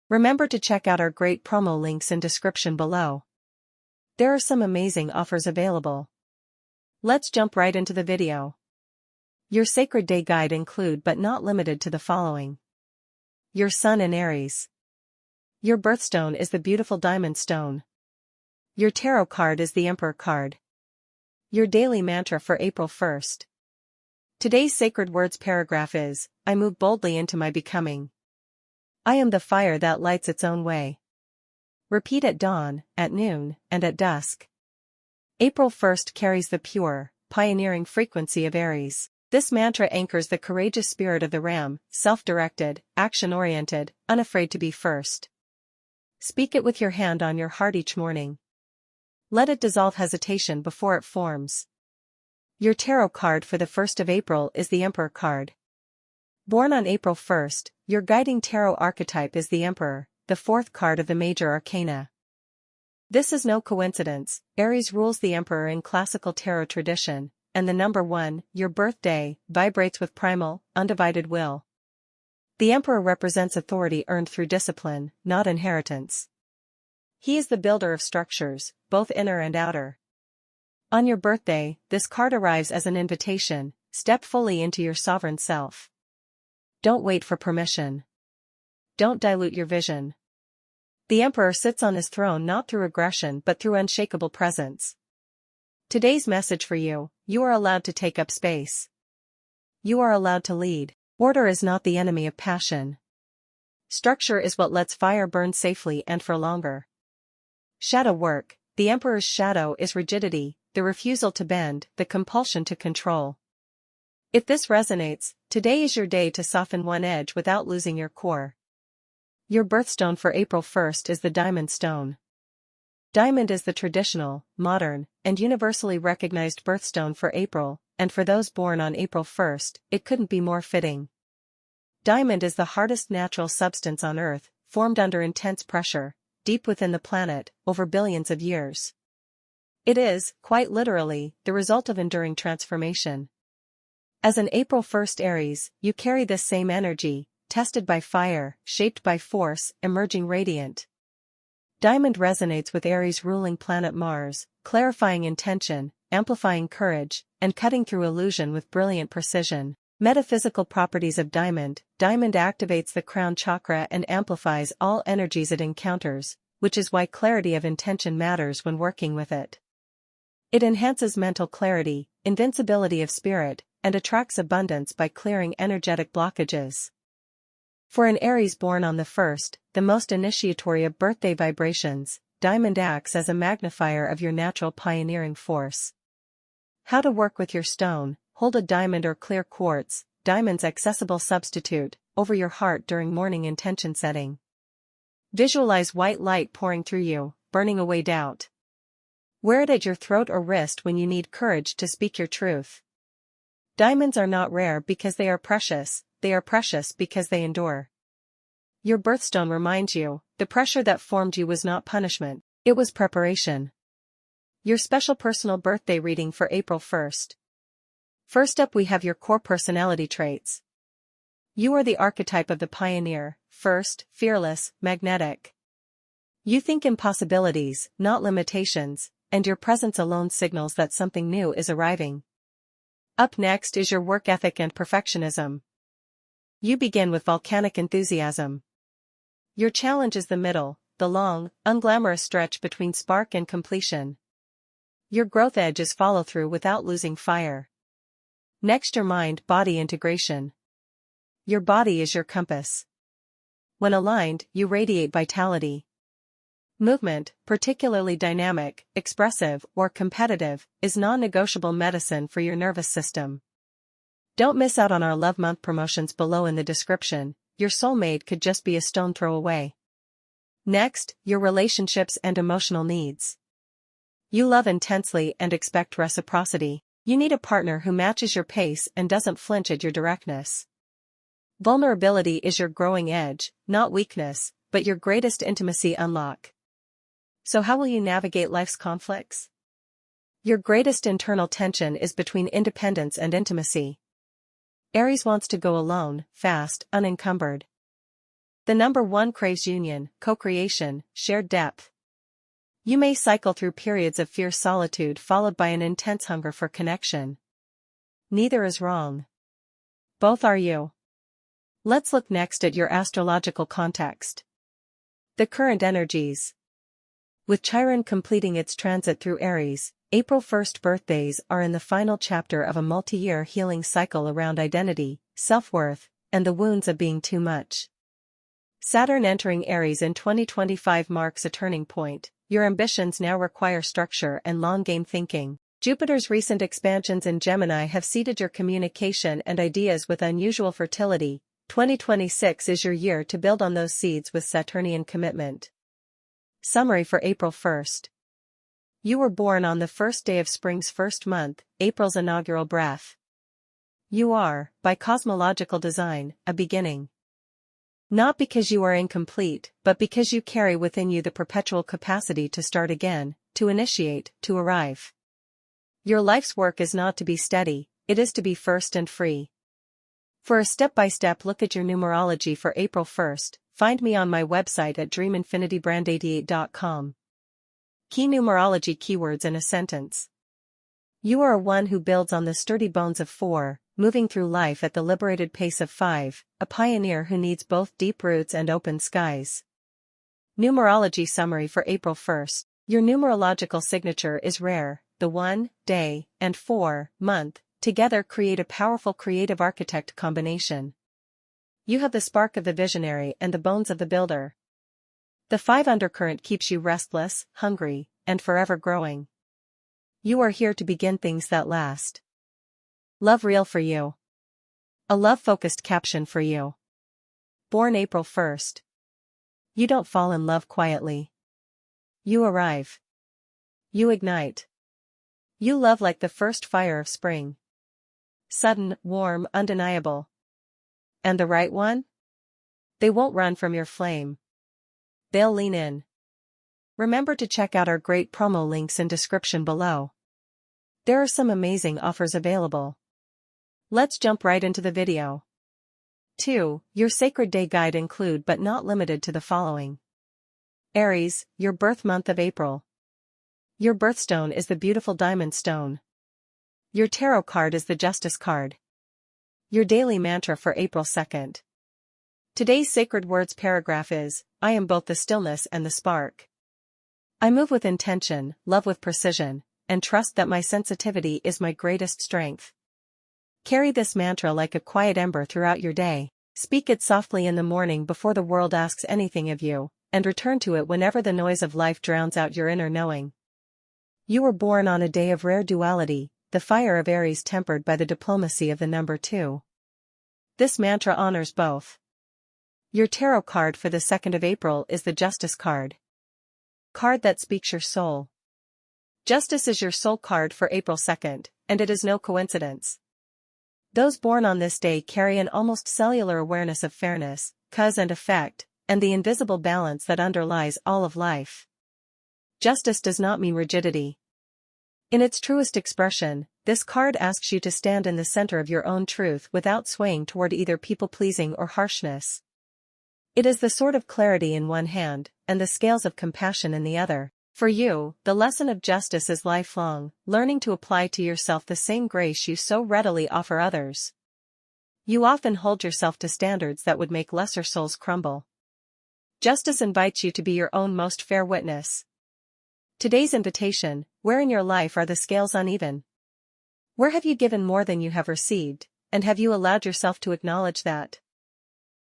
Remember to check out our great promo links in description below. There are some amazing offers available. Let's jump right into the video. Your Sacred Day Guide include but not limited to the following. Your Sun in Aries. Your birthstone is the beautiful diamond stone. Your tarot card is the Emperor card. Your daily mantra for April 1st. Today's sacred words paragraph is, I move boldly into my becoming. I am the fire that lights its own way. Repeat at dawn, at noon, and at dusk. April 1st carries the pure, pioneering frequency of Aries. This mantra anchors the courageous spirit of the ram, self-directed, action-oriented, unafraid to be first. Speak it with your hand on your heart each morning. Let it dissolve hesitation before it forms. Your tarot card for the 1st of April is the Emperor card. Born on April 1st, your guiding tarot archetype is the Emperor, the 4th card of the major arcana. This is no coincidence. Aries rules the Emperor in classical tarot tradition, and the number 1, your birthday, vibrates with primal, undivided will. The Emperor represents authority earned through discipline, not inheritance. He is the builder of structures, both inner and outer. On your birthday, this card arrives as an invitation. Step fully into your sovereign self. Don't wait for permission. Don't dilute your vision. The Emperor sits on his throne not through aggression but through unshakable presence. Today's message for you, you are allowed to take up space. You are allowed to lead. Order is not the enemy of passion. Structure is what lets fire burn safely and for longer. Shadow work. The Emperor's shadow is rigidity, the refusal to bend, the compulsion to control. If this resonates, today is your day to soften one edge without losing your core. Your birthstone for April 1st is the diamond stone. Diamond is the traditional, modern, and universally recognized birthstone for April, and for those born on April 1st, it couldn't be more fitting. Diamond is the hardest natural substance on Earth, formed under intense pressure, deep within the planet, over billions of years. It is, quite literally, the result of enduring transformation. As an April 1st Aries, you carry this same energy, tested by fire, shaped by force, emerging radiant. Diamond resonates with Aries' ruling planet Mars, clarifying intention, amplifying courage, and cutting through illusion with brilliant precision. Metaphysical properties of diamond. Diamond activates the crown chakra and amplifies all energies it encounters, which is why clarity of intention matters when working with it. It enhances mental clarity, invincibility of spirit, and attracts abundance by clearing energetic blockages. For an Aries born on the 1st, the most initiatory of birthday vibrations, diamond acts as a magnifier of your natural pioneering force. How to work with your stone. Hold a diamond or clear quartz, diamond's accessible substitute, over your heart during morning intention setting. Visualize white light pouring through you, burning away doubt. Wear it at your throat or wrist when you need courage to speak your truth. Diamonds are not rare because they are precious because they endure. Your birthstone reminds you, the pressure that formed you was not punishment, it was preparation. Your special personal birthday reading for April 1st. First up we have your core personality traits. You are the archetype of the pioneer, first, fearless, magnetic. You think in possibilities, not limitations, and your presence alone signals that something new is arriving. Up next is your work ethic and perfectionism. You begin with volcanic enthusiasm. Your challenge is the middle, the long, unglamorous stretch between spark and completion. Your growth edge is follow-through without losing fire. Next your mind-body integration. Your body is your compass. When aligned, you radiate vitality. Movement, particularly dynamic, expressive, or competitive, is non-negotiable medicine for your nervous system. Don't miss out on our Love Month promotions below in the description. Your soulmate could just be a stone throw away. Next, your relationships and emotional needs. You love intensely and expect reciprocity. You need a partner who matches your pace and doesn't flinch at your directness. Vulnerability is your growing edge, not weakness, but your greatest intimacy unlock. So how will you navigate life's conflicts? Your greatest internal tension is between independence and intimacy. Aries wants to go alone, fast, unencumbered. The number 1 craves union, co-creation, shared depth. You may cycle through periods of fierce solitude followed by an intense hunger for connection. Neither is wrong. Both are you. Let's look next at your astrological context. The current energies. With Chiron completing its transit through Aries, April 1st birthdays are in the final chapter of a multi-year healing cycle around identity, self-worth, and the wounds of being too much. Saturn entering Aries in 2025 marks a turning point. Your ambitions now require structure and long-game thinking. Jupiter's recent expansions in Gemini have seeded your communication and ideas with unusual fertility. 2026 is your year to build on those seeds with Saturnian commitment. Summary for April 1st. You were born on the first day of spring's first month, April's inaugural breath. You are, by cosmological design, a beginning. Not because you are incomplete, but because you carry within you the perpetual capacity to start again, to initiate, to arrive. Your life's work is not to be steady, it is to be first and free. For a step-by-step look at your numerology for April 1st, find me on my website at dreaminfinitybrand88.com. Key numerology keywords in a sentence. You are one who builds on the sturdy bones of 4, moving through life at the liberated pace of 5, a pioneer who needs both deep roots and open skies. Numerology summary for April 1st. Your numerological signature is rare. The 1, day, and 4, month, together create a powerful creative architect combination. You have the spark of the visionary and the bones of the builder. The 5 undercurrent keeps you restless, hungry, and forever growing. You are here to begin things that last. Love real for you. A love-focused caption for you. Born April 1st. You don't fall in love quietly. You arrive. You ignite. You love like the first fire of spring. Sudden, warm, undeniable. And the right one? They won't run from your flame. They'll lean in. Remember to check out our great promo links in description below. There are some amazing offers available. Let's jump right into the video. 2. Your sacred day guide include but not limited to the following. Aries, your birth month of April. Your birthstone is the beautiful diamond stone. Your tarot card is the Justice card. Your daily mantra for April 2nd. Today's sacred words paragraph is, I am both the stillness and the spark. I move with intention, love with precision, and trust that my sensitivity is my greatest strength. Carry this mantra like a quiet ember throughout your day. Speak it softly in the morning before the world asks anything of you, and return to it whenever the noise of life drowns out your inner knowing. You were born on a day of rare duality, the fire of Aries tempered by the diplomacy of the number 2. This mantra honors both. Your tarot card for the 2nd of April is the Justice card. Card that speaks your soul. Justice is your soul card for April 2nd, and it is no coincidence. Those born on this day carry an almost cellular awareness of fairness, cause and effect, and the invisible balance that underlies all of life. Justice does not mean rigidity. In its truest expression, this card asks you to stand in the center of your own truth without swaying toward either people-pleasing or harshness. It is the sword of clarity in one hand, and the scales of compassion in the other. For you, the lesson of justice is lifelong, learning to apply to yourself the same grace you so readily offer others. You often hold yourself to standards that would make lesser souls crumble. Justice invites you to be your own most fair witness. Today's invitation, where in your life are the scales uneven? Where have you given more than you have received, and have you allowed yourself to acknowledge that?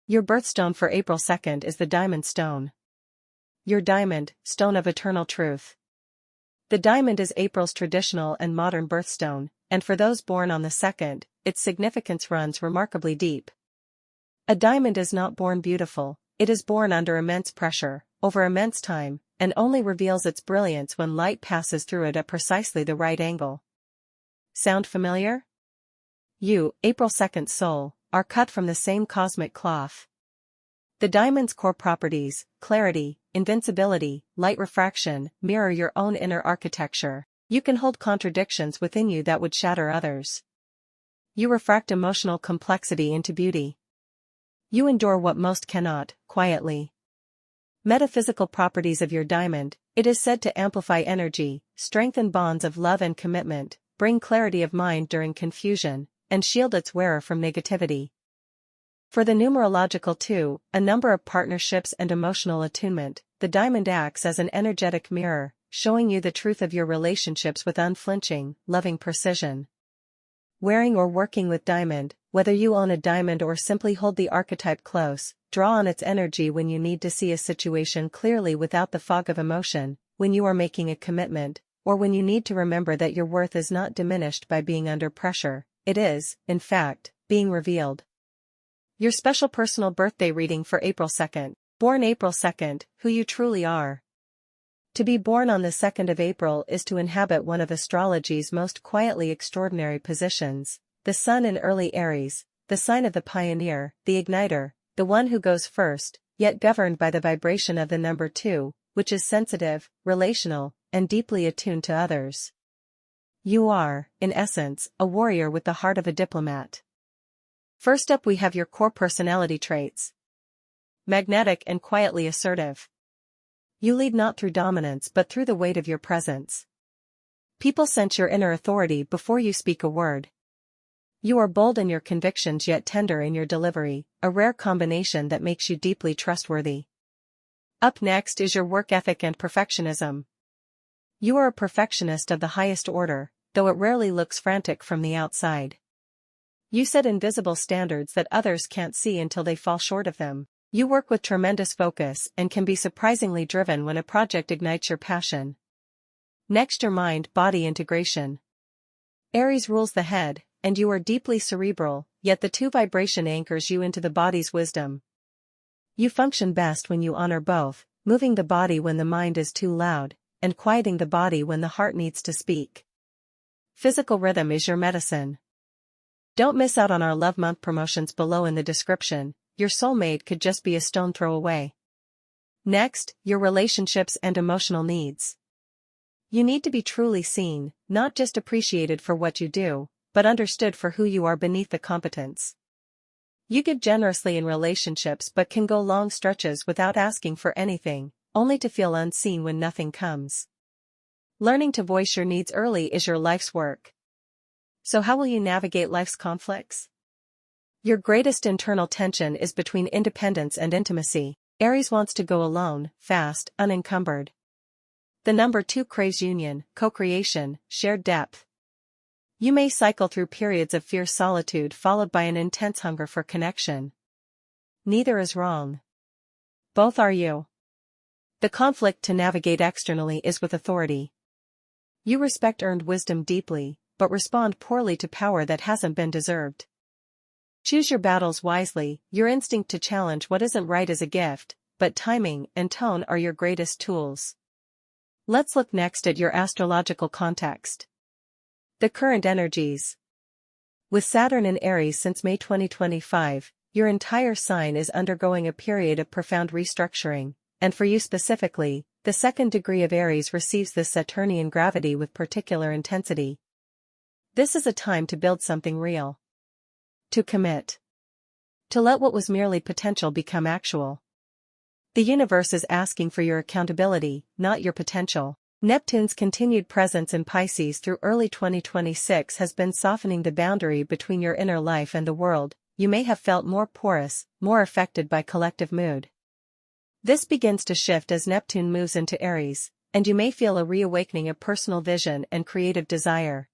Your birthstone for April 2nd is the diamond stone. Your diamond, stone of eternal truth. The diamond is April's traditional and modern birthstone, and for those born on the 2nd, its significance runs remarkably deep. A diamond is not born beautiful, it is born under immense pressure, over immense time, and only reveals its brilliance when light passes through it at precisely the right angle. Sound familiar? You, April 2nd soul, are cut from the same cosmic cloth. The diamond's core properties, clarity, invincibility, light refraction, mirror your own inner architecture. You can hold contradictions within you that would shatter others. You refract emotional complexity into beauty. You endure what most cannot, quietly. Metaphysical properties of your diamond: it is said to amplify energy, strengthen bonds of love and commitment, bring clarity of mind during confusion, and shield its wearer from negativity. For the numerological 2, a number of partnerships and emotional attunement, the diamond acts as an energetic mirror, showing you the truth of your relationships with unflinching, loving precision. Wearing or working with diamond: whether you own a diamond or simply hold the archetype close, draw on its energy when you need to see a situation clearly without the fog of emotion, when you are making a commitment, or when you need to remember that your worth is not diminished by being under pressure. It is, in fact, being revealed. Your special personal birthday reading for April 2nd. Born April 2nd, who you truly are. To be born on the 2nd of April is to inhabit one of astrology's most quietly extraordinary positions, the Sun in early Aries, the sign of the pioneer, the igniter, the one who goes first, yet governed by the vibration of the number 2, which is sensitive, relational, and deeply attuned to others. You are, in essence, a warrior with the heart of a diplomat. First up we have your core personality traits. Magnetic and quietly assertive. You lead not through dominance but through the weight of your presence. People sense your inner authority before you speak a word. You are bold in your convictions yet tender in your delivery, a rare combination that makes you deeply trustworthy. Up next is your work ethic and perfectionism. You are a perfectionist of the highest order, though it rarely looks frantic from the outside. You set invisible standards that others can't see until they fall short of them. You work with tremendous focus and can be surprisingly driven when a project ignites your passion. Next, your mind-body integration. Aries rules the head, and you are deeply cerebral, yet the 2 vibration anchors you into the body's wisdom. You function best when you honor both, moving the body when the mind is too loud, and quieting the body when the heart needs to speak. Physical rhythm is your medicine. Don't miss out on our Love Month promotions below in the description. Your soulmate could just be a stone throw away. Next, your relationships and emotional needs. You need to be truly seen, not just appreciated for what you do, but understood for who you are beneath the competence. You give generously in relationships but can go long stretches without asking for anything, only to feel unseen when nothing comes. Learning to voice your needs early is your life's work. So how will you navigate life's conflicts? Your greatest internal tension is between independence and intimacy. Aries wants to go alone, fast, unencumbered. The number 2 craves union, co-creation, shared depth. You may cycle through periods of fierce solitude followed by an intense hunger for connection. Neither is wrong. Both are you. The conflict to navigate externally is with authority. You respect earned wisdom deeply, but respond poorly to power that hasn't been deserved. Choose your battles wisely. Your instinct to challenge what isn't right is a gift, but timing and tone are your greatest tools. Let's look next at your astrological context. The current energies. With Saturn in Aries since May 2025, your entire sign is undergoing a period of profound restructuring, and for you specifically, the 2nd degree of Aries receives this Saturnian gravity with particular intensity. This is a time to build something real. To commit. To let what was merely potential become actual. The universe is asking for your accountability, not your potential. Neptune's continued presence in Pisces through early 2026 has been softening the boundary between your inner life and the world. You may have felt more porous, more affected by collective mood. This begins to shift as Neptune moves into Aries, and you may feel a reawakening of personal vision and creative desire.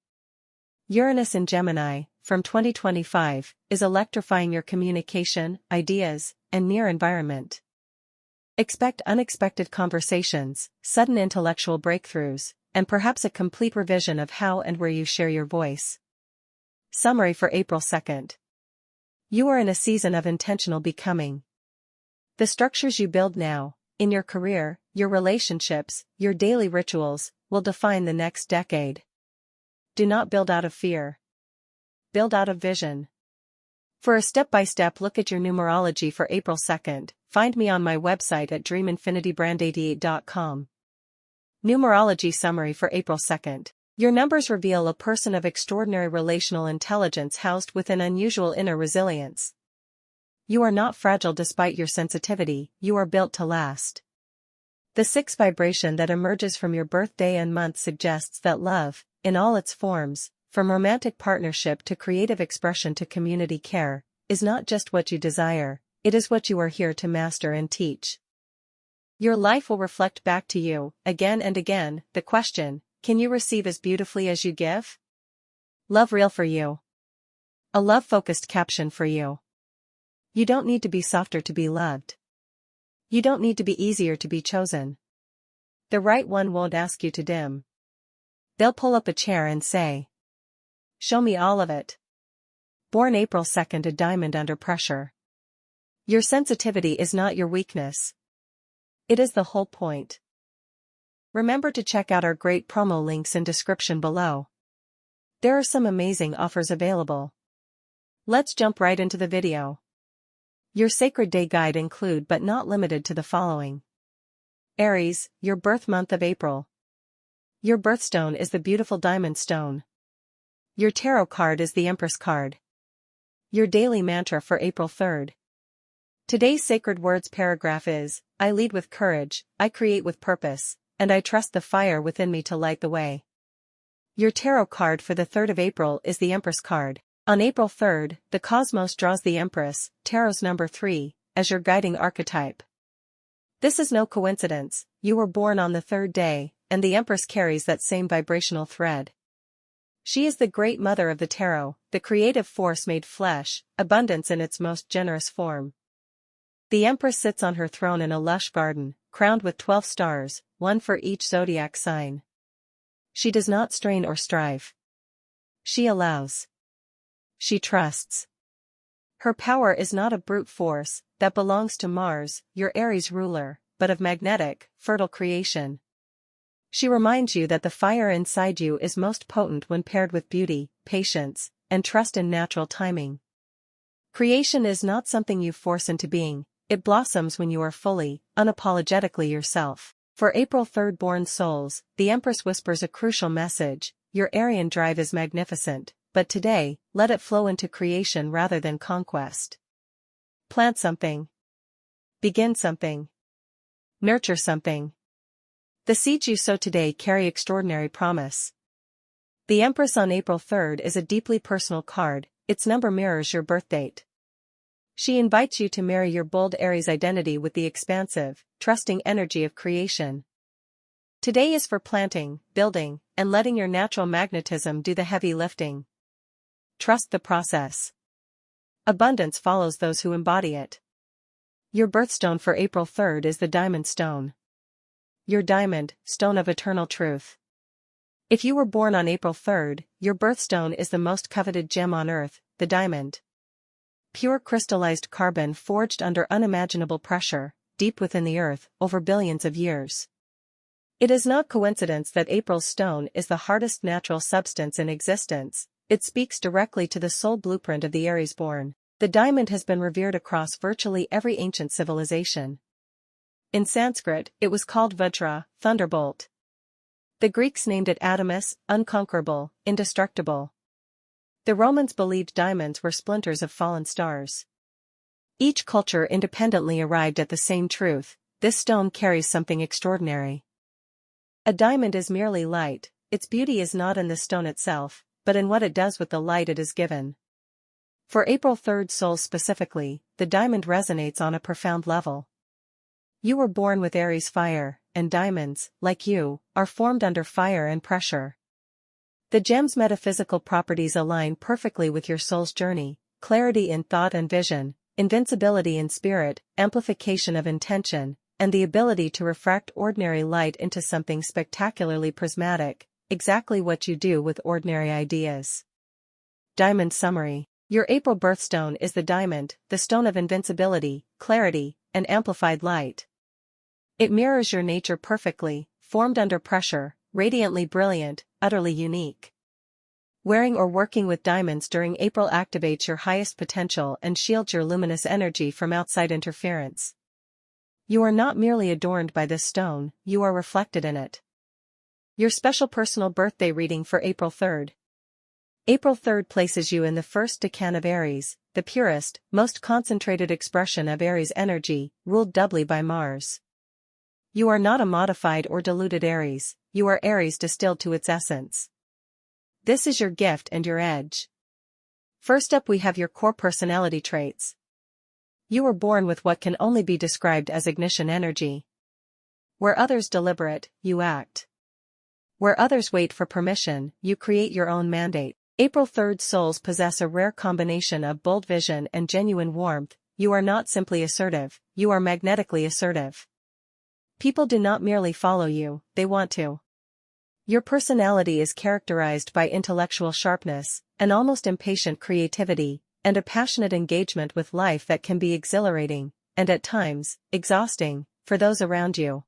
Uranus in Gemini, from 2025, is electrifying your communication, ideas, and near environment. Expect unexpected conversations, sudden intellectual breakthroughs, and perhaps a complete revision of how and where you share your voice. Summary for April 2nd. You are in a season of intentional becoming. The structures you build now, in your career, your relationships, your daily rituals, will define the next decade. Do not build out of fear. Build out of vision. For a step-by-step look at your numerology for April 2nd, find me on my website at dreaminfinitybrand88.com. Numerology summary for April 2nd. Your numbers reveal a person of extraordinary relational intelligence housed within unusual inner resilience. You are not fragile despite your sensitivity, you are built to last. The 6 vibration that emerges from your birthday and month suggests that love, in all its forms, from romantic partnership to creative expression to community care, is not just what you desire, it is what you are here to master and teach. Your life will reflect back to you, again and again, the question, can you receive as beautifully as you give? Love real for you. A love-focused caption for you. You don't need to be softer to be loved. You don't need to be easier to be chosen. The right one won't ask you to dim. They'll pull up a chair and say, show me all of it. Born April 2nd, a diamond under pressure. Your sensitivity is not your weakness. It is the whole point. Remember to check out our great promo links in description below. There are some amazing offers available. Let's jump right into the video. Your Sacred Day Guide include but not limited to the following. Aries, your birth month of April. Your birthstone is the beautiful diamond stone. Your tarot card is the Empress card. Your daily mantra for April 3rd. Today's sacred words paragraph is, I lead with courage, I create with purpose, and I trust the fire within me to light the way. Your tarot card for the 3rd of April is the Empress card. On April 3rd, the cosmos draws the Empress, tarot's number 3, as your guiding archetype. This is no coincidence, you were born on the 3rd day, and the Empress carries that same vibrational thread. She is the great mother of the tarot, the creative force made flesh, abundance in its most generous form. The Empress sits on her throne in a lush garden, crowned with 12 stars, one for each zodiac sign. She does not strain or strive. She allows. She trusts. Her power is not a brute force, that belongs to Mars, your Aries ruler, but of magnetic, fertile creation. She reminds you that the fire inside you is most potent when paired with beauty, patience, and trust in natural timing. Creation is not something you force into being, it blossoms when you are fully, unapologetically yourself. For April 3rd born souls, the Empress whispers a crucial message, your Aryan drive is magnificent, but today, let it flow into creation rather than conquest. Plant something. Begin something. Nurture something. The seeds you sow today carry extraordinary promise. The Empress on April 3rd is a deeply personal card, its number mirrors your birthdate. She invites you to marry your bold Aries identity with the expansive, trusting energy of creation. Today is for planting, building, and letting your natural magnetism do the heavy lifting. Trust the process. Abundance follows those who embody it. Your birthstone for April 3rd is the diamond stone. Your diamond, stone of eternal truth. If you were born on April 3rd, your birthstone is the most coveted gem on earth, the diamond. Pure crystallized carbon forged under unimaginable pressure, deep within the earth, over billions of years. It is not coincidence that April's stone is the hardest natural substance in existence. It speaks directly to the soul blueprint of the Aries born. The diamond has been revered across virtually every ancient civilization. In Sanskrit, it was called Vajra, thunderbolt. The Greeks named it Adamas, unconquerable, indestructible. The Romans believed diamonds were splinters of fallen stars. Each culture independently arrived at the same truth, this stone carries something extraordinary. A diamond is merely light, its beauty is not in the stone itself, but in what it does with the light it is given. For April 3rd souls specifically, the diamond resonates on a profound level. You were born with Aries fire, and diamonds, like you, are formed under fire and pressure. The gem's metaphysical properties align perfectly with your soul's journey, clarity in thought and vision, invincibility in spirit, amplification of intention, and the ability to refract ordinary light into something spectacularly prismatic, exactly what you do with ordinary ideas. Diamond summary. Your April birthstone is the diamond, the stone of invincibility, clarity, and amplified light. It mirrors your nature perfectly, formed under pressure, radiantly brilliant, utterly unique. Wearing or working with diamonds during April activates your highest potential and shields your luminous energy from outside interference. You are not merely adorned by this stone, you are reflected in it. Your special personal birthday reading for April 3rd. April 3rd places you in the first decan of Aries, the purest, most concentrated expression of Aries energy, ruled doubly by Mars. You are not a modified or diluted Aries, you are Aries distilled to its essence. This is your gift and your edge. First up we have your core personality traits. You were born with what can only be described as ignition energy. Where others deliberate, you act. Where others wait for permission, you create your own mandate. April 3rd souls possess a rare combination of bold vision and genuine warmth. You are not simply assertive, you are magnetically assertive. People do not merely follow you, they want to. Your personality is characterized by intellectual sharpness, an almost impatient creativity, and a passionate engagement with life that can be exhilarating, and at times, exhausting, for those around you.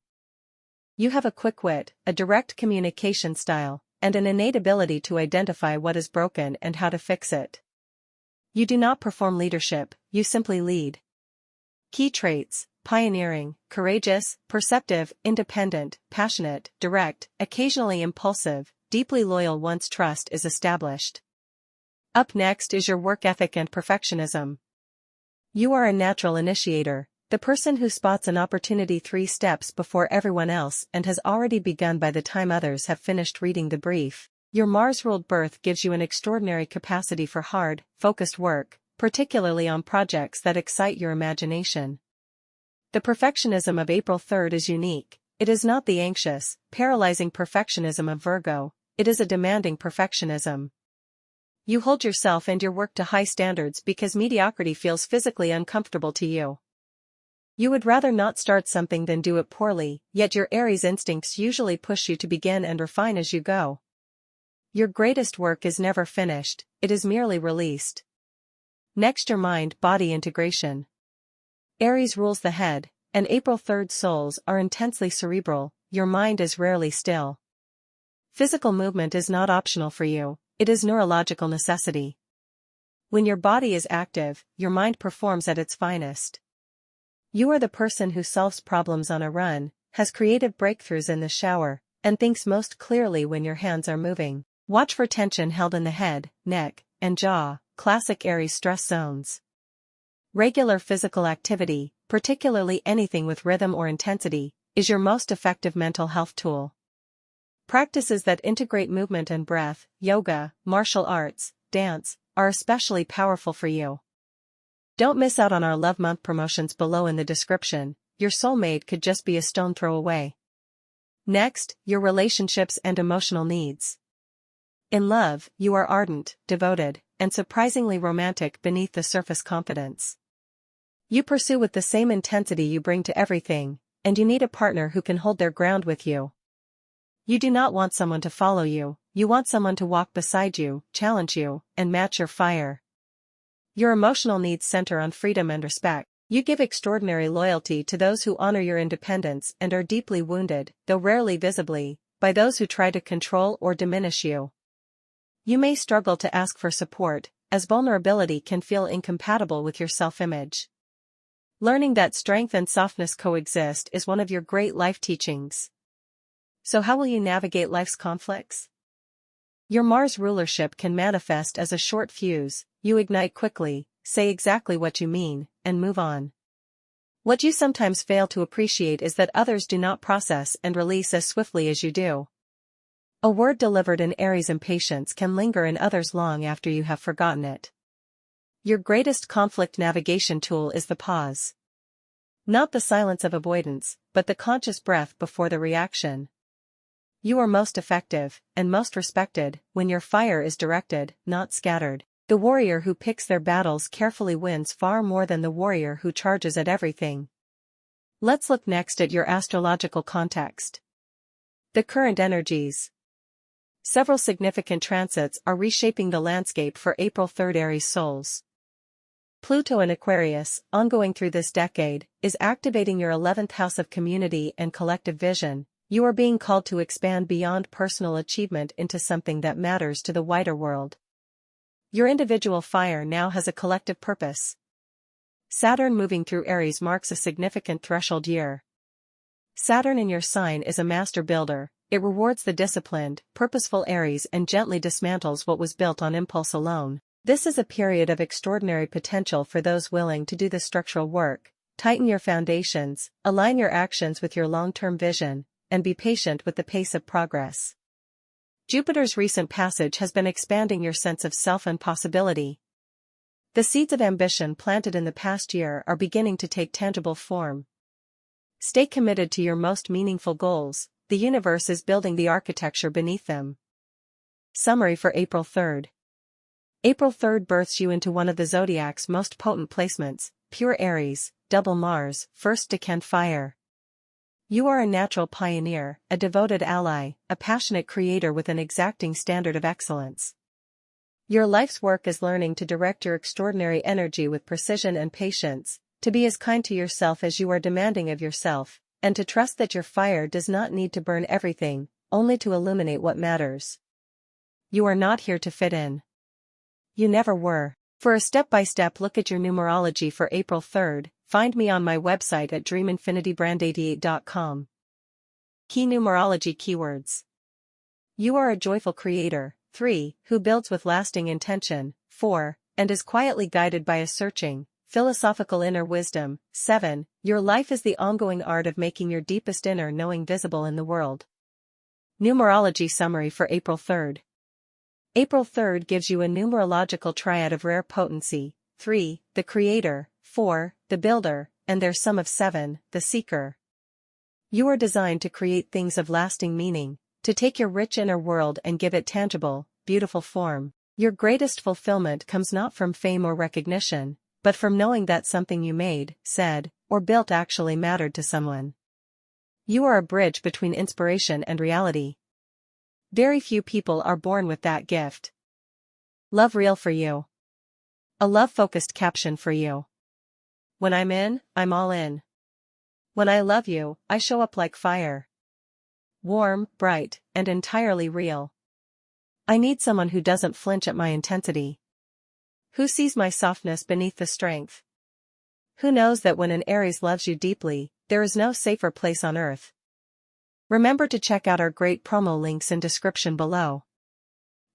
You have a quick wit, a direct communication style, and an innate ability to identify what is broken and how to fix it. You do not perform leadership, you simply lead. Key traits: pioneering, courageous, perceptive, independent, passionate, direct, occasionally impulsive, deeply loyal once trust is established. Up next is your work ethic and perfectionism. You are a natural initiator, the person who spots an opportunity 3 steps before everyone else and has already begun by the time others have finished reading the brief. Your Mars-ruled birth gives you an extraordinary capacity for hard, focused work, particularly on projects that excite your imagination. The perfectionism of April 3rd is unique. It is not the anxious, paralyzing perfectionism of Virgo, it is a demanding perfectionism. You hold yourself and your work to high standards because mediocrity feels physically uncomfortable to you. You would rather not start something than do it poorly, yet your Aries instincts usually push you to begin and refine as you go. Your greatest work is never finished, it is merely released. Next, your mind-body integration. Aries rules the head, and April 3rd souls are intensely cerebral, your mind is rarely still. Physical movement is not optional for you, it is neurological necessity. When your body is active, your mind performs at its finest. You are the person who solves problems on a run, has creative breakthroughs in the shower, and thinks most clearly when your hands are moving. Watch for tension held in the head, neck, and jaw, classic Aries stress zones. Regular physical activity, particularly anything with rhythm or intensity, is your most effective mental health tool. Practices that integrate movement and breath, yoga, martial arts, dance, are especially powerful for you. Don't miss out on our Love Month promotions below in the description, your soulmate could just be a stone throw away. Next, your relationships and emotional needs. In love, you are ardent, devoted, and surprisingly romantic beneath the surface confidence. You pursue with the same intensity you bring to everything, and you need a partner who can hold their ground with you. You do not want someone to follow you, you want someone to walk beside you, challenge you, and match your fire. Your emotional needs center on freedom and respect. You give extraordinary loyalty to those who honor your independence and are deeply wounded, though rarely visibly, by those who try to control or diminish you. You may struggle to ask for support, as vulnerability can feel incompatible with your self-image. Learning that strength and softness coexist is one of your great life teachings. So how will you navigate life's conflicts? Your Mars rulership can manifest as a short fuse. You ignite quickly, say exactly what you mean, and move on. What you sometimes fail to appreciate is that others do not process and release as swiftly as you do. A word delivered in Aries impatience can linger in others long after you have forgotten it. Your greatest conflict navigation tool is the pause. Not the silence of avoidance, but the conscious breath before the reaction. You are most effective, and most respected, when your fire is directed, not scattered. The warrior who picks their battles carefully wins far more than the warrior who charges at everything. Let's look next at your astrological context. The current energies. Several significant transits are reshaping the landscape for April 3rd Aries souls. Pluto in Aquarius, ongoing through this decade, is activating your 11th house of community and collective vision. You are being called to expand beyond personal achievement into something that matters to the wider world. Your individual fire now has a collective purpose. Saturn moving through Aries marks a significant threshold year. Saturn in your sign is a master builder, it rewards the disciplined, purposeful Aries and gently dismantles what was built on impulse alone. This is a period of extraordinary potential for those willing to do the structural work, tighten your foundations, align your actions with your long-term vision, and be patient with the pace of progress. Jupiter's recent passage has been expanding your sense of self and possibility. The seeds of ambition planted in the past year are beginning to take tangible form. Stay committed to your most meaningful goals, the universe is building the architecture beneath them. Summary for April 3rd. April 3rd births you into one of the zodiac's most potent placements, pure Aries, double Mars, first decan fire. You are a natural pioneer, a devoted ally, a passionate creator with an exacting standard of excellence. Your life's work is learning to direct your extraordinary energy with precision and patience, to be as kind to yourself as you are demanding of yourself, and to trust that your fire does not need to burn everything, only to illuminate what matters. You are not here to fit in. You never were. For a step-by-step look at your numerology for April 3rd, find me on my website at dreaminfinitybrand88.com. Key numerology keywords. You are a joyful creator. 3, who builds with lasting intention. 4, and is quietly guided by a searching, philosophical inner wisdom. 7, your life is the ongoing art of making your deepest inner knowing visible in the world. Numerology summary for April 3rd. April 3rd gives you a numerological triad of rare potency. 3, the creator. 4, the builder, and their sum of 7, the seeker. You are designed to create things of lasting meaning, to take your rich inner world and give it tangible, beautiful form. Your greatest fulfillment comes not from fame or recognition, but from knowing that something you made, said, or built actually mattered to someone. You are a bridge between inspiration and reality. Very few people are born with that gift. Love real for you. A love-focused caption for you. When I'm in, I'm all in. When I love you, I show up like fire. Warm, bright, and entirely real. I need someone who doesn't flinch at my intensity. Who sees my softness beneath the strength. Who knows that when an Aries loves you deeply, there is no safer place on earth. Remember to check out our great promo links in description below.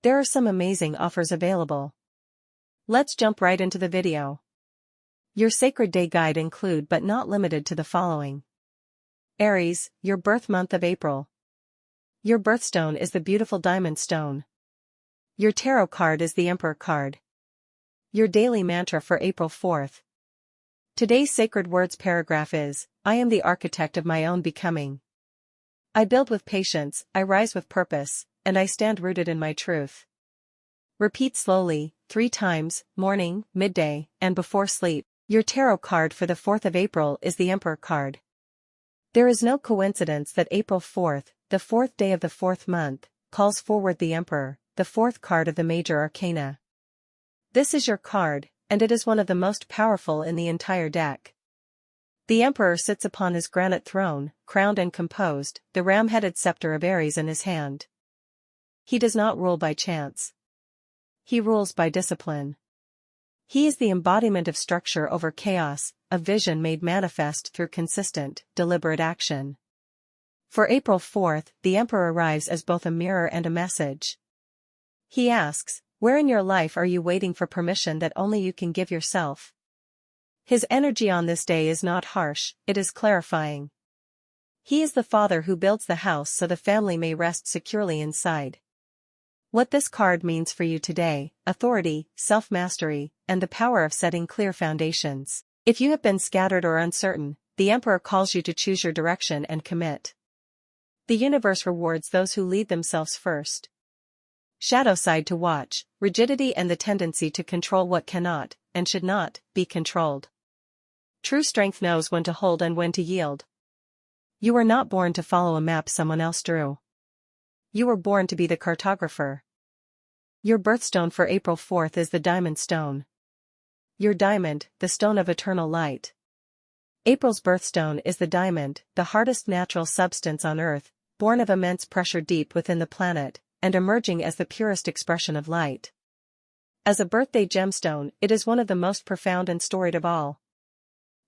There are some amazing offers available. Let's jump right into the video. Your sacred day guide include but not limited to the following. Aries, your birth month of April. Your birthstone is the beautiful diamond stone. Your tarot card is the Emperor card. Your daily mantra for April 4th. Today's sacred words paragraph is, I am the architect of my own becoming. I build with patience, I rise with purpose, and I stand rooted in my truth. Repeat slowly, 3 times, morning, midday, and before sleep. Your tarot card for the 4th of April is the Emperor card. There is no coincidence that April 4th, the 4th day of the 4th month, calls forward the Emperor, the 4th card of the major arcana. This is your card, and it is one of the most powerful in the entire deck. The Emperor sits upon his granite throne, crowned and composed, the ram-headed scepter of Aries in his hand. He does not rule by chance. He rules by discipline. He is the embodiment of structure over chaos, a vision made manifest through consistent, deliberate action. For April 4th, the Emperor arrives as both a mirror and a message. He asks, where in your life are you waiting for permission that only you can give yourself? His energy on this day is not harsh, it is clarifying. He is the father who builds the house so the family may rest securely inside. What this card means for you today: authority, self-mastery, and the power of setting clear foundations. If you have been scattered or uncertain, the Emperor calls you to choose your direction and commit. The universe rewards those who lead themselves first. Shadow side to watch: rigidity and the tendency to control what cannot, and should not, be controlled. True strength knows when to hold and when to yield. You were not born to follow a map someone else drew. You were born to be the cartographer. Your birthstone for April 4th is the diamond stone. Your diamond, the stone of eternal light. April's birthstone is the diamond, the hardest natural substance on Earth, born of immense pressure deep within the planet, and emerging as the purest expression of light. As a birthday gemstone, it is one of the most profound and storied of all.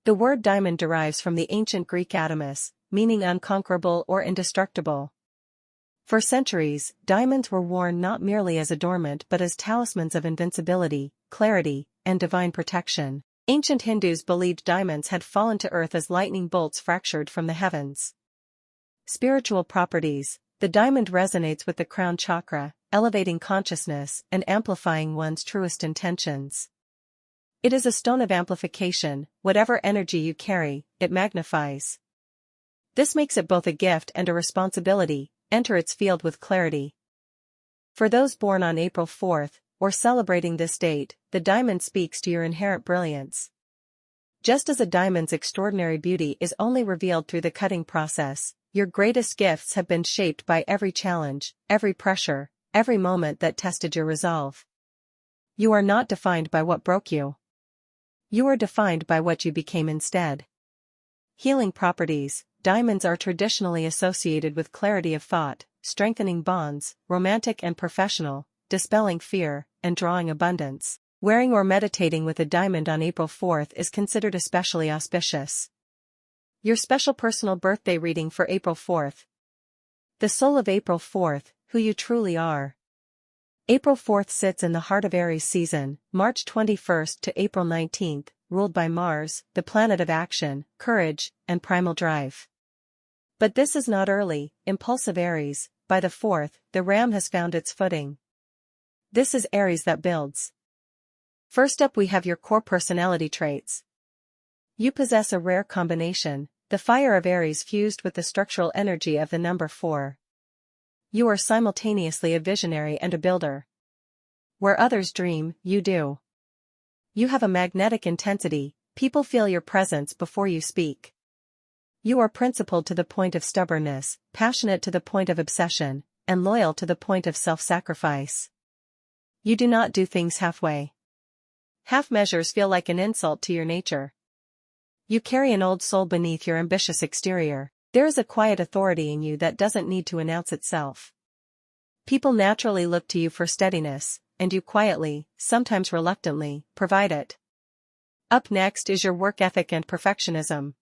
The word diamond derives from the ancient Greek adamas, meaning unconquerable or indestructible. For centuries, diamonds were worn not merely as adornment but as talismans of invincibility, clarity, and divine protection. Ancient Hindus believed diamonds had fallen to earth as lightning bolts fractured from the heavens. Spiritual properties: the diamond resonates with the crown chakra, elevating consciousness and amplifying one's truest intentions. It is a stone of amplification. Whatever energy you carry, it magnifies. This makes it both a gift and a responsibility. Enter its field with clarity. For those born on April 4th, or celebrating this date, the diamond speaks to your inherent brilliance. Just as a diamond's extraordinary beauty is only revealed through the cutting process, your greatest gifts have been shaped by every challenge, every pressure, every moment that tested your resolve. You are not defined by what broke you. You are defined by what you became instead. Healing properties: diamonds are traditionally associated with clarity of thought, strengthening bonds, romantic and professional, dispelling fear, and drawing abundance. Wearing or meditating with a diamond on April 4th is considered especially auspicious. Your special personal birthday reading for April 4th. The soul of April 4th, who you truly are. April 4th sits in the heart of Aries season, March 21st to April 19th, ruled by Mars, the planet of action, courage, and primal drive. But this is not early, impulsive Aries. By the 4th, the ram has found its footing. This is Aries that builds. First up we have your core personality traits. You possess a rare combination, the fire of Aries fused with the structural energy of the number 4. You are simultaneously a visionary and a builder. Where others dream, you do. You have a magnetic intensity, people feel your presence before you speak. You are principled to the point of stubbornness, passionate to the point of obsession, and loyal to the point of self-sacrifice. You do not do things halfway. Half measures feel like an insult to your nature. You carry an old soul beneath your ambitious exterior. There is a quiet authority in you that doesn't need to announce itself. People naturally look to you for steadiness, and you quietly, sometimes reluctantly, provide it. Up next is your work ethic and perfectionism.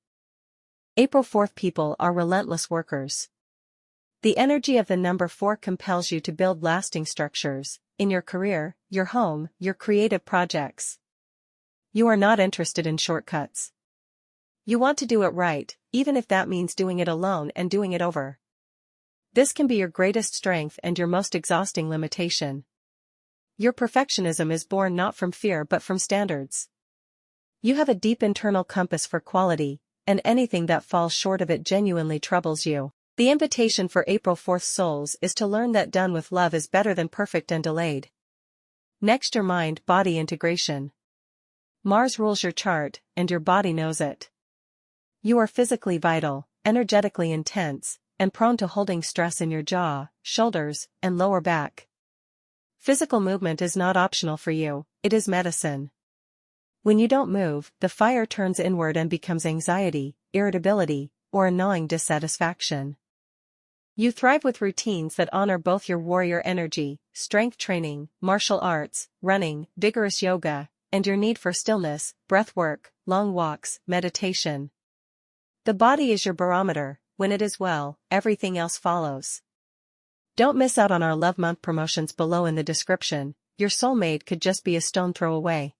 April 4th people are relentless workers. The energy of the number 4 compels you to build lasting structures, in your career, your home, your creative projects. You are not interested in shortcuts. You want to do it right, even if that means doing it alone and doing it over. This can be your greatest strength and your most exhausting limitation. Your perfectionism is born not from fear but from standards. You have a deep internal compass for quality, and anything that falls short of it genuinely troubles you. The invitation for April 4th souls is to learn that done with love is better than perfect and delayed. Next, your mind-body integration. Mars rules your chart, and your body knows it. You are physically vital, energetically intense, and prone to holding stress in your jaw, shoulders, and lower back. Physical movement is not optional for you, it is medicine. When you don't move, the fire turns inward and becomes anxiety, irritability, or a gnawing dissatisfaction. You thrive with routines that honor both your warrior energy, strength training, martial arts, running, vigorous yoga, and your need for stillness, breath work, long walks, meditation. The body is your barometer. When it is well, everything else follows. Don't miss out on our Love Month promotions below in the description. Your soulmate could just be a stone throw away.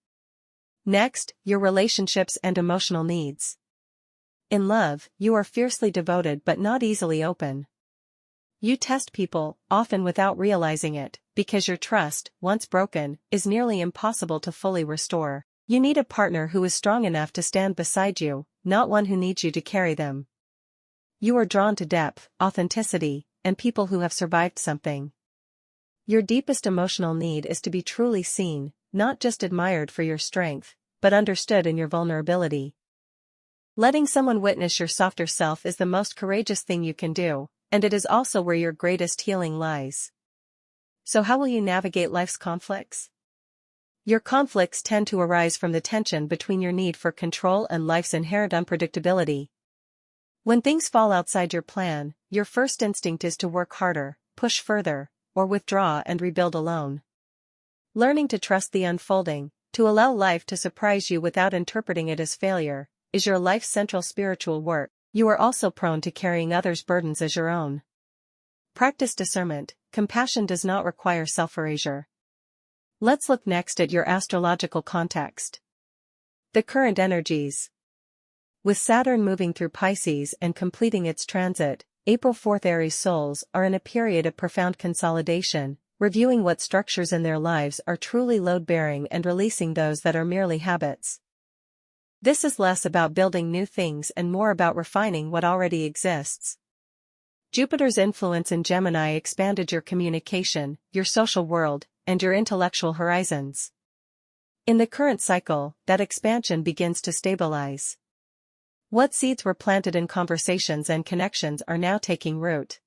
Next, your relationships and emotional needs. In love, you are fiercely devoted but not easily open. You test people, often without realizing it, because your trust, once broken, is nearly impossible to fully restore. You need a partner who is strong enough to stand beside you, not one who needs you to carry them. You are drawn to depth, authenticity, and people who have survived something. Your deepest emotional need is to be truly seen, not just admired for your strength, but understood in your vulnerability. Letting someone witness your softer self is the most courageous thing you can do, and it is also where your greatest healing lies. So how will you navigate life's conflicts? Your conflicts tend to arise from the tension between your need for control and life's inherent unpredictability. When things fall outside your plan, your first instinct is to work harder, push further, or withdraw and rebuild alone. Learning to trust the unfolding, to allow life to surprise you without interpreting it as failure, is your life's central spiritual work. You are also prone to carrying others' burdens as your own. Practice discernment. Compassion does not require self-erasure. Let's look next at your astrological context. The current energies. With Saturn moving through Pisces and completing its transit, April 4th Aries souls are in a period of profound consolidation, reviewing what structures in their lives are truly load-bearing and releasing those that are merely habits. This is less about building new things and more about refining what already exists. Jupiter's influence in Gemini expanded your communication, your social world, and your intellectual horizons. In the current cycle, that expansion begins to stabilize. What seeds were planted in conversations and connections are now taking root.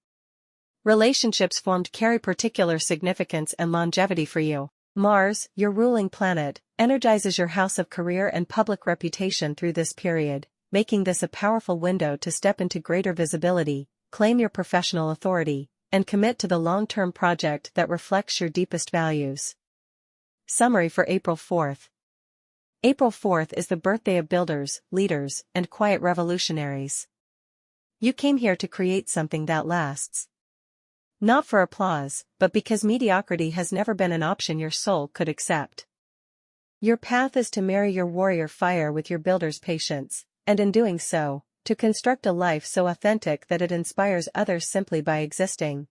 Relationships formed carry particular significance and longevity for you. Mars, your ruling planet, energizes your house of career and public reputation through this period, making this a powerful window to step into greater visibility, claim your professional authority, and commit to the long-term project that reflects your deepest values. Summary for April 4th. April 4th is the birthday of builders, leaders, and quiet revolutionaries. You came here to create something that lasts. Not for applause, but because mediocrity has never been an option your soul could accept. Your path is to marry your warrior fire with your builder's patience, and in doing so, to construct a life so authentic that it inspires others simply by existing.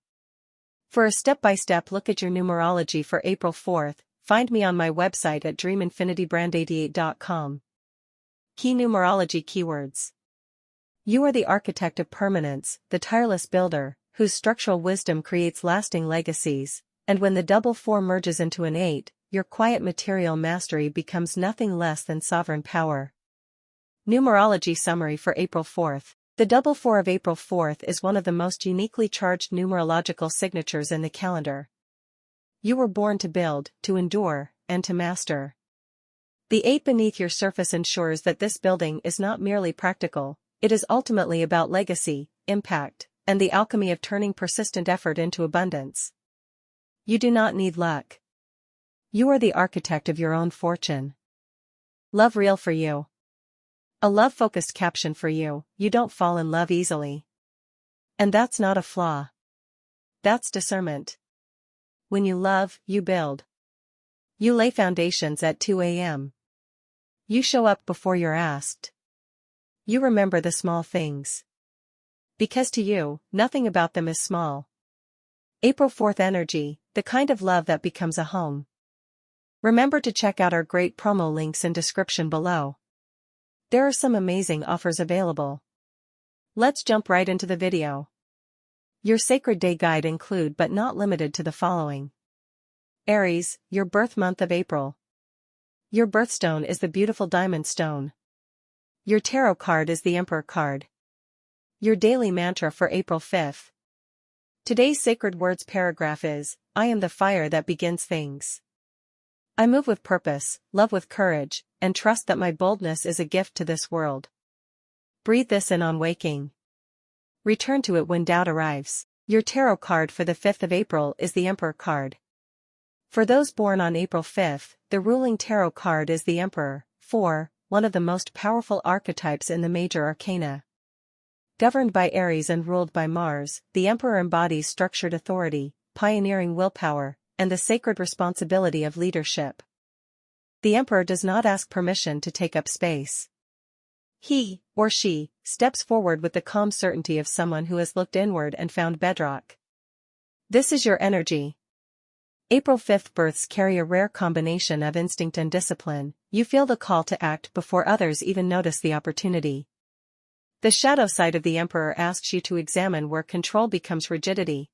For a step-by-step look at your numerology for April 4th, find me on my website at dreaminfinitybrand88.com. Key numerology keywords. You are the architect of permanence, the tireless builder, whose structural wisdom creates lasting legacies, and when the double 4 merges into an 8, your quiet material mastery becomes nothing less than sovereign power. Numerology summary for April 4th. The double 4 of April 4th is one of the most uniquely charged numerological signatures in the calendar. You were born to build, to endure, and to master. The 8 beneath your surface ensures that this building is not merely practical, it is ultimately about legacy, impact, and the alchemy of turning persistent effort into abundance. You do not need luck. You are the architect of your own fortune. Love real for you. A love-focused caption for you: you don't fall in love easily. And that's not a flaw. That's discernment. When you love, you build. You lay foundations at 2 a.m. You show up before you're asked. You remember the small things. Because to you, nothing about them is small. April 4th energy, the kind of love that becomes a home. Remember to check out our great promo links in description below. There are some amazing offers available. Let's jump right into the video. Your sacred day guide include but not limited to the following. Aries, your birth month of April. Your birthstone is the beautiful diamond stone. Your tarot card is the Emperor card. Your daily mantra for April 5th. Today's sacred words paragraph is, I am the fire that begins things. I move with purpose, love with courage, and trust that my boldness is a gift to this world. Breathe this in on waking. Return to it when doubt arrives. Your tarot card for the 5th of April is the Emperor card. For those born on April 5th, the ruling tarot card is the Emperor, 4, one of the most powerful archetypes in the major arcana. Governed by Aries and ruled by Mars, the Emperor embodies structured authority, pioneering willpower, and the sacred responsibility of leadership. The Emperor does not ask permission to take up space. He, or she, steps forward with the calm certainty of someone who has looked inward and found bedrock. This is your energy. April 5th births carry a rare combination of instinct and discipline. You feel the call to act before others even notice the opportunity. The shadow side of the Emperor asks you to examine where control becomes rigidity.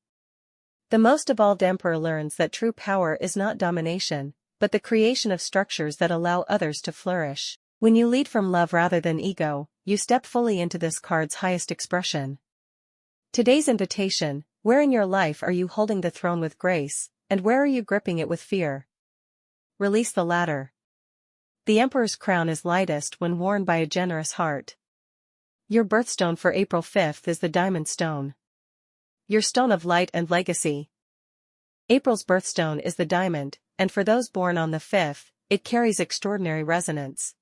The most evolved Emperor learns that true power is not domination, but the creation of structures that allow others to flourish. When you lead from love rather than ego, you step fully into this card's highest expression. Today's invitation: where in your life are you holding the throne with grace, and where are you gripping it with fear? Release the latter. The Emperor's crown is lightest when worn by a generous heart. Your birthstone for April 5th is the diamond stone. Your stone of light and legacy. April's birthstone is the diamond, and for those born on the 5th, it carries extraordinary resonance.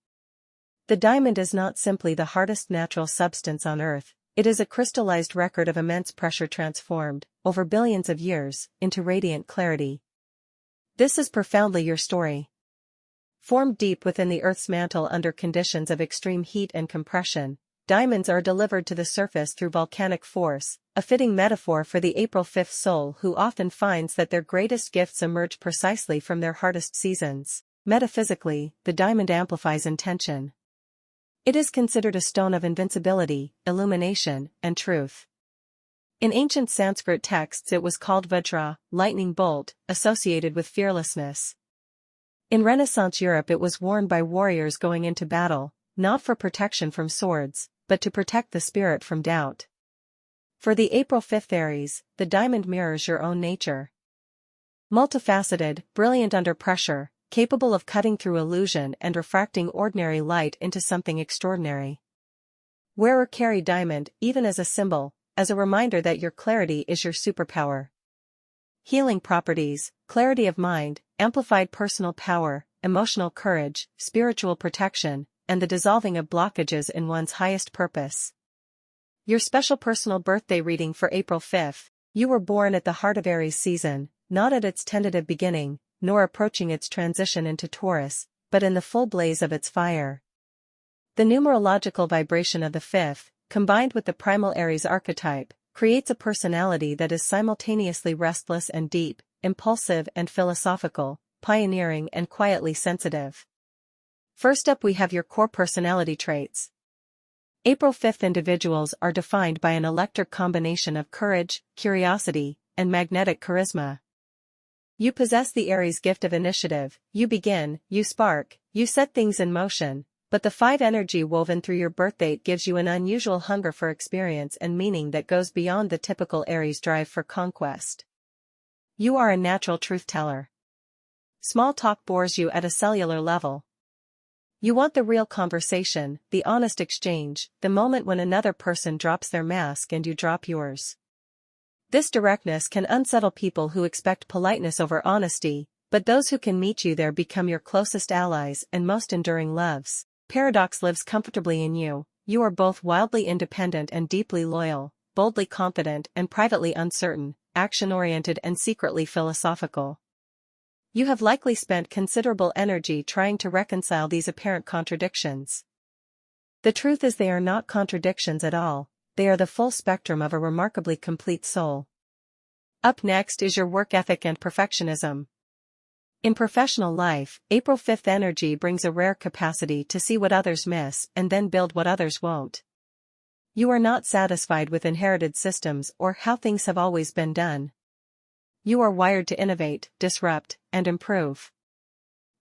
The diamond is not simply the hardest natural substance on Earth, It is a crystallized record of immense pressure transformed, over billions of years, into radiant clarity. This is profoundly your story. Formed deep within the Earth's mantle under conditions of extreme heat and compression, diamonds are delivered to the surface through volcanic force, a fitting metaphor for the April 5th soul who often finds that their greatest gifts emerge precisely from their hardest seasons. Metaphysically, the diamond amplifies intention. It is considered a stone of invincibility, illumination, and truth. In ancient Sanskrit texts it was called Vajra, lightning bolt, associated with fearlessness. In Renaissance Europe it was worn by warriors going into battle, not for protection from swords, but to protect the spirit from doubt. For the April 5th Aries, the diamond mirrors your own nature. Multifaceted, brilliant under pressure, capable of cutting through illusion and refracting ordinary light into something extraordinary. Wear or carry diamond, even as a symbol, as a reminder that your clarity is your superpower. Healing properties, clarity of mind, amplified personal power, emotional courage, spiritual protection, and the dissolving of blockages in one's highest purpose. Your special personal birthday reading for April 5th. You were born at the heart of Aries season, not at its tentative beginning, nor approaching its transition into Taurus, but in the full blaze of its fire. The numerological vibration of the 5th, combined with the primal Aries archetype, creates a personality that is simultaneously restless and deep, impulsive and philosophical, pioneering and quietly sensitive. First up we have your core personality traits. April 5th individuals are defined by an electric combination of courage, curiosity, and magnetic charisma. You possess the Aries gift of initiative, you begin, you spark, you set things in motion, but the 5 energy woven through your birthdate gives you an unusual hunger for experience and meaning that goes beyond the typical Aries drive for conquest. You are a natural truth-teller. Small talk bores you at a cellular level. You want the real conversation, the honest exchange, the moment when another person drops their mask and you drop yours. This directness can unsettle people who expect politeness over honesty, but those who can meet you there become your closest allies and most enduring loves. Paradox lives comfortably in you. You are both wildly independent and deeply loyal, boldly confident and privately uncertain, action-oriented and secretly philosophical. You have likely spent considerable energy trying to reconcile these apparent contradictions. The truth is they are not contradictions at all, they are the full spectrum of a remarkably complete soul. Up next is your work ethic and perfectionism. In professional life, April 5th energy brings a rare capacity to see what others miss and then build what others won't. You are not satisfied with inherited systems or how things have always been done. You are wired to innovate, disrupt, and improve.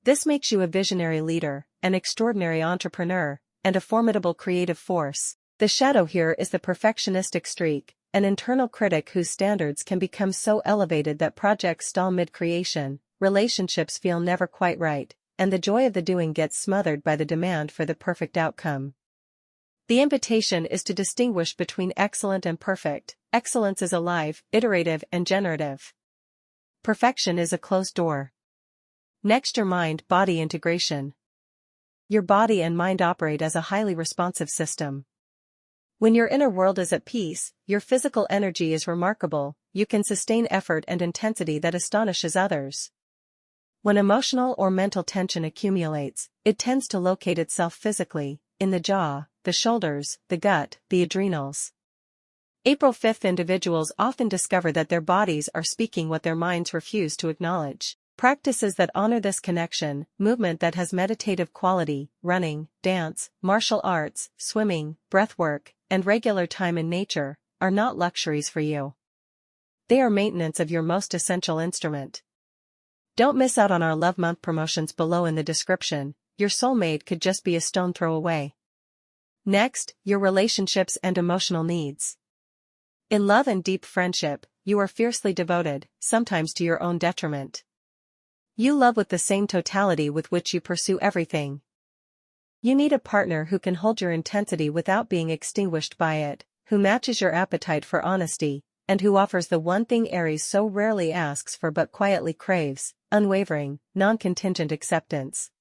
This makes you a visionary leader, an extraordinary entrepreneur, and a formidable creative force. The shadow here is the perfectionistic streak, an internal critic whose standards can become so elevated that projects stall mid-creation, relationships feel never quite right, and the joy of the doing gets smothered by the demand for the perfect outcome. The invitation is to distinguish between excellent and perfect. Excellence is alive, iterative, and generative. Perfection is a closed door. Next, your mind-body integration. Your body and mind operate as a highly responsive system. When your inner world is at peace, your physical energy is remarkable, you can sustain effort and intensity that astonishes others. When emotional or mental tension accumulates, it tends to locate itself physically, in the jaw, the shoulders, the gut, the adrenals. April 5th individuals often discover that their bodies are speaking what their minds refuse to acknowledge. Practices that honor this connection, movement that has meditative quality, running, dance, martial arts, swimming, breathwork, and regular time in nature, are not luxuries for you. They are maintenance of your most essential instrument. Don't miss out on our Love Month promotions below in the description. Your soulmate could just be a stone throw away. Next, your relationships and emotional needs. In love and deep friendship, you are fiercely devoted, sometimes to your own detriment. You love with the same totality with which you pursue everything. You need a partner who can hold your intensity without being extinguished by it, who matches your appetite for honesty, and who offers the one thing Aries so rarely asks for but quietly craves, unwavering, non-contingent acceptance.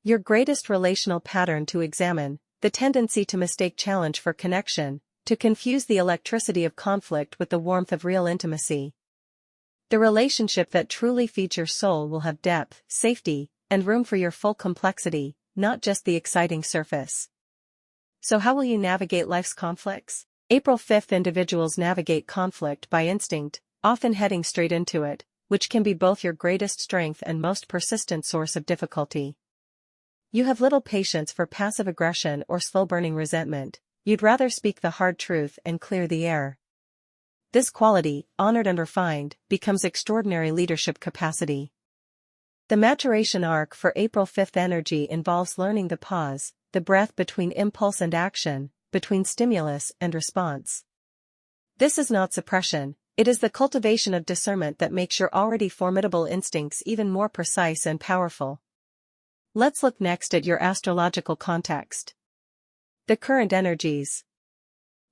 Your greatest relational pattern to examine, the tendency to mistake challenge for connection, to confuse the electricity of conflict with the warmth of real intimacy. The relationship that truly feeds your soul will have depth, safety, and room for your full complexity, not just the exciting surface. So how will you navigate life's conflicts? April 5th. Individuals navigate conflict by instinct, often heading straight into it, which can be both your greatest strength and most persistent source of difficulty. You have little patience for passive aggression or slow-burning resentment. You'd rather speak the hard truth and clear the air. This quality, honored and refined, becomes extraordinary leadership capacity. The maturation arc for April 5th energy involves learning the pause, the breath between impulse and action, between stimulus and response. This is not suppression, it is the cultivation of discernment that makes your already formidable instincts even more precise and powerful. Let's look next at your astrological context. The current energies.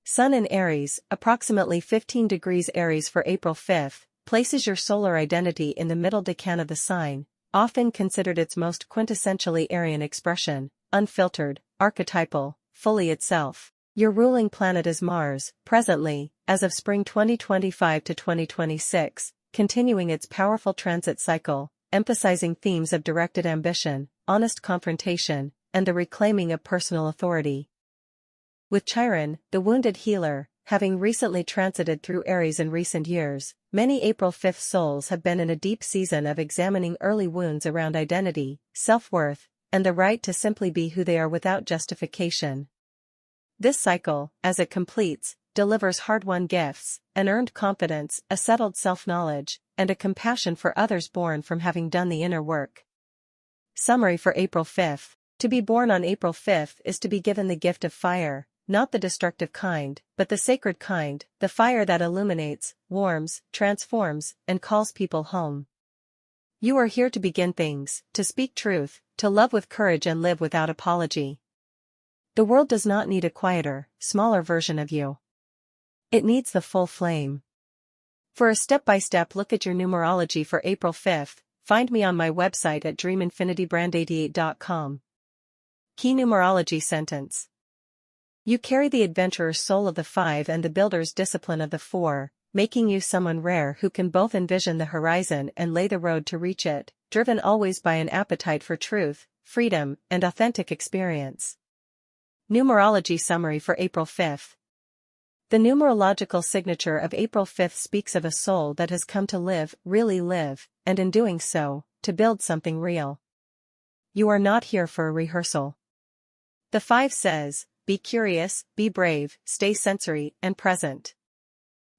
Sun in Aries, approximately 15 degrees Aries for April 5th, places your solar identity in the middle decan of the sign, often considered its most quintessentially Aryan expression, unfiltered, archetypal, fully itself. Your ruling planet is Mars, presently, as of spring 2025 to 2026, continuing its powerful transit cycle, emphasizing themes of directed ambition, honest confrontation, and the reclaiming of personal authority. With Chiron, the wounded healer, having recently transited through Aries in recent years, many April 5th souls have been in a deep season of examining early wounds around identity, self-worth, and the right to simply be who they are without justification. This cycle, as it completes, delivers hard-won gifts, an earned confidence, a settled self-knowledge, and a compassion for others born from having done the inner work. Summary for April 5th. To be born on April 5th is to be given the gift of fire, not the destructive kind, but the sacred kind, the fire that illuminates, warms, transforms, and calls people home. You are here to begin things, to speak truth, to love with courage and live without apology. The world does not need a quieter, smaller version of you. It needs the full flame. For a step-by-step look at your numerology for April 5th, find me on my website at dreaminfinitybrand88.com. Key numerology sentence. You carry the adventurer's soul of the 5 and the builder's discipline of the 4, making you someone rare who can both envision the horizon and lay the road to reach it, driven always by an appetite for truth, freedom, and authentic experience. Numerology summary for April 5th. The numerological signature of April 5th speaks of a soul that has come to live, really live, and in doing so, to build something real. You are not here for a rehearsal. The 5 says, be curious, be brave, stay sensory and present.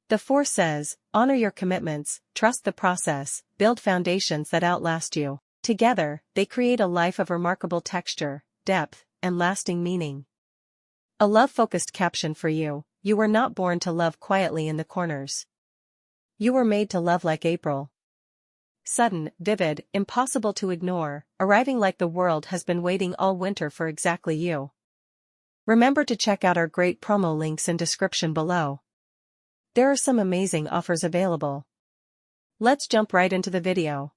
The 4 says, honor your commitments, trust the process, build foundations that outlast you. Together, they create a life of remarkable texture, depth, and lasting meaning. A love-focused caption for you: you were not born to love quietly in the corners. You were made to love like April. Sudden, vivid, impossible to ignore, arriving like the world has been waiting all winter for exactly you. Remember to check out our great promo links in description below. There are some amazing offers available. Let's jump right into the video.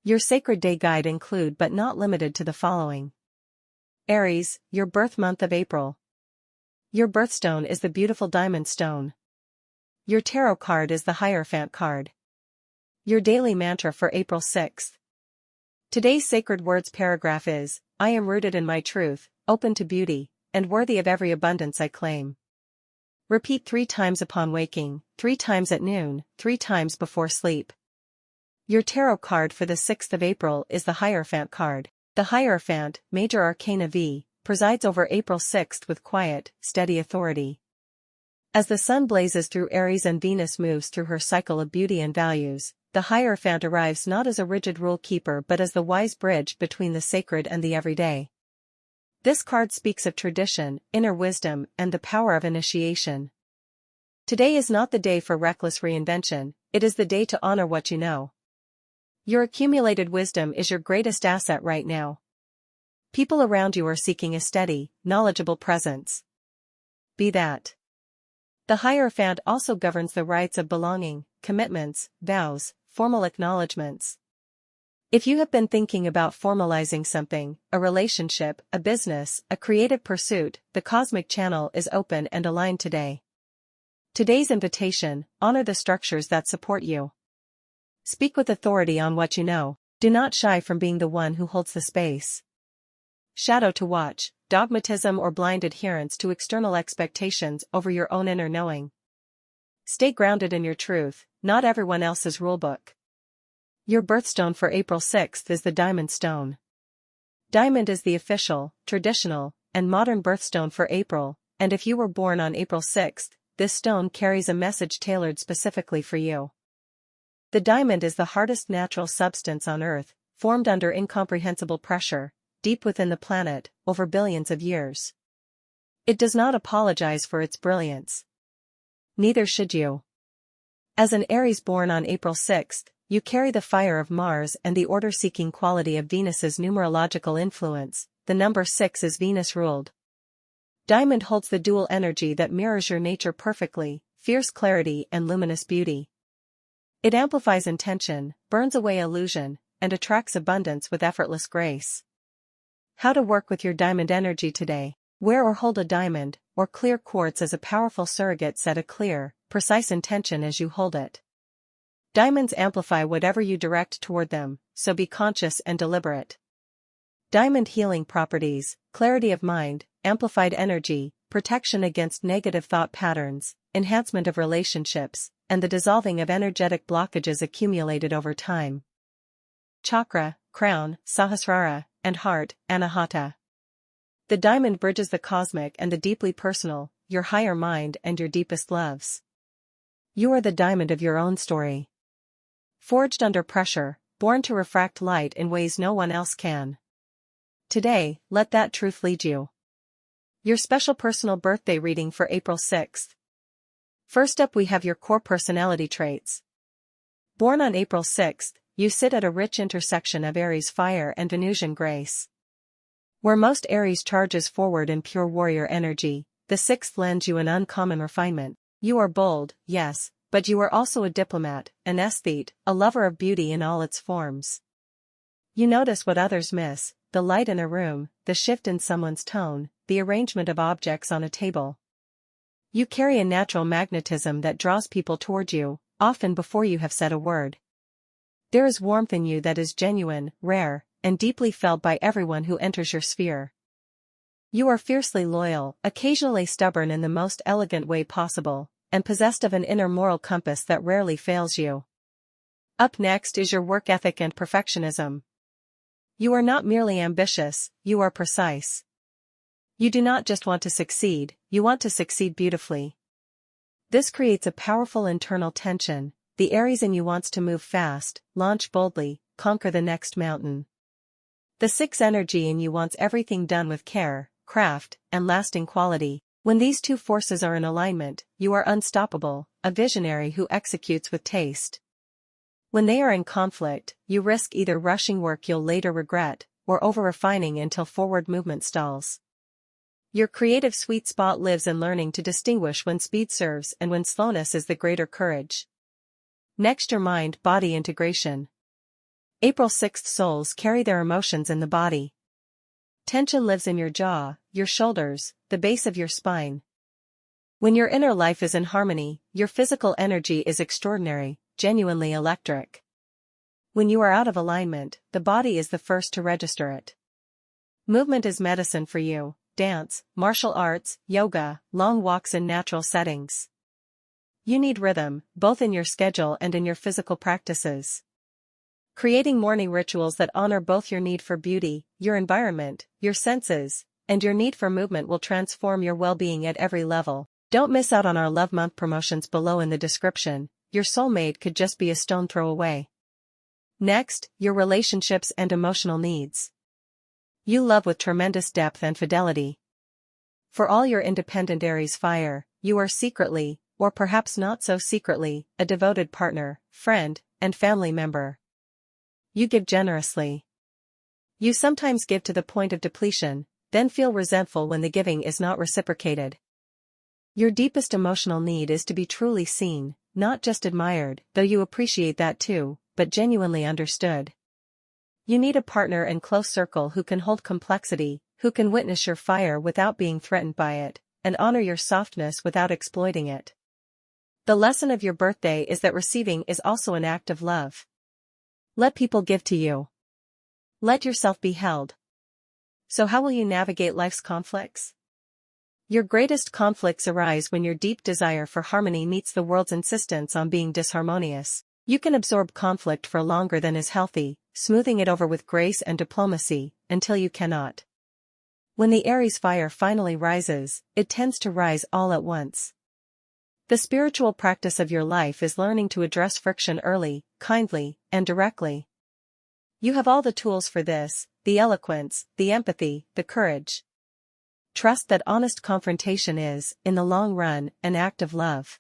Your Sacred Day Guide include but not limited to the following. Aries, your birth month of April. Your birthstone is the beautiful diamond stone. Your tarot card is the Hierophant card. Your daily mantra for April 6th. Today's sacred words paragraph is, I am rooted in my truth, open to beauty, and worthy of every abundance I claim. Repeat 3 times upon waking, 3 times at noon, 3 times before sleep. Your tarot card for the 6th of April is the Hierophant card. The Hierophant, Major Arcana V, presides over April 6th with quiet, steady authority. As the sun blazes through Aries and Venus moves through her cycle of beauty and values, the Hierophant arrives not as a rigid rule keeper but as the wise bridge between the sacred and the everyday. This card speaks of tradition, inner wisdom, and the power of initiation. Today is not the day for reckless reinvention, it is the day to honor what you know. Your accumulated wisdom is your greatest asset right now. People around you are seeking a steady, knowledgeable presence. Be that. The Hierophant also governs the rights of belonging, commitments, vows, formal acknowledgements. If you have been thinking about formalizing something, a relationship, a business, a creative pursuit, the cosmic channel is open and aligned today. Today's invitation: honor the structures that support you. Speak with authority on what you know. Do not shy from being the one who holds the space. Shadow to watch: dogmatism or blind adherence to external expectations over your own inner knowing. Stay grounded in your truth, not everyone else's rulebook. Your birthstone for April 6th is the diamond stone. Diamond is the official, traditional, and modern birthstone for April, and if you were born on April 6th, this stone carries a message tailored specifically for you. The diamond is the hardest natural substance on Earth, formed under incomprehensible pressure, deep within the planet, over billions of years. It does not apologize for its brilliance. Neither should you. As an Aries born on April 6th, you carry the fire of Mars and the order-seeking quality of Venus's numerological influence. The number 6 is Venus-ruled. Diamond holds the dual energy that mirrors your nature perfectly: fierce clarity and luminous beauty. It amplifies intention, burns away illusion, and attracts abundance with effortless grace. How to work with your diamond energy today: wear or hold a diamond, or clear quartz as a powerful surrogate. Set a clear, precise intention as you hold it. Diamonds amplify whatever you direct toward them, so be conscious and deliberate. Diamond healing properties: clarity of mind, amplified energy, protection against negative thought patterns, enhancement of relationships, and the dissolving of energetic blockages accumulated over time. Chakra, crown, sahasrara, and heart, anahata. The diamond bridges the cosmic and the deeply personal, your higher mind and your deepest loves. You are the diamond of your own story. Forged under pressure, born to refract light in ways no one else can. Today, let that truth lead you. Your special personal birthday reading for April 6th. First up, we have your core personality traits. Born on April 6th, you sit at a rich intersection of Aries fire and Venusian grace. Where most Aries charges forward in pure warrior energy, the 6th lends you an uncommon refinement. You are bold, yes, but you are also a diplomat, an aesthete, a lover of beauty in all its forms. You notice what others miss: the light in a room, the shift in someone's tone, the arrangement of objects on a table. You carry a natural magnetism that draws people toward you, often before you have said a word. There is warmth in you that is genuine, rare, and deeply felt by everyone who enters your sphere. You are fiercely loyal, occasionally stubborn in the most elegant way possible, and possessed of an inner moral compass that rarely fails you. Up next is your work ethic and perfectionism. You are not merely ambitious, you are precise. You do not just want to succeed, you want to succeed beautifully. This creates a powerful internal tension. The Aries in you wants to move fast, launch boldly, conquer the next mountain. The 6 energy in you wants everything done with care, craft, and lasting quality. When these two forces are in alignment, you are unstoppable, a visionary who executes with taste. When they are in conflict, you risk either rushing work you'll later regret, or over-refining until forward movement stalls. Your creative sweet spot lives in learning to distinguish when speed serves and when slowness is the greater courage. Next, your mind-body integration. April 6th souls carry their emotions in the body. Tension lives in your jaw, your shoulders, the base of your spine. When your inner life is in harmony, your physical energy is extraordinary, genuinely electric. When you are out of alignment, the body is the first to register it. Movement is medicine for you: dance, martial arts, yoga, long walks in natural settings. You need rhythm, both in your schedule and in your physical practices. Creating morning rituals that honor both your need for beauty, your environment, your senses, and your need for movement will transform your well-being at every level. Don't miss out on our Love Month promotions below in the description. Your soulmate could just be a stone throw away. Next, your relationships and emotional needs. You love with tremendous depth and fidelity. For all your independent Aries fire, you are secretly, or perhaps not so secretly, a devoted partner, friend, and family member. You give generously. You sometimes give to the point of depletion, then feel resentful when the giving is not reciprocated. Your deepest emotional need is to be truly seen, not just admired, though you appreciate that too, but genuinely understood. You need a partner and close circle who can hold complexity, who can witness your fire without being threatened by it, and honor your softness without exploiting it. The lesson of your birthday is that receiving is also an act of love. Let people give to you. Let yourself be held. So how will you navigate life's conflicts? Your greatest conflicts arise when your deep desire for harmony meets the world's insistence on being disharmonious. You can absorb conflict for longer than is healthy, smoothing it over with grace and diplomacy, until you cannot. When the Aries fire finally rises, it tends to rise all at once. The spiritual practice of your life is learning to address friction early, kindly, and directly. You have all the tools for this: the eloquence, the empathy, the courage. Trust that honest confrontation is, in the long run, an act of love.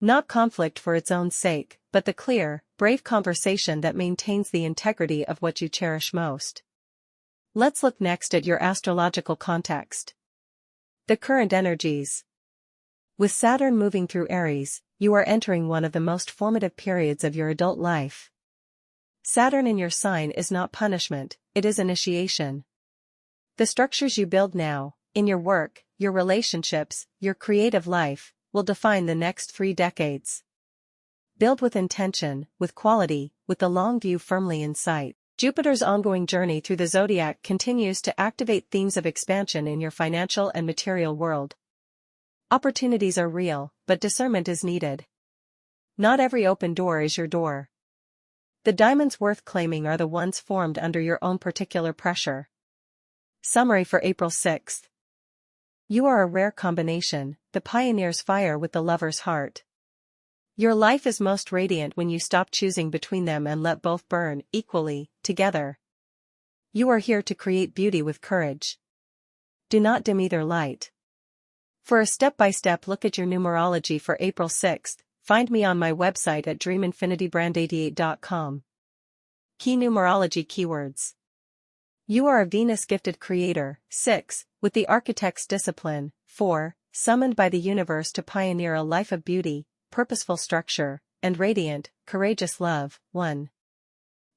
Not conflict for its own sake, but the clear, brave conversation that maintains the integrity of what you cherish most. Let's look next at your astrological context. The current energies. With Saturn moving through Aries, you are entering one of the most formative periods of your adult life. Saturn in your sign is not punishment, it is initiation. The structures you build now, in your work, your relationships, your creative life, will define the next 3 decades. Build with intention, with quality, with the long view firmly in sight. Jupiter's ongoing journey through the zodiac continues to activate themes of expansion in your financial and material world. Opportunities are real, but discernment is needed. Not every open door is your door. The diamonds worth claiming are the ones formed under your own particular pressure. Summary for April 6th. You are a rare combination, the pioneer's fire with the lover's heart. Your life is most radiant when you stop choosing between them and let both burn, equally, together. You are here to create beauty with courage. Do not dim either light. For a step-by-step look at your numerology for April 6th, find me on my website at dreaminfinitybrand88.com. Key numerology keywords. You are a Venus-gifted creator, 6, with the architect's discipline, 4, summoned by the universe to pioneer a life of beauty, purposeful structure, and radiant, courageous love, 1.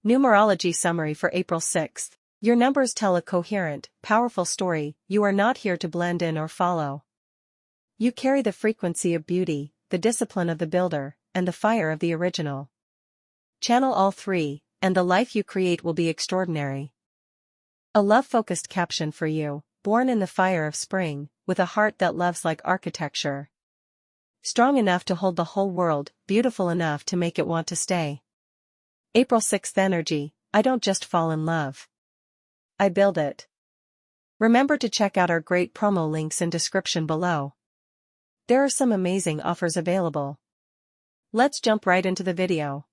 Numerology summary for April 6th. Your numbers tell a coherent, powerful story. You are not here to blend in or follow. You carry the frequency of beauty, the discipline of the builder, and the fire of the original. Channel all 3, and the life you create will be extraordinary. A love-focused caption for you, born in the fire of spring, with a heart that loves like architecture. Strong enough to hold the whole world, beautiful enough to make it want to stay. April 6th energy. I don't just fall in love. I build it. Remember to check out our great promo links in description below. There are some amazing offers available. Let's jump right into the video.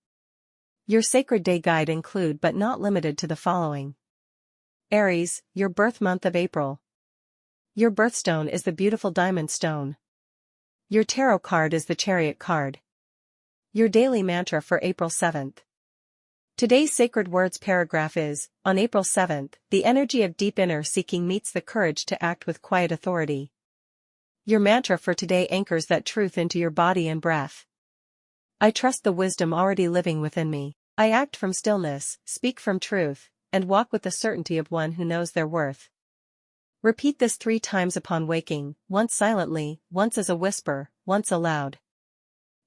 Your Sacred Day Guide include but not limited to the following. Aries, your birth month of April. Your birthstone is the beautiful diamond stone. Your tarot card is the Chariot card. Your daily mantra for April 7th. Today's sacred words paragraph is, on April 7th, the energy of deep inner seeking meets the courage to act with quiet authority. Your mantra for today anchors that truth into your body and breath. I trust the wisdom already living within me. I act from stillness, speak from truth, and walk with the certainty of one who knows their worth. Repeat this 3 times upon waking, once silently, once as a whisper, once aloud.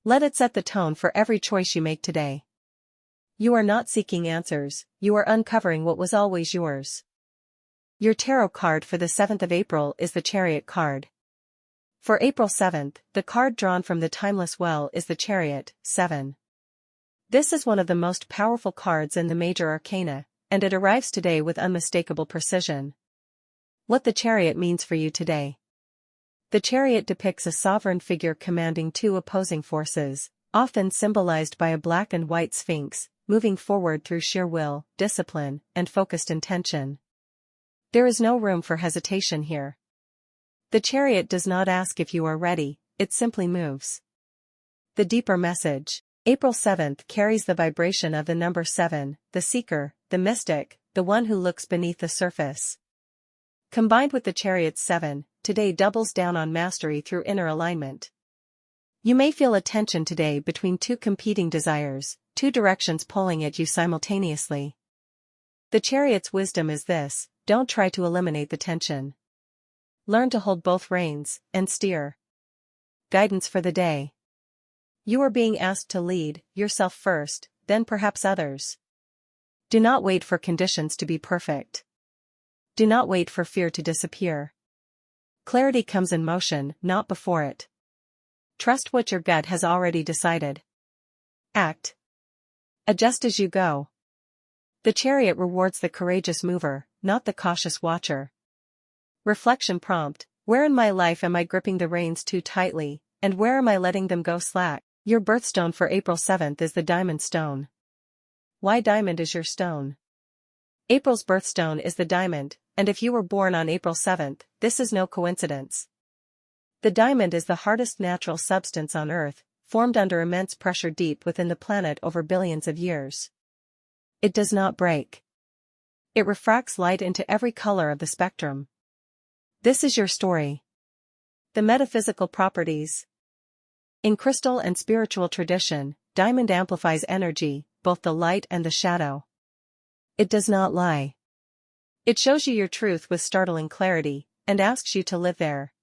Let it set the tone for every choice you make today. You are not seeking answers, you are uncovering what was always yours. Your tarot card for the 7th of April is the Chariot card. For April 7th, the card drawn from the timeless well is the Chariot, 7. This is one of the most powerful cards in the major arcana, and it arrives today with unmistakable precision. What the Chariot means for you today. The Chariot depicts a sovereign figure commanding 2 opposing forces, often symbolized by a black and white sphinx, moving forward through sheer will, discipline, and focused intention. There is no room for hesitation here. The Chariot does not ask if you are ready, it simply moves. The deeper message. April 7th carries the vibration of the number 7, the seeker, the mystic, the one who looks beneath the surface. Combined with the Chariot's 7, today doubles down on mastery through inner alignment. You may feel a tension today between 2 competing desires, 2 directions pulling at you simultaneously. The Chariot's wisdom is this: don't try to eliminate the tension. Learn to hold both reins and steer. Guidance for the day. You are being asked to lead yourself first, then perhaps others. Do not wait for conditions to be perfect. Do not wait for fear to disappear. Clarity comes in motion, not before it. Trust what your gut has already decided. Act. Adjust as you go. The Chariot rewards the courageous mover, not the cautious watcher. Reflection prompt: where in my life am I gripping the reins too tightly, and where am I letting them go slack? Your birthstone for April 7th is the diamond stone. Why diamond is your stone? April's birthstone is the diamond, and if you were born on April 7th, this is no coincidence. The diamond is the hardest natural substance on Earth, formed under immense pressure deep within the planet over billions of years. It does not break. It refracts light into every color of the spectrum. This is your story. The metaphysical properties. In crystal and spiritual tradition, diamond amplifies energy, both the light and the shadow. It does not lie. It shows you your truth with startling clarity, and asks you to live there.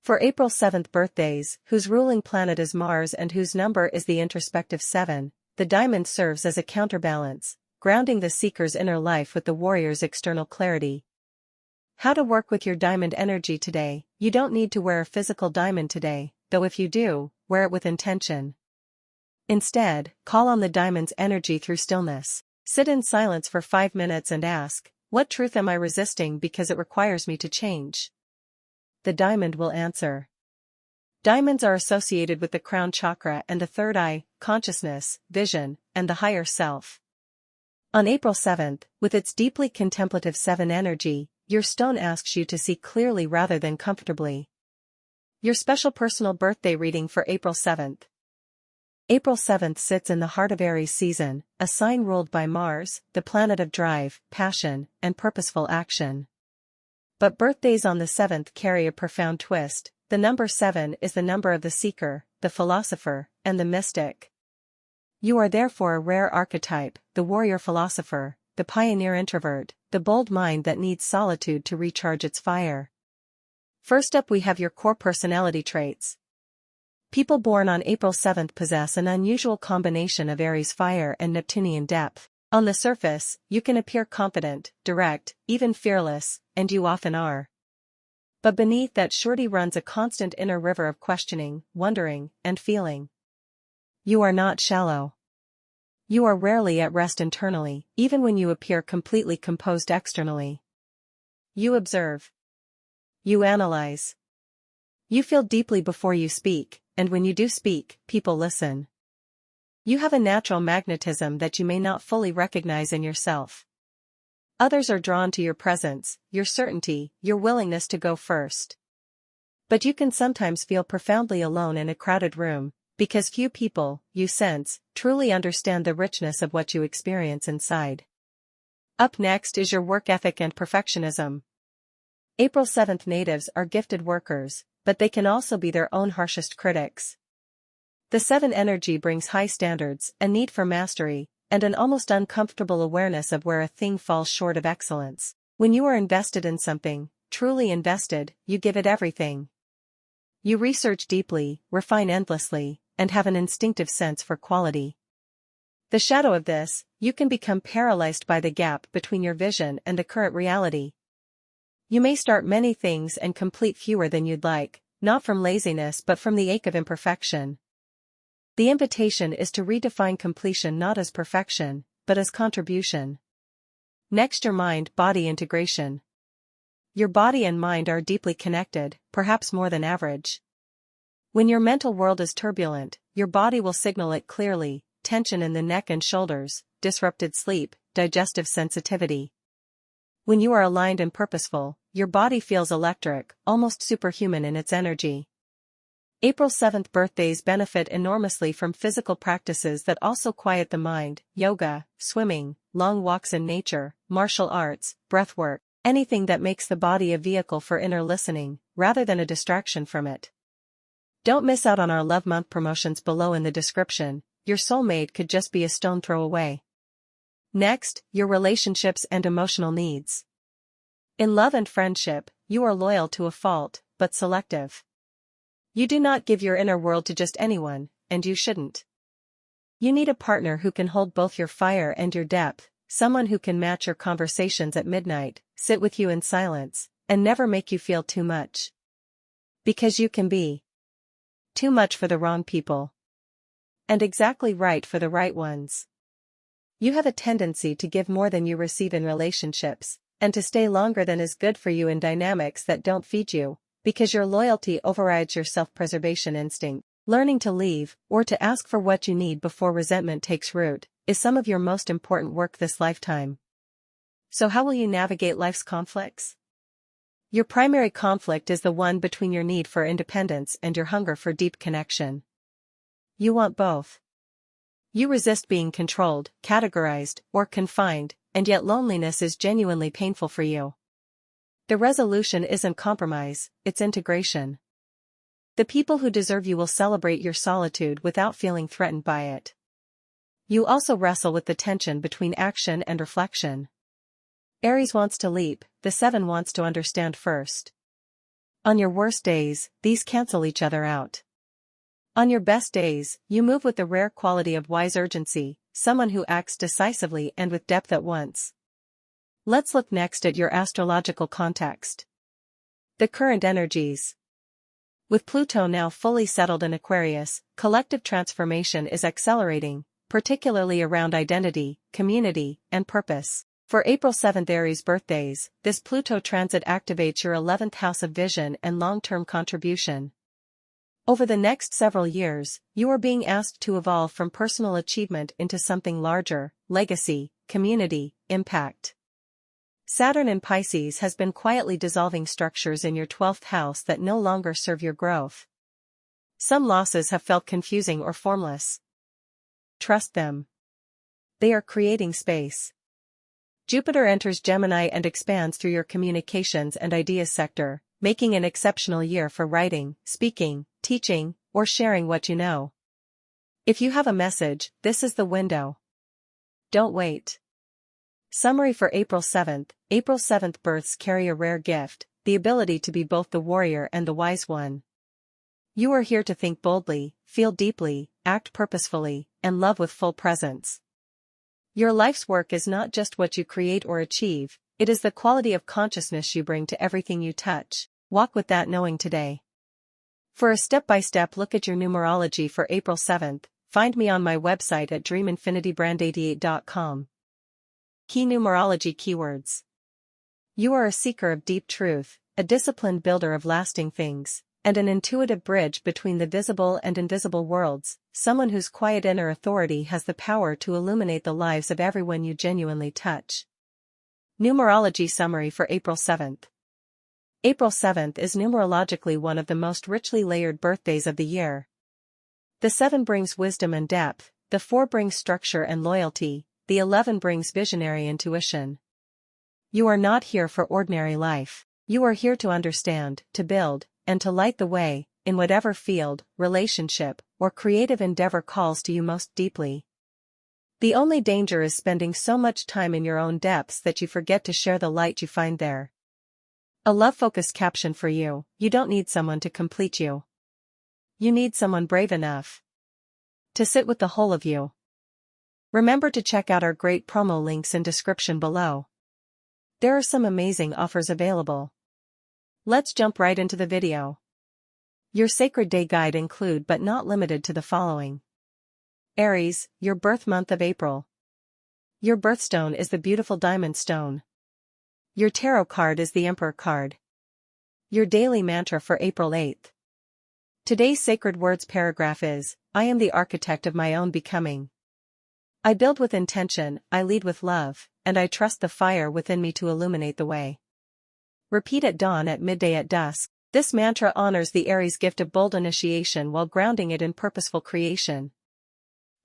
For April 7th birthdays, whose ruling planet is Mars and whose number is the introspective 7, the diamond serves as a counterbalance, grounding the seeker's inner life with the warrior's external clarity. How to work with your diamond energy today. You don't need to wear a physical diamond today, though if you do, wear it with intention. Instead, call on the diamond's energy through stillness. Sit in silence for 5 minutes and ask, what truth am I resisting because it requires me to change? The diamond will answer. Diamonds are associated with the crown chakra and the third eye, consciousness, vision, and the higher self. On April 7th, with its deeply contemplative 7 energy, your stone asks you to see clearly rather than comfortably. Your special personal birthday reading for April 7th. April 7th sits in the heart of Aries season, a sign ruled by Mars, the planet of drive, passion, and purposeful action. But birthdays on the 7th carry a profound twist. The number 7 is the number of the seeker, the philosopher, and the mystic. You are therefore a rare archetype, the warrior philosopher, the pioneer introvert, the bold mind that needs solitude to recharge its fire. First up we have your core personality traits. People born on April 7th possess an unusual combination of Aries fire and Neptunian depth. On the surface, you can appear confident, direct, even fearless, and you often are. But beneath that surety runs a constant inner river of questioning, wondering, and feeling. You are not shallow. You are rarely at rest internally, even when you appear completely composed externally. You observe. You analyze. You feel deeply before you speak, and when you do speak, people listen. You have a natural magnetism that you may not fully recognize in yourself. Others are drawn to your presence, your certainty, your willingness to go first. But you can sometimes feel profoundly alone in a crowded room, because few people, you sense, truly understand the richness of what you experience inside. Up next is your work ethic and perfectionism. April 7th natives are gifted workers, but they can also be their own harshest critics. The 7 energy brings high standards, a need for mastery, and an almost uncomfortable awareness of where a thing falls short of excellence. When you are invested in something, truly invested, you give it everything. You research deeply, refine endlessly, and have an instinctive sense for quality. The shadow of this, you can become paralyzed by the gap between your vision and the current reality. You may start many things and complete fewer than you'd like, not from laziness but from the ache of imperfection. The invitation is to redefine completion not as perfection, but as contribution. Next, your mind-body integration. Your body and mind are deeply connected, perhaps more than average. When your mental world is turbulent, your body will signal it clearly: tension in the neck and shoulders, disrupted sleep, digestive sensitivity. When you are aligned and purposeful, your body feels electric, almost superhuman in its energy. April 7th birthdays benefit enormously from physical practices that also quiet the mind: yoga, swimming, long walks in nature, martial arts, breathwork, anything that makes the body a vehicle for inner listening, rather than a distraction from it. Don't miss out on our Love Month promotions below in the description. Your soulmate could just be a stone throw away. Next, your relationships and emotional needs. In love and friendship, you are loyal to a fault, but selective. You do not give your inner world to just anyone, and you shouldn't. You need a partner who can hold both your fire and your depth, someone who can match your conversations at midnight, sit with you in silence, and never make you feel too much. Because you can be too much for the wrong people. And exactly right for the right ones. You have a tendency to give more than you receive in relationships, and to stay longer than is good for you in dynamics that don't feed you, because your loyalty overrides your self-preservation instinct. Learning to leave, or to ask for what you need before resentment takes root, is some of your most important work this lifetime. So how will you navigate life's conflicts? Your primary conflict is the one between your need for independence and your hunger for deep connection. You want both. You resist being controlled, categorized, or confined, and yet loneliness is genuinely painful for you. The resolution isn't compromise, it's integration. The people who deserve you will celebrate your solitude without feeling threatened by it. You also wrestle with the tension between action and reflection. Aries wants to leap, the 7 wants to understand first. On your worst days, these cancel each other out. On your best days, you move with the rare quality of wise urgency, someone who acts decisively and with depth at once. Let's look next at your astrological context. The current energies. With Pluto now fully settled in Aquarius, collective transformation is accelerating, particularly around identity, community, and purpose. For April 7th Aries birthdays, this Pluto transit activates your 11th house of vision and long-term contribution. Over the next several years, you are being asked to evolve from personal achievement into something larger: legacy, community, impact. Saturn in Pisces has been quietly dissolving structures in your 12th house that no longer serve your growth. Some losses have felt confusing or formless. Trust them. They are creating space. Jupiter enters Gemini and expands through your communications and ideas sector, making an exceptional year for writing, speaking, teaching, or sharing what you know. If you have a message, this is the window. Don't wait. Summary for April 7th. April 7th births carry a rare gift, the ability to be both the warrior and the wise one. You are here to think boldly, feel deeply, act purposefully, and love with full presence. Your life's work is not just what you create or achieve, it is the quality of consciousness you bring to everything you touch. Walk with that knowing today. For a step-by-step look at your numerology for April 7th, find me on my website at dreaminfinitybrand88.com. Key numerology keywords. You are a seeker of deep truth, a disciplined builder of lasting things, and an intuitive bridge between the visible and invisible worlds, someone whose quiet inner authority has the power to illuminate the lives of everyone you genuinely touch. Numerology summary for April 7th. April 7th is numerologically one of the most richly layered birthdays of the year. The 7 brings wisdom and depth, the 4 brings structure and loyalty, the 11 brings visionary intuition. You are not here for ordinary life. You are here to understand, to build, and to light the way, in whatever field, relationship, or creative endeavor calls to you most deeply. The only danger is spending so much time in your own depths that you forget to share the light you find there. A love-focused caption for you: you don't need someone to complete you. You need someone brave enough to sit with the whole of you. Remember to check out our great promo links in description below. There are some amazing offers available. Let's jump right into the video. Your sacred day guide include but not limited to the following. Aries, your birth month of April. Your birthstone is the beautiful diamond stone. Your tarot card is the Emperor card. Your daily mantra for April 8th. Today's sacred words paragraph is: I am the architect of my own becoming. I build with intention, I lead with love, and I trust the fire within me to illuminate the way. Repeat at dawn, at midday, at dusk. This mantra honors the Aries gift of bold initiation while grounding it in purposeful creation.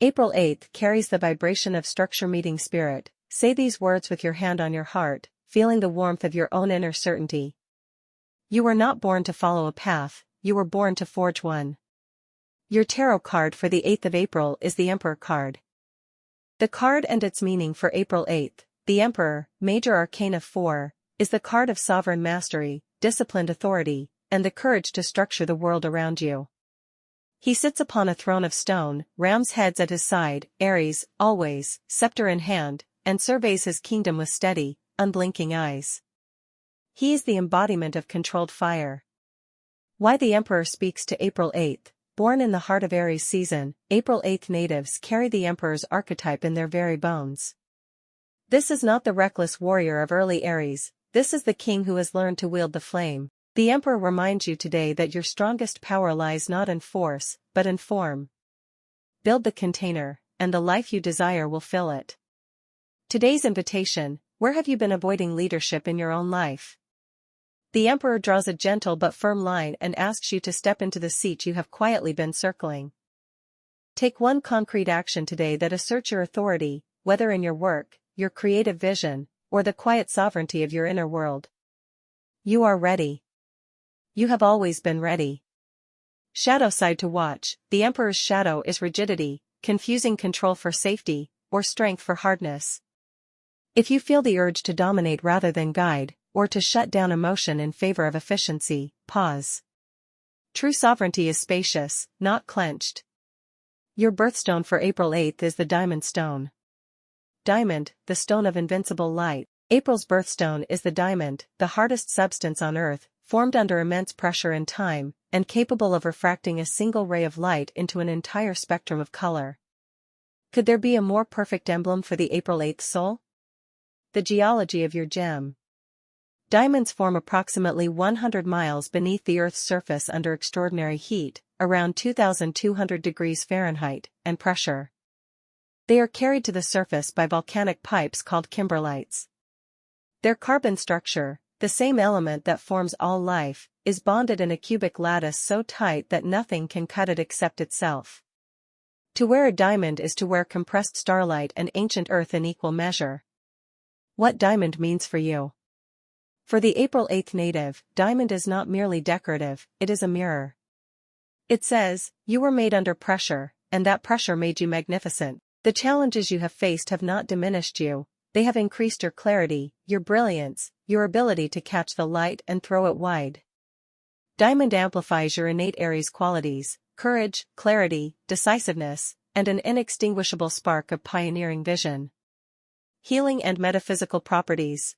April 8th carries the vibration of structure meeting spirit. Say these words with your hand on your heart, feeling the warmth of your own inner certainty. You were not born to follow a path, you were born to forge one. Your tarot card for the 8th of April is the Emperor card. The card and its meaning for April 8th, the Emperor, Major Arcana 4, is the card of sovereign mastery, disciplined authority, and the courage to structure the world around you. He sits upon a throne of stone, ram's heads at his side, Aries, always, scepter in hand, and surveys his kingdom with steady, unblinking eyes. He is the embodiment of controlled fire. Why the Emperor speaks to April 8th. Born in the heart of Aries season, April 8th natives carry the Emperor's archetype in their very bones. This is not the reckless warrior of early Aries, this is the king who has learned to wield the flame. The Emperor reminds you today that your strongest power lies not in force, but in form. Build the container, and the life you desire will fill it. Today's invitation: where have you been avoiding leadership in your own life? The Emperor draws a gentle but firm line and asks you to step into the seat you have quietly been circling. Take one concrete action today that asserts your authority, whether in your work, your creative vision, or the quiet sovereignty of your inner world. You are ready. You have always been ready. Shadow side to watch. The Emperor's shadow is rigidity, confusing control for safety, or strength for hardness. If you feel the urge to dominate rather than guide, or to shut down emotion in favor of efficiency, pause. True sovereignty is spacious, not clenched. Your birthstone for April 8th is the diamond stone. Diamond, the stone of invincible light. April's birthstone is the diamond, the hardest substance on Earth, formed under immense pressure and time, and capable of refracting a single ray of light into an entire spectrum of color. Could there be a more perfect emblem for the April 8th soul? The geology of your gem. Diamonds form approximately 100 miles beneath the Earth's surface under extraordinary heat, around 2,200 degrees Fahrenheit, and pressure. They are carried to the surface by volcanic pipes called kimberlites. Their carbon structure, the same element that forms all life, is bonded in a cubic lattice so tight that nothing can cut it except itself. To wear a diamond is to wear compressed starlight and ancient Earth in equal measure. What diamond means for you? For the April 8th native, diamond is not merely decorative, it is a mirror. It says, you were made under pressure, and that pressure made you magnificent. The challenges you have faced have not diminished you, they have increased your clarity, your brilliance, your ability to catch the light and throw it wide. Diamond amplifies your innate Aries qualities, courage, clarity, decisiveness, and an inextinguishable spark of pioneering vision. Healing and metaphysical properties.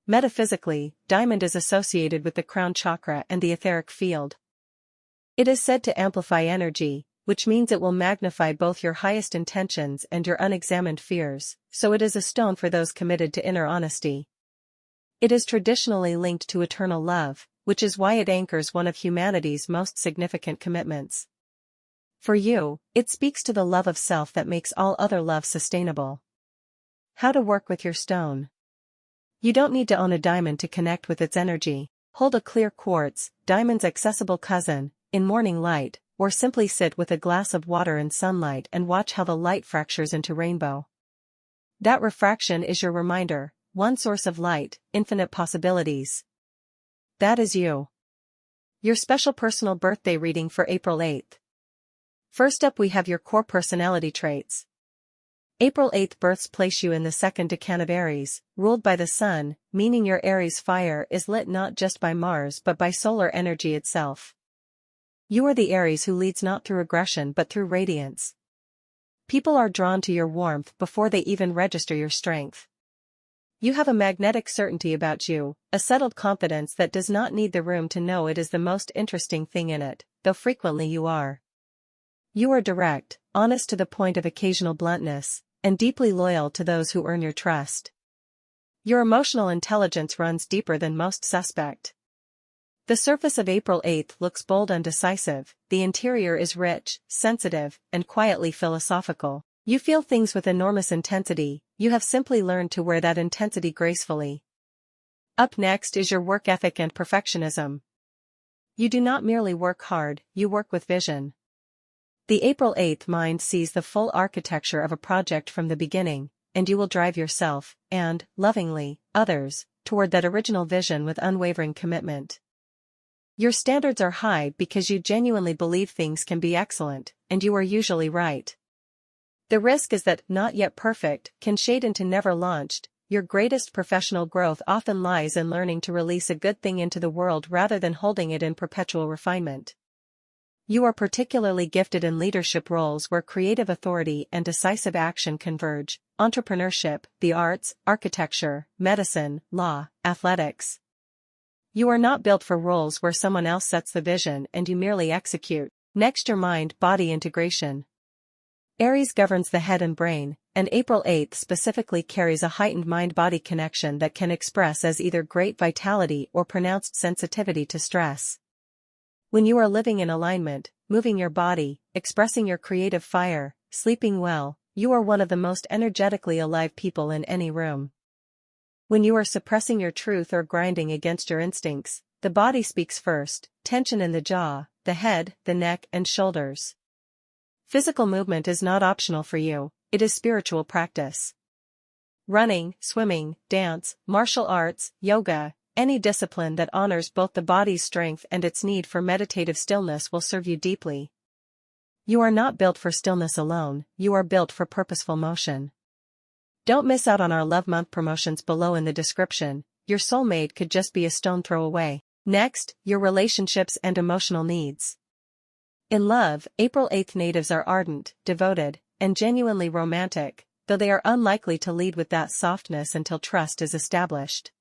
Metaphysically, diamond is associated with the crown chakra and the etheric field. It is said to amplify energy, which means it will magnify both your highest intentions and your unexamined fears, so it is a stone for those committed to inner honesty. It is traditionally linked to eternal love, which is why it anchors one of humanity's most significant commitments. For you, it speaks to the love of self that makes all other love sustainable. How to work with your stone. You don't need to own a diamond to connect with its energy. Hold a clear quartz, diamond's accessible cousin, in morning light, or simply sit with a glass of water in sunlight and watch how the light fractures into rainbow. That refraction is your reminder, one source of light, infinite possibilities. That is you. Your special personal birthday reading for April 8th. First up we have your core personality traits. April 8th births place you in the second decan of Aries, ruled by the Sun, meaning your Aries fire is lit not just by Mars but by solar energy itself. You are the Aries who leads not through aggression but through radiance. People are drawn to your warmth before they even register your strength. You have a magnetic certainty about you, a settled confidence that does not need the room to know it is the most interesting thing in it, though frequently you are. You are direct, honest to the point of occasional bluntness, and deeply loyal to those who earn your trust. Your emotional intelligence runs deeper than most suspect. The surface of April 8th looks bold and decisive, the interior is rich, sensitive, and quietly philosophical. You feel things with enormous intensity, you have simply learned to wear that intensity gracefully. Up next is your work ethic and perfectionism. You do not merely work hard, you work with vision. The April 8th mind sees the full architecture of a project from the beginning, and you will drive yourself, and, lovingly, others, toward that original vision with unwavering commitment. Your standards are high because you genuinely believe things can be excellent, and you are usually right. The risk is that "not yet perfect" can shade into "never launched." Your greatest professional growth often lies in learning to release a good thing into the world rather than holding it in perpetual refinement. You are particularly gifted in leadership roles where creative authority and decisive action converge: entrepreneurship, the arts, architecture, medicine, law, athletics. You are not built for roles where someone else sets the vision and you merely execute. Next, your mind-body integration. Aries governs the head and brain, and April 8th specifically carries a heightened mind-body connection that can express as either great vitality or pronounced sensitivity to stress. When you are living in alignment, moving your body, expressing your creative fire, sleeping well, you are one of the most energetically alive people in any room. When you are suppressing your truth or grinding against your instincts, the body speaks first: tension in the jaw, the head, the neck and shoulders. Physical movement is not optional for you, it is spiritual practice. Running, swimming, dance, martial arts, yoga, any discipline that honors both the body's strength and its need for meditative stillness will serve you deeply. You are not built for stillness alone, you are built for purposeful motion. Don't miss out on our Love Month promotions below in the description. Your soulmate could just be a stone throw away. Next, your relationships and emotional needs. In love, April 8th natives are ardent, devoted, and genuinely romantic, though they are unlikely to lead with that softness until trust is established.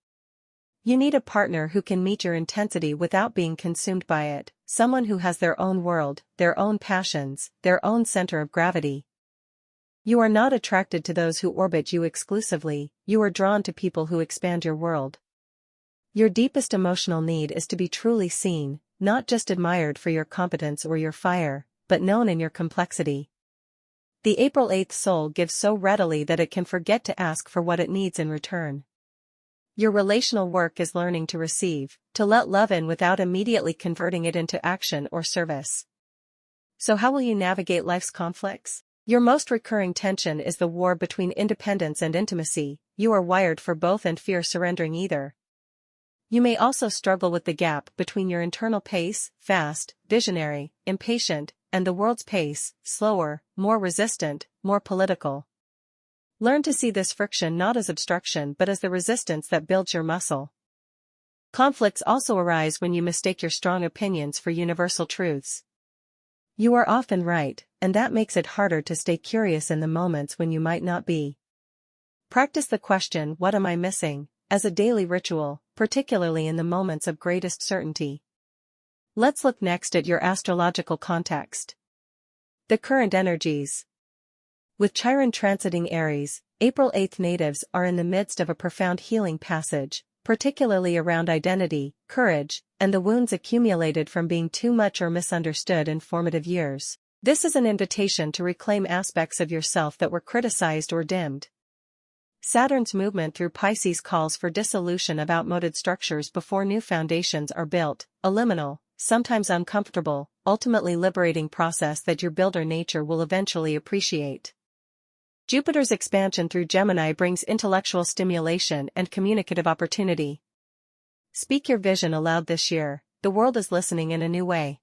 You need a partner who can meet your intensity without being consumed by it, someone who has their own world, their own passions, their own center of gravity. You are not attracted to those who orbit you exclusively, you are drawn to people who expand your world. Your deepest emotional need is to be truly seen, not just admired for your competence or your fire, but known in your complexity. The April 8th soul gives so readily that it can forget to ask for what it needs in return. Your relational work is learning to receive, to let love in without immediately converting it into action or service. So how will you navigate life's conflicts? Your most recurring tension is the war between independence and intimacy. You are wired for both and fear surrendering either. You may also struggle with the gap between your internal pace, fast, visionary, impatient, and the world's pace, slower, more resistant, more political. Learn to see this friction not as obstruction but as the resistance that builds your muscle. Conflicts also arise when you mistake your strong opinions for universal truths. You are often right, and that makes it harder to stay curious in the moments when you might not be. Practice the question, "What am I missing?" as a daily ritual, particularly in the moments of greatest certainty. Let's look next at your astrological context. The current energies. With Chiron transiting Aries, April 8th natives are in the midst of a profound healing passage, particularly around identity, courage, and the wounds accumulated from being too much or misunderstood in formative years. This is an invitation to reclaim aspects of yourself that were criticized or dimmed. Saturn's movement through Pisces calls for dissolution of outmoded structures before new foundations are built, a liminal, sometimes uncomfortable, ultimately liberating process that your builder nature will eventually appreciate. Jupiter's expansion through Gemini brings intellectual stimulation and communicative opportunity. Speak your vision aloud this year, the world is listening in a new way.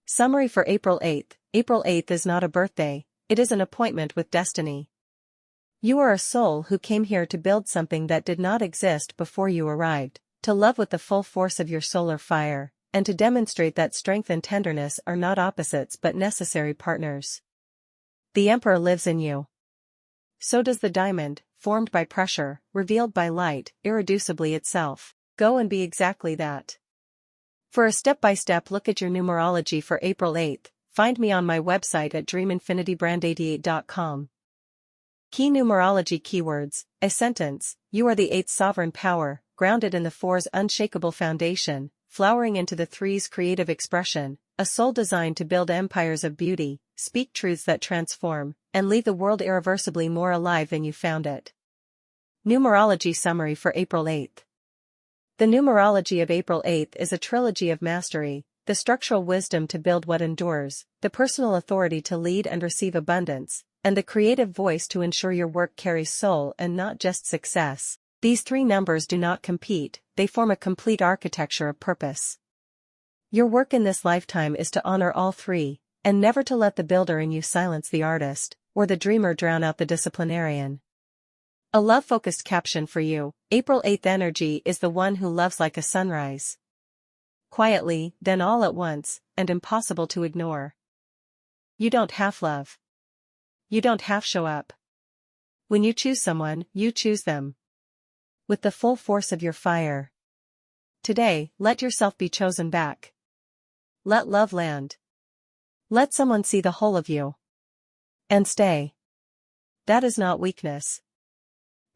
Summary for April 8th. April 8th is not a birthday, it is an appointment with destiny. You are a soul who came here to build something that did not exist before you arrived, to love with the full force of your solar fire, and to demonstrate that strength and tenderness are not opposites but necessary partners. The Emperor lives in you. So does the diamond, formed by pressure, revealed by light, irreducibly itself. Go and be exactly that. For a step-by-step look at your numerology for April 8th, find me on my website at dreaminfinitybrand88.com. Key numerology keywords: a sentence, you are the 8th sovereign power, grounded in the 4's unshakable foundation, flowering into the 3's creative expression, a soul designed to build empires of beauty, speak truths that transform, and leave the world irreversibly more alive than you found it. Numerology summary for April 8th. The numerology of April 8th is a trilogy of mastery, the structural wisdom to build what endures, the personal authority to lead and receive abundance, and the creative voice to ensure your work carries soul and not just success. These 3 numbers do not compete, they form a complete architecture of purpose. Your work in this lifetime is to honor all 3, and never to let the builder in you silence the artist, or the dreamer drown out the disciplinarian. A love-focused caption for you: April 8th energy is the one who loves like a sunrise. Quietly, then all at once, and impossible to ignore. You don't half love. You don't half show up. When you choose someone, you choose them with the full force of your fire. Today, let yourself be chosen back. Let love land. Let someone see the whole of you. And stay. That is not weakness.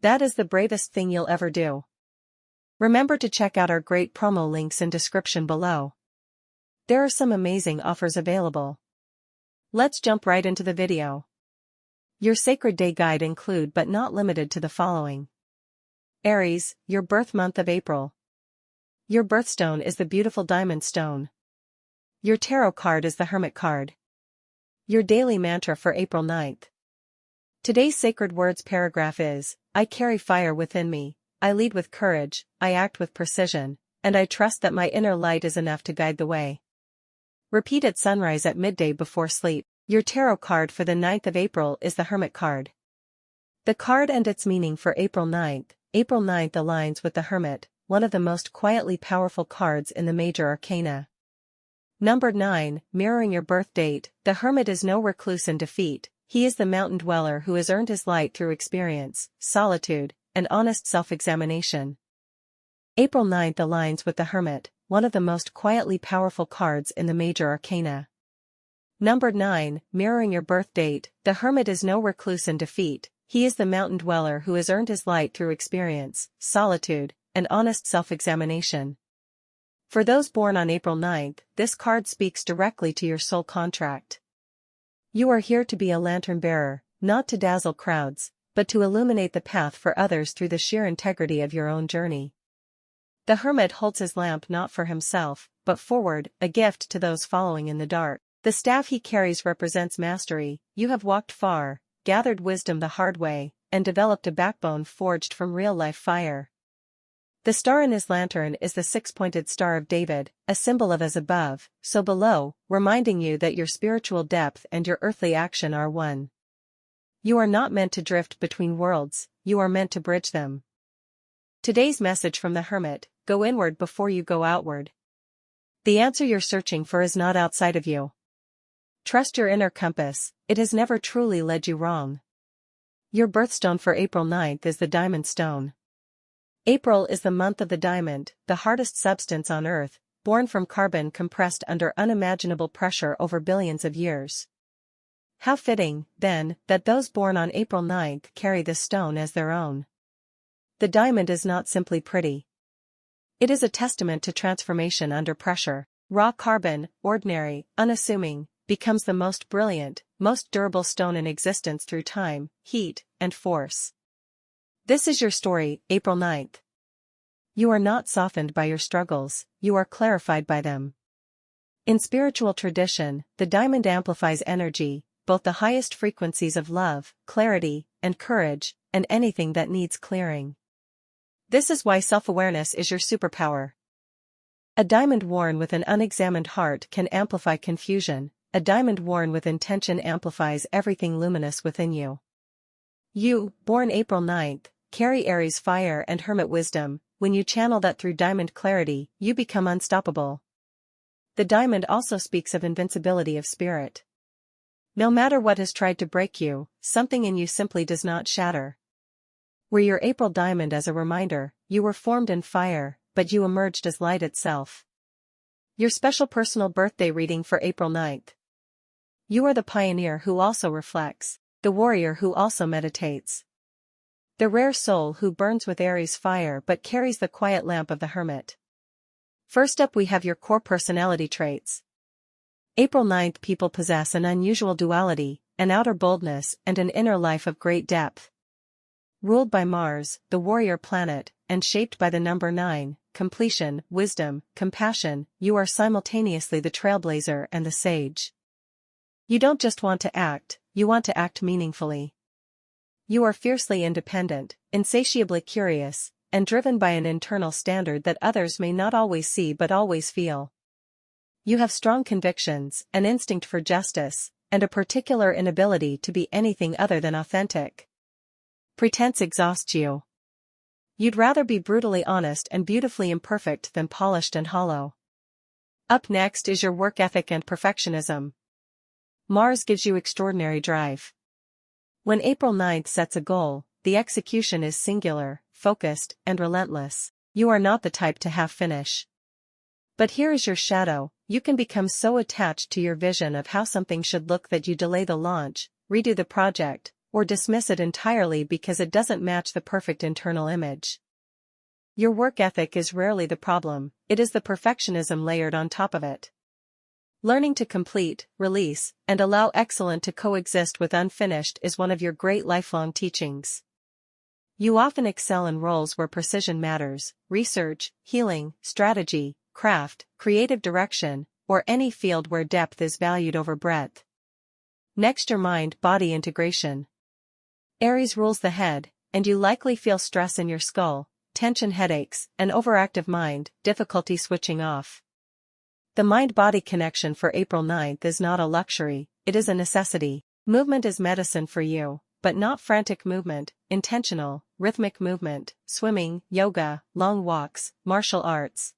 That is the bravest thing you'll ever do. Remember to check out our great promo links in description below. There are some amazing offers available. Let's jump right into the video. Your sacred day guide include but not limited to the following. Aries, your birth month of April. Your birthstone is the beautiful diamond stone. Your tarot card is the Hermit card. Your daily mantra for April 9th. Today's sacred words paragraph is: I carry fire within me, I lead with courage, I act with precision, and I trust that my inner light is enough to guide the way. Repeat at sunrise at midday before sleep. Your tarot card for the 9th of April is the Hermit card. The card and its meaning for April 9th. April 9th aligns with the Hermit, one of the most quietly powerful cards in the major arcana. Number 9, mirroring your birth date, the Hermit is no recluse in defeat, he is the mountain dweller who has earned his light through experience, solitude, and honest self-examination. April 9th aligns with the Hermit, one of the most quietly powerful cards in the major arcana. Number 9, mirroring your birth date, the Hermit is no recluse in defeat, he is the mountain dweller who has earned his light through experience, solitude, and honest self-examination. For those born on April 9th, this card speaks directly to your soul contract. You are here to be a lantern bearer, not to dazzle crowds, but to illuminate the path for others through the sheer integrity of your own journey. The Hermit holds his lamp not for himself, but forward, a gift to those following in the dark. The staff he carries represents mastery. You have walked far, gathered wisdom the hard way, and developed a backbone forged from real-life fire. The star in his lantern is the six-pointed Star of David, a symbol of as above, so below, reminding you that your spiritual depth and your earthly action are one. You are not meant to drift between worlds, you are meant to bridge them. Today's message from the Hermit: go inward before you go outward. The answer you're searching for is not outside of you. Trust your inner compass, it has never truly led you wrong. Your birthstone for April 9th is the diamond stone. April is the month of the diamond, the hardest substance on Earth, born from carbon compressed under unimaginable pressure over billions of years. How fitting, then, that those born on April 9th carry this stone as their own. The diamond is not simply pretty. It is a testament to transformation under pressure. Raw carbon, ordinary, unassuming, becomes the most brilliant, most durable stone in existence through time, heat, and force. This is your story, April 9th. You are not softened by your struggles, you are clarified by them. In spiritual tradition, the diamond amplifies energy, both the highest frequencies of love, clarity, and courage, and anything that needs clearing. This is why self-awareness is your superpower. A diamond worn with an unexamined heart can amplify confusion. A diamond worn with intention amplifies everything luminous within you. You, born April 9th, carry Aries fire and Hermit wisdom. When you channel that through diamond clarity, you become unstoppable. The diamond also speaks of invincibility of spirit. No matter what has tried to break you, something in you simply does not shatter. Wear your April diamond as a reminder: you were formed in fire, but you emerged as light itself. Your special personal birthday reading for April 9th. You are the pioneer who also reflects, the warrior who also meditates, the rare soul who burns with Aries fire but carries the quiet lamp of the Hermit. First up we have your core personality traits. April 9th people possess an unusual duality, an outer boldness and an inner life of great depth. Ruled by Mars, the warrior planet, and shaped by the number 9, completion, wisdom, compassion, you are simultaneously the trailblazer and the sage. You don't just want to act, you want to act meaningfully. You are fiercely independent, insatiably curious, and driven by an internal standard that others may not always see but always feel. You have strong convictions, an instinct for justice, and a particular inability to be anything other than authentic. Pretense exhausts you. You'd rather be brutally honest and beautifully imperfect than polished and hollow. Up next is your work ethic and perfectionism. Mars gives you extraordinary drive. When April 9th sets a goal, the execution is singular, focused, and relentless. You are not the type to half finish. But here is your shadow. You can become so attached to your vision of how something should look that you delay the launch, redo the project, or dismiss it entirely because it doesn't match the perfect internal image. Your work ethic is rarely the problem, it is the perfectionism layered on top of it. Learning to complete, release, and allow excellent to coexist with unfinished is one of your great lifelong teachings. You often excel in roles where precision matters: research, healing, strategy, craft, creative direction, or any field where depth is valued over breadth. Next, your mind-body integration. Aries rules the head, and you likely feel stress in your skull, tension, headaches, an overactive mind, difficulty switching off. The mind-body connection for April 9th is not a luxury, it is a necessity. Movement is medicine for you, but not frantic movement, intentional, rhythmic movement, swimming, yoga, long walks, martial arts.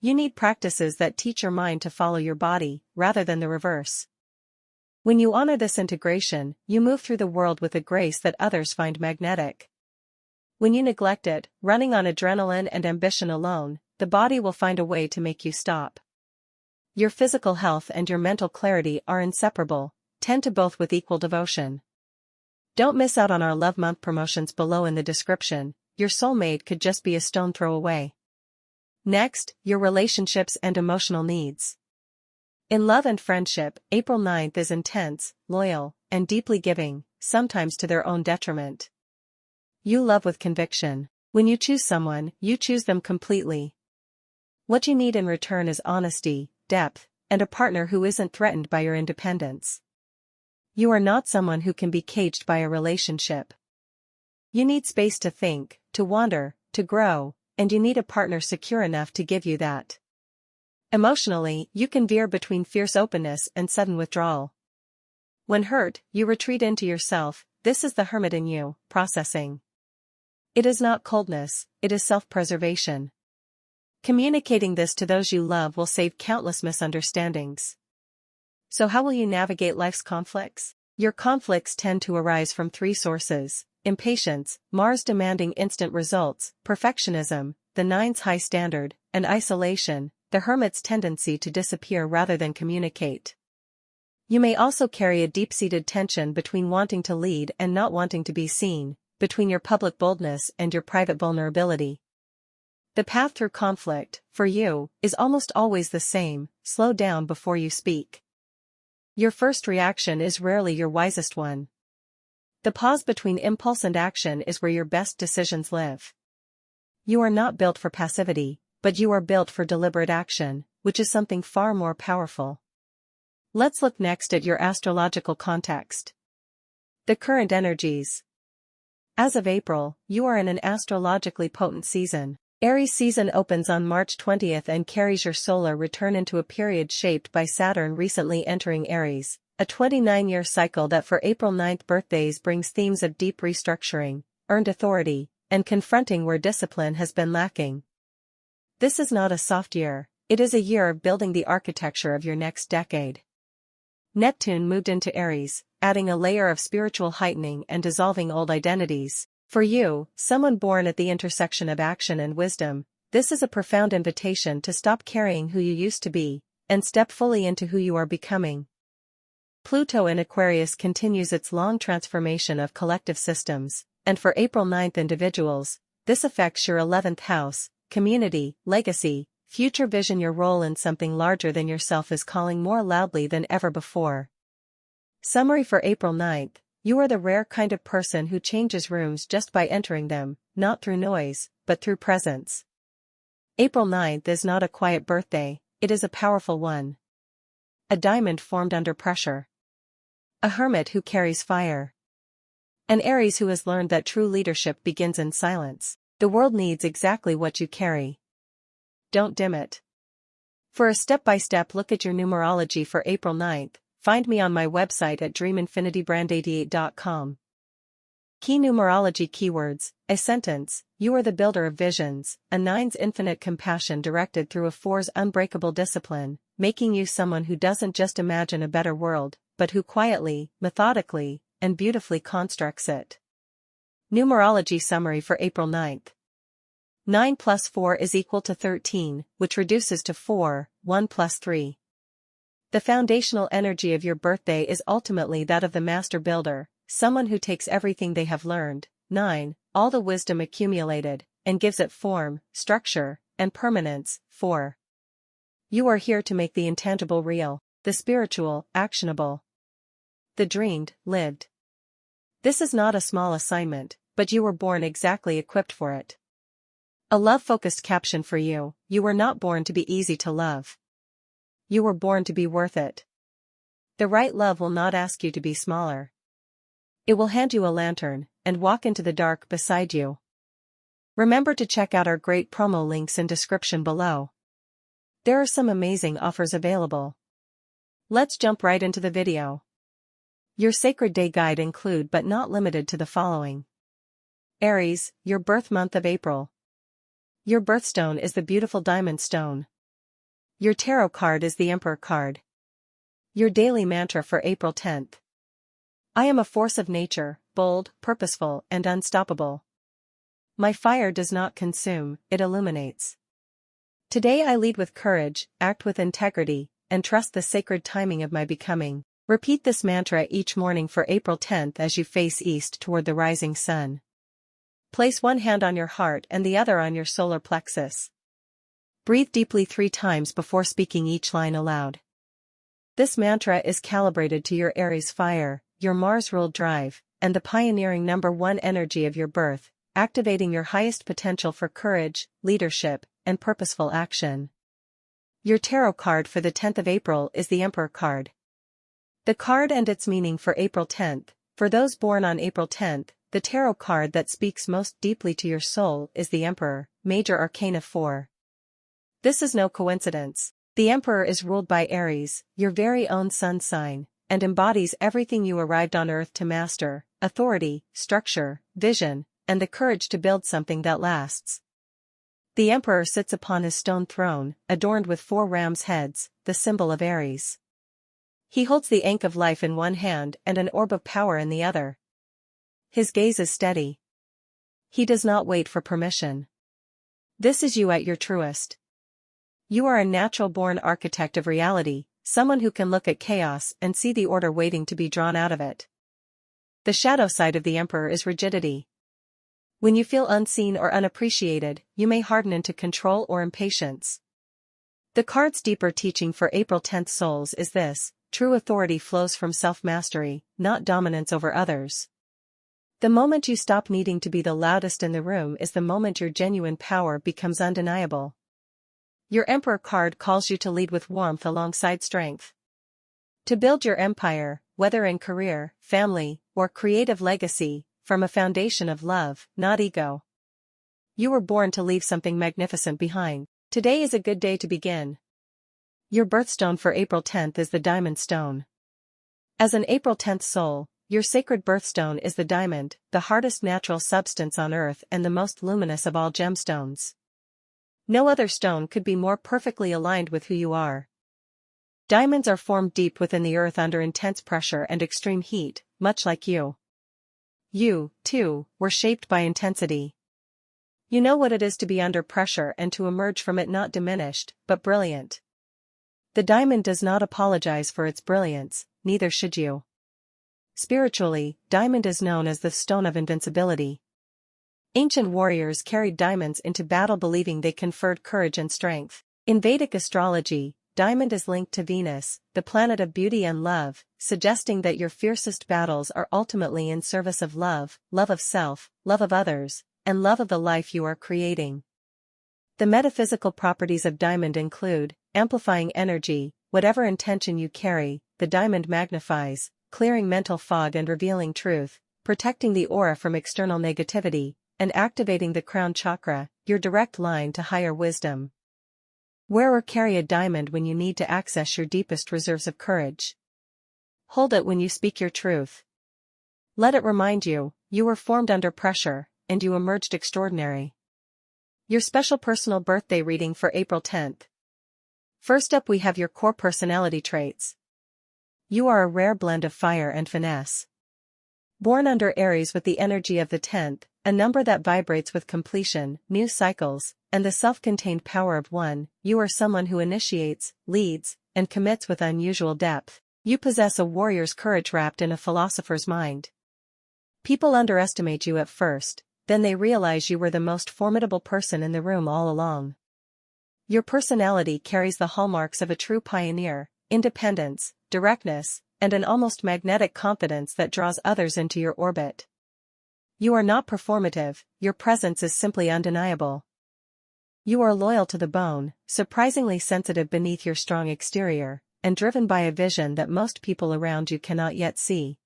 You need practices that teach your mind to follow your body, rather than the reverse. When you honor this integration, you move through the world with a grace that others find magnetic. When you neglect it, running on adrenaline and ambition alone, the body will find a way to make you stop. Your physical health and your mental clarity are inseparable, tend to both with equal devotion. Don't miss out on our Love Month promotions below in the description, your soulmate could just be a stone throw away. Next, your relationships and emotional needs. In love and friendship, April 9th is intense, loyal, and deeply giving, sometimes to their own detriment. You love with conviction. When you choose someone, you choose them completely. What you need in return is honesty, depth, and a partner who isn't threatened by your independence. You are not someone who can be caged by a relationship. You need space to think, to wander, to grow, and you need a partner secure enough to give you that. Emotionally, you can veer between fierce openness and sudden withdrawal. When hurt, you retreat into yourself. This is the hermit in you, processing. It is not coldness, it is self-preservation. Communicating this to those you love will save countless misunderstandings. So how will you navigate life's conflicts? Your conflicts tend to arise from three sources: impatience, Mars demanding instant results, perfectionism, the nine's high standard, and isolation, the hermit's tendency to disappear rather than communicate. You may also carry a deep-seated tension between wanting to lead and not wanting to be seen, between your public boldness and your private vulnerability. The path through conflict, for you, is almost always the same: slow down before you speak. Your first reaction is rarely your wisest one. The pause between impulse and action is where your best decisions live. You are not built for passivity, but you are built for deliberate action, which is something far more powerful. Let's look next at your astrological context. The current energies. As of April, you are in an astrologically potent season. Aries season opens on March 20th and carries your solar return into a period shaped by Saturn recently entering Aries, a 29-year cycle that for April 9th birthdays brings themes of deep restructuring, earned authority, and confronting where discipline has been lacking. This is not a soft year, it is a year of building the architecture of your next decade. Neptune moved into Aries, adding a layer of spiritual heightening and dissolving old identities. For you, someone born at the intersection of action and wisdom, this is a profound invitation to stop carrying who you used to be, and step fully into who you are becoming. Pluto in Aquarius continues its long transformation of collective systems, and for April 9th individuals, this affects your 11th house, community, legacy, future vision. Your role in something larger than yourself is calling more loudly than ever before. Summary for April 9th, you are the rare kind of person who changes rooms just by entering them, not through noise, but through presence. April 9th is not a quiet birthday, it is a powerful one. A diamond formed under pressure. A hermit who carries fire. An Aries who has learned that true leadership begins in silence. The world needs exactly what you carry. Don't dim it. For a step-by-step look at your numerology for April 9th, find me on my website at dreaminfinitybrand88.com. Key numerology keywords: a sentence, you are the builder of visions, a 9's infinite compassion directed through a 4's unbreakable discipline, making you someone who doesn't just imagine a better world, but who quietly, methodically, and beautifully constructs it. Numerology summary for April 9th. 9 plus 4 is equal to 13, which reduces to 4, 1 plus 3. The foundational energy of your birthday is ultimately that of the master builder, someone who takes everything they have learned, 9, all the wisdom accumulated, and gives it form, structure, and permanence, 4. You are here to make the intangible real, the spiritual, actionable. The dreamed, lived. This is not a small assignment, but you were born exactly equipped for it. A love-focused caption for you: you were not born to be easy to love. You were born to be worth it. The right love will not ask you to be smaller. It will hand you a lantern, and walk into the dark beside you. Remember to check out our great promo links in description below. There are some amazing offers available. Let's jump right into the video. Your sacred day guide include but not limited to the following. Aries, your birth month of April. Your birthstone is the beautiful diamond stone. Your tarot card is the Emperor card. Your daily mantra for April 10th. I am a force of nature, bold, purposeful, and unstoppable. My fire does not consume, it illuminates. Today I lead with courage, act with integrity, and trust the sacred timing of my becoming. Repeat this mantra each morning for April 10th as you face east toward the rising sun. Place one hand on your heart and the other on your solar plexus. Breathe deeply 3 times before speaking each line aloud. This mantra is calibrated to your Aries fire, your Mars-ruled drive, and the pioneering number 1 energy of your birth, activating your highest potential for courage, leadership, and purposeful action. Your tarot card for the 10th of April is the Emperor card. The card and its meaning for April 10th. For those born on April 10th, the tarot card that speaks most deeply to your soul is the Emperor, Major Arcana 4. This is no coincidence. The Emperor is ruled by Aries, your very own sun sign, and embodies everything you arrived on Earth to master: authority, structure, vision, and the courage to build something that lasts. The Emperor sits upon his stone throne, adorned with 4 ram's heads, the symbol of Aries. He holds the ankh of life in one hand and an orb of power in the other. His gaze is steady. He does not wait for permission. This is you at your truest. You are a natural-born architect of reality, someone who can look at chaos and see the order waiting to be drawn out of it. The shadow side of the Emperor is rigidity. When you feel unseen or unappreciated, you may harden into control or impatience. The card's deeper teaching for April 10th souls is this: true authority flows from self-mastery, not dominance over others. The moment you stop needing to be the loudest in the room is the moment your genuine power becomes undeniable. Your Emperor card calls you to lead with warmth alongside strength. To build your empire, whether in career, family, or creative legacy, from a foundation of love, not ego. You were born to leave something magnificent behind. Today is a good day to begin. Your birthstone for April 10th is the diamond stone. As an April 10th soul, your sacred birthstone is the diamond, the hardest natural substance on Earth and the most luminous of all gemstones. No other stone could be more perfectly aligned with who you are. Diamonds are formed deep within the earth under intense pressure and extreme heat, much like you. You, too, were shaped by intensity. You know what it is to be under pressure and to emerge from it not diminished, but brilliant. The diamond does not apologize for its brilliance, neither should you. Spiritually, diamond is known as the stone of invincibility. Ancient warriors carried diamonds into battle believing they conferred courage and strength. In Vedic astrology, diamond is linked to Venus, the planet of beauty and love, suggesting that your fiercest battles are ultimately in service of love, love of self, love of others, and love of the life you are creating. The metaphysical properties of diamond include amplifying energy. Whatever intention you carry, the diamond magnifies, clearing mental fog and revealing truth, protecting the aura from external negativity, and activating the crown chakra, your direct line to higher wisdom. Wear or carry a diamond when you need to access your deepest reserves of courage. Hold it when you speak your truth. Let it remind you, you were formed under pressure, and you emerged extraordinary. Your special personal birthday reading for April 10th. First up we have your core personality traits. You are a rare blend of fire and finesse. Born under Aries with the energy of the 10th, a number that vibrates with completion, new cycles, and the self-contained power of one, you are someone who initiates, leads, and commits with unusual depth. You possess a warrior's courage wrapped in a philosopher's mind. People underestimate you at first, then they realize you were the most formidable person in the room all along. Your personality carries the hallmarks of a true pioneer, independence, directness, and an almost magnetic confidence that draws others into your orbit. You are not performative, your presence is simply undeniable. You are loyal to the bone, surprisingly sensitive beneath your strong exterior, and driven by a vision that most people around you cannot yet see.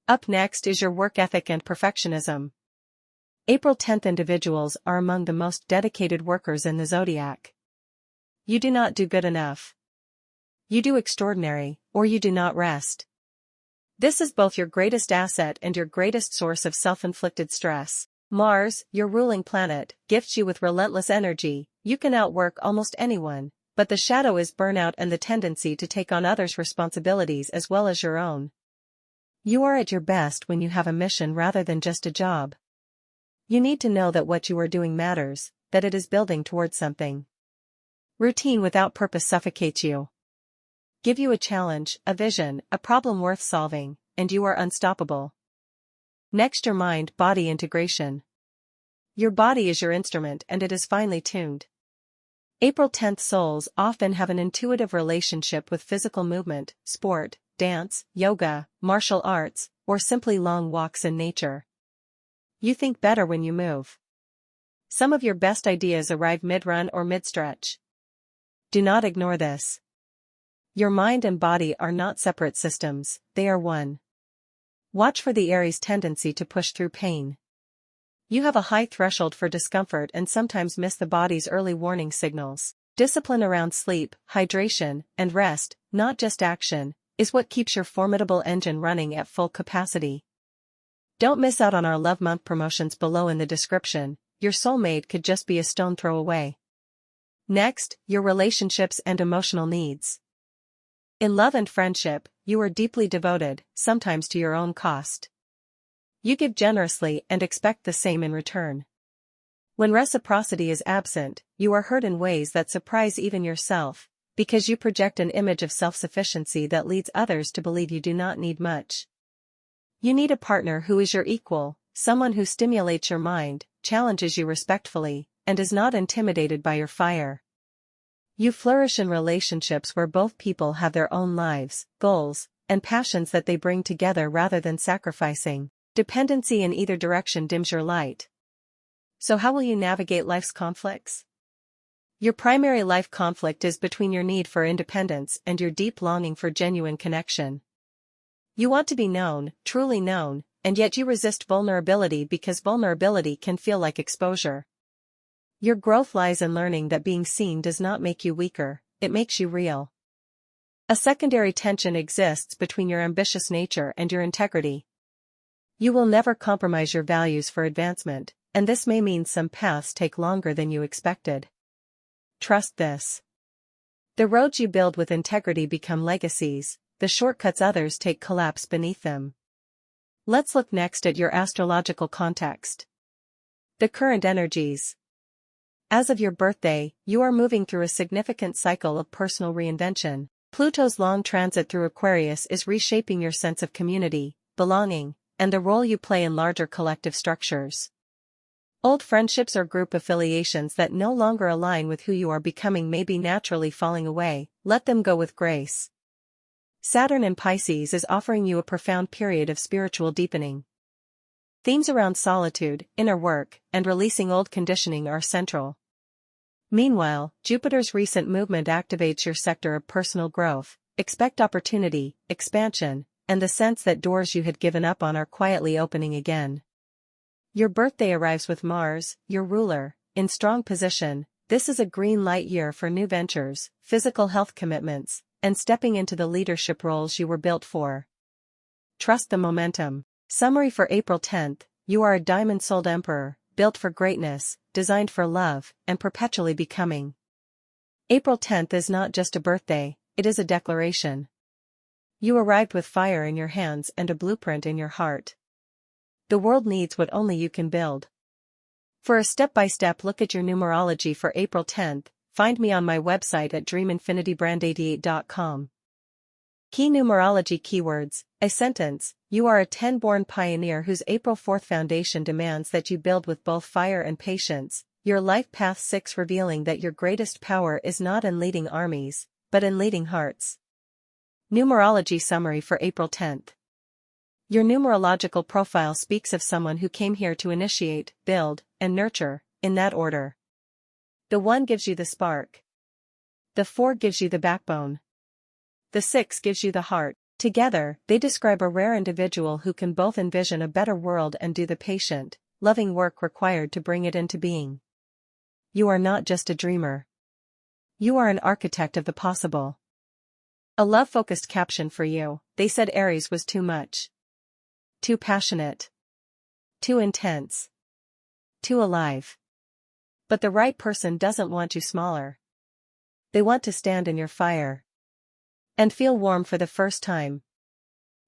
Up next is your work ethic and perfectionism. April 10th individuals are among the most dedicated workers in the zodiac. You do not do good enough. You do extraordinary, or you do not rest. This is both your greatest asset and your greatest source of self-inflicted stress. Mars, your ruling planet, gifts you with relentless energy. You can outwork almost anyone, but the shadow is burnout and the tendency to take on others' responsibilities as well as your own. You are at your best when you have a mission rather than just a job. You need to know that what you are doing matters, that it is building towards something. Routine without purpose suffocates you. Give you a challenge, a vision, a problem worth solving, and you are unstoppable. Next, your mind-body integration. Your body is your instrument and it is finely tuned. April 10th souls often have an intuitive relationship with physical movement, sport, dance, yoga, martial arts, or simply long walks in nature. You think better when you move. Some of your best ideas arrive mid-run or mid-stretch. Do not ignore this. Your mind and body are not separate systems, they are one. Watch for the Aries tendency to push through pain. You have a high threshold for discomfort and sometimes miss the body's early warning signals. Discipline around sleep, hydration, and rest, not just action, is what keeps your formidable engine running at full capacity. Don't miss out on our Love Month promotions below in the description. Your soulmate could just be a stone throw away. Next, your relationships and emotional needs. In love and friendship, you are deeply devoted, sometimes to your own cost. You give generously and expect the same in return. When reciprocity is absent, you are hurt in ways that surprise even yourself, because you project an image of self-sufficiency that leads others to believe you do not need much. You need a partner who is your equal, someone who stimulates your mind, challenges you respectfully, and is not intimidated by your fire. You flourish in relationships where both people have their own lives, goals, and passions that they bring together rather than sacrificing. Dependency in either direction dims your light. So how will you navigate life's conflicts? Your primary life conflict is between your need for independence and your deep longing for genuine connection. You want to be known, truly known, and yet you resist vulnerability because vulnerability can feel like exposure. Your growth lies in learning that being seen does not make you weaker, it makes you real. A secondary tension exists between your ambitious nature and your integrity. You will never compromise your values for advancement, and this may mean some paths take longer than you expected. Trust this. The roads you build with integrity become legacies, the shortcuts others take collapse beneath them. Let's look next at your astrological context. The current energies. As of your birthday, you are moving through a significant cycle of personal reinvention. Pluto's long transit through Aquarius is reshaping your sense of community, belonging, and the role you play in larger collective structures. Old friendships or group affiliations that no longer align with who you are becoming may be naturally falling away. Let them go with grace. Saturn in Pisces is offering you a profound period of spiritual deepening. Themes around solitude, inner work, and releasing old conditioning are central. Meanwhile, Jupiter's recent movement activates your sector of personal growth. Expect opportunity, expansion, and the sense that doors you had given up on are quietly opening again. Your birthday arrives with Mars, your ruler, in strong position. This is a green light year for new ventures, physical health commitments, and stepping into the leadership roles you were built for. Trust the momentum. Summary for April 10th, you are a diamond-souled emperor, built for greatness, designed for love, and perpetually becoming. April 10th is not just a birthday, it is a declaration. You arrived with fire in your hands and a blueprint in your heart. The world needs what only you can build. For a step-by-step look at your numerology for April 10th, find me on my website at dreaminfinitybrand88.com. Key numerology keywords, a sentence, you are a 10-born pioneer whose April 4th foundation demands that you build with both fire and patience, your life path 6 revealing that your greatest power is not in leading armies, but in leading hearts. Numerology summary for April 10th. Your numerological profile speaks of someone who came here to initiate, build, and nurture, in that order. The 1 gives you the spark. The 4 gives you the backbone. The 6 gives you the heart. Together, they describe a rare individual who can both envision a better world and do the patient, loving work required to bring it into being. You are not just a dreamer. You are an architect of the possible. A love-focused caption for you, they said Aries was too much. Too passionate. Too intense. Too alive. But the right person doesn't want you smaller. They want to stand in your fire. And feel warm for the first time.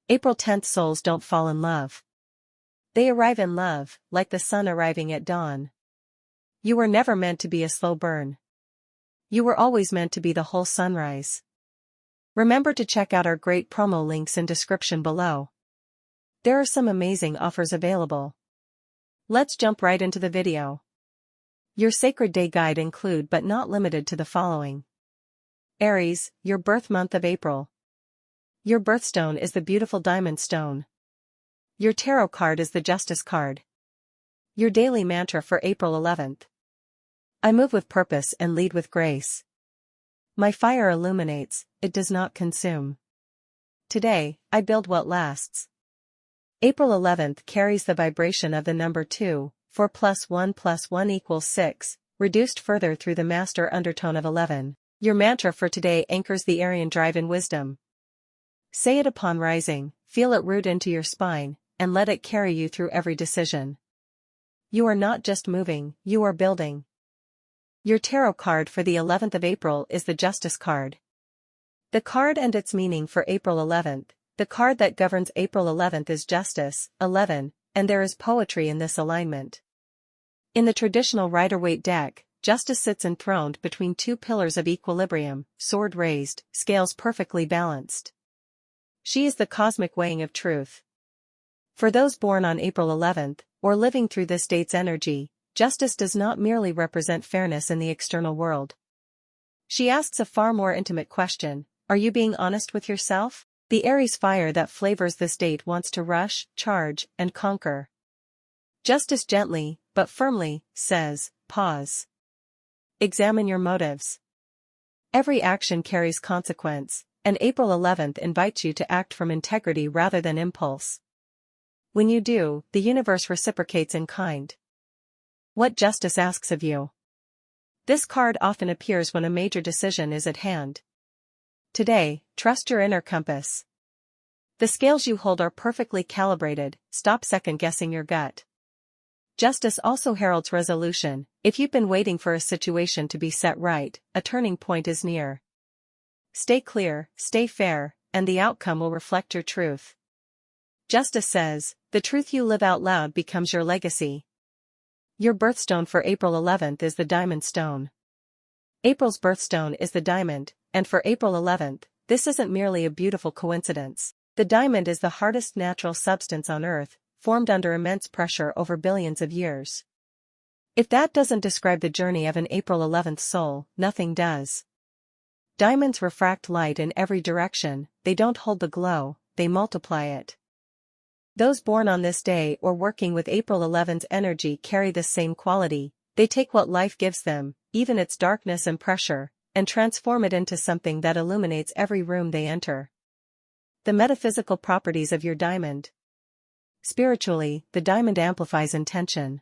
April 10th souls don't fall in love. They arrive in love, like the sun arriving at dawn. You were never meant to be a slow burn. You were always meant to be the whole sunrise. Remember to check out our great promo links in description below. There are some amazing offers available. Let's jump right into the video. Your sacred day guide include but not limited to the following. Aries, your birth month of April. Your birthstone is the beautiful diamond stone. Your tarot card is the Justice card. Your daily mantra for April 11th. I move with purpose and lead with grace. My fire illuminates, it does not consume. Today, I build what lasts. April 11th carries the vibration of the number 2, 4 + 1 + 1 = 6, reduced further through the master undertone of 11. Your mantra for today anchors the Aryan drive in wisdom. Say it upon rising, feel it root into your spine, and let it carry you through every decision. You are not just moving, you are building. Your tarot card for the 11th of April is the Justice card. The card and its meaning for April 11th. The card that governs April 11th is Justice, 11, and there is poetry in this alignment. In the traditional Rider-Waite deck, Justice sits enthroned between two pillars of equilibrium, sword raised, scales perfectly balanced. She is the cosmic weighing of truth. For those born on April 11th, or living through this date's energy, Justice does not merely represent fairness in the external world. She asks a far more intimate question, are you being honest with yourself? The Aries fire that flavors this date wants to rush, charge, and conquer. Justice gently, but firmly, says, pause. Examine your motives. Every action carries consequence, and April 11th invites you to act from integrity rather than impulse. When you do, the universe reciprocates in kind. What Justice asks of you. This card often appears when a major decision is at hand. Today, trust your inner compass. The scales you hold are perfectly calibrated, stop second-guessing your gut. Justice also heralds resolution. If you've been waiting for a situation to be set right, a turning point is near. Stay clear, stay fair, and the outcome will reflect your truth. Justice says, the truth you live out loud becomes your legacy. Your birthstone for April 11th is the diamond stone. April's birthstone is the diamond, and for April 11th, this isn't merely a beautiful coincidence. The diamond is the hardest natural substance on Earth, formed under immense pressure over billions of years. If that doesn't describe the journey of an April 11th soul, nothing does. Diamonds refract light in every direction, they don't hold the glow, they multiply it. Those born on this day or working with April 11's energy carry this same quality. They take what life gives them, even its darkness and pressure, and transform it into something that illuminates every room they enter. The metaphysical properties of your diamond. Spiritually, the diamond amplifies intention.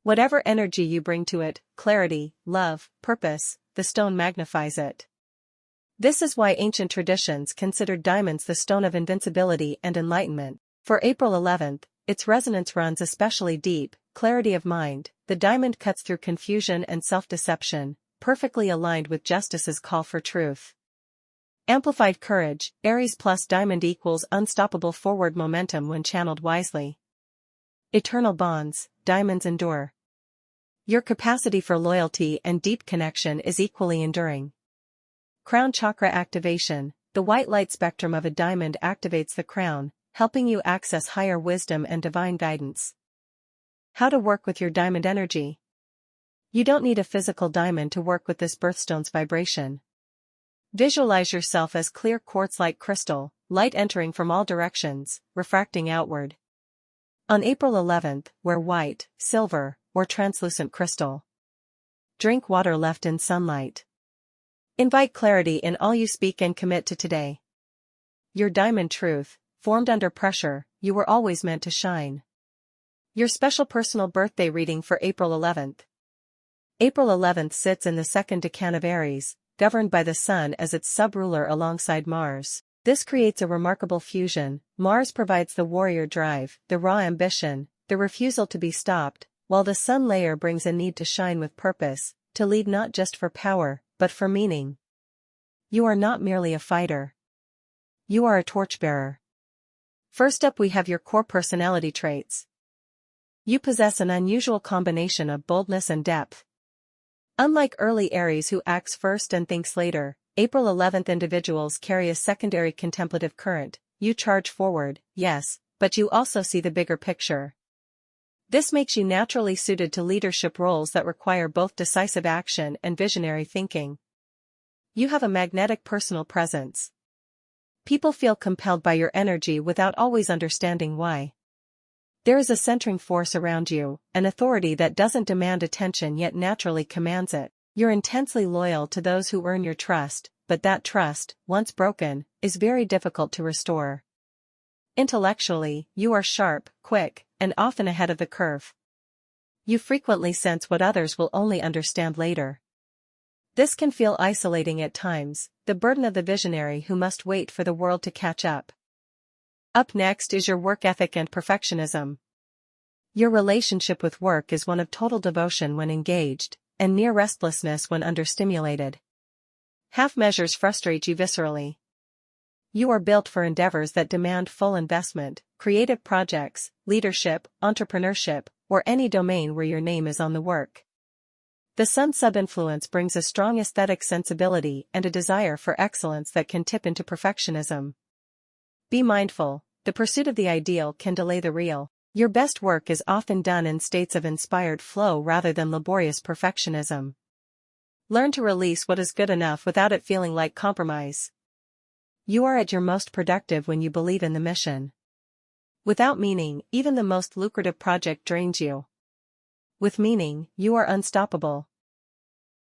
Whatever energy you bring to it, clarity, love, purpose, the stone magnifies it. This is why ancient traditions considered diamonds the stone of invincibility and enlightenment. For April 11th, its resonance runs especially deep: clarity of mind. The diamond cuts through confusion and self-deception, perfectly aligned with justice's call for truth. Amplified courage. Aries plus diamond equals unstoppable forward momentum when channeled wisely. Eternal bonds. Diamonds endure. Your capacity for loyalty and deep connection is equally enduring. Crown chakra activation. The white light spectrum of a diamond activates the crown, helping you access higher wisdom and divine guidance. How to work with your diamond energy. You don't need a physical diamond to work with this birthstone's vibration. Visualize yourself as clear quartz-like crystal, light entering from all directions, refracting outward. On April 11th, wear white, silver, or translucent crystal. Drink water left in sunlight. Invite clarity in all you speak and commit to today. Your diamond truth. Formed under pressure, you were always meant to shine. Your special personal birthday reading for April 11th. April 11th sits in the second decan of Aries, governed by the Sun as its sub-ruler alongside Mars. This creates a remarkable fusion. Mars provides the warrior drive, the raw ambition, the refusal to be stopped, while the Sun layer brings a need to shine with purpose, to lead not just for power, but for meaning. You are not merely a fighter. You are a torchbearer. First up, we have your core personality traits. You possess an unusual combination of boldness and depth. Unlike early Aries who acts first and thinks later, April 11th individuals carry a secondary contemplative current. You charge forward, yes, but you also see the bigger picture. This makes you naturally suited to leadership roles that require both decisive action and visionary thinking. You have a magnetic personal presence. People feel compelled by your energy without always understanding why. There is a centering force around you, an authority that doesn't demand attention yet naturally commands it. You're intensely loyal to those who earn your trust, but that trust, once broken, is very difficult to restore. Intellectually, you are sharp, quick, and often ahead of the curve. You frequently sense what others will only understand later. This can feel isolating at times, the burden of the visionary who must wait for the world to catch up. Up next is your work ethic and perfectionism. Your relationship with work is one of total devotion when engaged, and near restlessness when understimulated. Half measures frustrate you viscerally. You are built for endeavors that demand full investment, creative projects, leadership, entrepreneurship, or any domain where your name is on the work. The Sun sub-influence brings a strong aesthetic sensibility and a desire for excellence that can tip into perfectionism. Be mindful, the pursuit of the ideal can delay the real. Your best work is often done in states of inspired flow rather than laborious perfectionism. Learn to release what is good enough without it feeling like compromise. You are at your most productive when you believe in the mission. Without meaning, even the most lucrative project drains you. With meaning, you are unstoppable.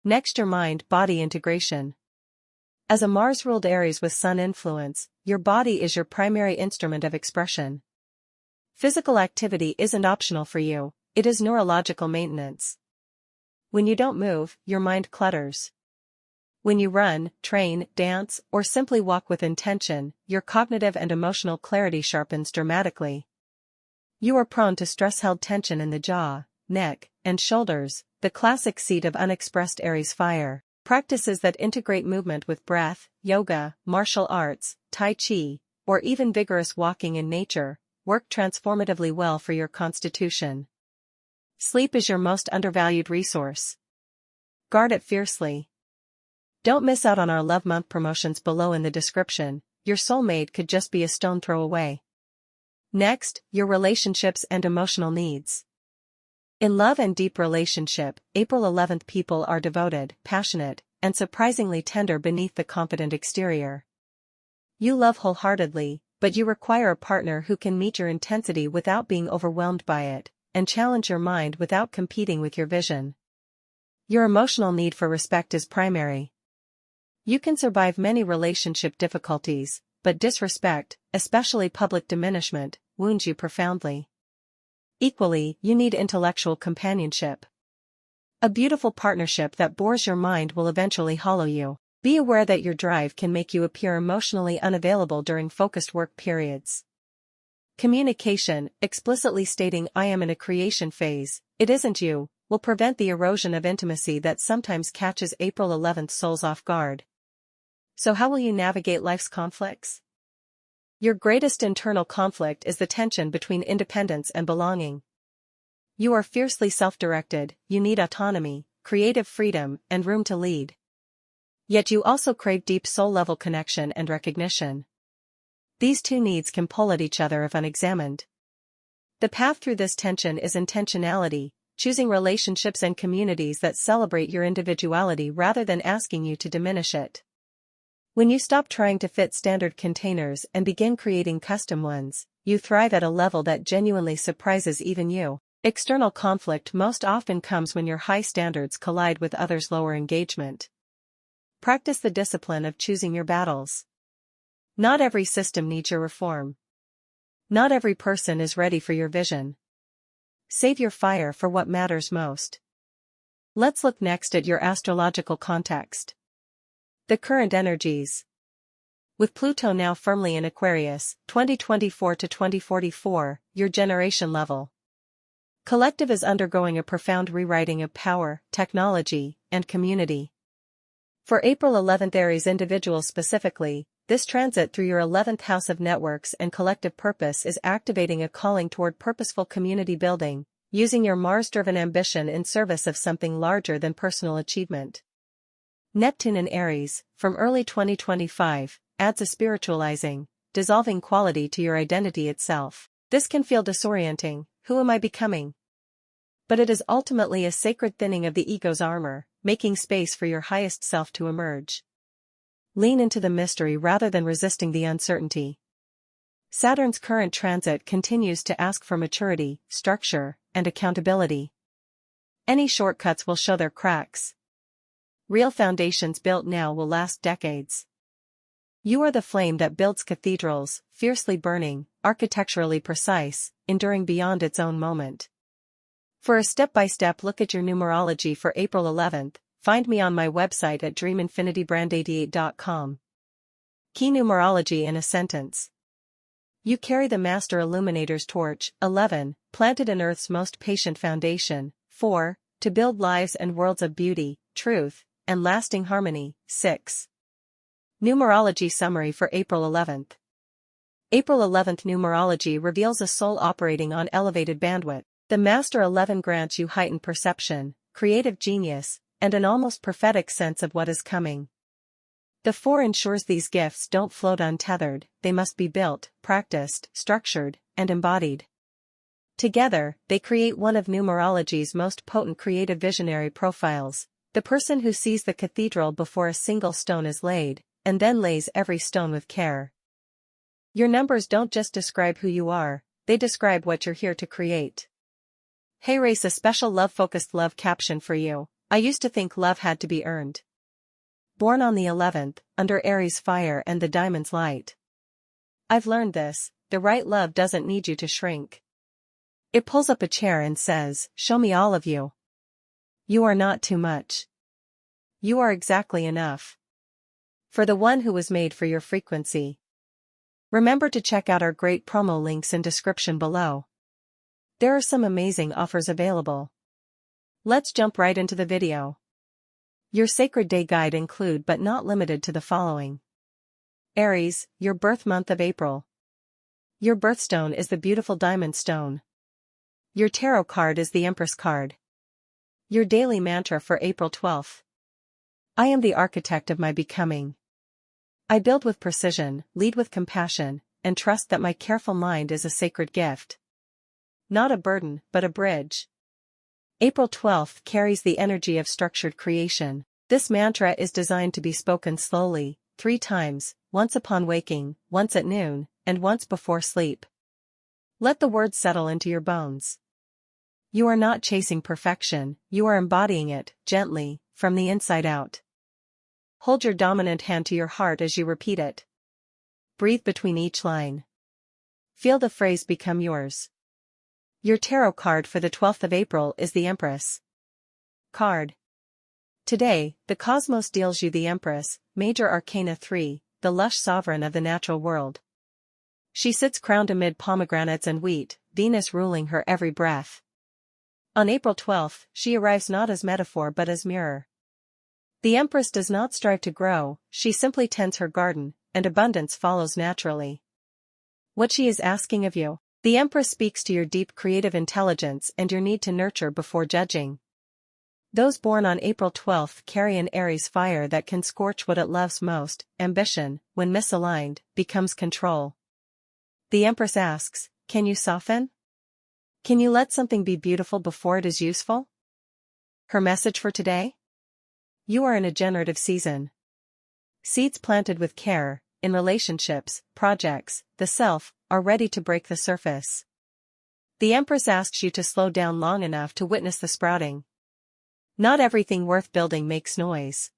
Next, your mind-body integration. As a Mars-ruled Aries with Sun influence, your body is your primary instrument of expression. Physical activity isn't optional for you, it is neurological maintenance. When you don't move, your mind clutters. When you run, train, dance, or simply walk with intention, your cognitive and emotional clarity sharpens dramatically. You are prone to stress-held tension in the jaw, neck, and shoulders, the classic seat of unexpressed Aries fire. Practices that integrate movement with breath, yoga, martial arts, tai chi, or even vigorous walking in nature, work transformatively well for your constitution. Sleep is your most undervalued resource. Guard it fiercely. Don't miss out on our Love Month promotions below in the description. Your soulmate could just be a stone throw away. Next, your relationships and emotional needs. In love and deep relationship, April 11th people are devoted, passionate, and surprisingly tender beneath the confident exterior. You love wholeheartedly, but you require a partner who can meet your intensity without being overwhelmed by it, and challenge your mind without competing with your vision. Your emotional need for respect is primary. You can survive many relationship difficulties, but disrespect, especially public diminishment, wounds you profoundly. Equally, you need intellectual companionship. A beautiful partnership that bores your mind will eventually hollow you. Be aware that your drive can make you appear emotionally unavailable during focused work periods. Communication, explicitly stating "I am in a creation phase, it isn't you," will prevent the erosion of intimacy that sometimes catches April 11th souls off guard. So how will you navigate life's conflicts? Your greatest internal conflict is the tension between independence and belonging. You are fiercely self-directed, you need autonomy, creative freedom, and room to lead. Yet you also crave deep soul-level connection and recognition. These two needs can pull at each other if unexamined. The path through this tension is intentionality, choosing relationships and communities that celebrate your individuality rather than asking you to diminish it. When you stop trying to fit standard containers and begin creating custom ones, you thrive at a level that genuinely surprises even you. External conflict most often comes when your high standards collide with others' lower engagement. Practice the discipline of choosing your battles. Not every system needs your reform. Not every person is ready for your vision. Save your fire for what matters most. Let's look next at your astrological context. The current energies. With Pluto now firmly in Aquarius, 2024 to 2044, your generation level collective is undergoing a profound rewriting of power, technology, and community. For April 11th Aries individuals specifically, this transit through your 11th house of networks and collective purpose is activating a calling toward purposeful community building, using your Mars-driven ambition in service of something larger than personal achievement. Neptune in Aries, from early 2025, adds a spiritualizing, dissolving quality to your identity itself. This can feel disorienting. Who am I becoming? But it is ultimately a sacred thinning of the ego's armor, making space for your highest self to emerge. Lean into the mystery rather than resisting the uncertainty. Saturn's current transit continues to ask for maturity, structure, and accountability. Any shortcuts will show their cracks. Real foundations built now will last decades. You are the flame that builds cathedrals, fiercely burning, architecturally precise, enduring beyond its own moment. For a step-by-step look at your numerology for April 11th, find me on my website at dreaminfinitybrand88.com. Key numerology in a sentence. You carry the Master Illuminator's torch. 11. Planted in Earth's most patient foundation. 4. To build lives and worlds of beauty, truth, and lasting harmony. 6. Numerology summary for April 11th. April 11th numerology reveals a soul operating on elevated bandwidth. The Master 11 grants you heightened perception, creative genius, and an almost prophetic sense of what is coming. The 4 ensures these gifts don't float untethered, they must be built, practiced, structured, and embodied. Together, they create one of numerology's most potent creative visionary profiles, the person who sees the cathedral before a single stone is laid, and then lays every stone with care. Your numbers don't just describe who you are, they describe what you're here to create. Hey Race, a special love-focused love caption for you. I used to think love had to be earned. Born on the 11th, under Aries fire and the diamond's light. I've learned this, the right love doesn't need you to shrink. It pulls up a chair and says, show me all of you. You are not too much. You are exactly enough. For the one who was made for your frequency. Remember to check out our great promo links in description below. There are some amazing offers available. Let's jump right into the video. Your Sacred Day Guide include but not limited to the following. Aries, your birth month of April. Your birthstone is the beautiful diamond stone. Your tarot card is the Empress card. Your daily mantra for April 12th. I am the architect of my becoming. I build with precision, lead with compassion, and trust that my careful mind is a sacred gift. Not a burden, but a bridge. April 12th carries the energy of structured creation. This mantra is designed to be spoken slowly, 3 times, once upon waking, once at noon, and once before sleep. Let the words settle into your bones. You are not chasing perfection, you are embodying it, gently, from the inside out. Hold your dominant hand to your heart as you repeat it. Breathe between each line. Feel the phrase become yours. Your tarot card for the 12th of April is the Empress card. Today, the cosmos deals you the Empress, Major Arcana 3, the lush sovereign of the natural world. She sits crowned amid pomegranates and wheat, Venus ruling her every breath. On April 12, she arrives not as metaphor but as mirror. The Empress does not strive to grow, she simply tends her garden, and abundance follows naturally. What she is asking of you. The Empress speaks to your deep creative intelligence and your need to nurture before judging. Those born on April 12 carry an Aries fire that can scorch what it loves most. Ambition, when misaligned, becomes control. The Empress asks, can you soften? Can you let something be beautiful before it is useful? Her message for today? You are in a generative season. Seeds planted with care, in relationships, projects, the self, are ready to break the surface. The Empress asks you to slow down long enough to witness the sprouting. Not everything worth building makes noise.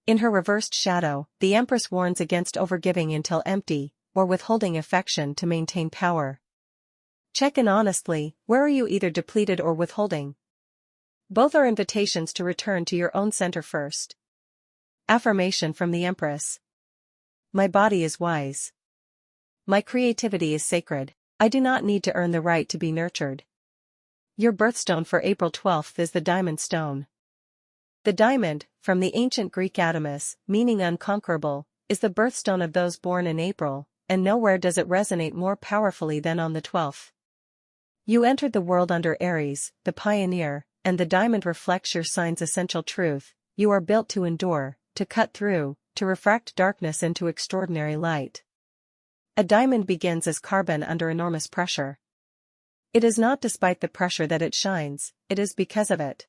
In her reversed shadow, the Empress warns against overgiving until empty, or withholding affection to maintain power. Check in honestly, where are you either depleted or withholding? Both are invitations to return to your own center first. Affirmation from the Empress. My body is wise. My creativity is sacred. I do not need to earn the right to be nurtured. Your birthstone for April 12 is the diamond stone. The diamond, from the ancient Greek adamas, meaning unconquerable, is the birthstone of those born in April, and nowhere does it resonate more powerfully than on the 12th. You entered the world under Aries, the pioneer, and the diamond reflects your sign's essential truth. You are built to endure, to cut through, to refract darkness into extraordinary light. A diamond begins as carbon under enormous pressure. It is not despite the pressure that it shines, it is because of it.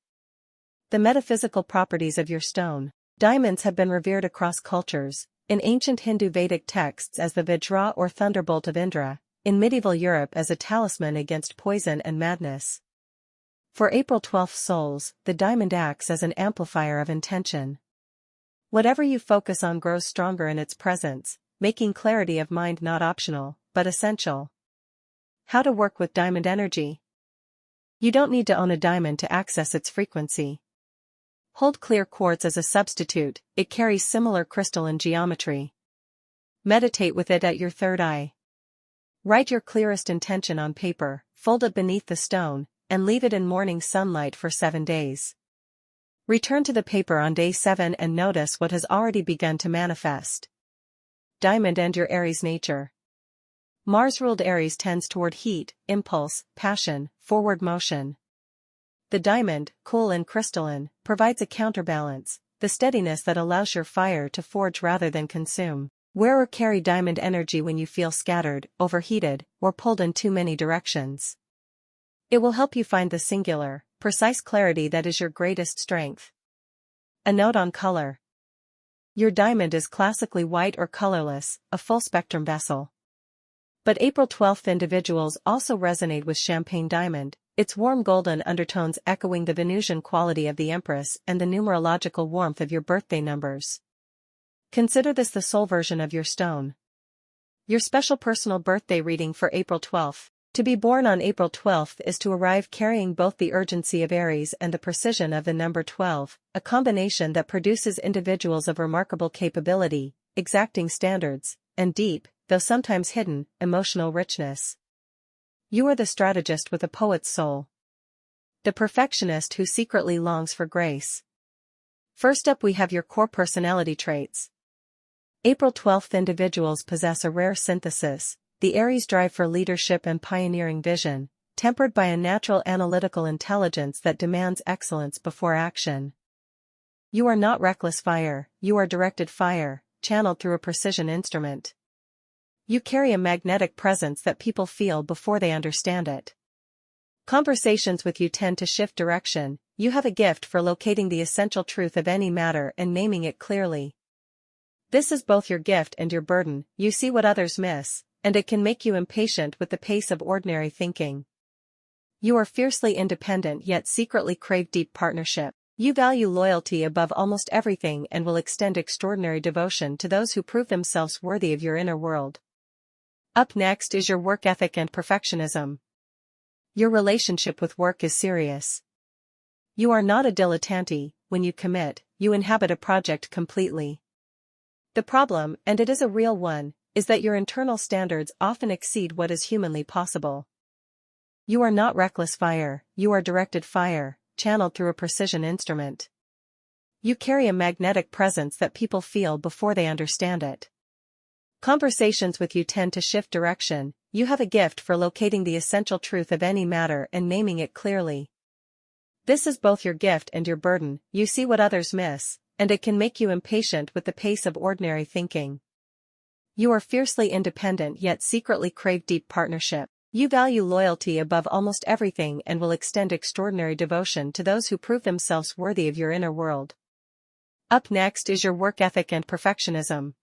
The metaphysical properties of your stone. Diamonds have been revered across cultures, in ancient Hindu Vedic texts as the Vajra or thunderbolt of Indra, in medieval Europe as a talisman against poison and madness. For April 12 souls, the diamond acts as an amplifier of intention. Whatever you focus on grows stronger in its presence, making clarity of mind not optional, but essential. How to work with diamond energy. You don't need to own a diamond to access its frequency. Hold clear quartz as a substitute, it carries similar crystalline geometry. Meditate with it at your third eye. Write your clearest intention on paper, fold it beneath the stone, and leave it in morning sunlight for 7 days. Return to the paper on day 7 and notice what has already begun to manifest. Diamond and your Aries nature. Mars-ruled Aries tends toward heat, impulse, passion, forward motion. The diamond, cool and crystalline, provides a counterbalance, the steadiness that allows your fire to forge rather than consume. Wear or carry diamond energy when you feel scattered, overheated, or pulled in too many directions. It will help you find the singular, precise clarity that is your greatest strength. A note on color. Your diamond is classically white or colorless, a full-spectrum vessel. But April 12 individuals also resonate with champagne diamond, its warm golden undertones echoing the Venusian quality of the Empress and the numerological warmth of your birthday numbers. Consider this the soul version of your stone. Your special personal birthday reading for April 12. To be born on April 12 is to arrive carrying both the urgency of Aries and the precision of the number 12, a combination that produces individuals of remarkable capability, exacting standards, and deep, though sometimes hidden, emotional richness. You are the strategist with a poet's soul. The perfectionist who secretly longs for grace. First up we have your core personality traits. April 12 individuals possess a rare synthesis, the Aries drive for leadership and pioneering vision, tempered by a natural analytical intelligence that demands excellence before action. You are not reckless fire, you are directed fire, channeled through a precision instrument. You carry a magnetic presence that people feel before they understand it. Conversations with you tend to shift direction, you have a gift for locating the essential truth of any matter and naming it clearly. This is both your gift and your burden, you see what others miss, and it can make you impatient with the pace of ordinary thinking. You are fiercely independent yet secretly crave deep partnership. You value loyalty above almost everything and will extend extraordinary devotion to those who prove themselves worthy of your inner world. Up next is your work ethic and perfectionism. Your relationship with work is serious. You are not a dilettante, when you commit, you inhabit a project completely. The problem, and it is a real one, is that your internal standards often exceed what is humanly possible. You are not reckless fire, you are directed fire, channeled through a precision instrument. You carry a magnetic presence that people feel before they understand it. Conversations with you tend to shift direction. You have a gift for locating the essential truth of any matter and naming it clearly. This is both your gift and your burden. You see what others miss, and it can make you impatient with the pace of ordinary thinking. You are fiercely independent yet secretly crave deep partnership. You value loyalty above almost everything and will extend extraordinary devotion to those who prove themselves worthy of your inner world. Up next is your work ethic and perfectionism.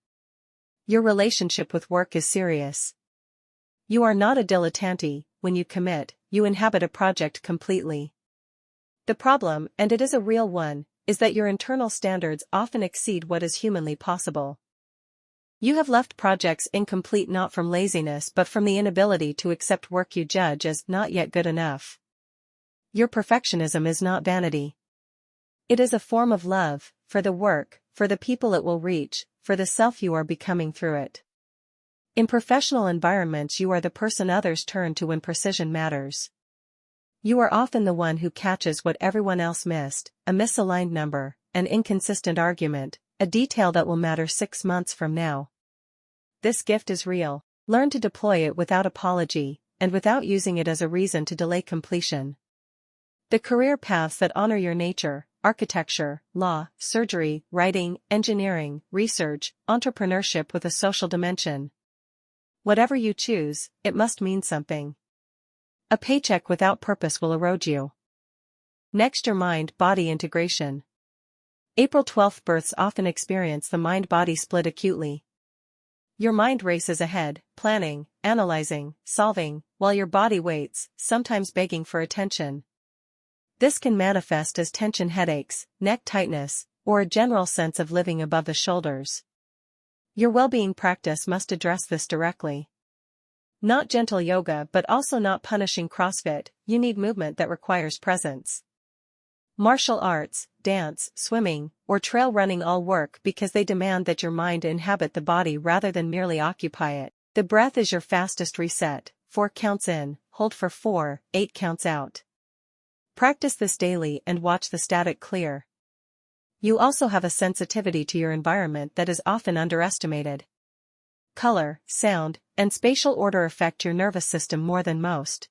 Your relationship with work is serious. You are not a dilettante. When you commit, you inhabit a project completely. The problem, and it is a real one, is that your internal standards often exceed what is humanly possible. You have left projects incomplete not from laziness but from the inability to accept work you judge as not yet good enough. Your perfectionism is not vanity. It is a form of love, for the work, for the people it will reach, for the self you are becoming through it. In professional environments you are the person others turn to when precision matters. You are often the one who catches what everyone else missed, a misaligned number, an inconsistent argument, a detail that will matter 6 months from now. This gift is real. Learn to deploy it without apology, and without using it as a reason to delay completion. The career paths that honor your nature, architecture, law, surgery, writing, engineering, research, entrepreneurship with a social dimension. Whatever you choose, it must mean something. A paycheck without purpose will erode you. Next, your mind-body integration. April 12th births often experience the mind-body split acutely. Your mind races ahead, planning, analyzing, solving, while your body waits, sometimes begging for attention. This can manifest as tension headaches, neck tightness, or a general sense of living above the shoulders. Your well-being practice must address this directly. Not gentle yoga but also not punishing CrossFit, you need movement that requires presence. Martial arts, dance, swimming, or trail running all work because they demand that your mind inhabit the body rather than merely occupy it. The breath is your fastest reset, 4 counts in, hold for 4, 8 counts out. Practice this daily and watch the static clear. You also have a sensitivity to your environment that is often underestimated. Color, sound, and spatial order affect your nervous system more than most.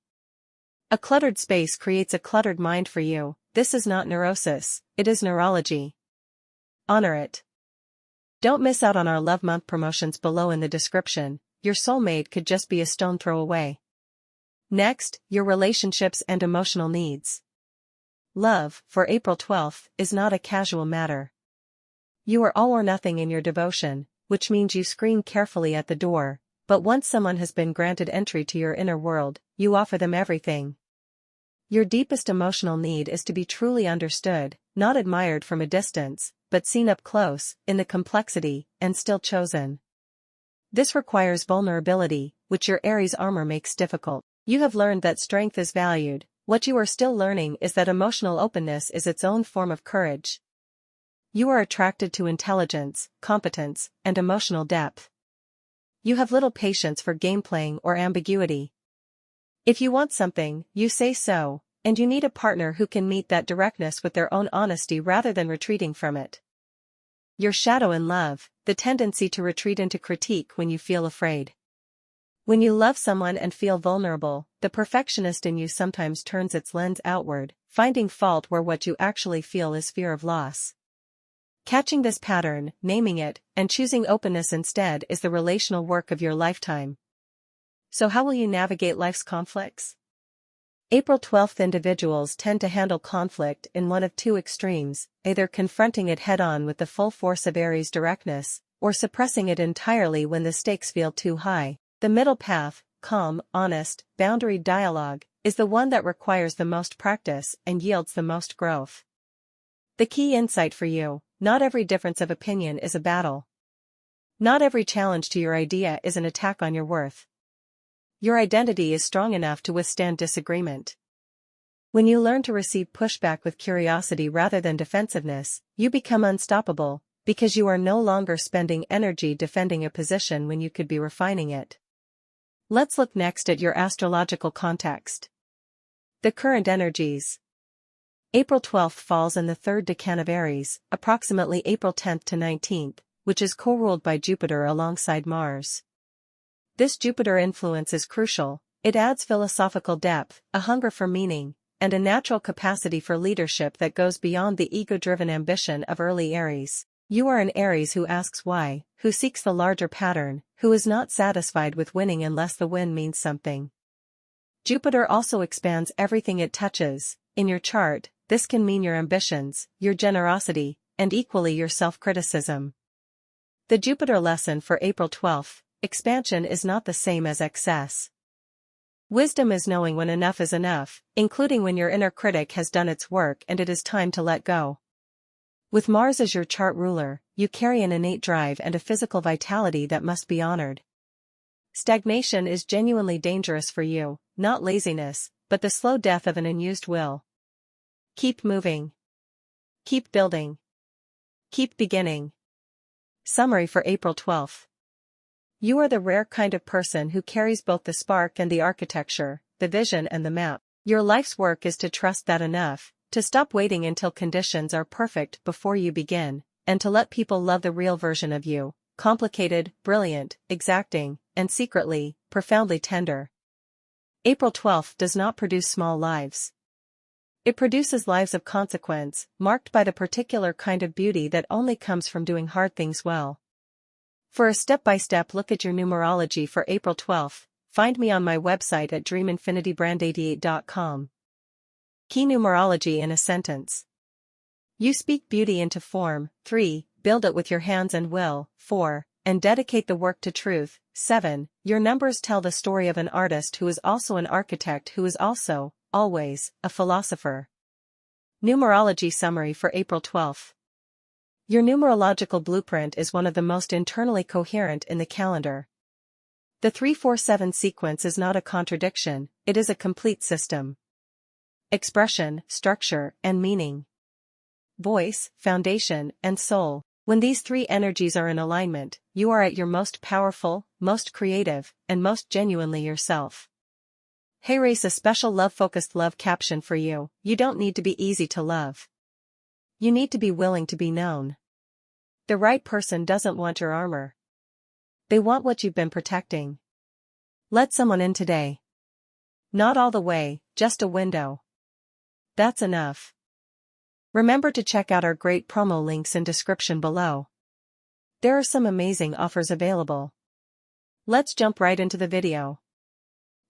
A cluttered space creates a cluttered mind for you. This is not neurosis, it is neurology. Honor it. Don't miss out on our Love Month promotions below in the description. Your soulmate could just be a stone throw away. Next, your relationships and emotional needs. Love, for April 12th, is not a casual matter. You are all or nothing in your devotion, which means you screen carefully at the door, but once someone has been granted entry to your inner world, you offer them everything. Your deepest emotional need is to be truly understood, not admired from a distance, but seen up close, in the complexity, and still chosen. This requires vulnerability, which your Aries armor makes difficult. You have learned that strength is valued. What you are still learning is that emotional openness is its own form of courage. You are attracted to intelligence, competence, and emotional depth. You have little patience for gameplaying or ambiguity. If you want something, you say so, and you need a partner who can meet that directness with their own honesty rather than retreating from it. Your shadow in love, the tendency to retreat into critique when you feel afraid. When you love someone and feel vulnerable, the perfectionist in you sometimes turns its lens outward, finding fault where what you actually feel is fear of loss. Catching this pattern, naming it, and choosing openness instead is the relational work of your lifetime. So how will you navigate life's conflicts? April 12th individuals tend to handle conflict in one of two extremes, either confronting it head-on with the full force of Aries directness, or suppressing it entirely when the stakes feel too high. The middle path, calm, honest, boundaried dialogue, is the one that requires the most practice and yields the most growth. The key insight for you: not every difference of opinion is a battle. Not every challenge to your idea is an attack on your worth. Your identity is strong enough to withstand disagreement. When you learn to receive pushback with curiosity rather than defensiveness, you become unstoppable, because you are no longer spending energy defending a position when you could be refining it. Let's look next at your astrological context. The current energies. April 12th falls in the third decan of Aries, approximately April 10th to 19th, which is co-ruled by Jupiter alongside Mars. This Jupiter influence is crucial. It adds philosophical depth, a hunger for meaning, and a natural capacity for leadership that goes beyond the ego-driven ambition of early Aries. You are an Aries who asks why, who seeks the larger pattern, who is not satisfied with winning unless the win means something. Jupiter also expands everything it touches. In your chart, this can mean your ambitions, your generosity, and equally your self-criticism. The Jupiter lesson for April 12th, expansion is not the same as excess. Wisdom is knowing when enough is enough, including when your inner critic has done its work and it is time to let go. With Mars as your chart ruler, you carry an innate drive and a physical vitality that must be honored. Stagnation is genuinely dangerous for you, not laziness, but the slow death of an unused will. Keep moving. Keep building. Keep beginning. Summary for April 12th. You are the rare kind of person who carries both the spark and the architecture, the vision and the map. Your life's work is to trust that enough, to stop waiting until conditions are perfect before you begin, and to let people love the real version of you, complicated, brilliant, exacting, and secretly, profoundly tender. April 12th does not produce small lives. It produces lives of consequence, marked by the particular kind of beauty that only comes from doing hard things well. For a step-by-step look at your numerology for April 12th, find me on my website at dreaminfinitybrand88.com. Key numerology in a sentence. You speak beauty into form. 3. Build it with your hands and will. 4. And dedicate the work to truth. 7. Your numbers tell the story of an artist who is also an architect who is also, always, a philosopher. Numerology summary for April 12th. Your numerological blueprint is one of the most internally coherent in the calendar. The 347 sequence is not a contradiction, it is a complete system. Expression, structure, and meaning. Voice, foundation, and soul. When these three energies are in alignment, you are at your most powerful, most creative, and most genuinely yourself. Hey Race, a special love-focused love caption for you. You don't need to be easy to love. You need to be willing to be known. The right person doesn't want your armor. They want what you've been protecting. Let someone in today. Not all the way, just a window. That's enough. Remember to check out our great promo links in description below. There are some amazing offers available. Let's jump right into the video.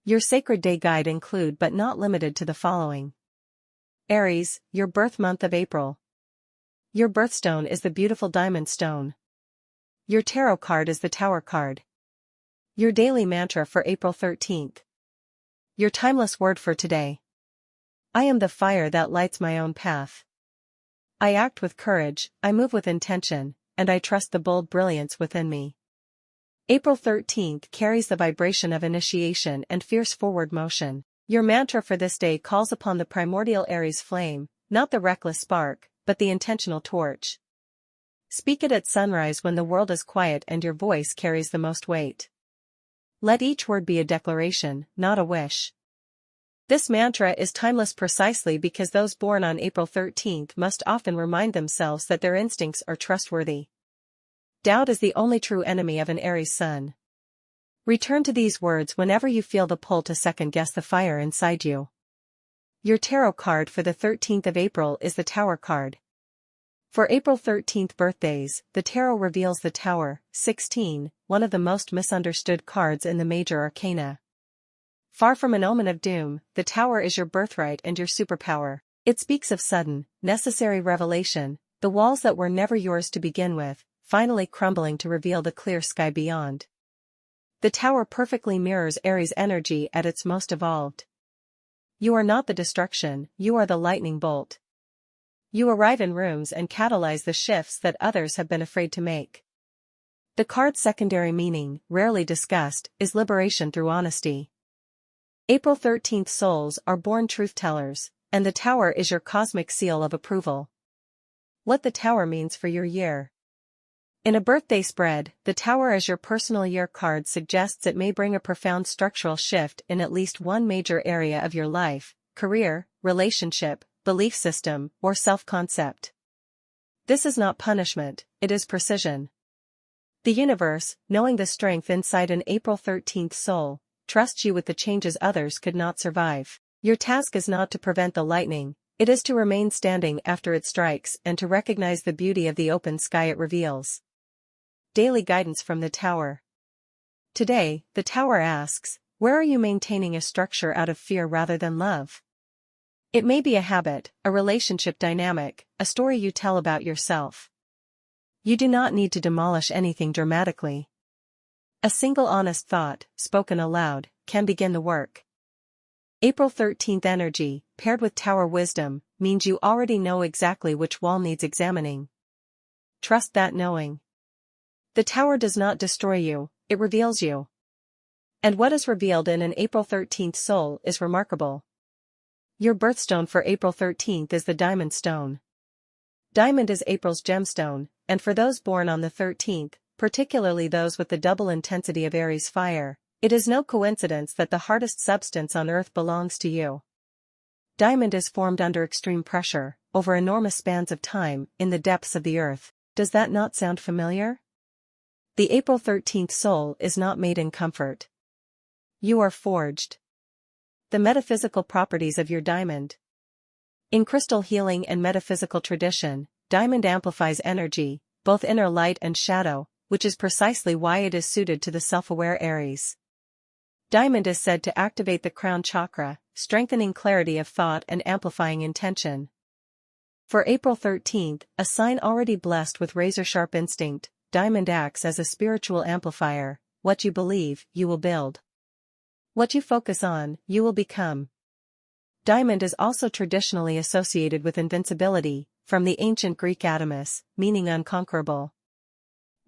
Your Sacred Day Guide include but not limited to the following. Aries, your birth month of April. Your birthstone is the beautiful diamond stone. Your tarot card is the Tower card. Your daily mantra for April 13th. Your timeless word for today. I am the fire that lights my own path. I act with courage, I move with intention, and I trust the bold brilliance within me. April 13th carries the vibration of initiation and fierce forward motion. Your mantra for this day calls upon the primordial Aries flame, not the reckless spark, but the intentional torch. Speak it at sunrise when the world is quiet and your voice carries the most weight. Let each word be a declaration, not a wish. This mantra is timeless precisely because those born on April 13th must often remind themselves that their instincts are trustworthy. Doubt is the only true enemy of an Aries sun. Return to these words whenever you feel the pull to second-guess the fire inside you. Your tarot card for the 13th of April is the Tower card. For April 13th birthdays, the tarot reveals the Tower, 16, one of the most misunderstood cards in the major arcana. Far from an omen of doom, the Tower is your birthright and your superpower. It speaks of sudden, necessary revelation, the walls that were never yours to begin with, finally crumbling to reveal the clear sky beyond. The Tower perfectly mirrors Aries energy at its most evolved. You are not the destruction, you are the lightning bolt. You arrive in rooms and catalyze the shifts that others have been afraid to make. The card's secondary meaning, rarely discussed, is liberation through honesty. April 13th souls are born truth-tellers, and the Tower is your cosmic seal of approval. What the Tower means for your year. In a birthday spread, the Tower as your personal year card suggests it may bring a profound structural shift in at least one major area of your life: career, relationship, belief system, or self-concept. This is not punishment, it is precision. The universe, knowing the strength inside an April 13th soul, trusts you with the changes others could not survive. Your task is not to prevent the lightning, it is to remain standing after it strikes and to recognize the beauty of the open sky it reveals. Daily guidance from the Tower. Today, the Tower asks, where are you maintaining a structure out of fear rather than love? It may be a habit, a relationship dynamic, a story you tell about yourself. You do not need to demolish anything dramatically. A single honest thought, spoken aloud, can begin the work. April 13th energy, paired with Tower wisdom, means you already know exactly which wall needs examining. Trust that knowing. The Tower does not destroy you, it reveals you. And what is revealed in an April 13th soul is remarkable. Your birthstone for April 13th is the diamond stone. Diamond is April's gemstone, and for those born on the 13th, particularly those with the double intensity of Aries fire, it is no coincidence that the hardest substance on earth belongs to you. Diamond is formed under extreme pressure, over enormous spans of time, in the depths of the earth. Does that not sound familiar? The April 13th soul is not made in comfort. You are forged. The metaphysical properties of your diamond. In crystal healing and metaphysical tradition, diamond amplifies energy, both inner light and shadow, which is precisely why it is suited to the self-aware Aries. Diamond is said to activate the crown chakra, strengthening clarity of thought and amplifying intention. For April 13th, a sign already blessed with razor-sharp instinct, diamond acts as a spiritual amplifier. What you believe, you will build. What you focus on, you will become. Diamond is also traditionally associated with invincibility, from the ancient Greek adamas, meaning unconquerable.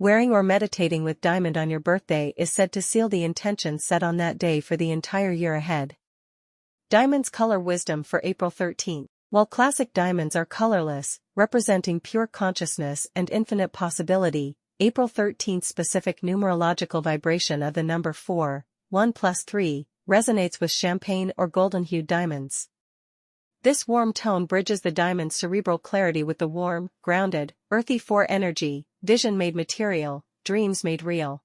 Wearing or meditating with diamond on your birthday is said to seal the intentions set on that day for the entire year ahead. Diamond's color wisdom for April 13th. While classic diamonds are colorless, representing pure consciousness and infinite possibility, April 13th specific numerological vibration of the number 4, 1 plus 3, resonates with champagne or golden-hued diamonds. This warm tone bridges the diamond's cerebral clarity with the warm, grounded, earthy 4 energy, vision made material, dreams made real.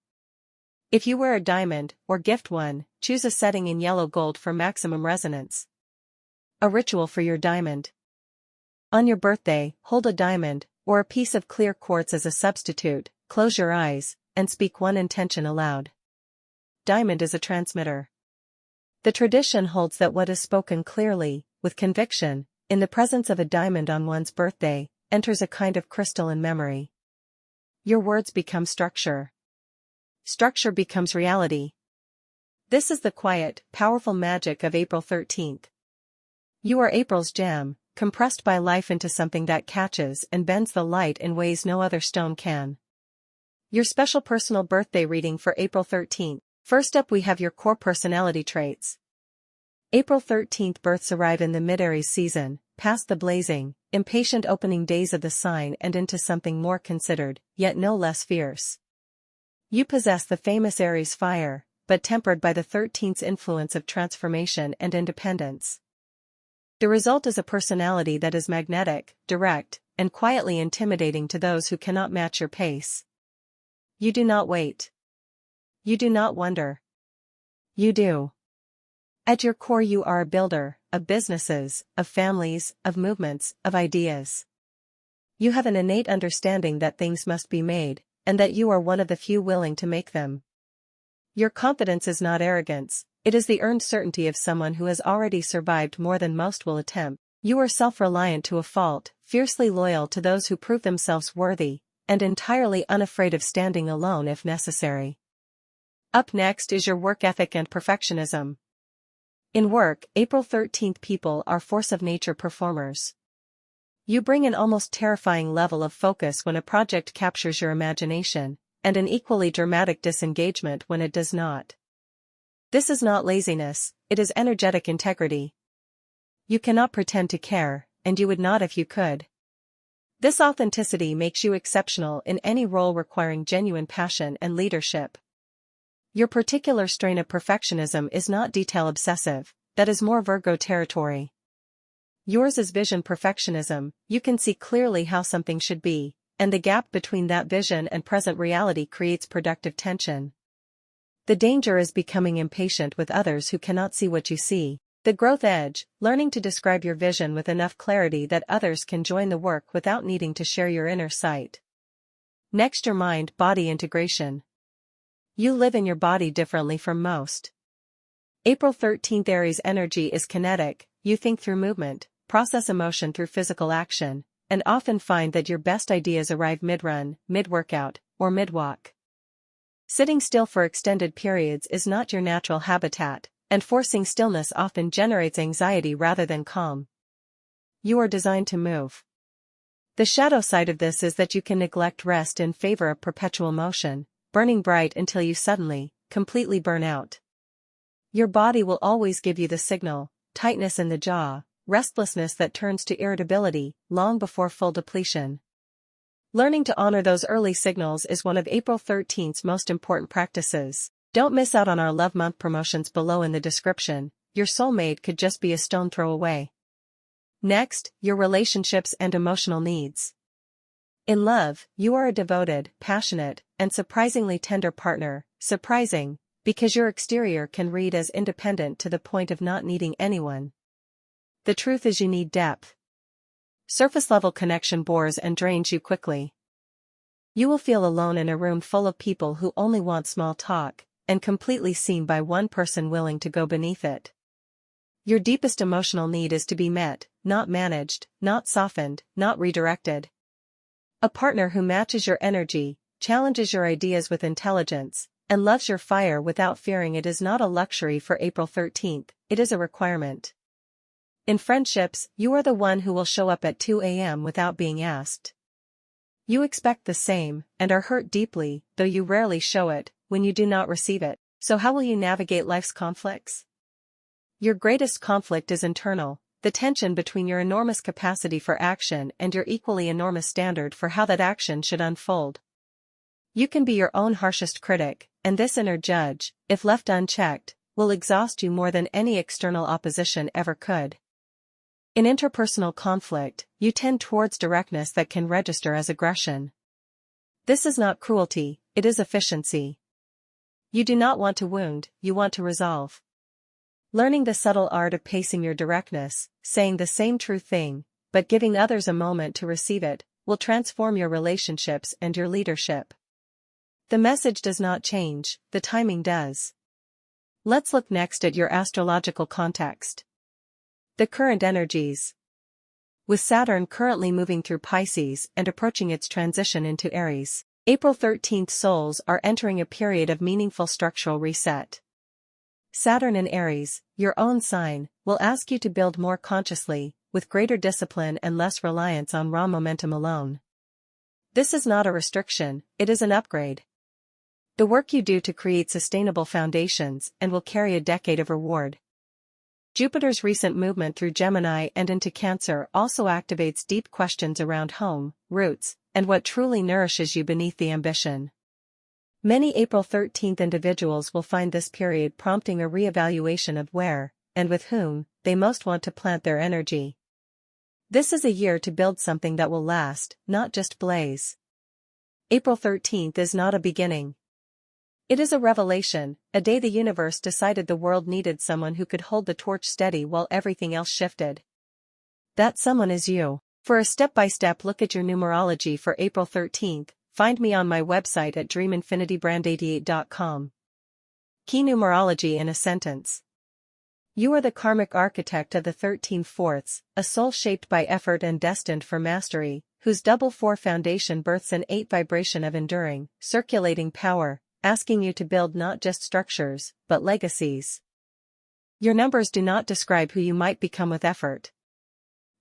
If you wear a diamond, or gift one, choose a setting in yellow gold for maximum resonance. A ritual for your diamond. On your birthday, hold a diamond, or a piece of clear quartz as a substitute, close your eyes, and speak one intention aloud. Diamond is a transmitter. The tradition holds that what is spoken clearly, with conviction, in the presence of a diamond on one's birthday, enters a kind of crystal in memory. Your words become structure. Structure becomes reality. This is the quiet, powerful magic of April 13th. You are April's gem, compressed by life into something that catches and bends the light in ways no other stone can. Your special personal birthday reading for April 13th. First up we have your core personality traits. April 13th births arrive in the mid-Aries season, past the blazing, impatient opening days of the sign and into something more considered, yet no less fierce. You possess the famous Aries fire, but tempered by the 13th's influence of transformation and independence. The result is a personality that is magnetic, direct, and quietly intimidating to those who cannot match your pace. You do not wait. You do not wonder. You do. At your core you are a builder, of businesses, of families, of movements, of ideas. You have an innate understanding that things must be made, and that you are one of the few willing to make them. Your confidence is not arrogance, it is the earned certainty of someone who has already survived more than most will attempt. You are self-reliant to a fault, fiercely loyal to those who prove themselves worthy, and entirely unafraid of standing alone if necessary. Up next is your work ethic and perfectionism. In work, April 13th people are force of nature performers. You bring an almost terrifying level of focus when a project captures your imagination, and an equally dramatic disengagement when it does not. This is not laziness, it is energetic integrity. you cannot pretend to care, and you would not if you could. This authenticity makes you exceptional in any role requiring genuine passion and leadership. Your particular strain of perfectionism is not detail obsessive, that is more Virgo territory. Yours is vision perfectionism, you can see clearly how something should be, and the gap between that vision and present reality creates productive tension. The danger is becoming impatient with others who cannot see what you see. The growth edge, learning to describe your vision with enough clarity that others can join the work without needing to share your inner sight. Next, your mind-body integration. You live in your body differently from most. April 13th Aries energy is kinetic, you think through movement, process emotion through physical action, and often find that your best ideas arrive mid-run, mid-workout, or mid-walk. Sitting still for extended periods is not your natural habitat, and forcing stillness often generates anxiety rather than calm. You are designed to move. The shadow side of this is that you can neglect rest in favor of perpetual motion, burning bright until you suddenly, completely burn out. Your body will always give you the signal, tightness in the jaw, restlessness that turns to irritability, long before full depletion. Learning to honor those early signals is one of April 13th's most important practices. Don't miss out on our Love Month promotions below in the description, your soulmate could just be a stone throw away. Next, your relationships and emotional needs. In love, you are a devoted, passionate, and surprisingly tender partner, surprising, because your exterior can read as independent to the point of not needing anyone. The truth is you need depth. Surface-level connection bores and drains you quickly. You will feel alone in a room full of people who only want small talk, and completely seen by one person willing to go beneath it. Your deepest emotional need is to be met, not managed, not softened, not redirected. A partner who matches your energy, challenges your ideas with intelligence, and loves your fire without fearing it is not a luxury for April 13th, it is a requirement. In friendships, you are the one who will show up at 2 a.m. without being asked. You expect the same, and are hurt deeply, though you rarely show it, when you do not receive it. So how will you navigate life's conflicts? Your greatest conflict is internal, the tension between your enormous capacity for action and your equally enormous standard for how that action should unfold. You can be your own harshest critic, and this inner judge, if left unchecked, will exhaust you more than any external opposition ever could. In interpersonal conflict, you tend towards directness that can register as aggression. This is not cruelty, it is efficiency. You do not want to wound, you want to resolve. Learning the subtle art of pacing your directness, saying the same true thing, but giving others a moment to receive it, will transform your relationships and your leadership. The message does not change, the timing does. Let's look next at your astrological context. The current energies. With Saturn currently moving through Pisces and approaching its transition into Aries, April 13th souls are entering a period of meaningful structural reset. Saturn in Aries, your own sign, will ask you to build more consciously, with greater discipline and less reliance on raw momentum alone. This is not a restriction, it is an upgrade. The work you do to create sustainable foundations and will carry a decade of reward. Jupiter's recent movement through Gemini and into Cancer also activates deep questions around home, roots, and what truly nourishes you beneath the ambition. Many April 13th individuals will find this period prompting a re-evaluation of where, and with whom, they most want to plant their energy. This is a year to build something that will last, not just blaze. April 13th is not a beginning. It is a revelation, a day the universe decided the world needed someone who could hold the torch steady while everything else shifted. That someone is you. For a step-by-step look at your numerology for April 13th, find me on my website at dreaminfinitybrand88.com. Key numerology in a sentence. You are the karmic architect of the 13 fourths, a soul shaped by effort and destined for mastery, whose double 4 foundation births an 8 vibration of enduring, circulating power, asking you to build not just structures, but legacies. Your numbers do not describe who you might become with effort.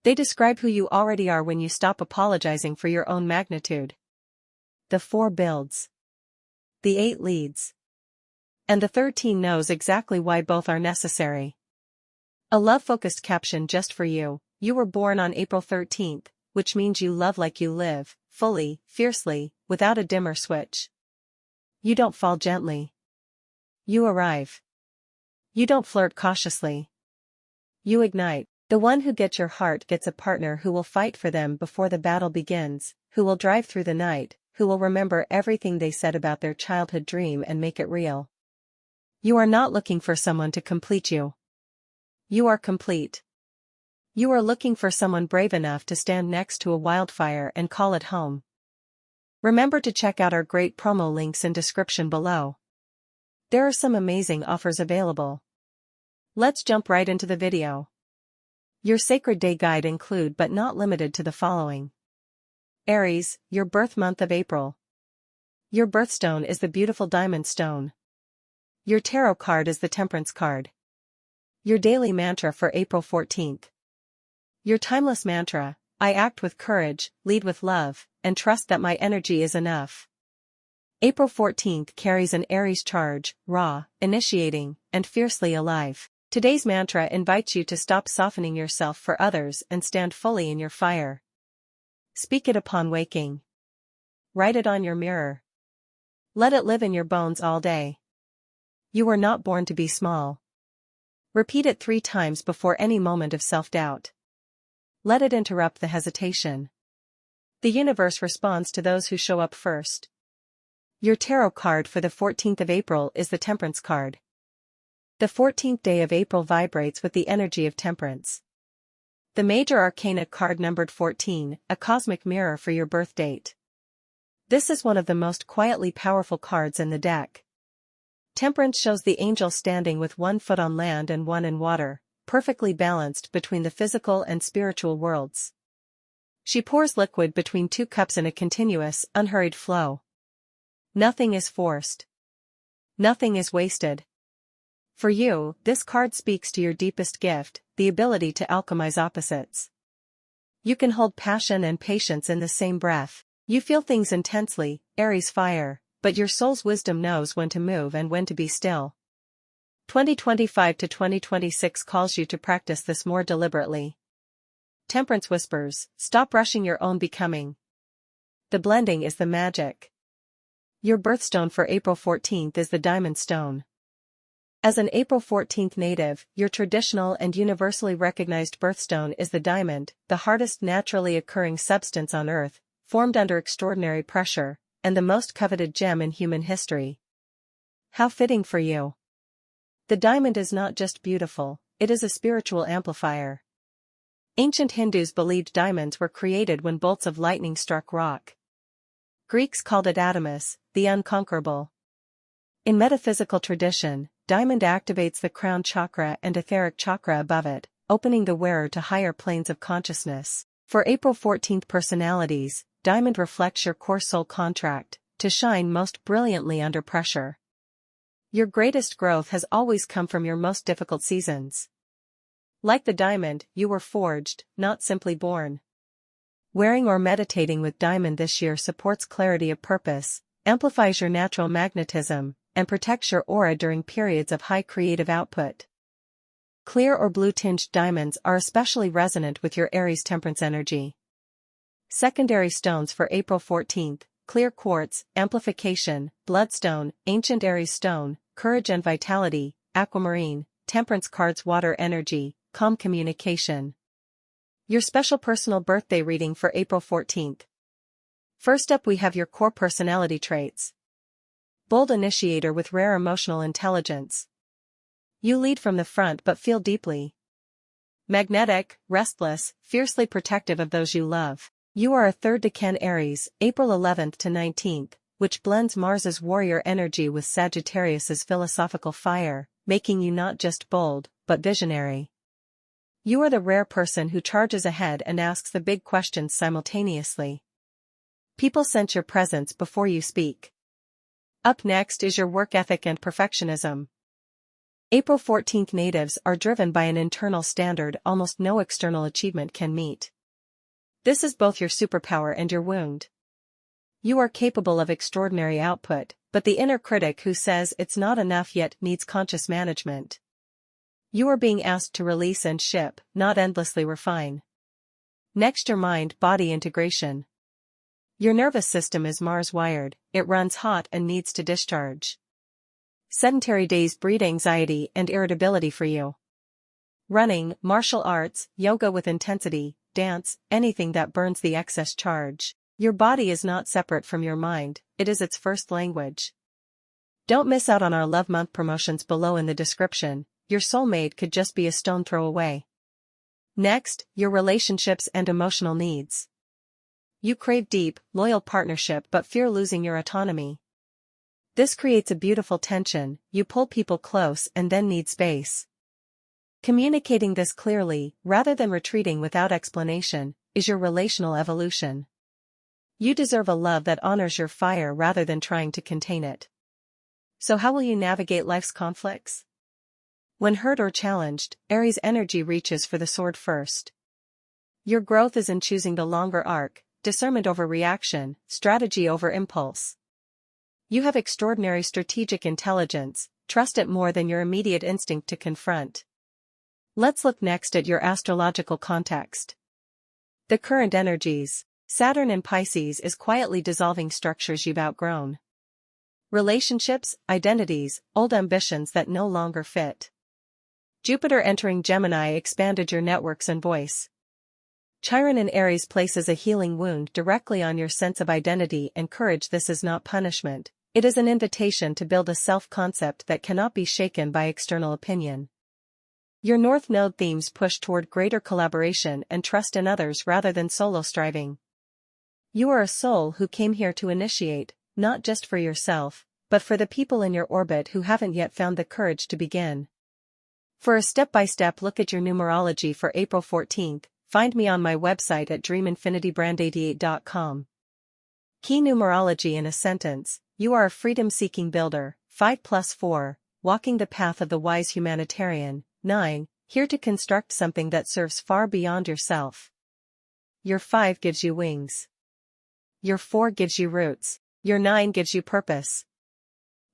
They describe who you already are when you stop apologizing for your own magnitude. The 4 builds. The 8 leads. And the 13 knows exactly why both are necessary. A love-focused caption just for you. You were born on April 13th, which means you love like you live, fully, fiercely, without a dimmer switch. You don't fall gently. You arrive. You don't flirt cautiously. You ignite. The one who gets your heart gets a partner who will fight for them before the battle begins, who will drive through the night, who will remember everything they said about their childhood dream and make it real. You are not looking for someone to complete you. You are complete. You are looking for someone brave enough to stand next to a wildfire and call it home. Remember to check out our great promo links in description below. There are some amazing offers available. Let's jump right into the video. Your sacred day guide include but not limited to the following. Aries, your birth month of April. Your birthstone is the beautiful diamond stone. Your tarot card is the Temperance card. Your daily mantra for April 14th. Your timeless mantra, I act with courage, lead with love, and trust that my energy is enough. April 14th carries an Aries charge, raw, initiating, and fiercely alive. Today's mantra invites you to stop softening yourself for others and stand fully in your fire. Speak it upon waking. Write it on your mirror. Let it live in your bones all day. You were not born to be small. Repeat it 3 times before any moment of self-doubt. Let it interrupt the hesitation. The universe responds to those who show up first. Your tarot card for the 14th of April is the Temperance card. The 14th day of April vibrates with the energy of temperance. The major arcana card numbered 14, a cosmic mirror for your birth date. This is one of the most quietly powerful cards in the deck. Temperance shows the angel standing with 1 foot on land and 1 in water, perfectly balanced between the physical and spiritual worlds. She pours liquid between 2 cups in a continuous, unhurried flow. Nothing is forced. Nothing is wasted. For you, this card speaks to your deepest gift, the ability to alchemize opposites. You can hold passion and patience in the same breath. You feel things intensely, Aries fire, but your soul's wisdom knows when to move and when to be still. 2025 to 2026 calls you to practice this more deliberately. Temperance whispers, stop rushing your own becoming. The blending is the magic. Your birthstone for April 14th is the diamond stone. As an April 14th native, your traditional and universally recognized birthstone is the diamond, the hardest naturally occurring substance on Earth, formed under extraordinary pressure, and the most coveted gem in human history. How fitting for you. The diamond is not just beautiful, it is a spiritual amplifier. Ancient Hindus believed diamonds were created when bolts of lightning struck rock. Greeks called it adamas, the unconquerable. In metaphysical tradition, diamond activates the crown chakra and etheric chakra above it, opening the wearer to higher planes of consciousness. For April 14th personalities, diamond reflects your core soul contract, to shine most brilliantly under pressure. Your greatest growth has always come from your most difficult seasons. Like the diamond, you were forged, not simply born. Wearing or meditating with diamond this year supports clarity of purpose, amplifies your natural magnetism, and protects your aura during periods of high creative output. Clear or blue-tinged diamonds are especially resonant with your Aries temperance energy. Secondary stones for April 14th, clear quartz, amplification, bloodstone, ancient Aries stone, courage and vitality, aquamarine, temperance cards water energy, calm communication. Your special personal birthday reading for April 14th. First up we have your core personality traits. Bold initiator with rare emotional intelligence. You lead from the front but feel deeply. Magnetic, restless, fiercely protective of those you love. You are a 3rd decan Aries, April 11th to 19th, which blends Mars's warrior energy with Sagittarius's philosophical fire, making you not just bold, but visionary. You are the rare person who charges ahead and asks the big questions simultaneously. People sense your presence before you speak. Up next is your work ethic and perfectionism. April 14th natives are driven by an internal standard almost no external achievement can meet. This is both your superpower and your wound. You are capable of extraordinary output, but the inner critic who says it's not enough yet needs conscious management. You are being asked to release and ship, not endlessly refine. Next, your mind-body integration. Your nervous system is Mars-wired, it runs hot and needs to discharge. Sedentary days breed anxiety and irritability for you. Running, martial arts, yoga with intensity, dance, anything that burns the excess charge. Your body is not separate from your mind, it is its first language. Don't miss out on our Love Month promotions below in the description, your soulmate could just be a stone throw away. Next, your relationships and emotional needs. You crave deep, loyal partnership but fear losing your autonomy. This creates a beautiful tension, you pull people close and then need space. Communicating this clearly, rather than retreating without explanation, is your relational evolution. You deserve a love that honors your fire rather than trying to contain it. So how will you navigate life's conflicts? When hurt or challenged, Aries energy reaches for the sword first. Your growth is in choosing the longer arc, discernment over reaction, strategy over impulse. You have extraordinary strategic intelligence, trust it more than your immediate instinct to confront. Let's look next at your astrological context. The current energies. Saturn in Pisces is quietly dissolving structures you've outgrown. Relationships, identities, old ambitions that no longer fit. Jupiter entering Gemini expanded your networks and voice. Chiron in Aries places a healing wound directly on your sense of identity and courage. This is not punishment, it is an invitation to build a self-concept that cannot be shaken by external opinion. Your North Node themes push toward greater collaboration and trust in others rather than solo striving. You are a soul who came here to initiate, not just for yourself, but for the people in your orbit who haven't yet found the courage to begin. For a step-by-step look at your numerology for April 14th, find me on my website at dreaminfinitybrand88.com. Key numerology in a sentence: you are a freedom-seeking builder, 5+4, walking the path of the wise humanitarian, 9, here to construct something that serves far beyond yourself. Your 5 gives you wings. Your 4 gives you roots. Your 9 gives you purpose.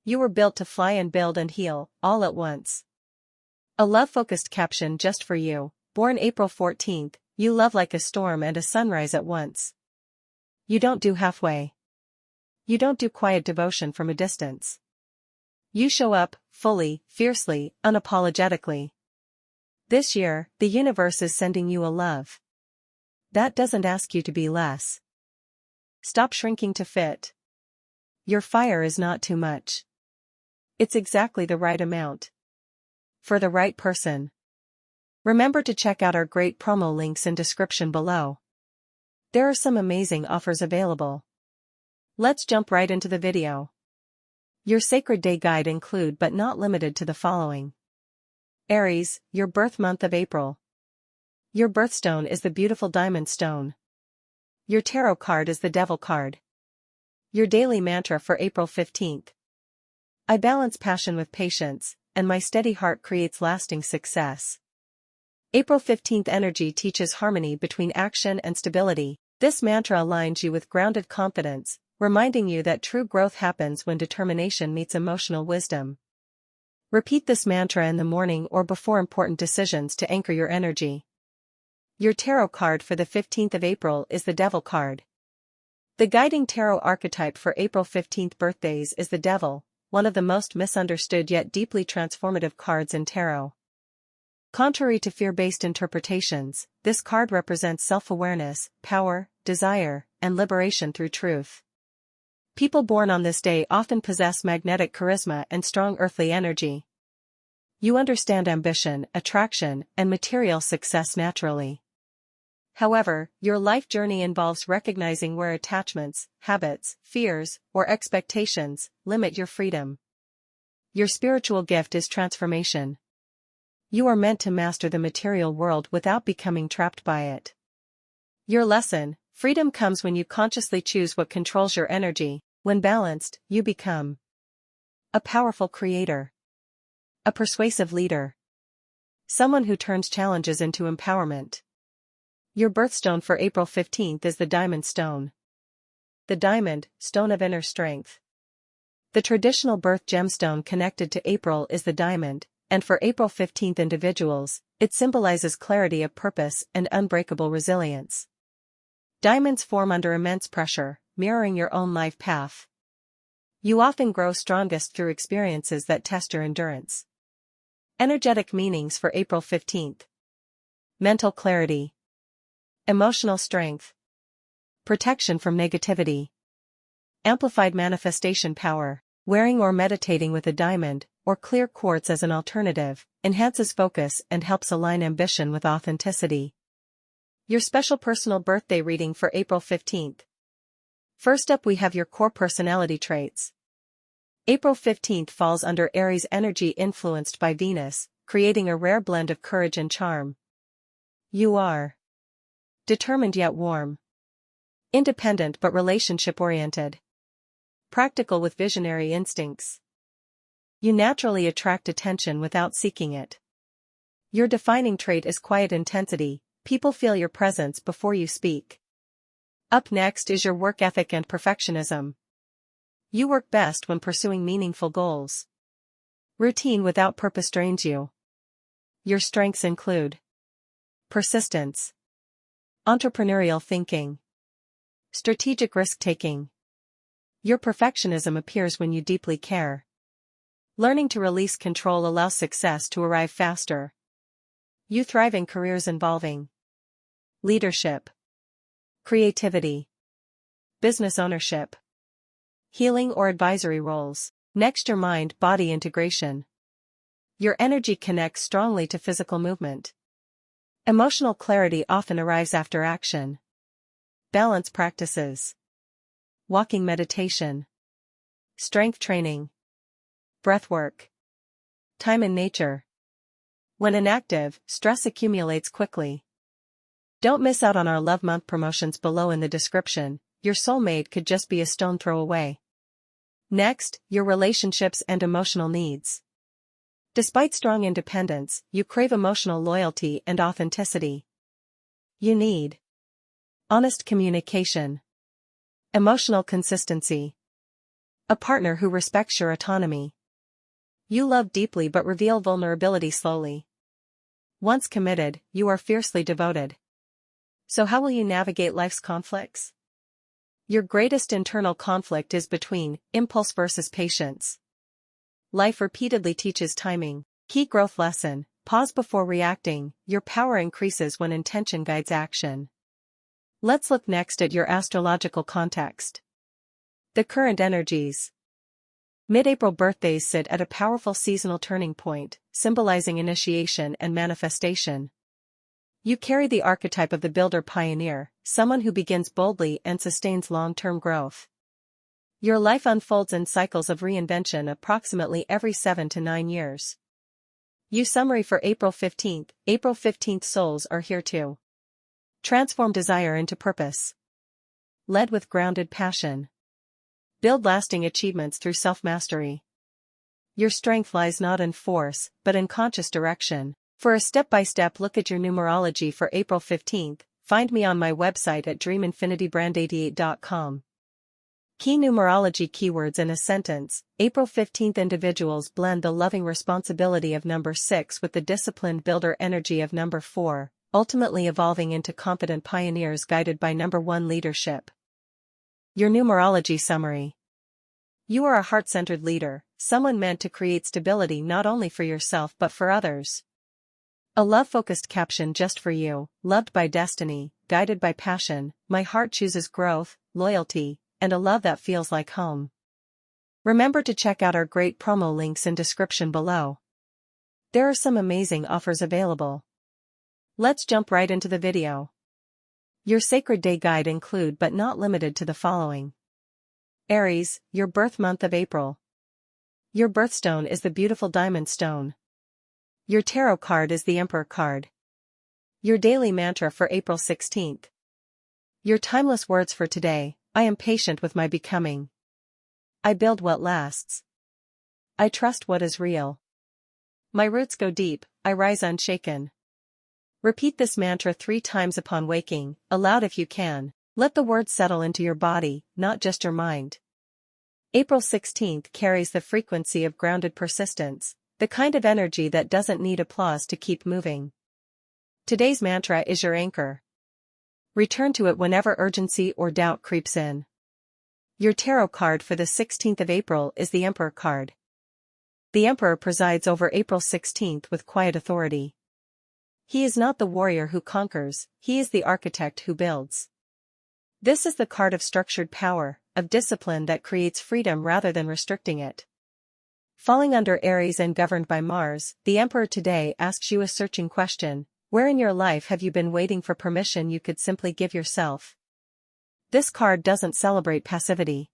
You were built to fly and build and heal, all at once. A love-focused caption just for you, born April 14th, you love like a storm and a sunrise at once. You don't do halfway. You don't do quiet devotion from a distance. You show up, fully, fiercely, unapologetically. This year, the universe is sending you a love that doesn't ask you to be less. Stop shrinking to fit. Your fire is not too much. It's exactly the right amount. For the right person. Remember to check out our great promo links in description below. There are some amazing offers available. Let's jump right into the video. Your Sacred Day Guide include but not limited to the following. Aries, your birth month of April. Your birthstone is the beautiful diamond stone. Your tarot card is the Devil card. Your daily mantra for April 15th. I balance passion with patience, and my steady heart creates lasting success. April 15th energy teaches harmony between action and stability. This mantra aligns you with grounded confidence, reminding you that true growth happens when determination meets emotional wisdom. Repeat this mantra in the morning or before important decisions to anchor your energy. Your tarot card for the 15th of April is the Devil card. The guiding tarot archetype for April 15th birthdays is the Devil, one of the most misunderstood yet deeply transformative cards in tarot. Contrary to fear-based interpretations, this card represents self-awareness, power, desire, and liberation through truth. People born on this day often possess magnetic charisma and strong earthly energy. You understand ambition, attraction, and material success naturally. However, your life journey involves recognizing where attachments, habits, fears, or expectations limit your freedom. Your spiritual gift is transformation. You are meant to master the material world without becoming trapped by it. Your lesson: freedom comes when you consciously choose what controls your energy. When balanced, you become a powerful creator, a persuasive leader, someone who turns challenges into empowerment. Your birthstone for April 15th is the diamond stone. The diamond, stone of inner strength. The traditional birth gemstone connected to April is the diamond, and for April 15th individuals, it symbolizes clarity of purpose and unbreakable resilience. Diamonds form under immense pressure, mirroring your own life path. You often grow strongest through experiences that test your endurance. Energetic meanings for April 15th. Mental clarity. Emotional strength. Protection from negativity. Amplified manifestation power. Wearing or meditating with a diamond, or clear quartz as an alternative, enhances focus and helps align ambition with authenticity. Your special personal birthday reading for April 15th. First up we have your core personality traits. April 15th falls under Aries energy influenced by Venus, creating a rare blend of courage and charm. You are determined yet warm. Independent but relationship-oriented. Practical with visionary instincts. You naturally attract attention without seeking it. Your defining trait is quiet intensity, people feel your presence before you speak. Up next is your work ethic and perfectionism. You work best when pursuing meaningful goals. Routine without purpose drains you. Your strengths include persistence, entrepreneurial thinking, strategic risk-taking. Your perfectionism appears when you deeply care. Learning to release control allows success to arrive faster. You thrive in careers involving leadership, creativity, business ownership, healing or advisory roles. Next, your mind-body integration. Your energy connects strongly to physical movement. Emotional clarity often arrives after action. Balance practices. Walking meditation. Strength training. Breathwork. Time in nature. When inactive, stress accumulates quickly. Don't miss out on our Love Month promotions below in the description. Your soulmate could just be a stone throw away. Next, your relationships and emotional needs. Despite strong independence, you crave emotional loyalty and authenticity. You need honest communication, emotional consistency, a partner who respects your autonomy. You love deeply but reveal vulnerability slowly. Once committed, you are fiercely devoted. So how will you navigate life's conflicts? Your greatest internal conflict is between impulse versus patience. Life repeatedly teaches timing. Key growth lesson: pause before reacting. Your power increases when intention guides action. Let's look next at your astrological context. The current energies. Mid-April birthdays sit at a powerful seasonal turning point, symbolizing initiation and manifestation. You carry the archetype of the builder-pioneer, someone who begins boldly and sustains long-term growth. Your life unfolds in cycles of reinvention approximately every 7 to 9 years. Summary for April 15th. April 15th souls are here to transform desire into purpose. Led with grounded passion. Build lasting achievements through self-mastery. Your strength lies not in force, but in conscious direction. For a step-by-step look at your numerology for April 15th, find me on my website at dreaminfinitybrand88.com. Key numerology keywords in a sentence. April 15th individuals blend the loving responsibility of number 6 with the disciplined builder energy of number 4, ultimately evolving into confident pioneers guided by number 1 leadership. Your numerology summary. You are a heart-centered leader, someone meant to create stability not only for yourself but for others. A love-focused caption just for you: loved by destiny, guided by passion, my heart chooses growth, loyalty, and a love that feels like home. Remember to check out our great promo links in description below. There are some amazing offers available. Let's jump right into the video. Your sacred day guide include but not limited to the following. Aries, your birth month of April. Your birthstone is the beautiful diamond stone. Your tarot card is the Emperor card. Your daily mantra for April 16th. Your timeless words for today: I am patient with my becoming. I build what lasts. I trust what is real. My roots go deep, I rise unshaken. Repeat this mantra 3 times upon waking, aloud if you can. Let the words settle into your body, not just your mind. April 16th carries the frequency of grounded persistence, The kind of energy that doesn't need applause to keep moving. Today's mantra is your anchor. Return to it whenever urgency or doubt creeps in. Your tarot card for the 16th of April is the Emperor card. The Emperor presides over April 16th with quiet authority. He is not the warrior who conquers, he is the architect who builds. This is the card of structured power, of discipline that creates freedom rather than restricting it. Falling under Aries and governed by Mars, the Emperor today asks you a searching question: where in your life have you been waiting for permission you could simply give yourself? This card doesn't celebrate passivity.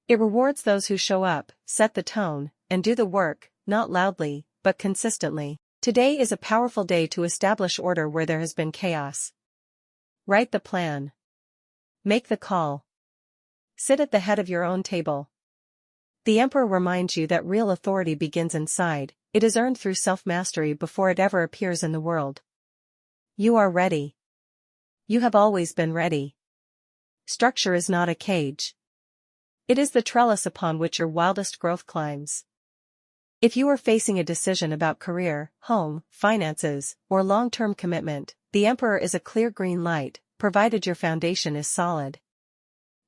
It rewards those who show up, set the tone, and do the work, not loudly, but consistently. Today is a powerful day to establish order where there has been chaos. Write the plan. Make the call. Sit at the head of your own table. The Emperor reminds you that real authority begins inside. It is earned through self-mastery before it ever appears in the world. You are ready. You have always been ready. Structure is not a cage. It is the trellis upon which your wildest growth climbs. If you are facing a decision about career, home, finances, or long-term commitment, the Emperor is a clear green light, provided your foundation is solid.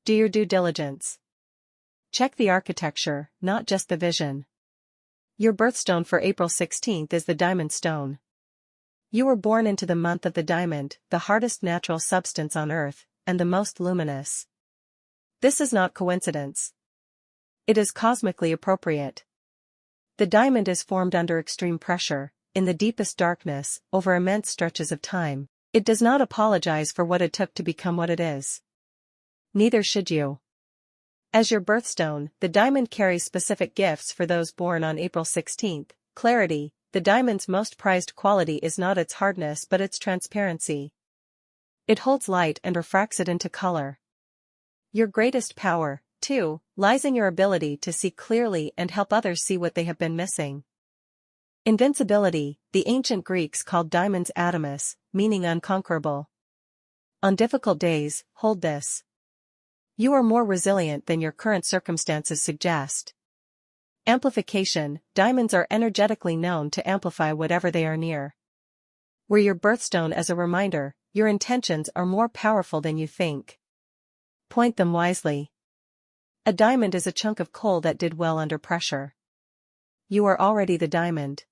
Do your due diligence. Check the architecture, not just the vision. Your birthstone for April 16th is the diamond stone. You were born into the month of the diamond, the hardest natural substance on Earth, and the most luminous. This is not coincidence. It is cosmically appropriate. The diamond is formed under extreme pressure, in the deepest darkness, over immense stretches of time. It does not apologize for what it took to become what it is. Neither should you. As your birthstone, the diamond carries specific gifts for those born on April 16th. Clarity. The diamond's most prized quality is not its hardness but its transparency. It holds light and refracts it into color. Your greatest power, too, lies in your ability to see clearly and help others see what they have been missing. Invincibility. The ancient Greeks called diamonds adamas, meaning unconquerable. On difficult days, hold this. You are more resilient than your current circumstances suggest. Amplification. Diamonds are energetically known to amplify whatever they are near. Wear your birthstone as a reminder, your intentions are more powerful than you think. Point them wisely. A diamond is a chunk of coal that did well under pressure. You are already the diamond.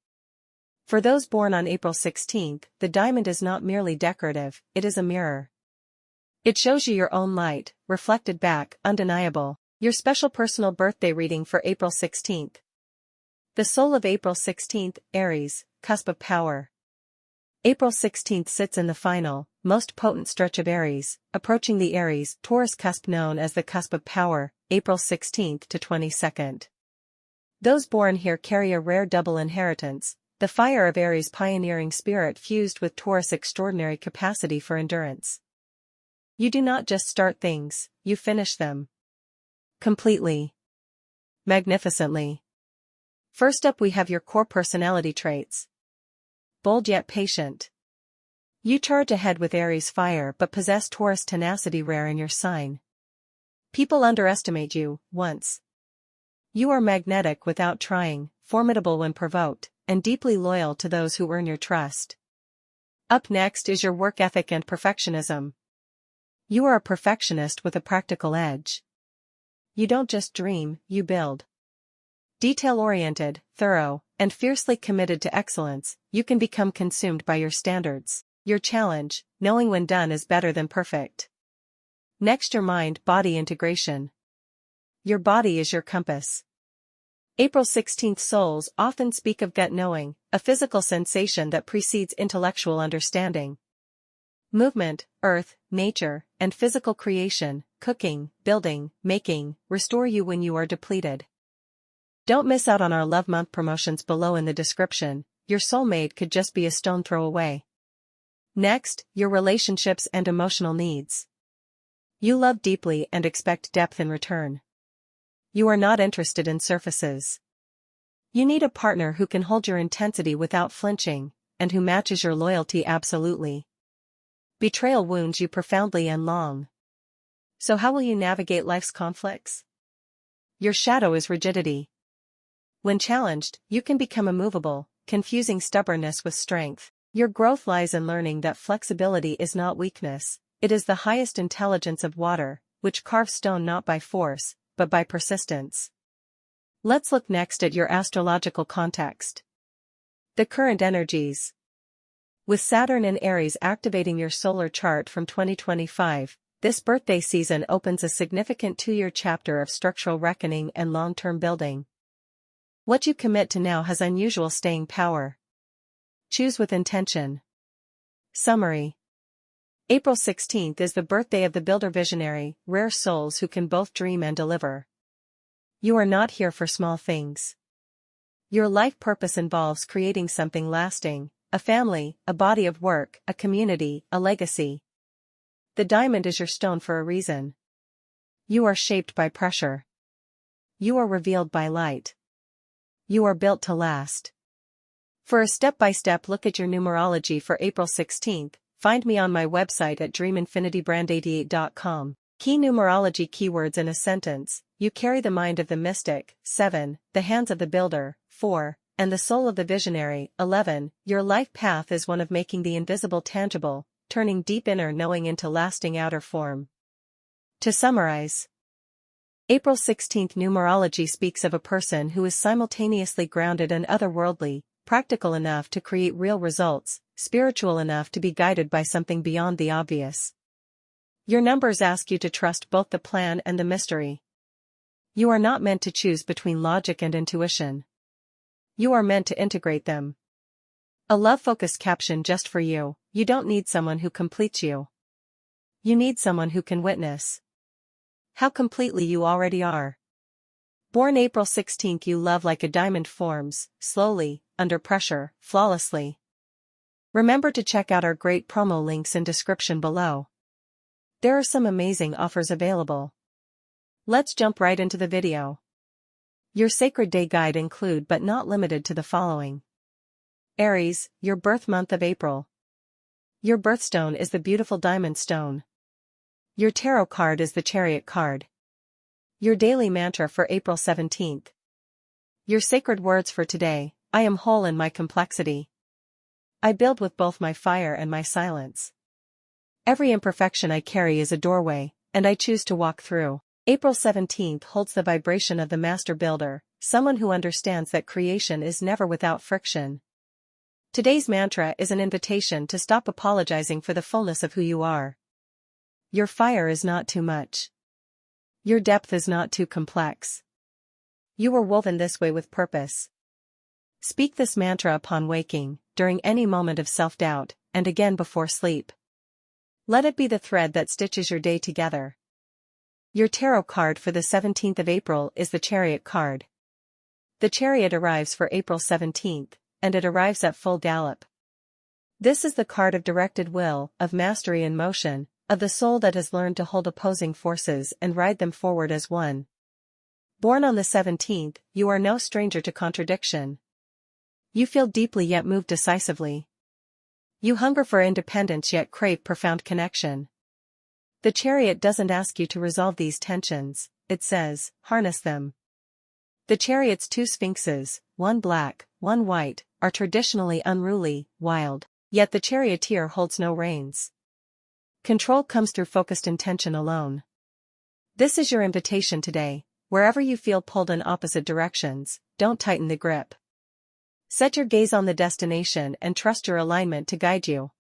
For those born on April 16th, the diamond is not merely decorative, it is a mirror. It shows you your own light, reflected back, undeniable. Your special personal birthday reading for April 16th. The soul of April 16th, Aries, cusp of power. April 16th sits in the final, most potent stretch of Aries, approaching the Aries, Taurus cusp known as the cusp of power, April 16th to 22nd. Those born here carry a rare double inheritance, the fire of Aries' pioneering spirit fused with Taurus' extraordinary capacity for endurance. You do not just start things, you finish them. Completely. Magnificently. First up we have your core personality traits. Bold yet patient. You charge ahead with Aries fire but possess Taurus tenacity rare in your sign. People underestimate you, once. You are magnetic without trying, formidable when provoked, and deeply loyal to those who earn your trust. Up next is your work ethic and perfectionism. You are a perfectionist with a practical edge. You don't just dream, you build. Detail-oriented, thorough, and fiercely committed to excellence, you can become consumed by your standards. Your challenge, knowing when done is better than perfect. Next, your mind-body integration. Your body is your compass. April 16th souls often speak of gut knowing, a physical sensation that precedes intellectual understanding. Movement, earth, nature, and physical creation, cooking, building, making, restore you when you are depleted. Don't miss out on our Love Month promotions below in the description. Your soulmate could just be a stone throw away. Next, your relationships and emotional needs. You love deeply and expect depth in return. You are not interested in surfaces. You need a partner who can hold your intensity without flinching, and who matches your loyalty absolutely. Betrayal wounds you profoundly and long. So how will you navigate life's conflicts? Your shadow is rigidity. When challenged, you can become immovable, confusing stubbornness with strength. Your growth lies in learning that flexibility is not weakness, it is the highest intelligence of water, which carves stone not by force, but by persistence. Let's look next at your astrological context. The current energies. With Saturn in Aries activating your solar chart from 2025, this birthday season opens a significant 2-year chapter of structural reckoning and long-term building. What you commit to now has unusual staying power. Choose with intention. Summary. April 16th is the birthday of the builder visionary, rare souls who can both dream and deliver. You are not here for small things. Your life purpose involves creating something lasting, a family, a body of work, a community, a legacy. The diamond is your stone for a reason. You are shaped by pressure. You are revealed by light. You are built to last. For a step-by-step look at your numerology for April 16th, find me on my website at dreaminfinitybrand88.com. Key numerology keywords in a sentence: you carry the mind of the mystic, 7, the hands of the builder, 4, and the soul of the visionary, 11. Your life path is one of making the invisible tangible, turning deep inner knowing into lasting outer form. To summarize, April 16th numerology speaks of a person who is simultaneously grounded and otherworldly, practical enough to create real results, spiritual enough to be guided by something beyond the obvious. Your numbers ask you to trust both the plan and the mystery. You are not meant to choose between logic and intuition. You are meant to integrate them. A love-focused caption just for you: you don't need someone who completes you. You need someone who can witness how completely you already are. Born April 16th, you love like a diamond forms, slowly, under pressure, flawlessly. Remember to check out our great promo links in description below. There are some amazing offers available. Let's jump right into the video. Your sacred day guide include but not limited to the following. Aries, your birth month of April. Your birthstone is the beautiful diamond stone. Your tarot card is the Chariot card. Your daily mantra for April 17th. Your sacred words for today: I am whole in my complexity. I build with both my fire and my silence. Every imperfection I carry is a doorway, and I choose to walk through. April 17th holds the vibration of the master builder, someone who understands that creation is never without friction. Today's mantra is an invitation to stop apologizing for the fullness of who you are. Your fire is not too much. Your depth is not too complex. You were woven this way with purpose. Speak this mantra upon waking, during any moment of self-doubt, and again before sleep. Let it be the thread that stitches your day together. Your tarot card for the 17th of April is the Chariot card. The Chariot arrives for April 17th, and it arrives at full gallop. This is the card of directed will, of mastery in motion, of the soul that has learned to hold opposing forces and ride them forward as one. Born on the 17th, you are no stranger to contradiction. You feel deeply yet move decisively. You hunger for independence yet crave profound connection. The Chariot doesn't ask you to resolve these tensions, it says, harness them. The Chariot's two sphinxes, one black, one white, are traditionally unruly, wild, yet the charioteer holds no reins. Control comes through focused intention alone. This is your invitation today: wherever you feel pulled in opposite directions, don't tighten the grip. Set your gaze on the destination and trust your alignment to guide you.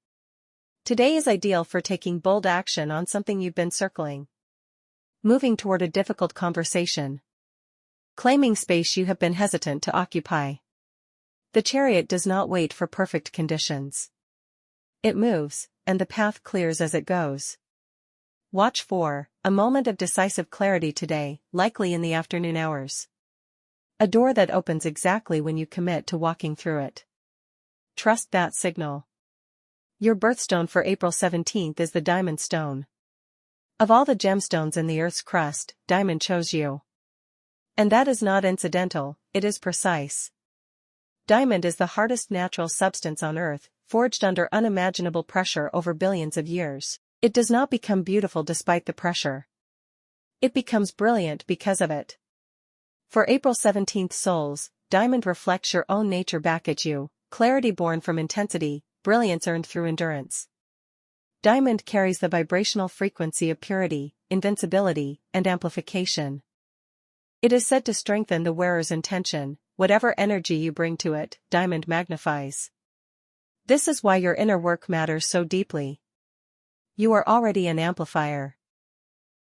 Today is ideal for taking bold action on something you've been circling. Moving toward a difficult conversation. Claiming space you have been hesitant to occupy. The Chariot does not wait for perfect conditions. It moves, and the path clears as it goes. Watch for a moment of decisive clarity today, likely in the afternoon hours. A door that opens exactly when you commit to walking through it. Trust that signal. Your birthstone for April 17th is the diamond stone. Of all the gemstones in the Earth's crust, diamond chose you. And that is not incidental, it is precise. Diamond is the hardest natural substance on Earth, forged under unimaginable pressure over billions of years. It does not become beautiful despite the pressure. It becomes brilliant because of it. For April 17th souls, diamond reflects your own nature back at you, clarity born from intensity, brilliance earned through endurance. Diamond carries the vibrational frequency of purity, invincibility, and amplification. It is said to strengthen the wearer's intention. Whatever energy you bring to it, diamond magnifies. This is why your inner work matters so deeply. You are already an amplifier.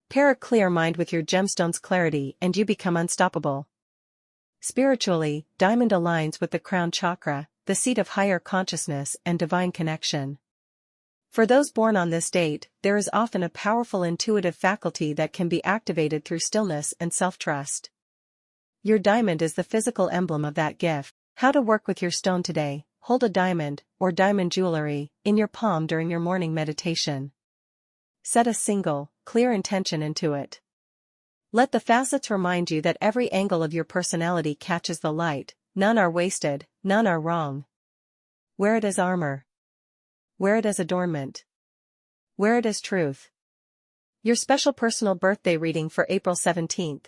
Pair a clear mind with your gemstone's clarity and you become unstoppable. Spiritually, diamond aligns with the crown chakra, the seat of higher consciousness and divine connection. For those born on this date, there is often a powerful intuitive faculty that can be activated through stillness and self-trust. Your diamond is the physical emblem of that gift. How to work with your stone today: hold a diamond, or diamond jewelry, in your palm during your morning meditation. Set a single, clear intention into it. Let the facets remind you that every angle of your personality catches the light, none are wasted, none are wrong. Wear it as armor. Wear it as adornment. Wear it as truth. Your special personal birthday reading for April 17th.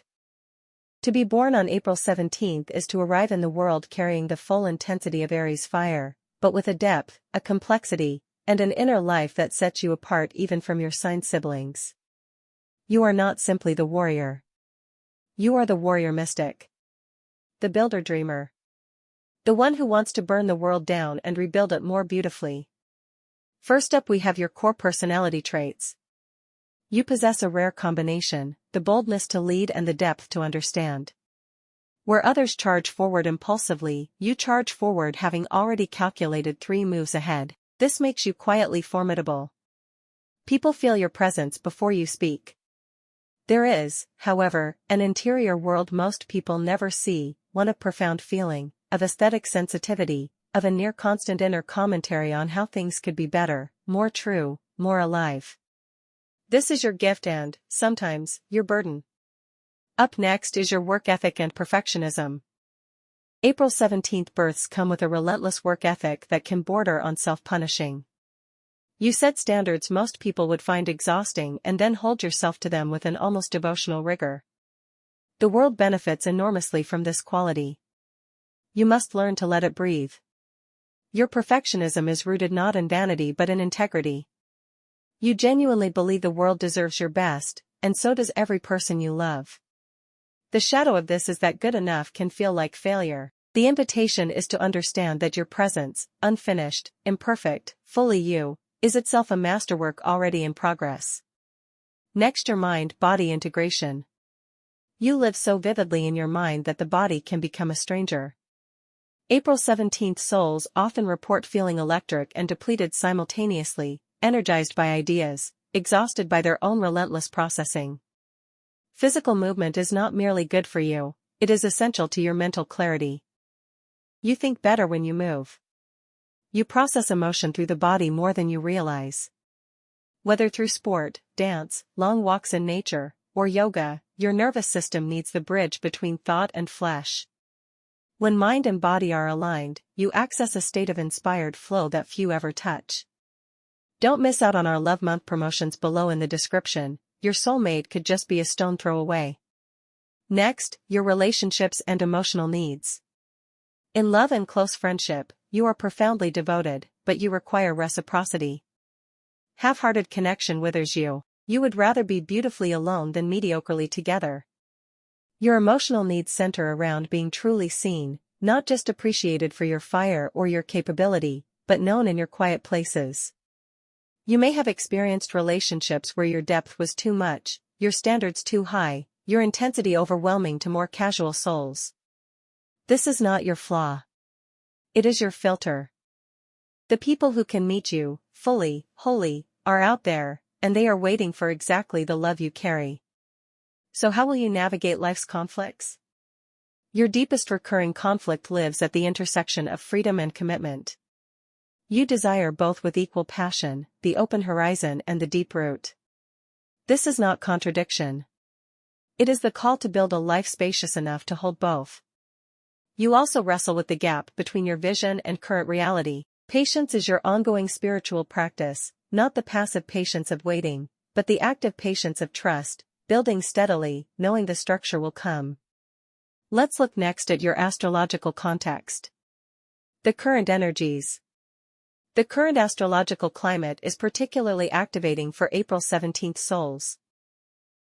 To be born on April 17th is to arrive in the world carrying the full intensity of Aries fire, but with a depth, a complexity, and an inner life that sets you apart even from your sign siblings. You are not simply the warrior. You are the warrior mystic. The builder dreamer. The one who wants to burn the world down and rebuild it more beautifully. First up, we have your core personality traits. You possess a rare combination, the boldness to lead and the depth to understand. Where others charge forward impulsively, you charge forward having already calculated 3 moves ahead. This makes you quietly formidable. People feel your presence before you speak. There is, however, an interior world most people never see, one of profound feeling, of aesthetic sensitivity, of a near constant inner commentary on how things could be better, more true, more alive. This is your gift and, sometimes, your burden. Up next is your work ethic and perfectionism. April 17th births come with a relentless work ethic that can border on self-punishing. You set standards most people would find exhausting and then hold yourself to them with an almost devotional rigor. The world benefits enormously from this quality. You must learn to let it breathe. Your perfectionism is rooted not in vanity but in integrity. You genuinely believe the world deserves your best, and so does every person you love. The shadow of this is that good enough can feel like failure. The invitation is to understand that your presence, unfinished, imperfect, fully you, is itself a masterwork already in progress. Next, your mind-body integration. You live so vividly in your mind that the body can become a stranger. April 17th souls often report feeling electric and depleted simultaneously, energized by ideas, exhausted by their own relentless processing. Physical movement is not merely good for you, it is essential to your mental clarity. You think better when you move. You process emotion through the body more than you realize. Whether through sport, dance, long walks in nature, or yoga, your nervous system needs the bridge between thought and flesh. When mind and body are aligned, you access a state of inspired flow that few ever touch. Don't miss out on our Love Month promotions below in the description. Your soulmate could just be a stone throw away. Next, your relationships and emotional needs. In love and close friendship, you are profoundly devoted, but you require reciprocity. Half-hearted connection withers you. You would rather be beautifully alone than mediocrely together. Your emotional needs center around being truly seen, not just appreciated for your fire or your capability, but known in your quiet places. You may have experienced relationships where your depth was too much, your standards too high, your intensity overwhelming to more casual souls. This is not your flaw. It is your filter. The people who can meet you, fully, wholly, are out there, and they are waiting for exactly the love you carry. So how will you navigate life's conflicts? Your deepest recurring conflict lives at the intersection of freedom and commitment. You desire both with equal passion, the open horizon and the deep root. This is not contradiction. It is the call to build a life spacious enough to hold both. You also wrestle with the gap between your vision and current reality. Patience is your ongoing spiritual practice, not the passive patience of waiting, but the active patience of trust, building steadily, knowing the structure will come. Let's look next at your astrological context. The current energies. The current astrological climate is particularly activating for April 17th souls.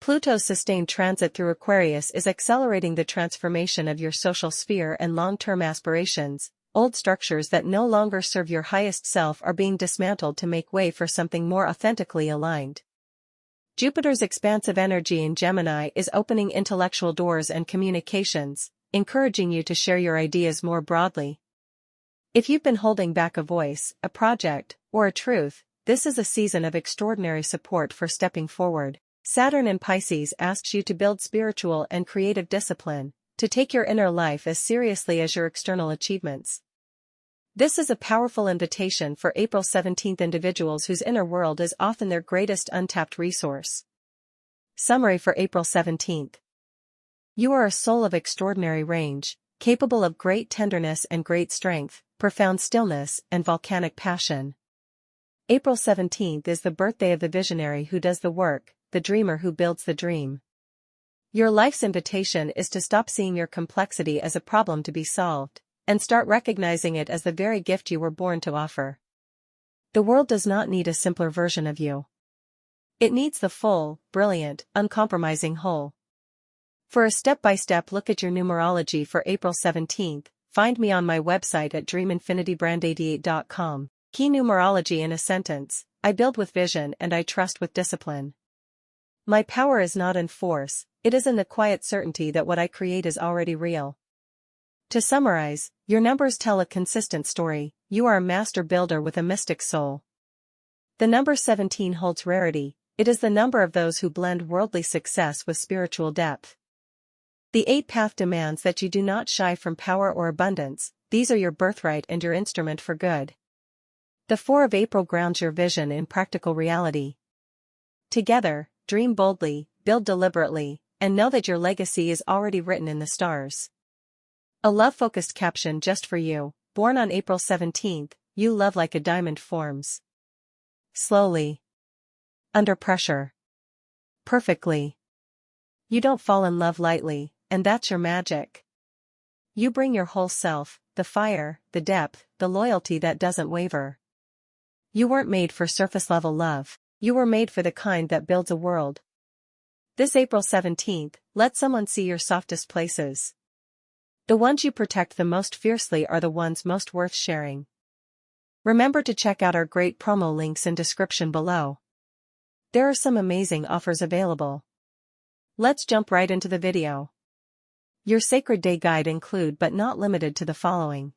Pluto's sustained transit through Aquarius is accelerating the transformation of your social sphere and long-term aspirations. Old structures that no longer serve your highest self are being dismantled to make way for something more authentically aligned. Jupiter's expansive energy in Gemini is opening intellectual doors and communications, encouraging you to share your ideas more broadly. If you've been holding back a voice, a project, or a truth, this is a season of extraordinary support for stepping forward. Saturn in Pisces asks you to build spiritual and creative discipline, to take your inner life as seriously as your external achievements. This is a powerful invitation for April 17th individuals whose inner world is often their greatest untapped resource. Summary for April 17th. You are a soul of extraordinary range, capable of great tenderness and great strength, profound stillness and volcanic passion. April 17th is the birthday of the visionary who does the work, the dreamer who builds the dream. Your life's invitation is to stop seeing your complexity as a problem to be solved, and start recognizing it as the very gift you were born to offer. The world does not need a simpler version of you. It needs the full, brilliant, uncompromising whole. For a step-by-step look at your numerology for April 17th, find me on my website at dreaminfinitybrand88.com. Key numerology in a sentence: I build with vision and I trust with discipline. My power is not in force, it is in the quiet certainty that what I create is already real. To summarize, your numbers tell a consistent story. You are a master builder with a mystic soul. The number 17 holds rarity. It is the number of those who blend worldly success with spiritual depth. The 8th path demands that you do not shy from power or abundance. These are your birthright and your instrument for good. The 4 of April grounds your vision in practical reality. Together, dream boldly, build deliberately, and know that your legacy is already written in the stars. A love-focused caption just for you: born on April 17th, you love like a diamond forms. Slowly. Under pressure. Perfectly. You don't fall in love lightly, and that's your magic. You bring your whole self, the fire, the depth, the loyalty that doesn't waver. You weren't made for surface-level love. You were made for the kind that builds a world. This April 17th, let someone see your softest places. The ones you protect the most fiercely are the ones most worth sharing. Remember to check out our great promo links in description below. There are some amazing offers available. Let's jump right into the video. Your sacred day guide include but not limited to the following.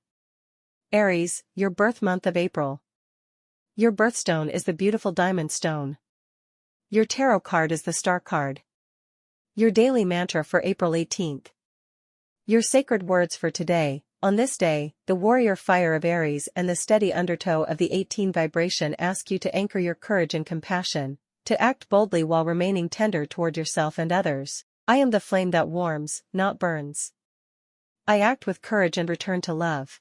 Aries, your birth month of April. Your birthstone is the beautiful diamond stone. Your tarot card is the star card. Your daily mantra for April 18th. Your sacred words for today: on this day, the warrior fire of Aries and the steady undertow of the 18 vibration ask you to anchor your courage and compassion, to act boldly while remaining tender toward yourself and others. I am the flame that warms, not burns. I act with courage and return to love.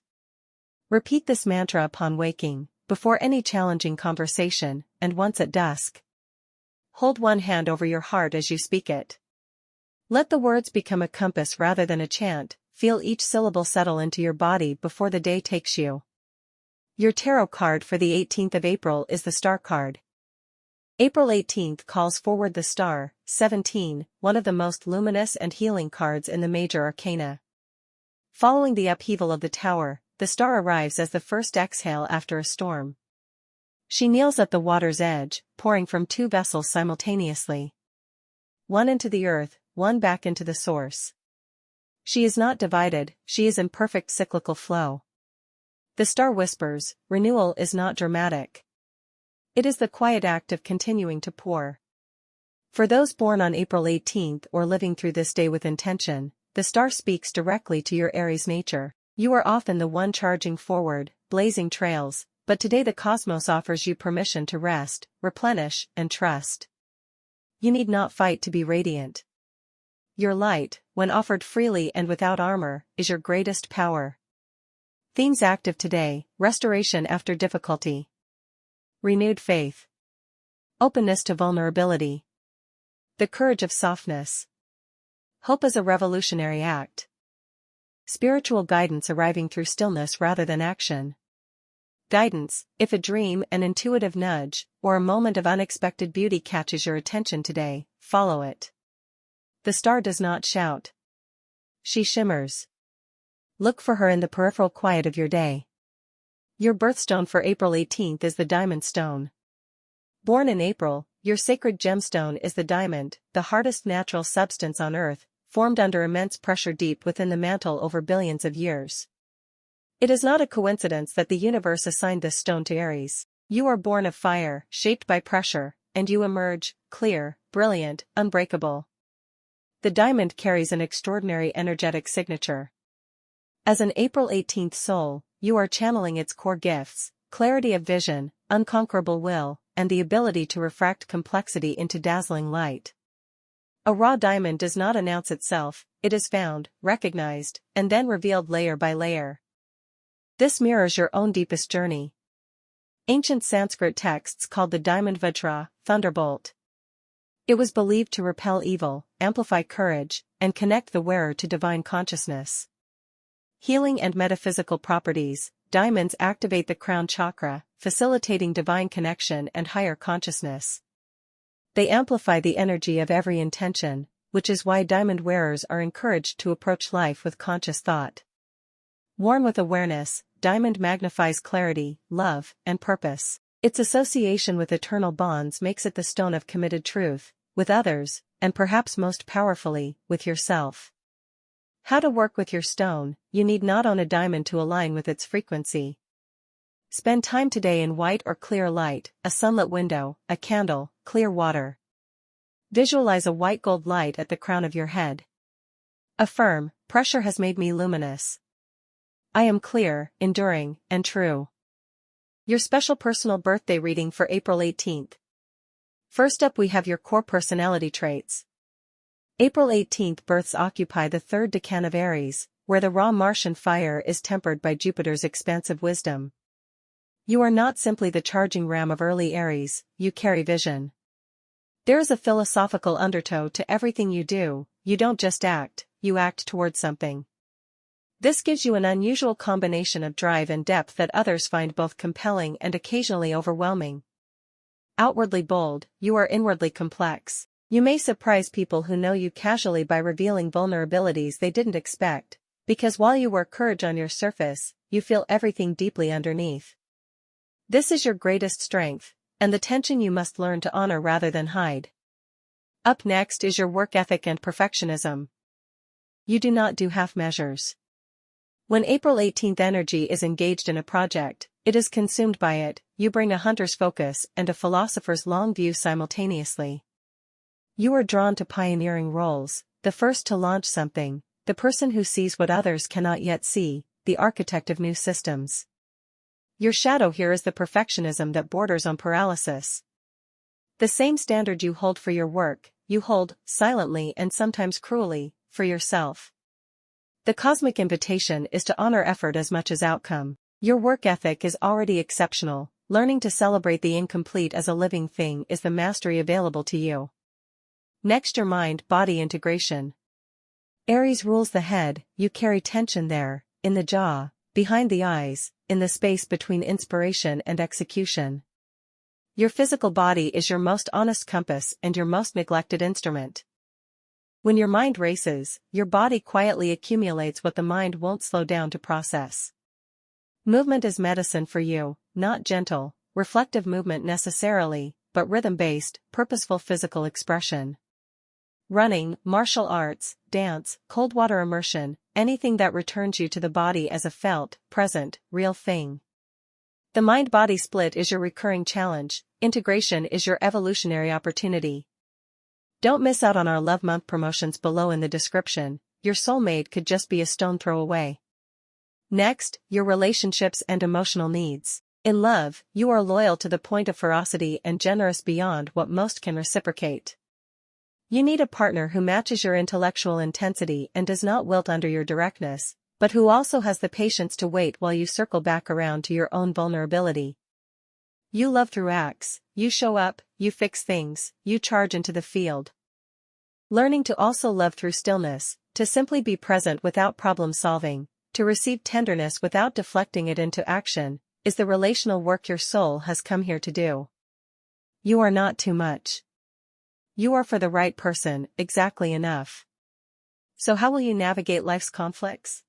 Repeat this mantra upon waking, before any challenging conversation, and once at dusk. Hold one hand over your heart as you speak it. Let the words become a compass rather than a chant. Feel each syllable settle into your body before the day takes you. Your tarot card for the 18th of April is the star card. April 18th calls forward the star, 17, one of the most luminous and healing cards in the major arcana. Following the upheaval of the tower, the star arrives as the first exhale after a storm. She kneels at the water's edge, pouring from 2 vessels simultaneously. One into the earth, one back into the source. She is not divided, she is in perfect cyclical flow. The star whispers, renewal is not dramatic. It is the quiet act of continuing to pour. For those born on April 18th or living through this day with intention, the star speaks directly to your Aries nature. You are often the one charging forward, blazing trails, but today the cosmos offers you permission to rest, replenish, and trust. You need not fight to be radiant. Your light, when offered freely and without armor, is your greatest power. Themes active today: restoration after difficulty. Renewed faith. Openness to vulnerability. The courage of softness. Hope is a revolutionary act. Spiritual guidance arriving through stillness rather than action. Guidance: if a dream, an intuitive nudge, or a moment of unexpected beauty catches your attention today, follow it. The star does not shout. She shimmers. Look for her in the peripheral quiet of your day. Your birthstone for April 18th is the diamond stone. Born in April, your sacred gemstone is the diamond, the hardest natural substance on Earth, formed under immense pressure deep within the mantle over billions of years. It is not a coincidence that the universe assigned this stone to Aries. You are born of fire, shaped by pressure, and you emerge, clear, brilliant, unbreakable. The diamond carries an extraordinary energetic signature. As an April 18th soul, you are channeling its core gifts: clarity of vision, unconquerable will, and the ability to refract complexity into dazzling light. A raw diamond does not announce itself, it is found, recognized, and then revealed layer by layer. This mirrors your own deepest journey. Ancient Sanskrit texts called the diamond Vajra, thunderbolt. It was believed to repel evil, amplify courage, and connect the wearer to divine consciousness. Healing and metaphysical properties: diamonds activate the crown chakra, facilitating divine connection and higher consciousness. They amplify the energy of every intention, which is why diamond wearers are encouraged to approach life with conscious thought. Worn with awareness, diamond magnifies clarity, love, and purpose. Its association with eternal bonds makes it the stone of committed truth, with others, and perhaps most powerfully, with yourself. How to work with your stone: you need not own a diamond to align with its frequency. Spend time today in white or clear light, a sunlit window, a candle, clear water. Visualize a white gold light at the crown of your head. Affirm: pressure has made me luminous. I am clear, enduring, and true. Your special personal birthday reading for April 18th. First up, we have your core personality traits. April 18th births occupy the third decan of Aries, where the raw Martian fire is tempered by Jupiter's expansive wisdom. You are not simply the charging ram of early Aries, you carry vision. There is a philosophical undertow to everything you do. You don't just act, you act toward something. This gives you an unusual combination of drive and depth that others find both compelling and occasionally overwhelming. Outwardly bold, you are inwardly complex. You may surprise people who know you casually by revealing vulnerabilities they didn't expect, because while you wear courage on your surface, you feel everything deeply underneath. This is your greatest strength, and the tension you must learn to honor rather than hide. Up next is your work ethic and perfectionism. You do not do half measures. When April 18th energy is engaged in a project, it is consumed by it. You bring a hunter's focus and a philosopher's long view simultaneously. You are drawn to pioneering roles, the first to launch something, the person who sees what others cannot yet see, the architect of new systems. Your shadow here is the perfectionism that borders on paralysis. The same standard you hold for your work, you hold, silently and sometimes cruelly, for yourself. The cosmic invitation is to honor effort as much as outcome. Your work ethic is already exceptional. Learning to celebrate the incomplete as a living thing is the mastery available to you. Next, your mind-body integration. Aries rules the head. You carry tension there, in the jaw, behind the eyes, in the space between inspiration and execution. Your physical body is your most honest compass and your most neglected instrument. When your mind races, your body quietly accumulates what the mind won't slow down to process. Movement is medicine for you, not gentle, reflective movement necessarily, but rhythm-based, purposeful physical expression. Running, martial arts, dance, cold water immersion, anything that returns you to the body as a felt, present, real thing. The mind-body split is your recurring challenge. Integration is your evolutionary opportunity. Don't miss out on our Love Month promotions below in the description. Your soulmate could just be a stone throw away. Next, your relationships and emotional needs. In love, you are loyal to the point of ferocity and generous beyond what most can reciprocate. You need a partner who matches your intellectual intensity and does not wilt under your directness, but who also has the patience to wait while you circle back around to your own vulnerability. You love through acts. You show up, you fix things, you charge into the field. Learning to also love through stillness, to simply be present without problem solving, to receive tenderness without deflecting it into action, is the relational work your soul has come here to do. You are not too much. You are for the right person, exactly enough. So how will you navigate life's conflicts?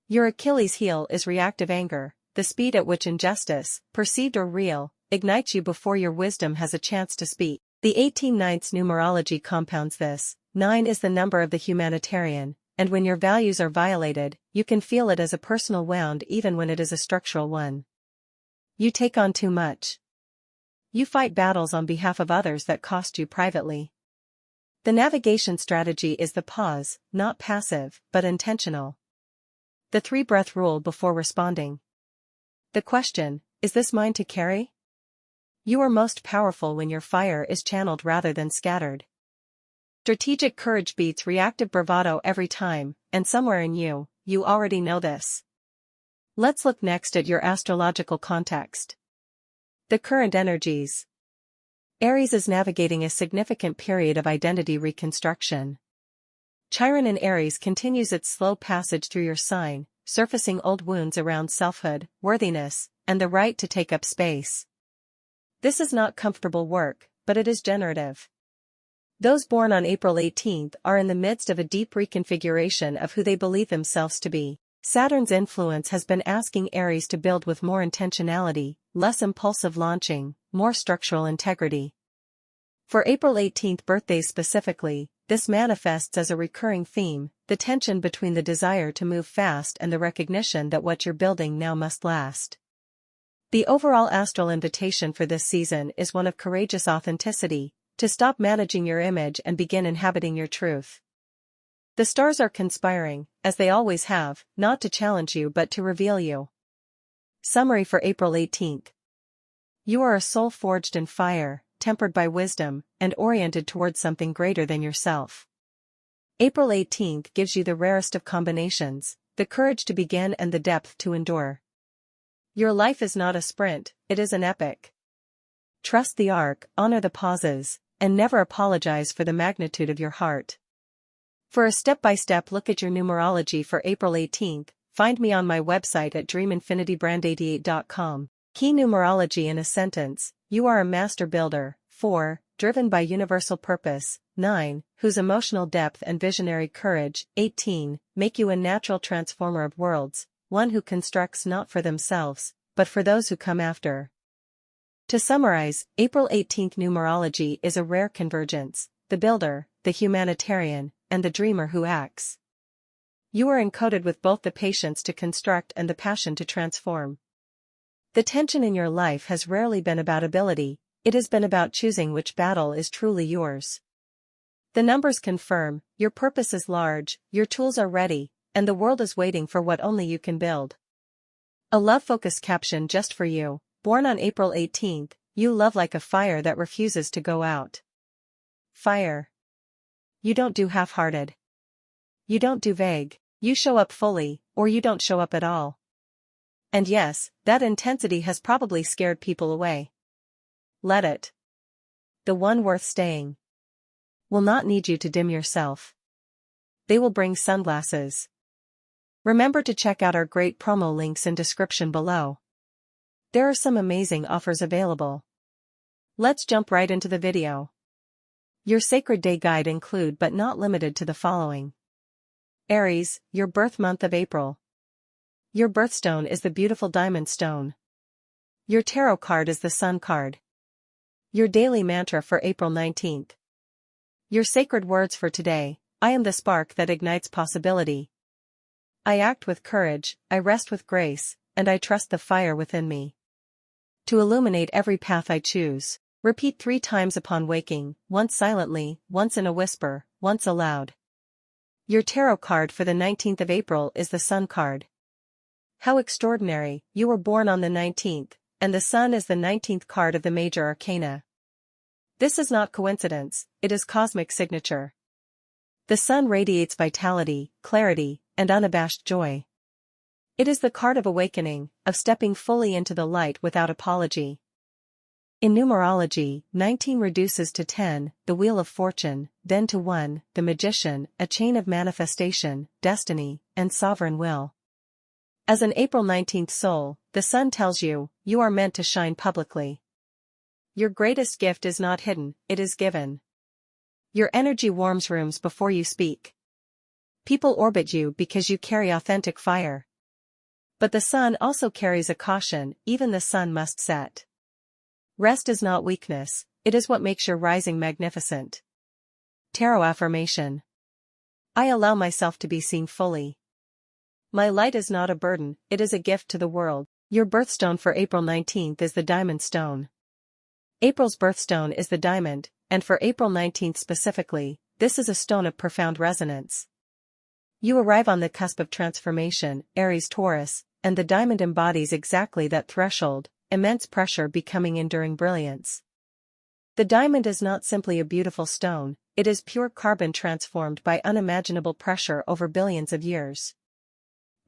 Your Achilles heel is reactive anger, the speed at which injustice, perceived or real, ignites you before your wisdom has a chance to speak. The 18/9 numerology compounds this. 9 is the number of the humanitarian, and when your values are violated, you can feel it as a personal wound even when it is a structural one. You take on too much. You fight battles on behalf of others that cost you privately. The navigation strategy is the pause, not passive, but intentional. The 3-breath rule before responding. The question, is this mine to carry? You are most powerful when your fire is channeled rather than scattered. Strategic courage beats reactive bravado every time, and somewhere in you, you already know this. Let's look next at your astrological context. The current energies. Aries is navigating a significant period of identity reconstruction. Chiron in Aries continues its slow passage through your sign, surfacing old wounds around selfhood, worthiness, and the right to take up space. This is not comfortable work, but it is generative. Those born on April 18th are in the midst of a deep reconfiguration of who they believe themselves to be. Saturn's influence has been asking Aries to build with more intentionality, less impulsive launching, more structural integrity. For April 18th birthdays specifically, this manifests as a recurring theme, the tension between the desire to move fast and the recognition that what you're building now must last. The overall astral invitation for this season is one of courageous authenticity, to stop managing your image and begin inhabiting your truth. The stars are conspiring, as they always have, not to challenge you but to reveal you. Summary for April 18th. You are a soul forged in fire, tempered by wisdom, and oriented towards something greater than yourself. April 18th gives you the rarest of combinations, the courage to begin and the depth to endure. Your life is not a sprint, it is an epic. Trust the arc, honor the pauses, and never apologize for the magnitude of your heart. For a step-by-step look at your numerology for April 18th, find me on my website at dreaminfinitybrand88.com. Key numerology in a sentence: you are a master builder. 4, driven by universal purpose. 9, whose emotional depth and visionary courage. 18, make you a natural transformer of worlds, one who constructs not for themselves, but for those who come after. To summarize, April 18th numerology is a rare convergence: the builder, the humanitarian, and the dreamer who acts. You are encoded with both the patience to construct and the passion to transform. The tension in your life has rarely been about ability, it has been about choosing which battle is truly yours. The numbers confirm, your purpose is large, your tools are ready, and the world is waiting for what only you can build. A love-focused caption just for you: born on April 18th, you love like a fire that refuses to go out. Fire. You don't do half-hearted. You don't do vague. You show up fully, or you don't show up at all. And yes, that intensity has probably scared people away. Let it. The one worth staying will not need you to dim yourself. They will bring sunglasses. Remember to check out our great promo links in description below. There are some amazing offers available. Let's jump right into the video. Your Sacred Day Guide include but not limited to the following. Aries, your birth month of April. Your birthstone is the beautiful diamond stone. Your tarot card is the Sun card. Your daily mantra for April 19th. Your sacred words for today: I am the spark that ignites possibility. I act with courage, I rest with grace, and I trust the fire within me to illuminate every path I choose. Repeat 3 times upon waking, once silently, once in a whisper, once aloud. Your tarot card for the 19th of April is the Sun card. How extraordinary, you were born on the 19th, and the Sun is the 19th card of the major arcana. This is not coincidence, it is cosmic signature. The Sun radiates vitality, clarity, and unabashed joy. It is the card of awakening, of stepping fully into the light without apology. In numerology, 19 reduces to 10, the Wheel of Fortune, then to 1, the Magician, a chain of manifestation, destiny, and sovereign will. As an April 19th soul, the sun tells you, you are meant to shine publicly. Your greatest gift is not hidden, it is given. Your energy warms rooms before you speak. People orbit you because you carry authentic fire. But the sun also carries a caution, even the sun must set. Rest is not weakness, it is what makes your rising magnificent. Tarot affirmation. I allow myself to be seen fully. My light is not a burden, it is a gift to the world. Your birthstone for April 19th is the diamond stone. April's birthstone is the diamond, and for April 19th specifically, this is a stone of profound resonance. You arrive on the cusp of transformation, Aries-Taurus, and the diamond embodies exactly that threshold, immense pressure becoming enduring brilliance. The diamond is not simply a beautiful stone, it is pure carbon transformed by unimaginable pressure over billions of years.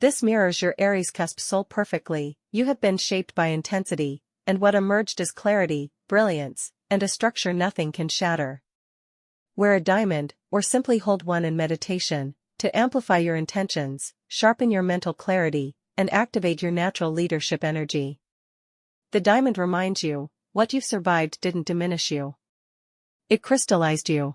This mirrors your Aries cusp soul perfectly. You have been shaped by intensity, and what emerged is clarity, brilliance, and a structure nothing can shatter. Wear a diamond, or simply hold one in meditation, to amplify your intentions, sharpen your mental clarity, and activate your natural leadership energy. The diamond reminds you, what you've survived didn't diminish you. It crystallized you.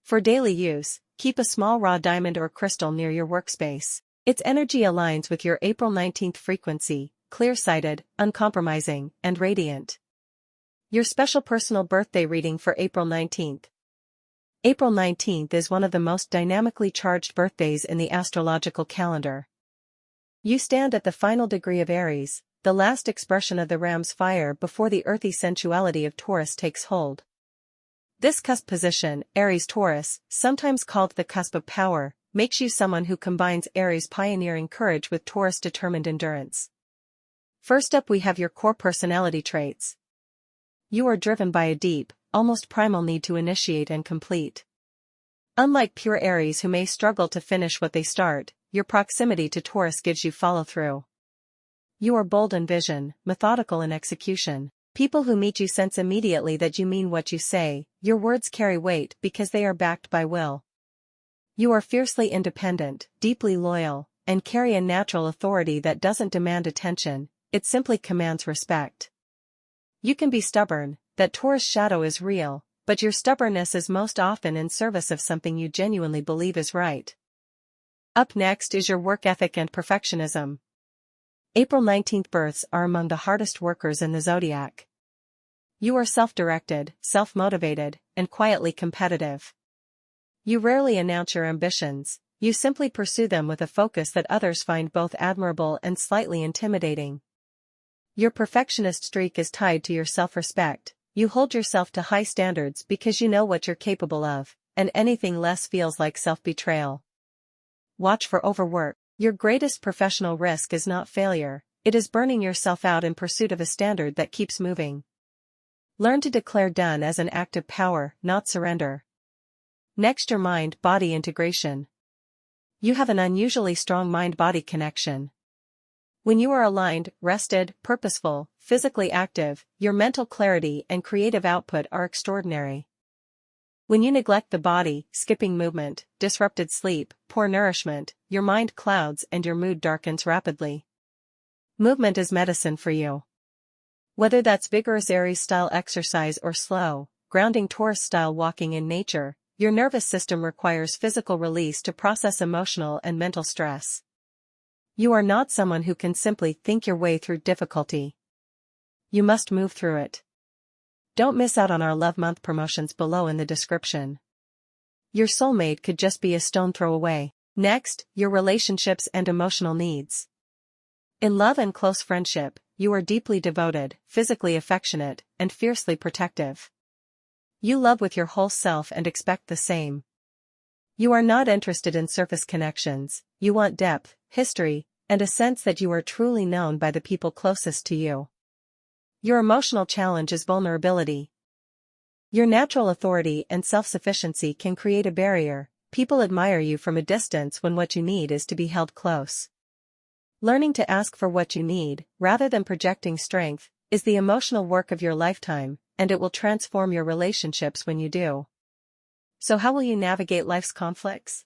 For daily use, keep a small raw diamond or crystal near your workspace. Its energy aligns with your April 19th frequency, clear-sighted, uncompromising, and radiant. Your special personal birthday reading for April 19th. April 19th is one of the most dynamically charged birthdays in the astrological calendar. You stand at the final degree of Aries, the last expression of the ram's fire before the earthy sensuality of Taurus takes hold. This cusp position, Aries-Taurus, sometimes called the cusp of power, makes you someone who combines Aries' pioneering courage with Taurus' determined endurance. First up we have your core personality traits. You are driven by a deep, almost primal need to initiate and complete. Unlike pure Aries who may struggle to finish what they start, your proximity to Taurus gives you follow-through. You are bold in vision, methodical in execution. People who meet you sense immediately that you mean what you say. Your words carry weight because they are backed by will. You are fiercely independent, deeply loyal, and carry a natural authority that doesn't demand attention, it simply commands respect. You can be stubborn, that Taurus shadow is real, but your stubbornness is most often in service of something you genuinely believe is right. Up next is your work ethic and perfectionism. April 19th births are among the hardest workers in the zodiac. You are self-directed, self-motivated, and quietly competitive. You rarely announce your ambitions, you simply pursue them with a focus that others find both admirable and slightly intimidating. Your perfectionist streak is tied to your self-respect. You hold yourself to high standards because you know what you're capable of, and anything less feels like self-betrayal. Watch for overwork. Your greatest professional risk is not failure, it is burning yourself out in pursuit of a standard that keeps moving. Learn to declare done as an act of power, not surrender. Next, your mind-body integration. You have an unusually strong mind-body connection. When you are aligned, rested, purposeful, physically active, your mental clarity and creative output are extraordinary. When you neglect the body, skipping movement, disrupted sleep, poor nourishment, your mind clouds and your mood darkens rapidly. Movement is medicine for you. Whether that's vigorous Aries-style exercise or slow, grounding Taurus-style walking in nature, your nervous system requires physical release to process emotional and mental stress. You are not someone who can simply think your way through difficulty. You must move through it. Don't miss out on our Love Month promotions below in the description. Your soulmate could just be a stone throw away. Next, your relationships and emotional needs. In love and close friendship, you are deeply devoted, physically affectionate, and fiercely protective. You love with your whole self and expect the same. You are not interested in surface connections, you want depth, history, and a sense that you are truly known by the people closest to you. Your emotional challenge is vulnerability. Your natural authority and self-sufficiency can create a barrier. People admire you from a distance when what you need is to be held close. Learning to ask for what you need, rather than projecting strength, is the emotional work of your lifetime, and it will transform your relationships when you do. So how will you navigate life's conflicts?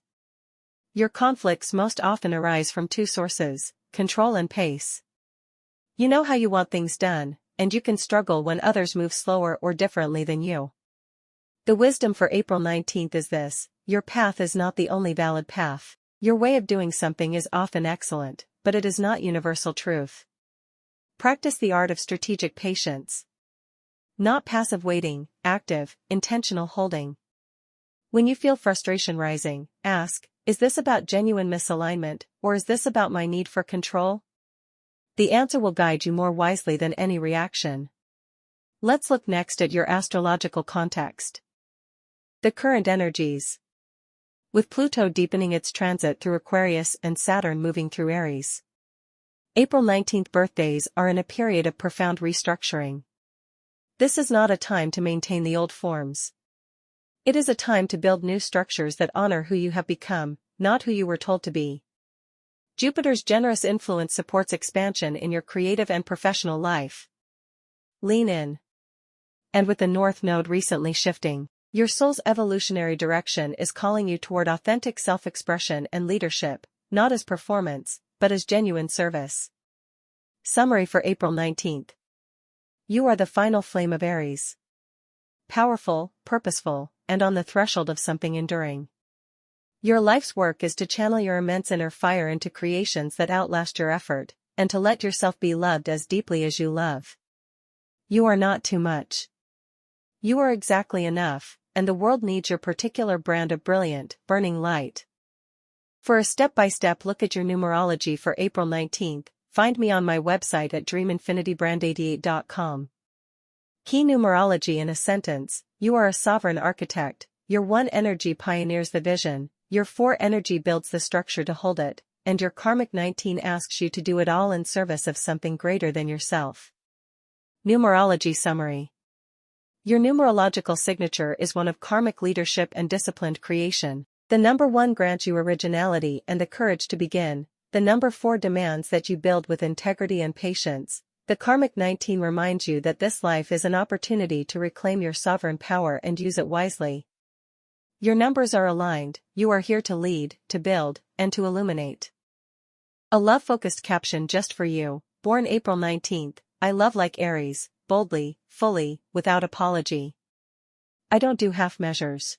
Your conflicts most often arise from two sources: control and pace. You know how you want things done, and you can struggle when others move slower or differently than you. The wisdom for April 19th is this: your path is not the only valid path. Your way of doing something is often excellent, but it is not universal truth. Practice the art of strategic patience. Not passive waiting, active, intentional holding. When you feel frustration rising, ask, is this about genuine misalignment, or is this about my need for control? The answer will guide you more wisely than any reaction. Let's look next at your astrological context. The current energies. With Pluto deepening its transit through Aquarius and Saturn moving through Aries, April 19th birthdays are in a period of profound restructuring. This is not a time to maintain the old forms. It is a time to build new structures that honor who you have become, not who you were told to be. Jupiter's generous influence supports expansion in your creative and professional life. Lean in. And with the North Node recently shifting, your soul's evolutionary direction is calling you toward authentic self-expression and leadership, not as performance, but as genuine service. Summary for April 19th. You are the final flame of Aries. Powerful, purposeful, and on the threshold of something enduring. Your life's work is to channel your immense inner fire into creations that outlast your effort, and to let yourself be loved as deeply as you love. You are not too much. You are exactly enough, and the world needs your particular brand of brilliant, burning light. For a step-by-step look at your numerology for April 19th, find me on my website at dreaminfinitybrand88.com. Key numerology in a sentence: you are a sovereign architect, your 1 energy pioneers the vision, your 4 energy builds the structure to hold it, and your karmic 19 asks you to do it all in service of something greater than yourself. Numerology summary. Your numerological signature is one of karmic leadership and disciplined creation. The number 1 grants you originality and the courage to begin. The number 4 demands that you build with integrity and patience. The karmic 19 reminds you that this life is an opportunity to reclaim your sovereign power and use it wisely. Your numbers are aligned. You are here to lead, to build, and to illuminate. A love-focused caption just for you. Born April 19th, I love like Aries, boldly, fully, without apology. I don't do half measures.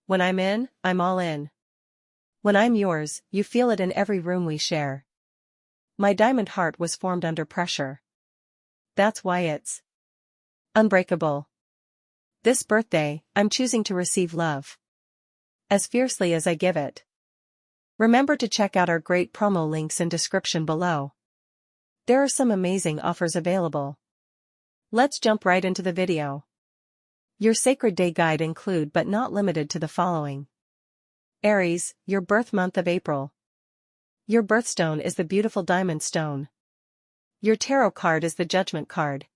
When I'm in, I'm all in. When I'm yours, you feel it in every room we share. My diamond heart was formed under pressure. That's why it's unbreakable. This birthday, I'm choosing to receive love as fiercely as I give it. Remember to check out our great promo links in description below. There are some amazing offers available. Let's jump right into the video. Your sacred day guide include but not limited to the following. Aries, your birth month of April. Your birthstone is the beautiful diamond stone. Your tarot card is the Judgment card.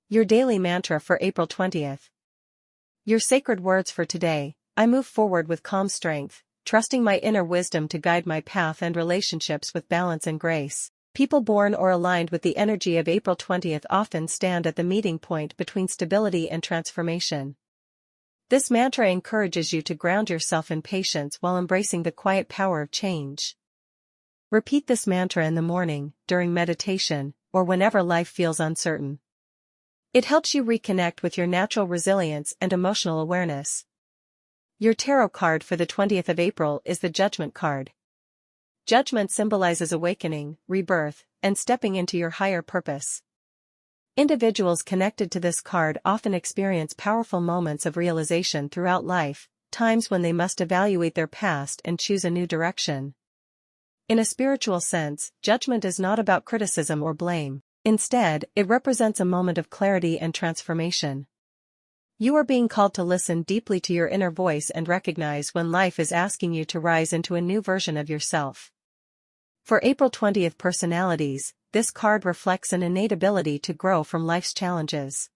Your daily mantra for April 20th. Your sacred words for today: I move forward with calm strength, trusting my inner wisdom to guide my path and relationships with balance and grace. People born or aligned with the energy of April 20th often stand at the meeting point between stability and transformation. This mantra encourages you to ground yourself in patience while embracing the quiet power of change. Repeat this mantra in the morning, during meditation, or whenever life feels uncertain. It helps you reconnect with your natural resilience and emotional awareness. Your tarot card for the 20th of April is the Judgment card. Judgment symbolizes awakening, rebirth, and stepping into your higher purpose. Individuals connected to this card often experience powerful moments of realization throughout life, times when they must evaluate their past and choose a new direction. In a spiritual sense, judgment is not about criticism or blame. Instead, it represents a moment of clarity and transformation. You are being called to listen deeply to your inner voice and recognize when life is asking you to rise into a new version of yourself. For April 20th personalities, this card reflects an innate ability to grow from life's challenges.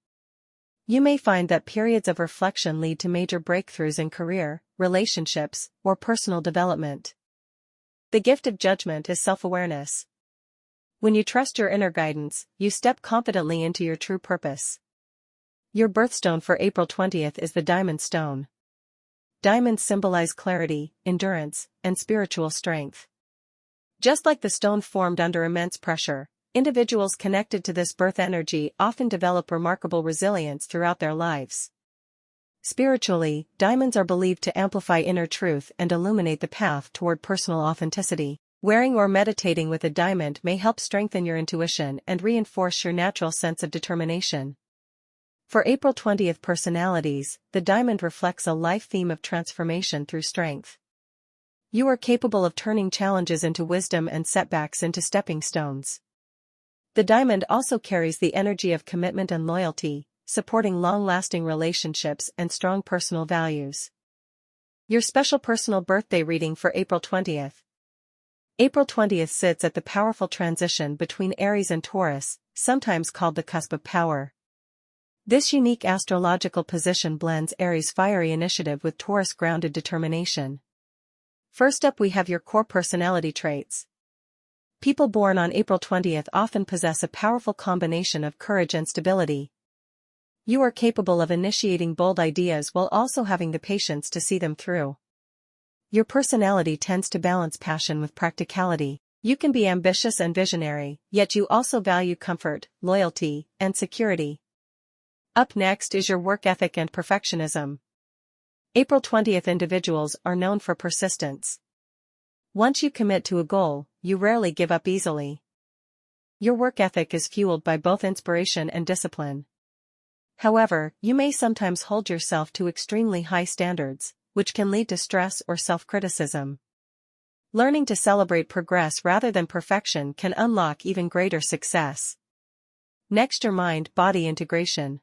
You may find that periods of reflection lead to major breakthroughs in career, relationships, or personal development. The gift of judgment is self-awareness. When you trust your inner guidance, you step confidently into your true purpose. Your birthstone for April 20th is the diamond stone. Diamonds symbolize clarity, endurance, and spiritual strength. Just like the stone formed under immense pressure, individuals connected to this birth energy often develop remarkable resilience throughout their lives. Spiritually, diamonds are believed to amplify inner truth and illuminate the path toward personal authenticity. Wearing or meditating with a diamond may help strengthen your intuition and reinforce your natural sense of determination. For April 20th personalities, the diamond reflects a life theme of transformation through strength. You are capable of turning challenges into wisdom and setbacks into stepping stones. The diamond also carries the energy of commitment and loyalty, supporting long-lasting relationships and strong personal values. Your special personal birthday reading for April 20th. April 20th sits at the powerful transition between Aries and Taurus, sometimes called the cusp of power. This unique astrological position blends Aries' fiery initiative with Taurus' grounded determination. First up, we have your core personality traits. People born on April 20th often possess a powerful combination of courage and stability. You are capable of initiating bold ideas while also having the patience to see them through. Your personality tends to balance passion with practicality. You can be ambitious and visionary, yet you also value comfort, loyalty, and security. Up next is your work ethic and perfectionism. April 20th individuals are known for persistence. Once you commit to a goal, you rarely give up easily. Your work ethic is fueled by both inspiration and discipline. However, you may sometimes hold yourself to extremely high standards, which can lead to stress or self-criticism. Learning to celebrate progress rather than perfection can unlock even greater success. Next, your mind-body integration.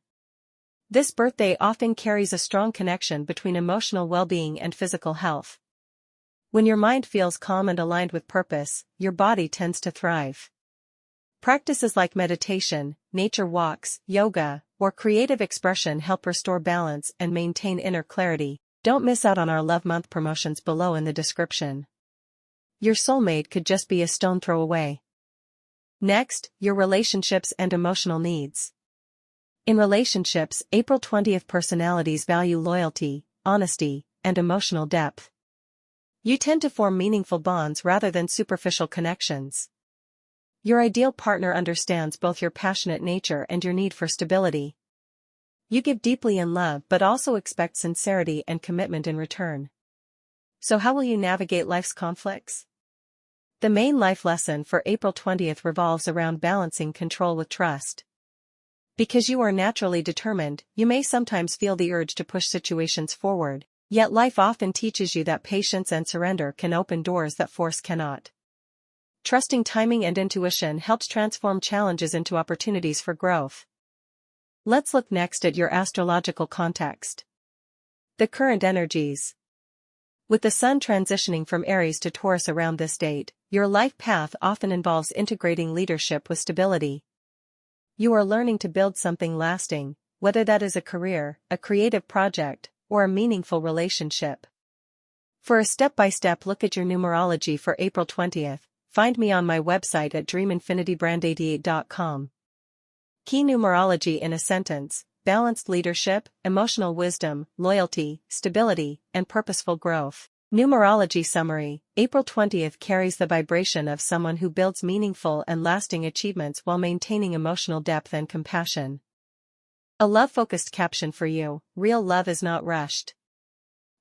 This birthday often carries a strong connection between emotional well-being and physical health. When your mind feels calm and aligned with purpose, your body tends to thrive. Practices like meditation, nature walks, yoga, or creative expression help restore balance and maintain inner clarity. Don't miss out on our Love Month promotions below in the description. Your soulmate could just be a stone throw away. Next, your relationships and emotional needs. In relationships, April 20th personalities value loyalty, honesty, and emotional depth. You tend to form meaningful bonds rather than superficial connections. Your ideal partner understands both your passionate nature and your need for stability. You give deeply in love but also expect sincerity and commitment in return. So how will you navigate life's conflicts? The main life lesson for April 20th revolves around balancing control with trust. Because you are naturally determined, you may sometimes feel the urge to push situations forward, yet life often teaches you that patience and surrender can open doors that force cannot. Trusting timing and intuition helps transform challenges into opportunities for growth. Let's look next at your astrological context. The current energies. With the Sun transitioning from Aries to Taurus around this date, your life path often involves integrating leadership with stability. You are learning to build something lasting, whether that is a career, a creative project, or a meaningful relationship. For a step-by-step look at your numerology for April 20th, find me on my website at dreaminfinitybrand88.com. Key numerology in a sentence: balanced leadership, emotional wisdom, loyalty, stability, and purposeful growth. Numerology summary: April 20th carries the vibration of someone who builds meaningful and lasting achievements while maintaining emotional depth and compassion. A love-focused caption for you: real love is not rushed.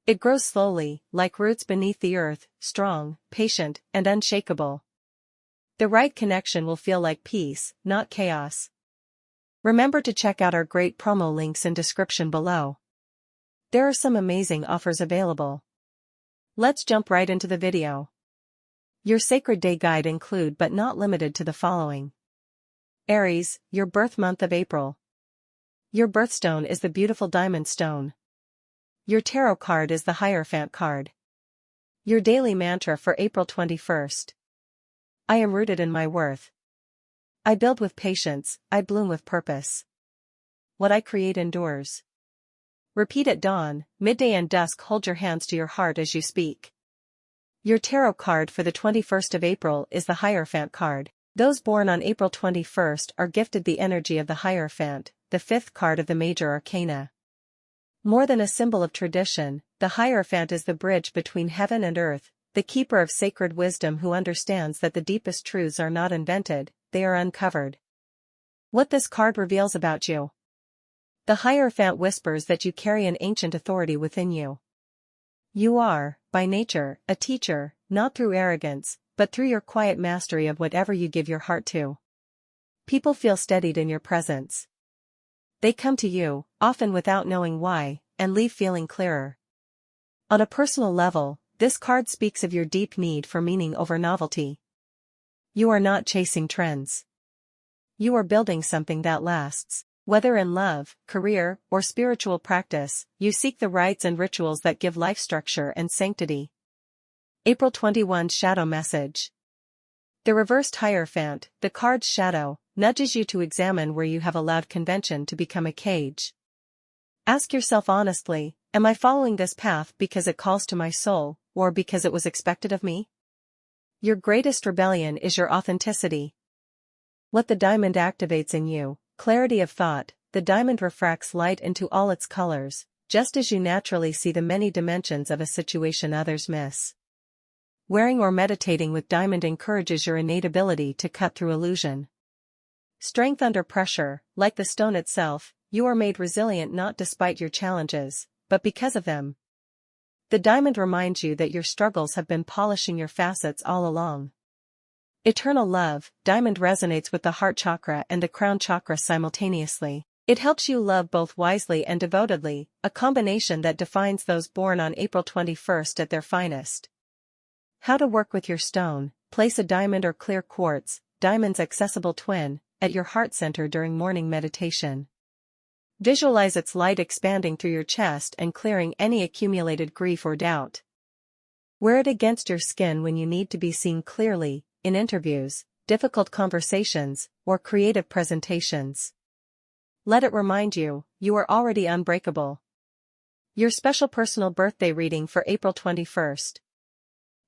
It grows slowly, like roots beneath the earth, strong, patient, and unshakable. The right connection will feel like peace, not chaos. Remember to check out our great promo links in description below. There are some amazing offers available. Let's jump right into the video. Your Sacred Day Guide include but not limited to the following. Aries, your birth month of April. Your birthstone is the beautiful diamond stone. Your tarot card is the Hierophant card. Your daily mantra for April 21st. I am rooted in my worth. I build with patience, I bloom with purpose. What I create endures. Repeat at dawn, midday and dusk. Hold your hands to your heart as you speak. Your tarot card for the 21st of April is the Hierophant card. Those born on April 21st are gifted the energy of the Hierophant, the fifth card of the major arcana. More than a symbol of tradition, the Hierophant is the bridge between heaven and earth, the keeper of sacred wisdom who understands that the deepest truths are not invented, they are uncovered. What this card reveals about you. The Hierophant whispers that you carry an ancient authority within you. You are, by nature, a teacher, not through arrogance, but through your quiet mastery of whatever you give your heart to. People feel steadied in your presence. They come to you, often without knowing why, and leave feeling clearer. On a personal level, this card speaks of your deep need for meaning over novelty. You are not chasing trends. You are building something that lasts. Whether in love, career, or spiritual practice, you seek the rites and rituals that give life structure and sanctity. April 21 Shadow Message. The reversed Hierophant, the card's shadow, nudges you to examine where you have allowed convention to become a cage. Ask yourself honestly, am I following this path because it calls to my soul, or because it was expected of me? Your greatest rebellion is your authenticity. What the diamond activates in you, clarity of thought. The diamond refracts light into all its colors, just as you naturally see the many dimensions of a situation others miss. Wearing or meditating with diamond encourages your innate ability to cut through illusion. Strength under pressure. Like the stone itself, you are made resilient not despite your challenges, but because of them. The diamond reminds you that your struggles have been polishing your facets all along. Eternal love. Diamond resonates with the heart chakra and the crown chakra simultaneously. It helps you love both wisely and devotedly, a combination that defines those born on April 21st at their finest. How to work with your stone. Place a diamond or clear quartz, diamond's accessible twin, at your heart center during morning meditation. Visualize its light expanding through your chest and clearing any accumulated grief or doubt. Wear it against your skin when you need to be seen clearly, in interviews, difficult conversations, or creative presentations. Let it remind you, you are already unbreakable. Your special personal birthday reading for April 21st.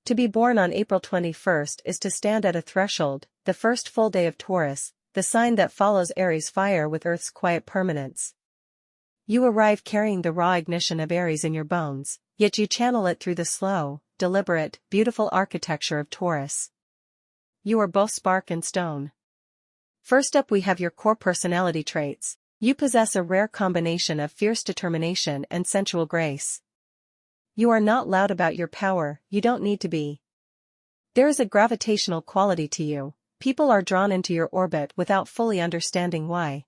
To be born on April 21st is to stand at a threshold, the first full day of Taurus, the sign that follows Aries fire with Earth's quiet permanence. You arrive carrying the raw ignition of Aries in your bones, yet you channel it through the slow, deliberate, beautiful architecture of Taurus. You are both spark and stone. First up we have your core personality traits. You possess a rare combination of fierce determination and sensual grace. You are not loud about your power, you don't need to be. There is a gravitational quality to you. People are drawn into your orbit without fully understanding why.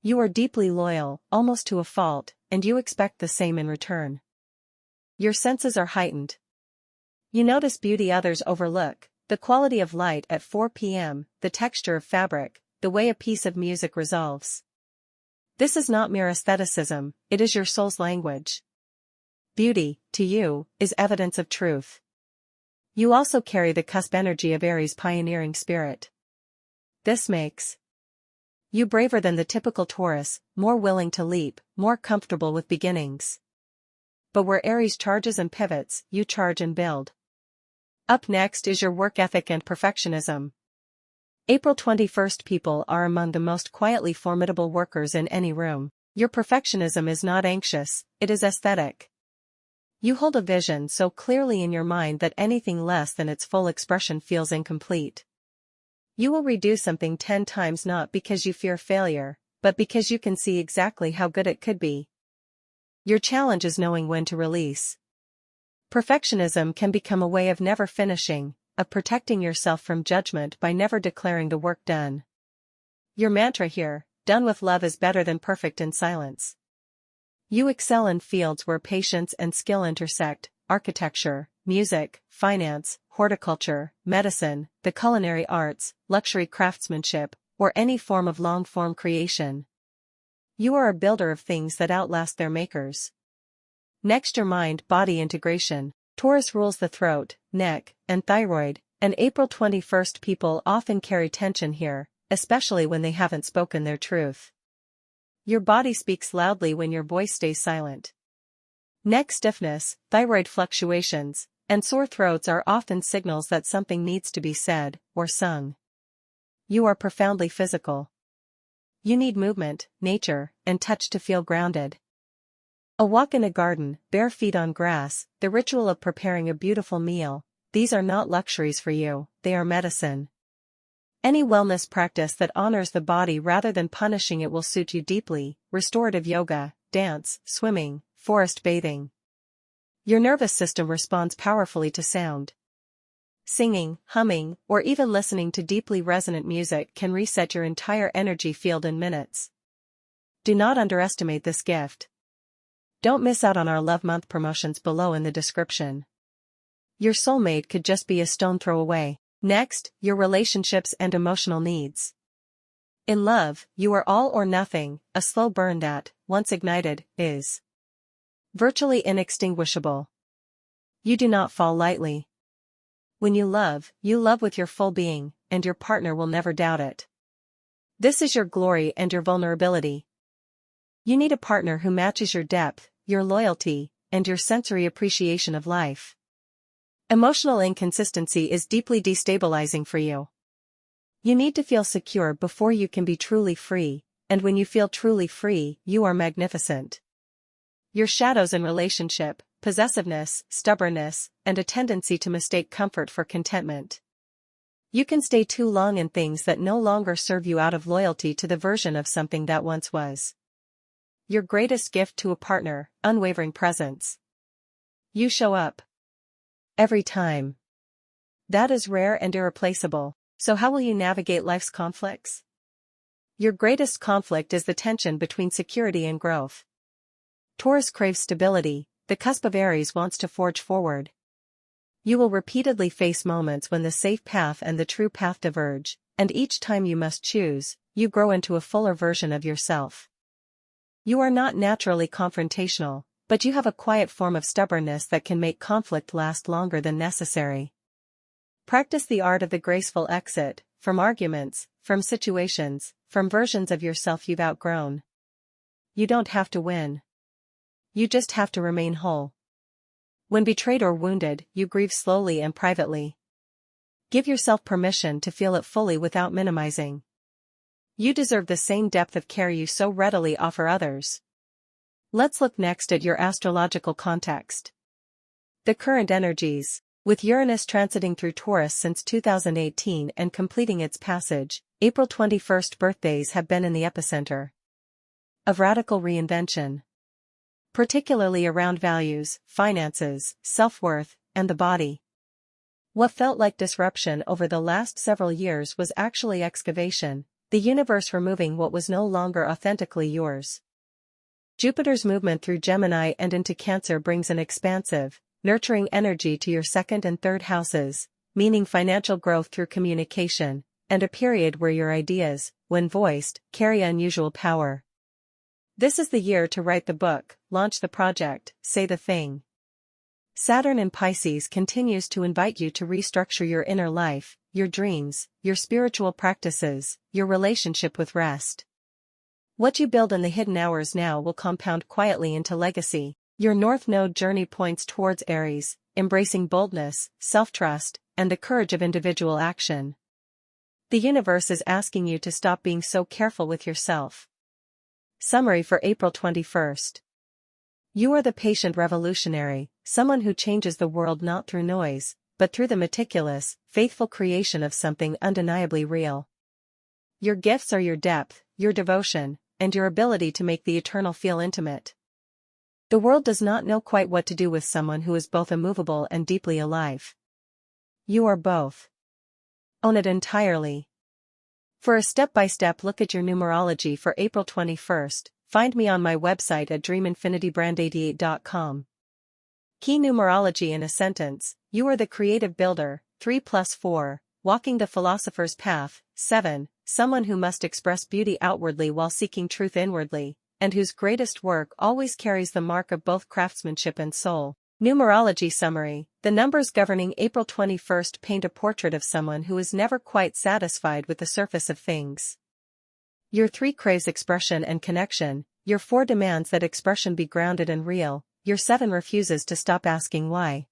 You are deeply loyal, almost to a fault, and you expect the same in return. Your senses are heightened. You notice beauty others overlook. The quality of light at 4 p.m., the texture of fabric, the way a piece of music resolves. This is not mere aestheticism, it is your soul's language. Beauty, to you, is evidence of truth. You also carry the cusp energy of Aries' pioneering spirit. This makes you braver than the typical Taurus, more willing to leap, more comfortable with beginnings. But where Aries charges and pivots, you charge and build. Up next is your work ethic and perfectionism. April 21st people are among the most quietly formidable workers in any room. Your perfectionism is not anxious, it is aesthetic. You hold a vision so clearly in your mind that anything less than its full expression feels incomplete. You will redo something 10 times not because you fear failure, but because you can see exactly how good it could be. Your challenge is knowing when to release. Perfectionism can become a way of never finishing, of protecting yourself from judgment by never declaring the work done. Your mantra here, done with love is better than perfect in silence. You excel in fields where patience and skill intersect, architecture, music, finance, horticulture, medicine, the culinary arts, luxury craftsmanship, or any form of long-form creation. You are a builder of things that outlast their makers. Next, your mind-body integration. Taurus rules the throat, neck, and thyroid, and April 21st people often carry tension here, especially when they haven't spoken their truth. Your body speaks loudly when your voice stays silent. Neck stiffness, thyroid fluctuations, and sore throats are often signals that something needs to be said, or sung. You are profoundly physical. You need movement, nature, and touch to feel grounded. A walk in a garden, bare feet on grass, the ritual of preparing a beautiful meal, these are not luxuries for you, they are medicine. Any wellness practice that honors the body rather than punishing it will suit you deeply: restorative yoga, dance, swimming, forest bathing. Your nervous system responds powerfully to sound. Singing, humming, or even listening to deeply resonant music can reset your entire energy field in minutes. Do not underestimate this gift. Don't miss out on our Love Month promotions below in the description. Your soulmate could just be a stone throw away. Next, your relationships and emotional needs. In love, you are all or nothing, a slow burn that, once ignited, is virtually inextinguishable. You do not fall lightly. When you love with your full being, and your partner will never doubt it. This is your glory and your vulnerability. You need a partner who matches your depth, your loyalty, and your sensory appreciation of life. Emotional inconsistency is deeply destabilizing for you. You need to feel secure before you can be truly free, and when you feel truly free, you are magnificent. Your shadows in relationship: possessiveness, stubbornness, and a tendency to mistake comfort for contentment. You can stay too long in things that no longer serve you out of loyalty to the version of something that once was. Your greatest gift to a partner: unwavering presence. You show up every time. That is rare and irreplaceable. So how will you navigate life's conflicts? Your greatest conflict is the tension between security and growth. Taurus craves stability, the cusp of Aries wants to forge forward. You will repeatedly face moments when the safe path and the true path diverge, and each time you must choose, you grow into a fuller version of yourself. You are not naturally confrontational, but you have a quiet form of stubbornness that can make conflict last longer than necessary. Practice the art of the graceful exit, from arguments, from situations, from versions of yourself you've outgrown. You don't have to win. You just have to remain whole. When betrayed or wounded, you grieve slowly and privately. Give yourself permission to feel it fully without minimizing. You deserve the same depth of care you so readily offer others. Let's look next at your astrological context. The current energies. With Uranus transiting through Taurus since 2018 and completing its passage, April 21st birthdays have been in the epicenter of radical reinvention. Particularly around values, finances, self-worth, and the body. What felt like disruption over the last several years was actually excavation, the universe removing what was no longer authentically yours. Jupiter's movement through Gemini and into Cancer brings an expansive, nurturing energy to your second and third houses, meaning financial growth through communication, and a period where your ideas, when voiced, carry unusual power. This is the year to write the book, launch the project, say the thing. Saturn in Pisces continues to invite you to restructure your inner life, your dreams, your spiritual practices, your relationship with rest. What you build in the hidden hours now will compound quietly into legacy. Your North Node journey points towards Aries, embracing boldness, self-trust, and the courage of individual action. The universe is asking you to stop being so careful with yourself. Summary for April 21st. You are the patient revolutionary, someone who changes the world not through noise, but through the meticulous, faithful creation of something undeniably real. Your gifts are your depth, your devotion, and your ability to make the eternal feel intimate. The world does not know quite what to do with someone who is both immovable and deeply alive. You are both. Own it entirely. For a step-by-step look at your numerology for April 21st, find me on my website at dreaminfinitybrand88.com. Key numerology in a sentence: you are the creative builder, 3 + 4, walking the philosopher's path, 7, someone who must express beauty outwardly while seeking truth inwardly, and whose greatest work always carries the mark of both craftsmanship and soul. Numerology summary: the numbers governing April 21st paint a portrait of someone who is never quite satisfied with the surface of things. Your 3 craves expression and connection, your 4 demands that expression be grounded and real, your 7 refuses to stop asking why.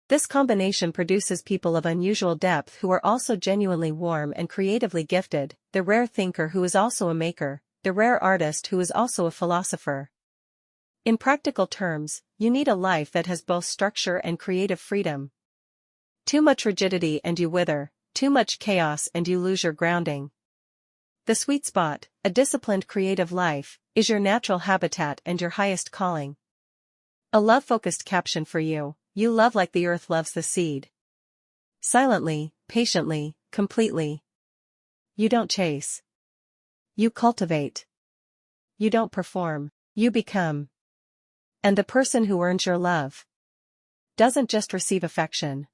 This combination produces people of unusual depth who are also genuinely warm and creatively gifted, the rare thinker who is also a maker, the rare artist who is also a philosopher. In practical terms, you need a life that has both structure and creative freedom. Too much rigidity and you wither, too much chaos and you lose your grounding. The sweet spot, a disciplined creative life, is your natural habitat and your highest calling. A love-focused caption for you: you love like the earth loves the seed. Silently, patiently, completely. You don't chase. You cultivate. You don't perform, you become. And the person who earns your love doesn't just receive affection.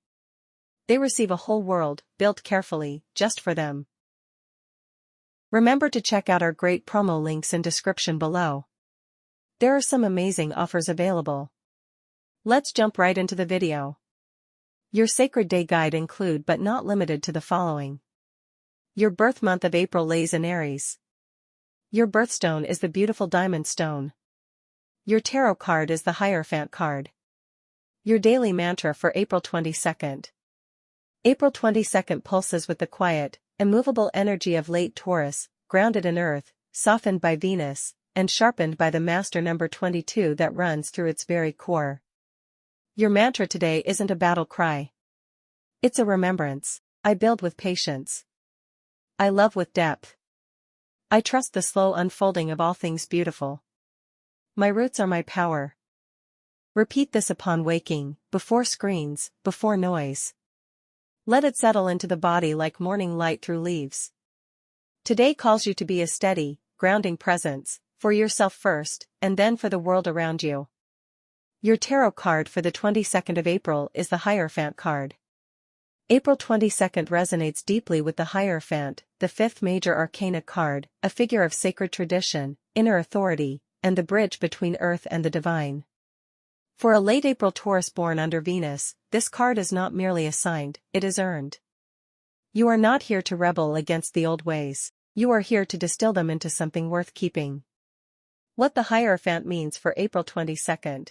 They receive a whole world, built carefully, just for them. Remember to check out our great promo links in description below. There are some amazing offers available. Let's jump right into the video. Your Sacred Day Guide include but not limited to the following. Your birth month of April lays in Aries. Your birthstone is the beautiful diamond stone. Your tarot card is the Hierophant card. Your daily mantra for April 22nd. April 22nd pulses with the quiet, immovable energy of late Taurus, grounded in earth, softened by Venus, and sharpened by the master number 22 that runs through its very core. Your mantra today isn't a battle cry. It's a remembrance. I build with patience. I love with depth. I trust the slow unfolding of all things beautiful. My roots are my power. Repeat this upon waking, before screens, before noise. Let it settle into the body like morning light through leaves. Today calls you to be a steady, grounding presence, for yourself first, and then for the world around you. Your tarot card for the 22nd of April is the Hierophant card. April 22nd resonates deeply with the Hierophant, the fifth major arcana card, a figure of sacred tradition, inner authority, and the bridge between earth and the divine. For a late April Taurus born under Venus, this card is not merely assigned, it is earned. You are not here to rebel against the old ways, you are here to distill them into something worth keeping. What the Hierophant means for April 22nd.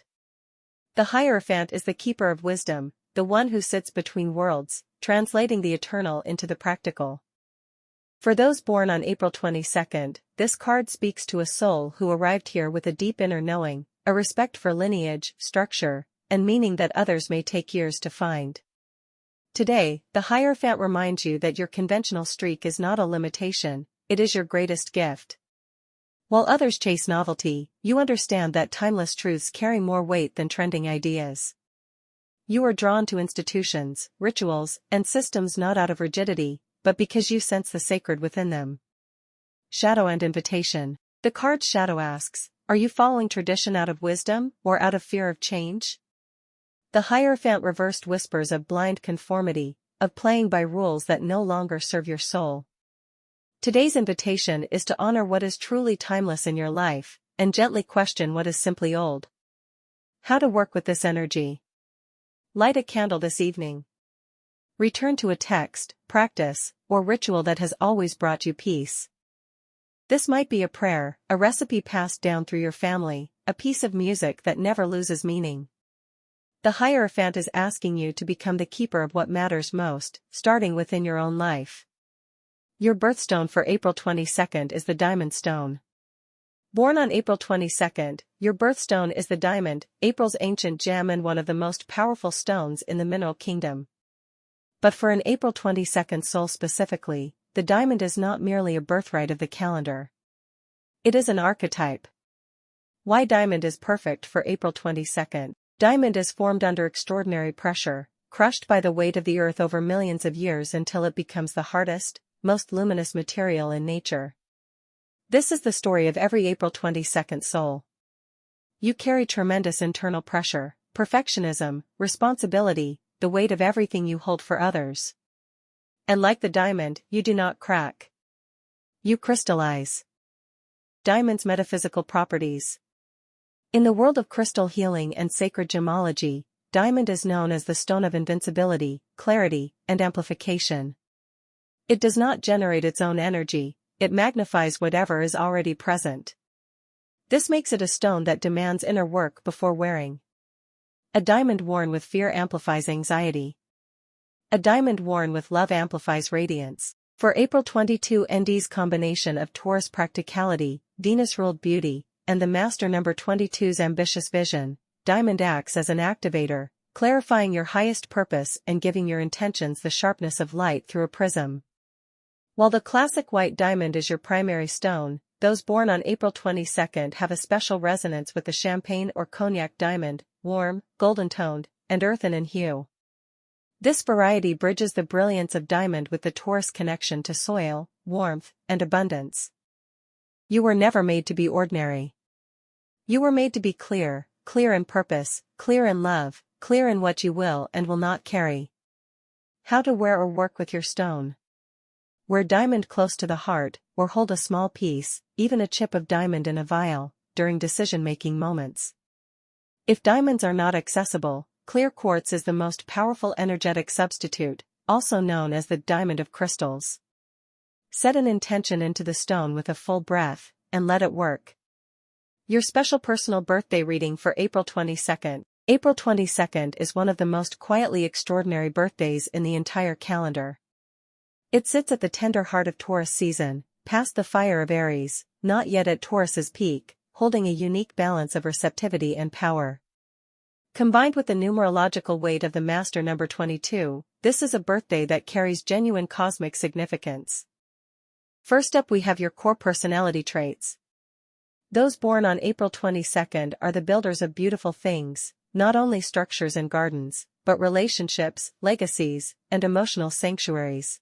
The Hierophant is the keeper of wisdom, the one who sits between worlds, translating the eternal into the practical. For those born on April 22nd, this card speaks to a soul who arrived here with a deep inner knowing, a respect for lineage, structure, and meaning that others may take years to find. Today, the Hierophant reminds you that your conventional streak is not a limitation, it is your greatest gift. While others chase novelty, you understand that timeless truths carry more weight than trending ideas. You are drawn to institutions, rituals, and systems not out of rigidity, but because you sense the sacred within them. Shadow and invitation. The card's shadow asks, are you following tradition out of wisdom, or out of fear of change? The Hierophant reversed whispers of blind conformity, of playing by rules that no longer serve your soul. Today's invitation is to honor what is truly timeless in your life, and gently question what is simply old. How to work with this energy. Light a candle this evening. Return to a text, practice, or ritual that has always brought you peace. This might be a prayer, a recipe passed down through your family, a piece of music that never loses meaning. The Hierophant is asking you to become the keeper of what matters most, starting within your own life. Your birthstone for April 22nd is the diamond stone. Born on April 22nd, your birthstone is the diamond, April's ancient gem and one of the most powerful stones in the mineral kingdom. But for an April 22nd soul specifically, the diamond is not merely a birthright of the calendar. It is an archetype. Why diamond is perfect for April 22nd. Diamond is formed under extraordinary pressure, crushed by the weight of the earth over millions of years until it becomes the hardest, most luminous material in nature. This is the story of every April 22nd soul. You carry tremendous internal pressure, perfectionism, responsibility, the weight of everything you hold for others. And like the diamond, you do not crack. You crystallize. Diamond's metaphysical properties. In the world of crystal healing and sacred gemology, diamond is known as the stone of invincibility, clarity, and amplification. It does not generate its own energy, it magnifies whatever is already present. This makes it a stone that demands inner work before wearing. A diamond worn with fear amplifies anxiety. A diamond worn with love amplifies radiance. For April 22 ND's combination of Taurus practicality, Venus-ruled beauty, and the master number 22's ambitious vision, diamond acts as an activator, clarifying your highest purpose and giving your intentions the sharpness of light through a prism. While the classic white diamond is your primary stone, those born on April 22 have a special resonance with the champagne or cognac diamond, warm, golden-toned, and earthen in hue. This variety bridges the brilliance of diamond with the Taurus connection to soil, warmth, and abundance. You were never made to be ordinary. You were made to be clear, clear in purpose, clear in love, clear in what you will and will not carry. How to wear or work with your stone. Wear diamond close to the heart, or hold a small piece, even a chip of diamond in a vial, during decision-making moments. If diamonds are not accessible, clear quartz is the most powerful energetic substitute, also known as the diamond of crystals. Set an intention into the stone with a full breath, and let it work. Your special personal birthday reading for April 22. April 22 is one of the most quietly extraordinary birthdays in the entire calendar. It sits at the tender heart of Taurus season, past the fire of Aries, not yet at Taurus's peak, holding a unique balance of receptivity and power. Combined with the numerological weight of the master number 22, this is a birthday that carries genuine cosmic significance. First up we have your core personality traits. Those born on April 22 are the builders of beautiful things, not only structures and gardens, but relationships, legacies, and emotional sanctuaries.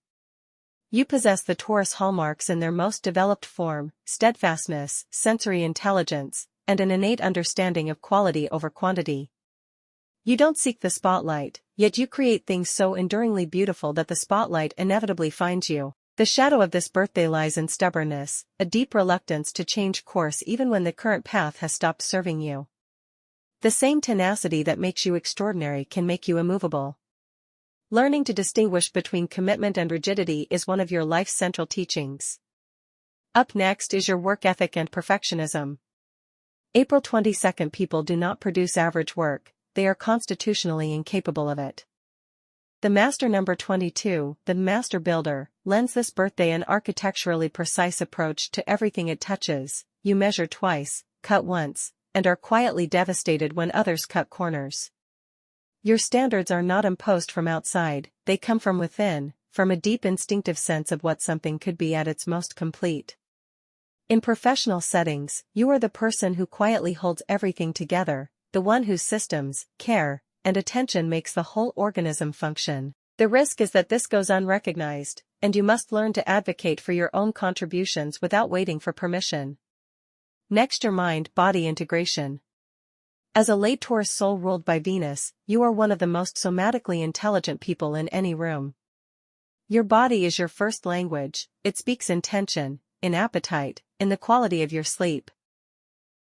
You possess the Taurus hallmarks in their most developed form: steadfastness, sensory intelligence, and an innate understanding of quality over quantity. You don't seek the spotlight, yet you create things so enduringly beautiful that the spotlight inevitably finds you. The shadow of this birthday lies in stubbornness, a deep reluctance to change course even when the current path has stopped serving you. The same tenacity that makes you extraordinary can make you immovable. Learning to distinguish between commitment and rigidity is one of your life's central teachings. Up next is your work ethic and perfectionism. April 22 people do not produce average work, they are constitutionally incapable of it. The master number 22, the master builder, lends this birthday an architecturally precise approach to everything it touches. You measure twice, cut once, and are quietly devastated when others cut corners. Your standards are not imposed from outside, they come from within, from a deep instinctive sense of what something could be at its most complete. In professional settings, you are the person who quietly holds everything together, the one whose systems, care, and attention makes the whole organism function. The risk is that this goes unrecognized, and you must learn to advocate for your own contributions without waiting for permission. Next, your mind-body integration. As a late Taurus soul ruled by Venus, you are one of the most somatically intelligent people in any room. Your body is your first language, it speaks in tension, in appetite, in the quality of your sleep.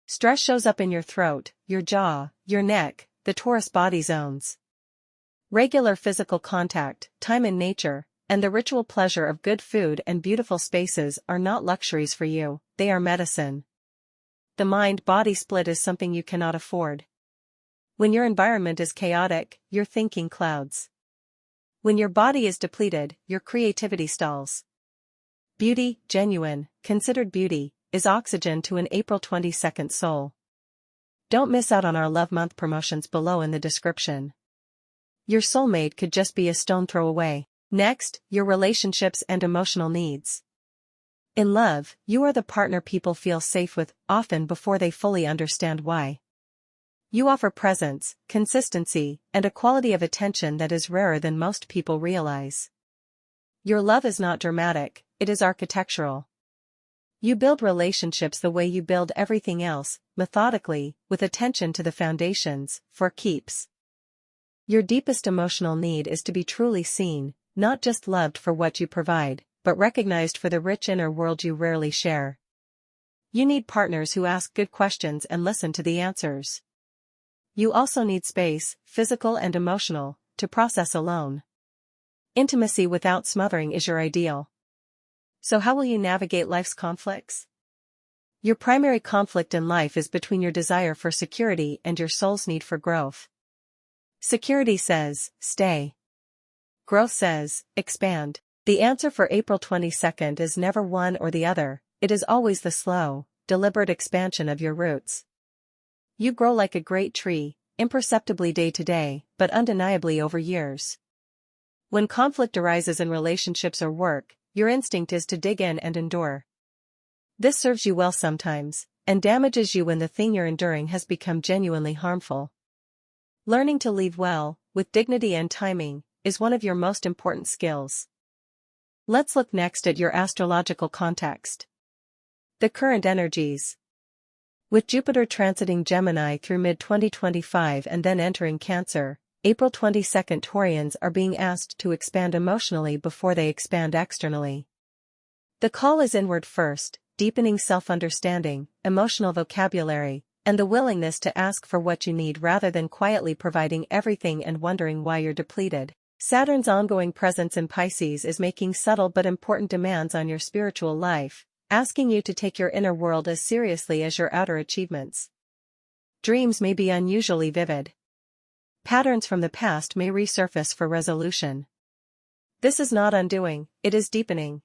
Stress shows up in your throat, your jaw, your neck, the Taurus body zones. Regular physical contact, time in nature, and the ritual pleasure of good food and beautiful spaces are not luxuries for you, they are medicine. The mind-body split is something you cannot afford. When your environment is chaotic, your thinking clouds. When your body is depleted, your creativity stalls. Beauty, genuine, considered beauty, is oxygen to an April 22 soul. Don't miss out on our Love Month promotions below in the description. Your soulmate could just be a stone throw away. Next, your relationships and emotional needs. In love, you are the partner people feel safe with, often before they fully understand why. You offer presence, consistency, and a quality of attention that is rarer than most people realize. Your love is not dramatic, it is architectural. You build relationships the way you build everything else, methodically, with attention to the foundations, for keeps. Your deepest emotional need is to be truly seen, not just loved for what you provide, but recognized for the rich inner world you rarely share. You need partners who ask good questions and listen to the answers. You also need space, physical and emotional, to process alone. Intimacy without smothering is your ideal. So how will you navigate life's conflicts? Your primary conflict in life is between your desire for security and your soul's need for growth. Security says, stay. Growth says, expand. The answer for April 22nd is never one or the other, it is always the slow, deliberate expansion of your roots. You grow like a great tree, imperceptibly day to day, but undeniably over years. When conflict arises in relationships or work, your instinct is to dig in and endure. This serves you well sometimes, and damages you when the thing you're enduring has become genuinely harmful. Learning to leave well, with dignity and timing, is one of your most important skills. Let's look next at your astrological context. The current energies. With Jupiter transiting Gemini through mid-2025 and then entering Cancer, April 22nd Taurians are being asked to expand emotionally before they expand externally. The call is inward first, deepening self-understanding, emotional vocabulary, and the willingness to ask for what you need rather than quietly providing everything and wondering why you're depleted. Saturn's ongoing presence in Pisces is making subtle but important demands on your spiritual life, asking you to take your inner world as seriously as your outer achievements. Dreams may be unusually vivid. Patterns from the past may resurface for resolution. This is not undoing, it is deepening.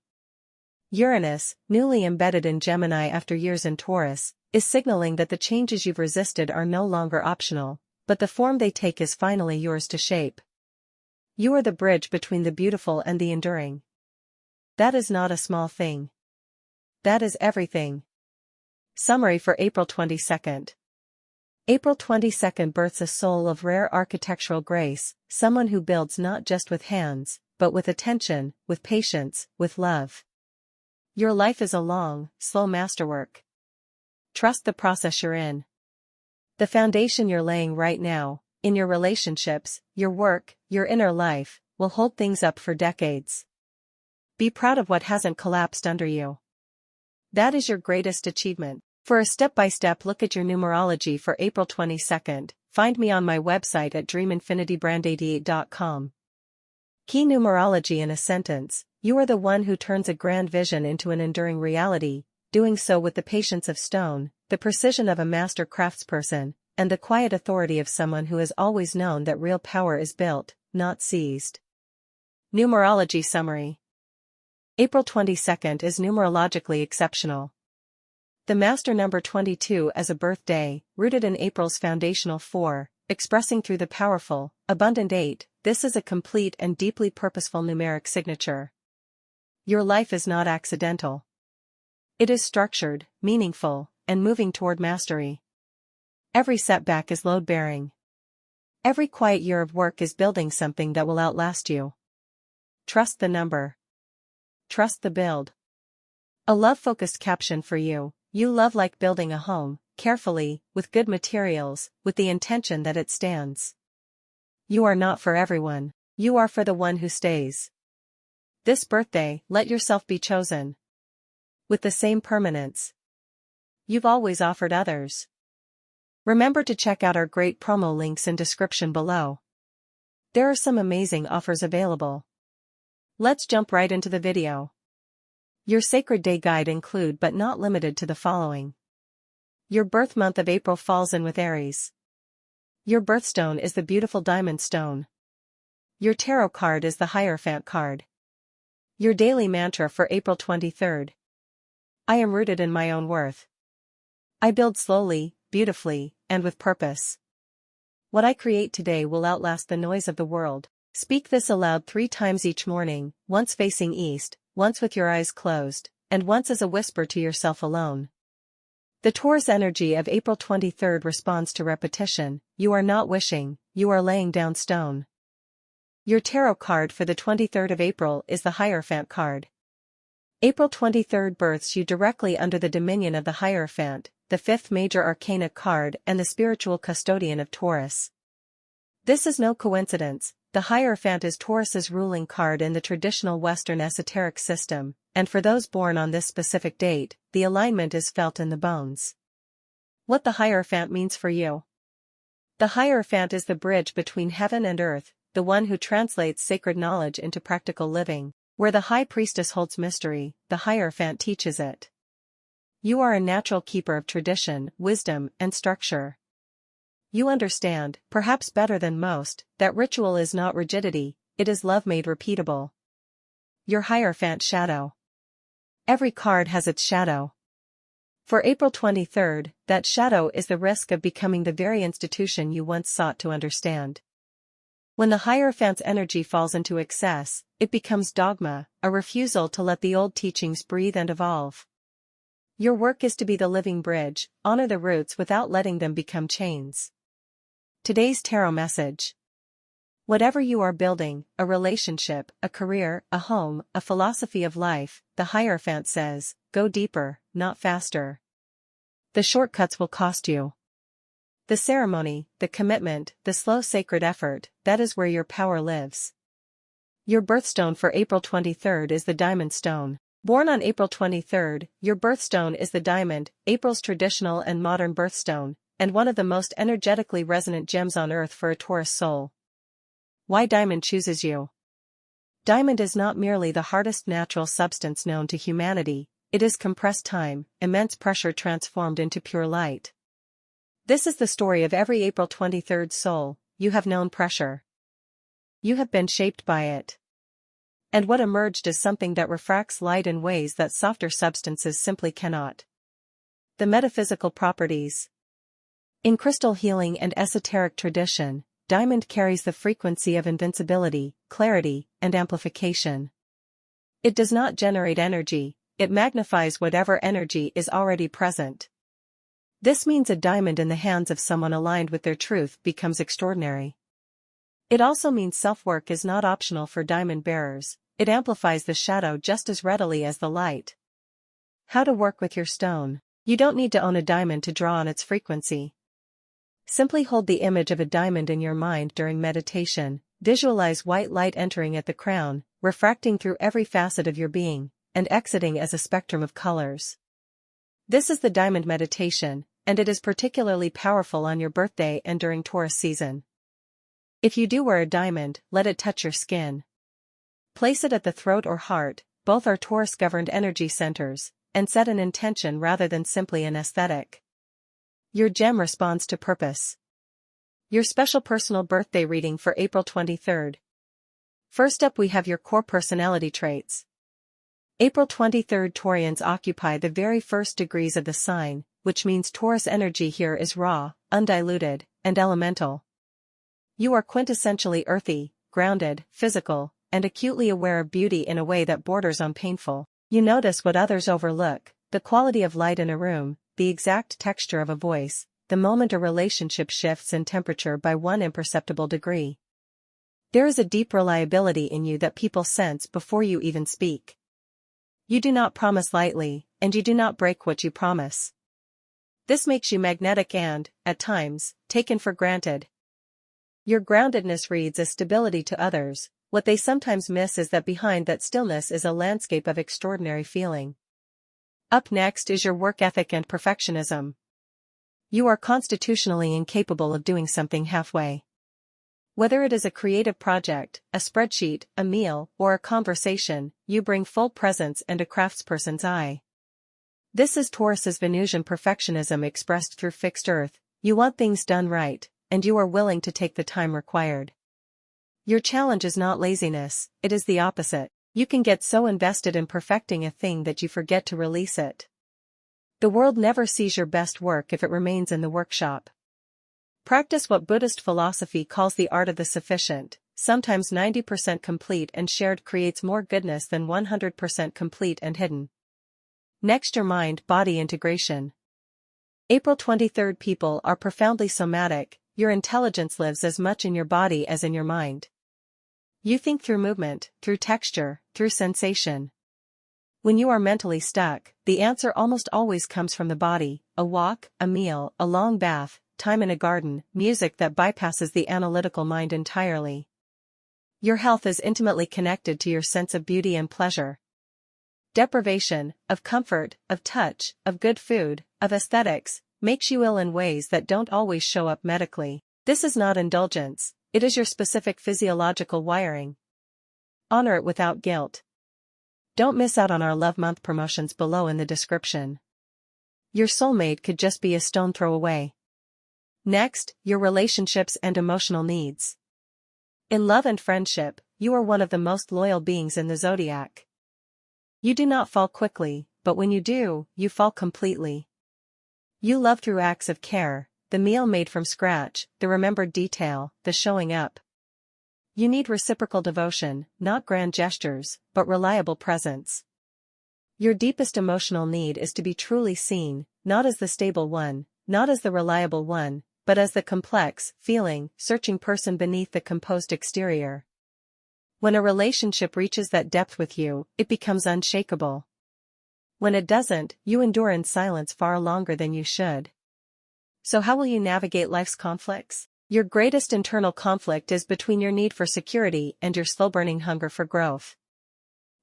Uranus, newly embedded in Gemini after years in Taurus, is signaling that the changes you've resisted are no longer optional, but the form they take is finally yours to shape. You are the bridge between the beautiful and the enduring. That is not a small thing. That is everything. Summary for April 22nd. April 22nd births a soul of rare architectural grace, someone who builds not just with hands, but with attention, with patience, with love. Your life is a long, slow masterwork. Trust the process you're in. The foundation you're laying right now, in your relationships, your work, your inner life, will hold things up for decades. Be proud of what hasn't collapsed under you. That is your greatest achievement. For a step-by-step look at your numerology for April 22nd, find me on my website at dreaminfinitybrand88.com. Key numerology in a sentence: you are the one who turns a grand vision into an enduring reality, doing so with the patience of stone, the precision of a master craftsperson, and the quiet authority of someone who has always known that real power is built, not seized. Numerology summary. April 22nd is numerologically exceptional. The master number 22 as a birthday, rooted in April's foundational 4, expressing through the powerful, abundant 8, this is a complete and deeply purposeful numeric signature. Your life is not accidental. It is structured, meaningful, and moving toward mastery. Every setback is load-bearing. Every quiet year of work is building something that will outlast you. Trust the number. Trust the build. A love-focused caption for you: you love like building a home, carefully, with good materials, with the intention that it stands. You are not for everyone, you are for the one who stays. This birthday, let yourself be chosen. With the same permanence you've always offered others. Remember to check out our great promo links in description below. There are some amazing offers available. Let's jump right into the video. Your sacred day guide include but not limited to the following. Your birth month of April falls in with Aries. Your birthstone is the beautiful diamond stone. Your tarot card is the Hierophant card. Your daily mantra for April 23rd. I am rooted in my own worth. I build slowly, beautifully, and with purpose. What I create today will outlast the noise of the world. Speak this aloud 3 times each morning, once facing east, once with your eyes closed, and once as a whisper to yourself alone. The Taurus energy of April 23rd responds to repetition. You are not wishing, you are laying down stone. Your tarot card for the 23rd of April is the Hierophant card. April 23rd births you directly under the dominion of the Hierophant, the 5th major arcana card and the spiritual custodian of Taurus. This is no coincidence. The Hierophant is Taurus's ruling card in the traditional Western esoteric system, and for those born on this specific date, the alignment is felt in the bones. What the Hierophant means for you. The Hierophant is the bridge between heaven and earth, the one who translates sacred knowledge into practical living. Where the High Priestess holds mystery, the Hierophant teaches it. You are a natural keeper of tradition, wisdom, and structure. You understand, perhaps better than most, that ritual is not rigidity, it is love made repeatable. Your Hierophant shadow. Every card has its shadow. For April 23rd, that shadow is the risk of becoming the very institution you once sought to understand. When the Hierophant's energy falls into excess, it becomes dogma, a refusal to let the old teachings breathe and evolve. Your work is to be the living bridge, honor the roots without letting them become chains. Today's tarot message. Whatever you are building, a relationship, a career, a home, a philosophy of life, the Hierophant says, go deeper, not faster. The shortcuts will cost you. The ceremony, the commitment, the slow sacred effort, that is where your power lives. Your birthstone for April 23rd is the diamond stone. Born on April 23rd, your birthstone is the diamond, April's traditional and modern birthstone, and one of the most energetically resonant gems on earth for a Taurus soul. Why diamond chooses you? Diamond is not merely the hardest natural substance known to humanity, it is compressed time, immense pressure transformed into pure light. This is the story of every April 23rd soul. You have known pressure. You have been shaped by it. And what emerged is something that refracts light in ways that softer substances simply cannot. The metaphysical properties. In crystal healing and esoteric tradition, diamond carries the frequency of invincibility, clarity, and amplification. It does not generate energy, it magnifies whatever energy is already present. This means a diamond in the hands of someone aligned with their truth becomes extraordinary. It also means self-work is not optional for diamond bearers, it amplifies the shadow just as readily as the light. How to work with your stone. You don't need to own a diamond to draw on its frequency. Simply hold the image of a diamond in your mind during meditation, visualize white light entering at the crown, refracting through every facet of your being, and exiting as a spectrum of colors. This is the diamond meditation, and it is particularly powerful on your birthday and during Taurus season. If you do wear a diamond, let it touch your skin. Place it at the throat or heart, both are Taurus-governed energy centers, and set an intention rather than simply an aesthetic. Your gem responds to purpose. Your special personal birthday reading for April 23rd. First up we have your core personality traits. April 23rd Taurians occupy the very first degrees of the sign, which means Taurus energy here is raw, undiluted, and elemental. You are quintessentially earthy, grounded, physical, and acutely aware of beauty in a way that borders on painful. You notice what others overlook, the quality of light in a room, the exact texture of a voice, the moment a relationship shifts in temperature by one imperceptible degree. There is a deep reliability in you that people sense before you even speak. You do not promise lightly, and you do not break what you promise. This makes you magnetic and, at times, taken for granted. Your groundedness reads as stability to others, what they sometimes miss is that behind that stillness is a landscape of extraordinary feeling. Up next is your work ethic and perfectionism. You are constitutionally incapable of doing something halfway. Whether it is a creative project, a spreadsheet, a meal, or a conversation, you bring full presence and a craftsperson's eye. This is Taurus's Venusian perfectionism expressed through fixed earth. You want things done right, and you are willing to take the time required. Your challenge is not laziness, it is the opposite. You can get so invested in perfecting a thing that you forget to release it. The world never sees your best work if it remains in the workshop. Practice what Buddhist philosophy calls the art of the sufficient. Sometimes 90% complete and shared creates more goodness than 100% complete and hidden. Next, your mind-body integration. April 23rd people are profoundly somatic. Your intelligence lives as much in your body as in your mind. You think through movement, through texture, through sensation. When you are mentally stuck, the answer almost always comes from the body: a walk, a meal, a long bath, time in a garden, music that bypasses the analytical mind entirely. Your health is intimately connected to your sense of beauty and pleasure. Deprivation, of comfort, of touch, of good food, of aesthetics, makes you ill in ways that don't always show up medically. This is not indulgence, it is your specific physiological wiring. Honor it without guilt. Don't miss out on our Love Month promotions below in the description. Your soulmate could just be a stone throw away. Next, your relationships and emotional needs. In love and friendship, you are one of the most loyal beings in the zodiac. You do not fall quickly, but when you do, you fall completely. You love through acts of care, the meal made from scratch, the remembered detail, the showing up. You need reciprocal devotion, not grand gestures, but reliable presence. Your deepest emotional need is to be truly seen, not as the stable one, not as the reliable one, but as the complex, feeling, searching person beneath the composed exterior. When a relationship reaches that depth with you, it becomes unshakable. When it doesn't, you endure in silence far longer than you should. So how will you navigate life's conflicts? Your greatest internal conflict is between your need for security and your slow-burning hunger for growth.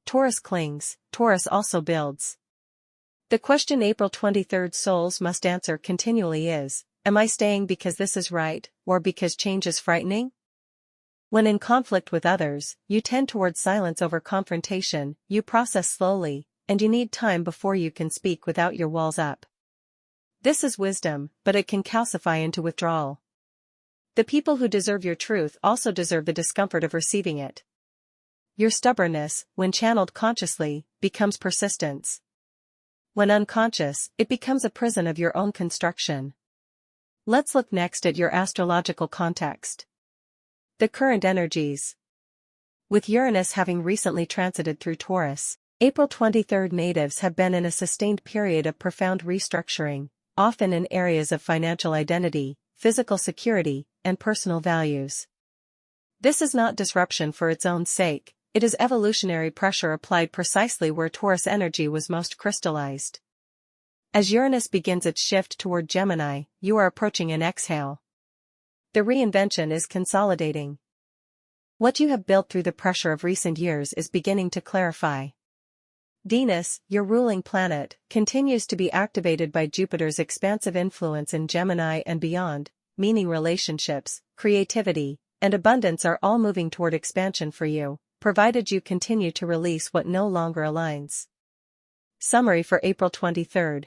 Taurus clings, Taurus also builds. The question April 23rd souls must answer continually is, am I staying because this is right, or because change is frightening? When in conflict with others, you tend towards silence over confrontation, you process slowly, and you need time before you can speak without your walls up. This is wisdom, but it can calcify into withdrawal. The people who deserve your truth also deserve the discomfort of receiving it. Your stubbornness, when channeled consciously, becomes persistence. When unconscious, it becomes a prison of your own construction. Let's look next at your astrological context. The current energies. With Uranus having recently transited through Taurus, April 23rd natives have been in a sustained period of profound restructuring, often in areas of financial identity, physical security, and personal values. This is not disruption for its own sake, it is evolutionary pressure applied precisely where Taurus energy was most crystallized. As Uranus begins its shift toward Gemini, you are approaching an exhale. The reinvention is consolidating. What you have built through the pressure of recent years is beginning to clarify. Venus, your ruling planet, continues to be activated by Jupiter's expansive influence in Gemini and beyond, meaning relationships, creativity, and abundance are all moving toward expansion for you, provided you continue to release what no longer aligns. Summary for April 23rd.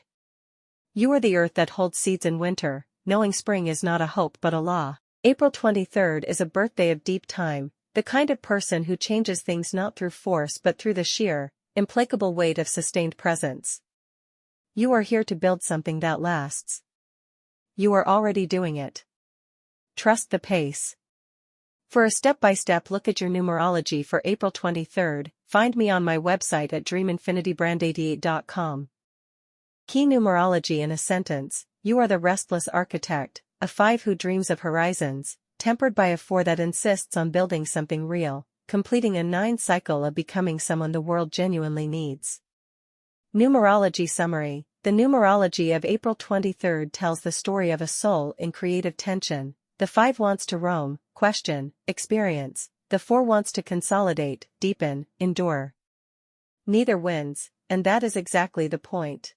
You are the earth that holds seeds in winter, knowing spring is not a hope but a law. April 23rd is a birthday of deep time, the kind of person who changes things not through force but through the sheer, implacable weight of sustained presence. You are here to build something that lasts. You are already doing it. Trust the pace. For a step-by-step look at your numerology for April 23rd, find me on my website at dreaminfinitybrand88.com. Key numerology in a sentence: you are the restless architect, a 5 who dreams of horizons, tempered by a 4 that insists on building something real, completing a 9 cycle of becoming someone the world genuinely needs. Numerology summary: the numerology of April 23rd tells the story of a soul in creative tension. The 5 wants to roam, question, experience. The 4 wants to consolidate, deepen, endure. Neither wins, and that is exactly the point.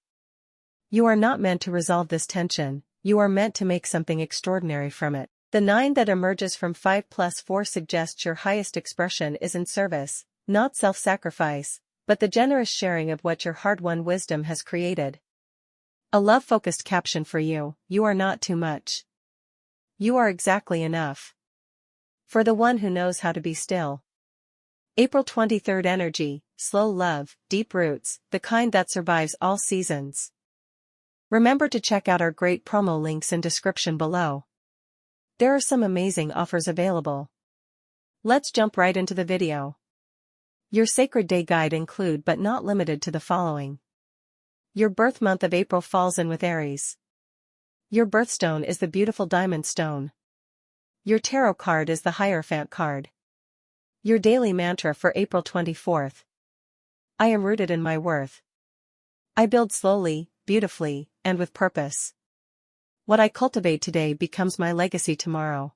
You are not meant to resolve this tension, you are meant to make something extraordinary from it. The 9 that emerges from 5 plus 4 suggests your highest expression is in service, not self-sacrifice, but the generous sharing of what your hard-won wisdom has created. A love-focused caption for you: you are not too much. You are exactly enough. For the one who knows how to be still. April 23rd energy: slow love, deep roots, the kind that survives all seasons. Remember to check out our great promo links in description below. There are some amazing offers available. Let's jump right into the video. Your sacred day guide include but not limited to the following. Your birth month of April falls in with Aries. Your birthstone is the beautiful diamond stone. Your tarot card is the Hierophant card. Your daily mantra for April 24th. I am rooted in my worth. I build slowly, beautifully, and with purpose. What I cultivate today becomes my legacy tomorrow.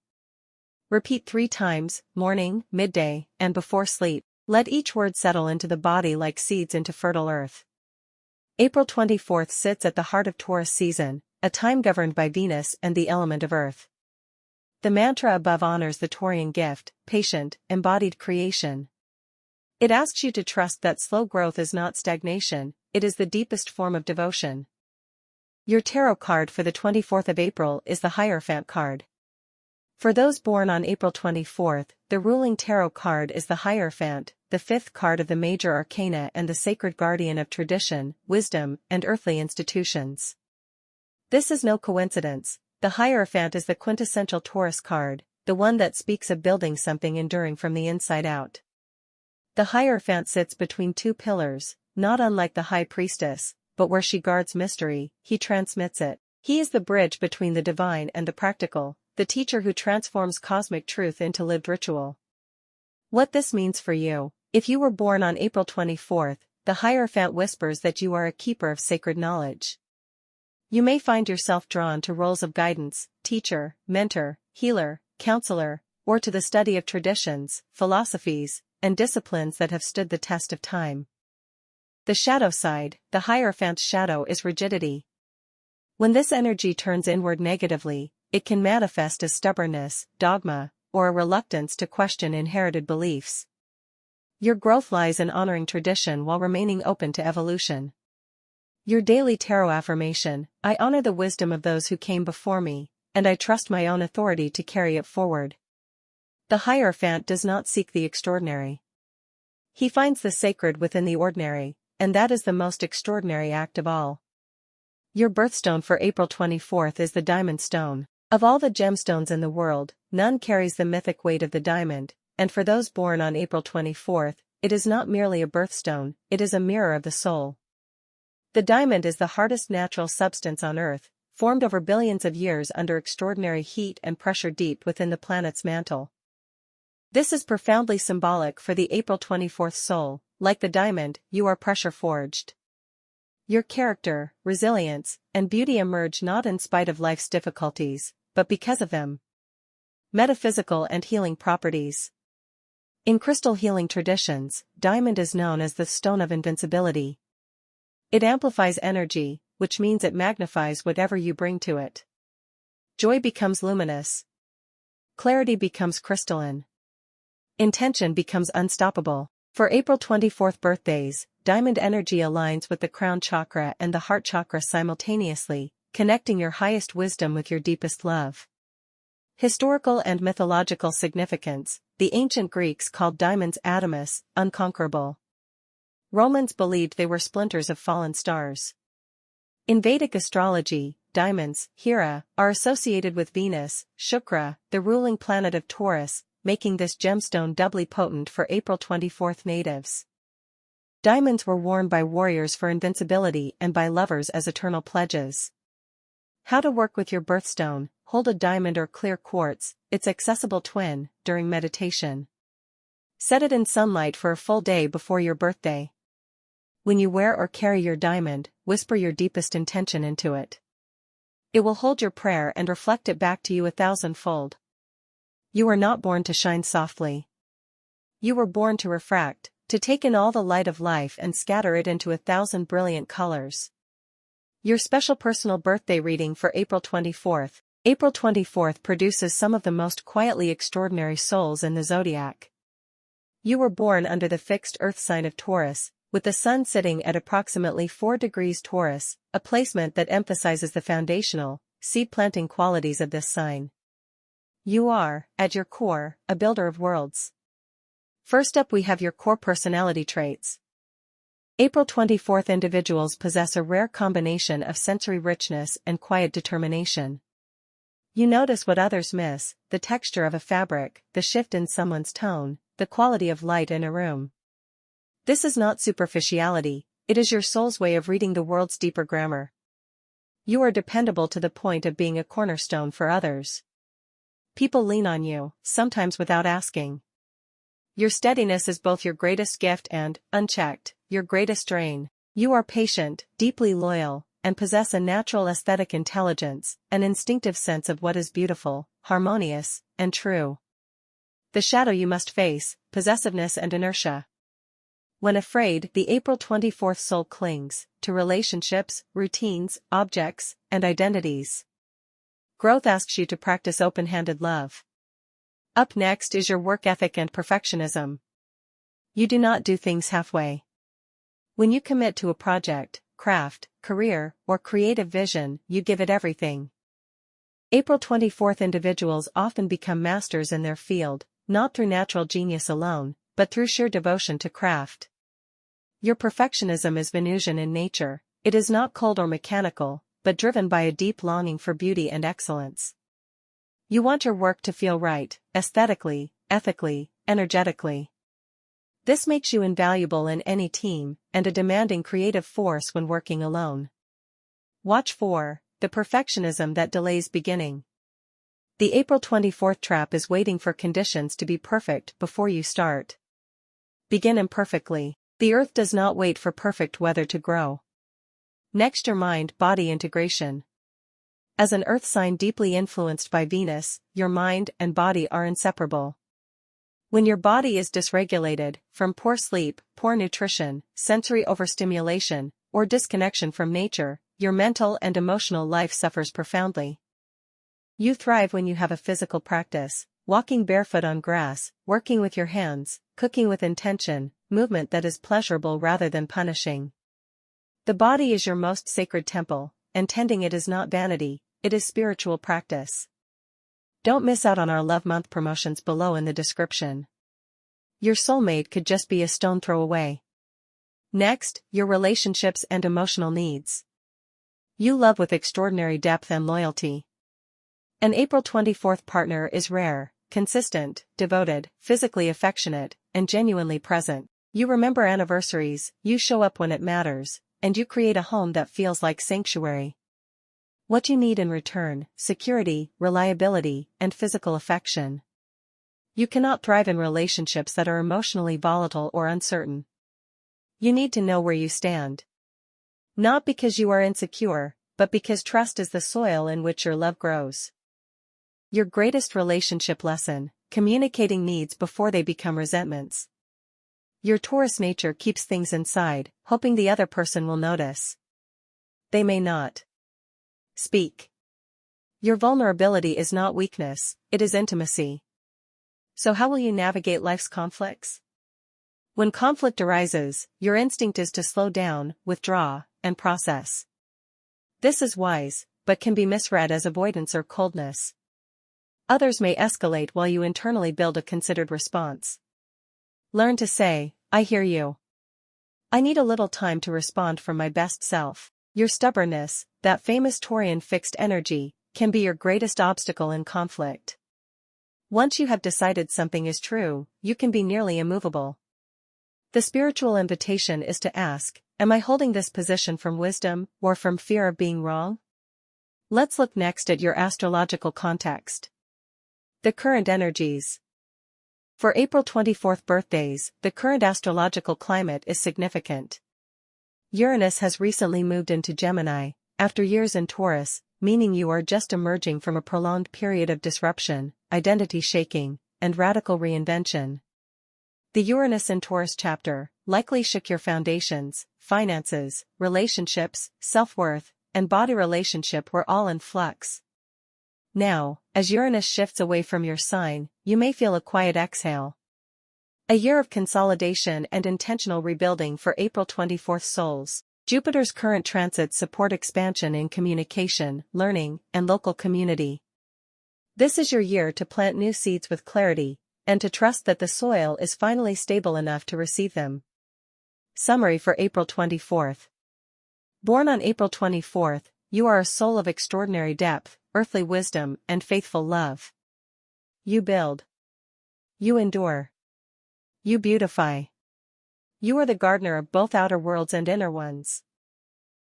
Repeat 3 times, morning, midday, and before sleep. Let each word settle into the body like seeds into fertile earth. April 24th sits at the heart of Taurus season, a time governed by Venus and the element of earth. The mantra above honors the Taurian gift, patient, embodied creation. It asks you to trust that slow growth is not stagnation, it is the deepest form of devotion. Your tarot card for the 24th of April is the Hierophant card. For those born on April 24th, the ruling tarot card is the Hierophant, the fifth card of the major arcana and the sacred guardian of tradition, wisdom, and earthly institutions. This is no coincidence. The Hierophant is the quintessential Taurus card, the one that speaks of building something enduring from the inside out. The Hierophant sits between two pillars, not unlike the High Priestess, but where she guards mystery, he transmits it. He is the bridge between the divine and the practical, the teacher who transforms cosmic truth into lived ritual. What this means for you: if you were born on April 24th, the Hierophant whispers that you are a keeper of sacred knowledge. You may find yourself drawn to roles of guidance, teacher, mentor, healer, counselor, or to the study of traditions, philosophies, and disciplines that have stood the test of time. The shadow side: the Hierophant's shadow is rigidity. When this energy turns inward negatively, it can manifest as stubbornness, dogma, or a reluctance to question inherited beliefs. Your growth lies in honoring tradition while remaining open to evolution. Your daily tarot affirmation: I honor the wisdom of those who came before me, and I trust my own authority to carry it forward. The Hierophant does not seek the extraordinary. He finds the sacred within the ordinary, and that is the most extraordinary act of all. Your birthstone for April 24th is the diamond stone. Of all the gemstones in the world, none carries the mythic weight of the diamond, and for those born on April 24th, it is not merely a birthstone, it is a mirror of the soul. The diamond is the hardest natural substance on Earth, formed over billions of years under extraordinary heat and pressure deep within the planet's mantle. This is profoundly symbolic for the April 24th soul. Like the diamond, you are pressure forged. Your character, resilience, and beauty emerge not in spite of life's difficulties, but because of them. Metaphysical and healing properties. In crystal healing traditions, diamond is known as the stone of invincibility. It amplifies energy, which means it magnifies whatever you bring to it. Joy becomes luminous. Clarity becomes crystalline. Intention becomes unstoppable. For April 24th birthdays, diamond energy aligns with the crown chakra and the heart chakra simultaneously, connecting your highest wisdom with your deepest love. Historical and mythological significance: the ancient Greeks called diamonds adamas, unconquerable. Romans believed they were splinters of fallen stars. In Vedic astrology, diamonds, Hera, are associated with Venus, Shukra, the ruling planet of Taurus, making this gemstone doubly potent for April 24th natives. Diamonds were worn by warriors for invincibility and by lovers as eternal pledges. How to work with your birthstone: hold a diamond or clear quartz, its accessible twin, during meditation. Set it in sunlight for a full day before your birthday. When you wear or carry your diamond, whisper your deepest intention into it. It will hold your prayer and reflect it back to you 1,000-fold. You were not born to shine softly. You were born to refract, to take in all the light of life and scatter it into 1,000 brilliant colors. Your special personal birthday reading for April 24th. April 24th produces some of the most quietly extraordinary souls in the zodiac. You were born under the fixed earth sign of Taurus, with the sun sitting at approximately 4 degrees Taurus, a placement that emphasizes the foundational, seed-planting qualities of this sign. You are, at your core, a builder of worlds. First up we have your core personality traits. April 24th individuals possess a rare combination of sensory richness and quiet determination. You notice what others miss: the texture of a fabric, the shift in someone's tone, the quality of light in a room. This is not superficiality, it is your soul's way of reading the world's deeper grammar. You are dependable to the point of being a cornerstone for others. People lean on you, sometimes without asking. Your steadiness is both your greatest gift and, unchecked, your greatest drain. You are patient, deeply loyal, and possess a natural aesthetic intelligence, an instinctive sense of what is beautiful, harmonious, and true. The shadow you must face: possessiveness and inertia. When afraid, the April 24th soul clings to relationships, routines, objects, and identities. Growth asks you to practice open-handed love. Up next is your work ethic and perfectionism. You do not do things halfway. When you commit to a project, craft, career, or creative vision, you give it everything. April 24th individuals often become masters in their field, not through natural genius alone, but through sheer devotion to craft. Your perfectionism is Venusian in nature, it is not cold or mechanical, but driven by a deep longing for beauty and excellence. You want your work to feel right, aesthetically, ethically, energetically. This makes you invaluable in any team, and a demanding creative force when working alone. Watch for the perfectionism that delays beginning. The April 24th trap is waiting for conditions to be perfect before you start. Begin imperfectly. The earth does not wait for perfect weather to grow. Next, your mind-body integration. As an earth sign deeply influenced by Venus, your mind and body are inseparable. When your body is dysregulated, from poor sleep, poor nutrition, sensory overstimulation, or disconnection from nature, your mental and emotional life suffers profoundly. You thrive when you have a physical practice, walking barefoot on grass, working with your hands, cooking with intention, movement that is pleasurable rather than punishing. The body is your most sacred temple, and tending it is not vanity, it is spiritual practice. Don't miss out on our Love Month promotions below in the description. Your soulmate could just be a stone throw away. Next, your relationships and emotional needs. You love with extraordinary depth and loyalty. An April 24th partner is rare, consistent, devoted, physically affectionate, and genuinely present. You remember anniversaries, you show up when it matters, and you create a home that feels like sanctuary. What you need in return: security, reliability, and physical affection. You cannot thrive in relationships that are emotionally volatile or uncertain. You need to know where you stand. Not because you are insecure, but because trust is the soil in which your love grows. Your greatest relationship lesson: communicating needs before they become resentments. Your Taurus nature keeps things inside, hoping the other person will notice. They may not. Speak. Your vulnerability is not weakness, it is intimacy. So how will you navigate life's conflicts? When conflict arises, your instinct is to slow down, withdraw, and process. This is wise, but can be misread as avoidance or coldness. Others may escalate while you internally build a considered response. Learn to say, I hear you. I need a little time to respond from my best self. Your stubbornness, that famous Taurian fixed energy, can be your greatest obstacle in conflict. Once you have decided something is true, you can be nearly immovable. The spiritual invitation is to ask, am I holding this position from wisdom, or from fear of being wrong? Let's look next at your astrological context. The current energies. For April 24th birthdays, the current astrological climate is significant. Uranus has recently moved into Gemini, after years in Taurus, meaning you are just emerging from a prolonged period of disruption, identity shaking, and radical reinvention. The Uranus in Taurus chapter likely shook your foundations, finances, relationships, self-worth, and body relationship were all in flux. Now, as Uranus shifts away from your sign, you may feel a quiet exhale. A year of consolidation and intentional rebuilding for April 24th souls. Jupiter's current transits support expansion in communication, learning, and local community. This is your year to plant new seeds with clarity, and to trust that the soil is finally stable enough to receive them. Summary for April 24th. Born on April 24th, you are a soul of extraordinary depth, earthly wisdom, and faithful love. You build. You endure. You beautify. You are the gardener of both outer worlds and inner ones.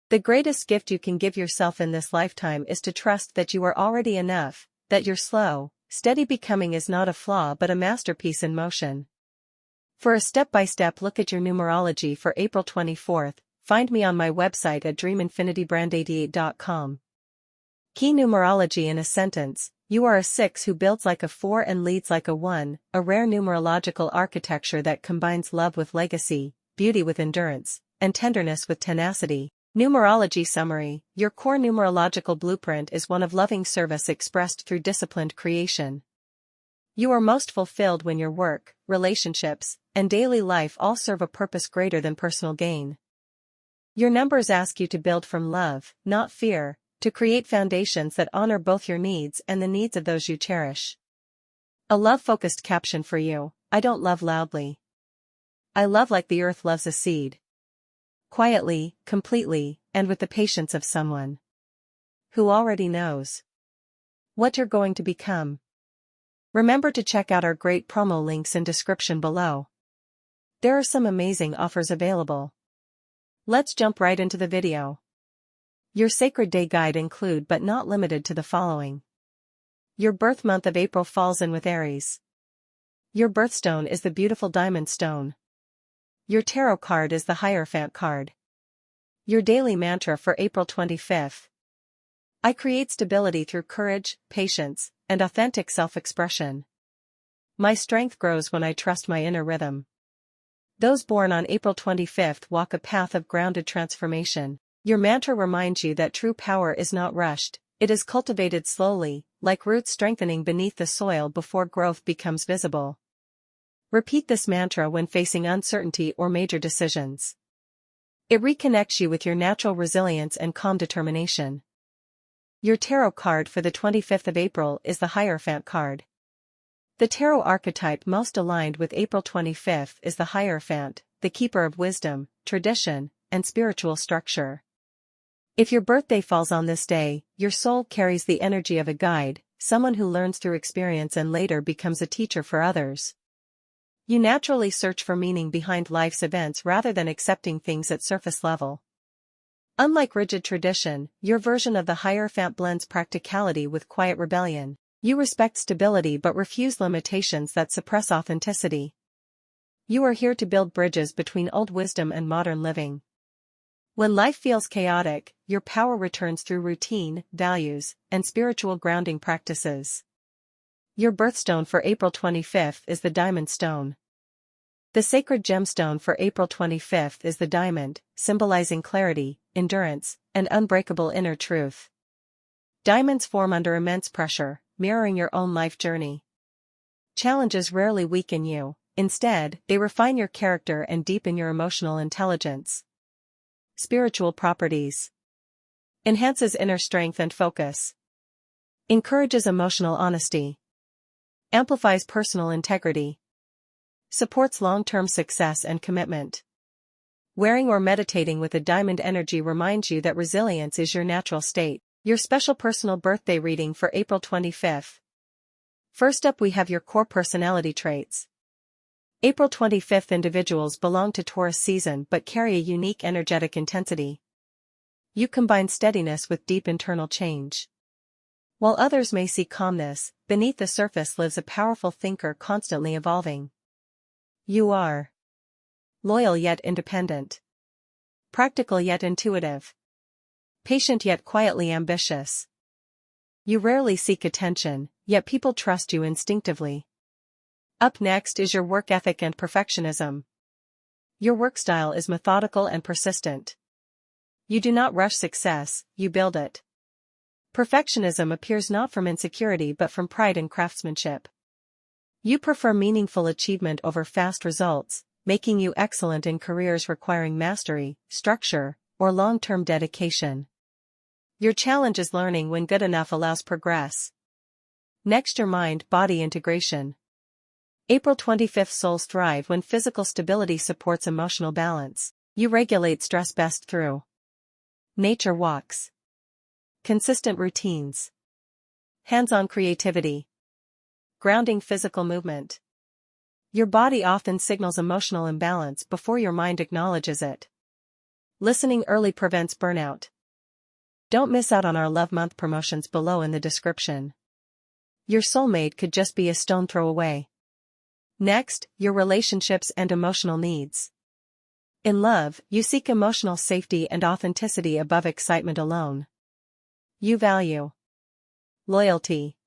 The greatest gift you can give yourself in this lifetime is to trust that you are already enough, that your slow, steady becoming is not a flaw but a masterpiece in motion. For a step-by-step look at your numerology for April 24th, find me on my website at dreaminfinitybrand88.com. Key numerology in a sentence: you are a 6 who builds like a 4 and leads like a 1, a rare numerological architecture that combines love with legacy, beauty with endurance, and tenderness with tenacity. Numerology summary: your core numerological blueprint is one of loving service expressed through disciplined creation. You are most fulfilled when your work, relationships, and daily life all serve a purpose greater than personal gain. Your numbers ask you to build from love, not fear, to create foundations that honor both your needs and the needs of those you cherish. A love-focused caption for you: I don't love loudly. I love like the earth loves a seed. Quietly, completely, and with the patience of someone who already knows what you're going to become. Remember to check out our great promo links in description below. There are some amazing offers available. Let's jump right into the video. Your sacred day guide include but not limited to the following. Your birth month of April falls in with Aries. Your birthstone is the beautiful diamond stone. Your tarot card is the Hierophant card. Your daily mantra for April 25th. I create stability through courage, patience, and authentic self-expression. My strength grows when I trust my inner rhythm. Those born on April 25th walk a path of grounded transformation. Your mantra reminds you that true power is not rushed, it is cultivated slowly, like roots strengthening beneath the soil before growth becomes visible. Repeat this mantra when facing uncertainty or major decisions. It reconnects you with your natural resilience and calm determination. Your tarot card for the 25th of April is the Hierophant card. The tarot archetype most aligned with April 25th is the Hierophant, the keeper of wisdom, tradition, and spiritual structure. If your birthday falls on this day, your soul carries the energy of a guide, someone who learns through experience and later becomes a teacher for others. You naturally search for meaning behind life's events rather than accepting things at surface level. Unlike rigid tradition, your version of the Hierophant blends practicality with quiet rebellion. You respect stability but refuse limitations that suppress authenticity. You are here to build bridges between old wisdom and modern living. When life feels chaotic, your power returns through routine, values, and spiritual grounding practices. Your birthstone for April 25th is the diamond stone. The sacred gemstone for April 25th is the diamond, symbolizing clarity, endurance, and unbreakable inner truth. Diamonds form under immense pressure, mirroring your own life journey. Challenges rarely weaken you, instead, they refine your character and deepen your emotional intelligence. Spiritual properties. Enhances inner strength and focus. Encourages emotional honesty. Amplifies personal integrity. Supports long-term success and commitment. Wearing or meditating with a diamond energy reminds you that resilience is your natural state. Your special personal birthday reading for April 25th. First up, we have your core personality traits. April 25th individuals belong to Taurus season but carry a unique energetic intensity. You combine steadiness with deep internal change. While others may see calmness, beneath the surface lives a powerful thinker constantly evolving. You are loyal yet independent. Practical yet intuitive. Patient yet quietly ambitious. You rarely seek attention, yet people trust you instinctively. Up next is your work ethic and perfectionism. Your work style is methodical and persistent. You do not rush success, you build it. Perfectionism appears not from insecurity but from pride in craftsmanship. You prefer meaningful achievement over fast results, making you excellent in careers requiring mastery, structure, or long-term dedication. Your challenge is learning when good enough allows progress. Next, your mind-body integration. April 25th souls thrive when physical stability supports emotional balance. You regulate stress best through nature walks. Consistent routines. Hands-on creativity. Grounding physical movement. Your body often signals emotional imbalance before your mind acknowledges it. Listening early prevents burnout. Don't miss out on our Love Month promotions below in the description. Your soulmate could just be a stone throw away. Next, your relationships and emotional needs. In love, you seek emotional safety and authenticity above excitement alone. You value loyalty,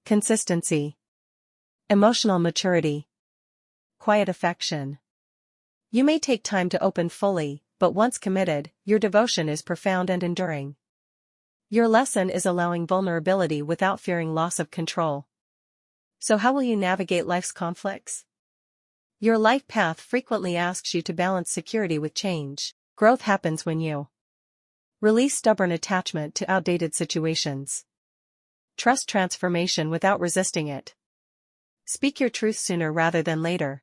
consistency, emotional maturity, quiet affection. You may take time to open fully, but once committed, your devotion is profound and enduring. Your lesson is allowing vulnerability without fearing loss of control. So how will you navigate life's conflicts? Your life path frequently asks you to balance security with change. Growth happens when you release stubborn attachment to outdated situations. Trust transformation without resisting it. Speak your truth sooner rather than later.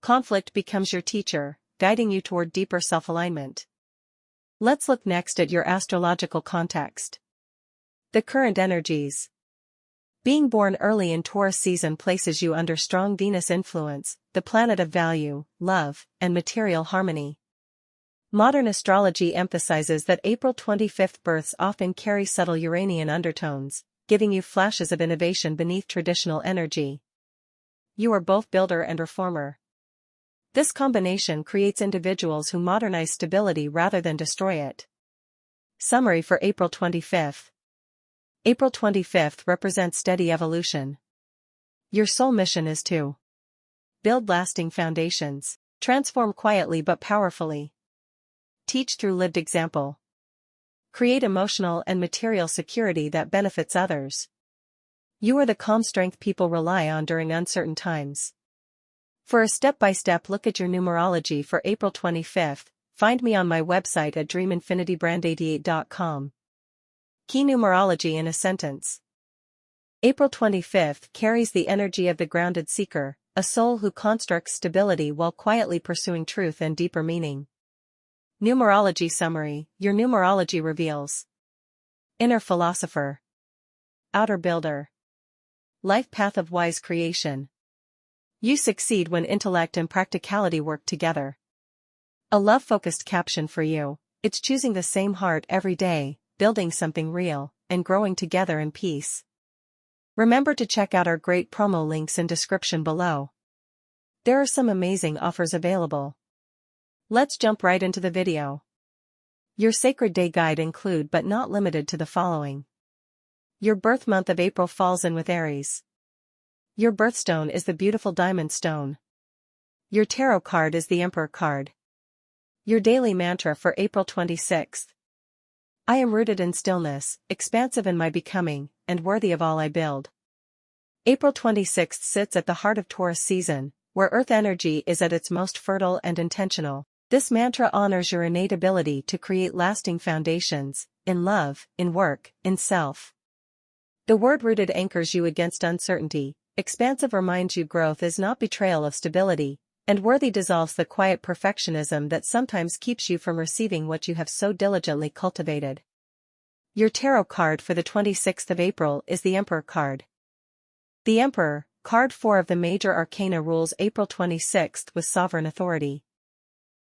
Conflict becomes your teacher, guiding you toward deeper self-alignment. Let's look next at your astrological context. The current energies. Being born early in Taurus season places you under strong Venus influence, the planet of value, love, and material harmony. Modern astrology emphasizes that April 25th births often carry subtle Uranian undertones, giving you flashes of innovation beneath traditional energy. You are both builder and reformer. This combination creates individuals who modernize stability rather than destroy it. Summary for April 25th. April 25th represents steady evolution. Your soul mission is to build lasting foundations, transform quietly but powerfully. Teach through lived example. Create emotional and material security that benefits others. You are the calm strength people rely on during uncertain times. For a step-by-step look at your numerology for April 25th, find me on my website at dreaminfinitybrand88.com. Key numerology in a sentence. April 25th carries the energy of the grounded seeker, a soul who constructs stability while quietly pursuing truth and deeper meaning. Numerology summary. Your numerology reveals inner philosopher, outer builder, life path of wise creation. You succeed when intellect and practicality work together. A love-focused caption for you. It's choosing the same heart every day, building something real, and growing together in peace. Remember to check out our great promo links in description below. There are some amazing offers available. Let's jump right into the video. Your sacred day guide include but not limited to the following. Your birth month of April falls in with Aries. Your birthstone is the beautiful diamond stone. Your tarot card is the Emperor card. Your daily mantra for April 26th. I am rooted in stillness, expansive in my becoming, and worthy of all I build. April 26th sits at the heart of Taurus season, where earth energy is at its most fertile and intentional. This mantra honors your innate ability to create lasting foundations, in love, in work, in self. The word rooted anchors you against uncertainty, expansive reminds you growth is not betrayal of stability, and worthy dissolves the quiet perfectionism that sometimes keeps you from receiving what you have so diligently cultivated. Your tarot card for the 26th of April is the Emperor card. The Emperor, card 4 of the major arcana, rules April 26th with sovereign authority.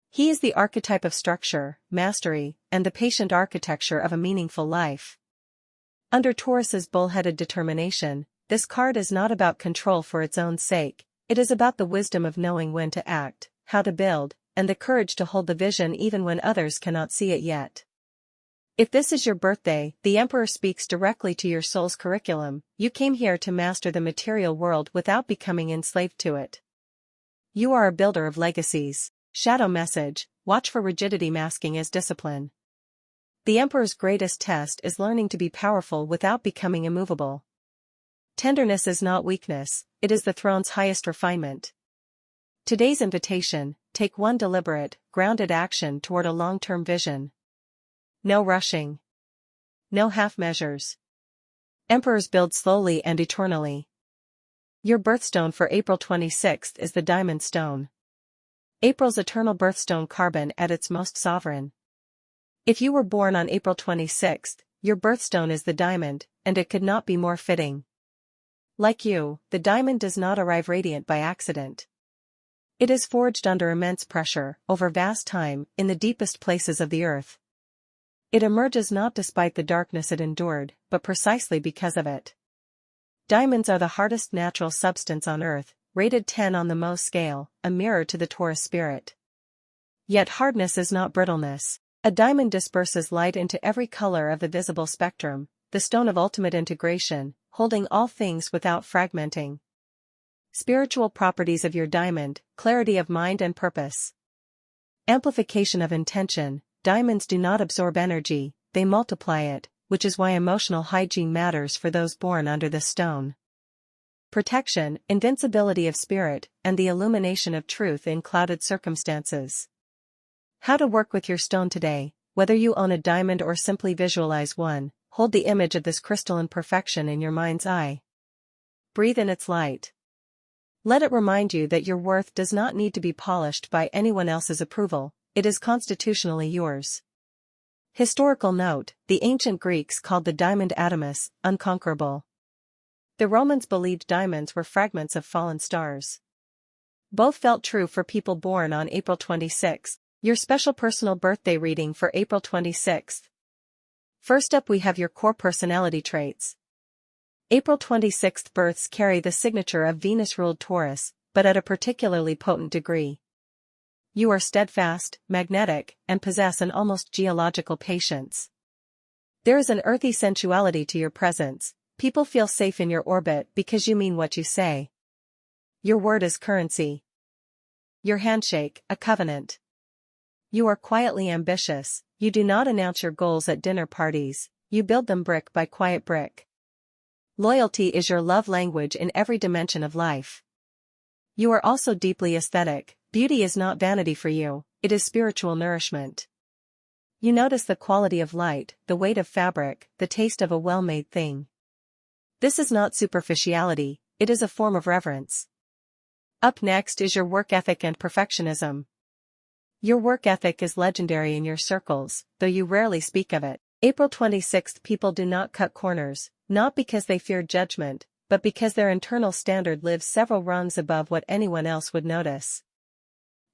He is the archetype of structure, mastery, and the patient architecture of a meaningful life. Under Taurus's bullheaded determination, this card is not about control for its own sake, it is about the wisdom of knowing when to act, how to build, and the courage to hold the vision even when others cannot see it yet. If this is your birthday, the Emperor speaks directly to your soul's curriculum. You came here to master the material world without becoming enslaved to it. You are a builder of legacies. Shadow message, watch for rigidity masking as discipline. The Emperor's greatest test is learning to be powerful without becoming immovable. Tenderness is not weakness, it is the throne's highest refinement. Today's invitation, take one deliberate, grounded action toward a long-term vision. No rushing. No half measures. Emperors build slowly and eternally. Your birthstone for April 26th is the diamond stone. April's eternal birthstone, carbon at its most sovereign. If you were born on April 26th, your birthstone is the diamond, and it could not be more fitting. Like you, the diamond does not arrive radiant by accident. It is forged under immense pressure, over vast time, in the deepest places of the earth. It emerges not despite the darkness it endured, but precisely because of it. Diamonds are the hardest natural substance on earth, rated 10 on the Mohs scale, a mirror to the Taurus spirit. Yet hardness is not brittleness. A diamond disperses light into every color of the visible spectrum, the stone of ultimate integration, holding all things without fragmenting. Spiritual properties of your diamond: clarity of mind and purpose. Amplification of intention. Diamonds do not absorb energy, they multiply it, which is why emotional hygiene matters for those born under this stone. Protection, invincibility of spirit, and the illumination of truth in clouded circumstances. How to work with your stone today. Whether you own a diamond or simply visualize one, hold the image of this crystalline perfection in your mind's eye. Breathe in its light. Let it remind you that your worth does not need to be polished by anyone else's approval, it is constitutionally yours. Historical note: the ancient Greeks called the diamond adamas, unconquerable. The Romans believed diamonds were fragments of fallen stars. Both felt true for people born on April 26. Your special personal birthday reading for April 26. First up, we have your core personality traits. April 26 births carry the signature of Venus-ruled Taurus, but at a particularly potent degree. You are steadfast, magnetic, and possess an almost geological patience. There is an earthy sensuality to your presence. People feel safe in your orbit because you mean what you say. Your word is currency. Your handshake, a covenant. You are quietly ambitious. You do not announce your goals at dinner parties, you build them brick by quiet brick. Loyalty is your love language in every dimension of life. You are also deeply aesthetic. Beauty is not vanity for you, it is spiritual nourishment. You notice the quality of light, the weight of fabric, the taste of a well-made thing. This is not superficiality, it is a form of reverence. Up next is your work ethic and perfectionism. Your work ethic is legendary in your circles, though you rarely speak of it. April 26. People do not cut corners, not because they fear judgment, but because their internal standard lives several rungs above what anyone else would notice.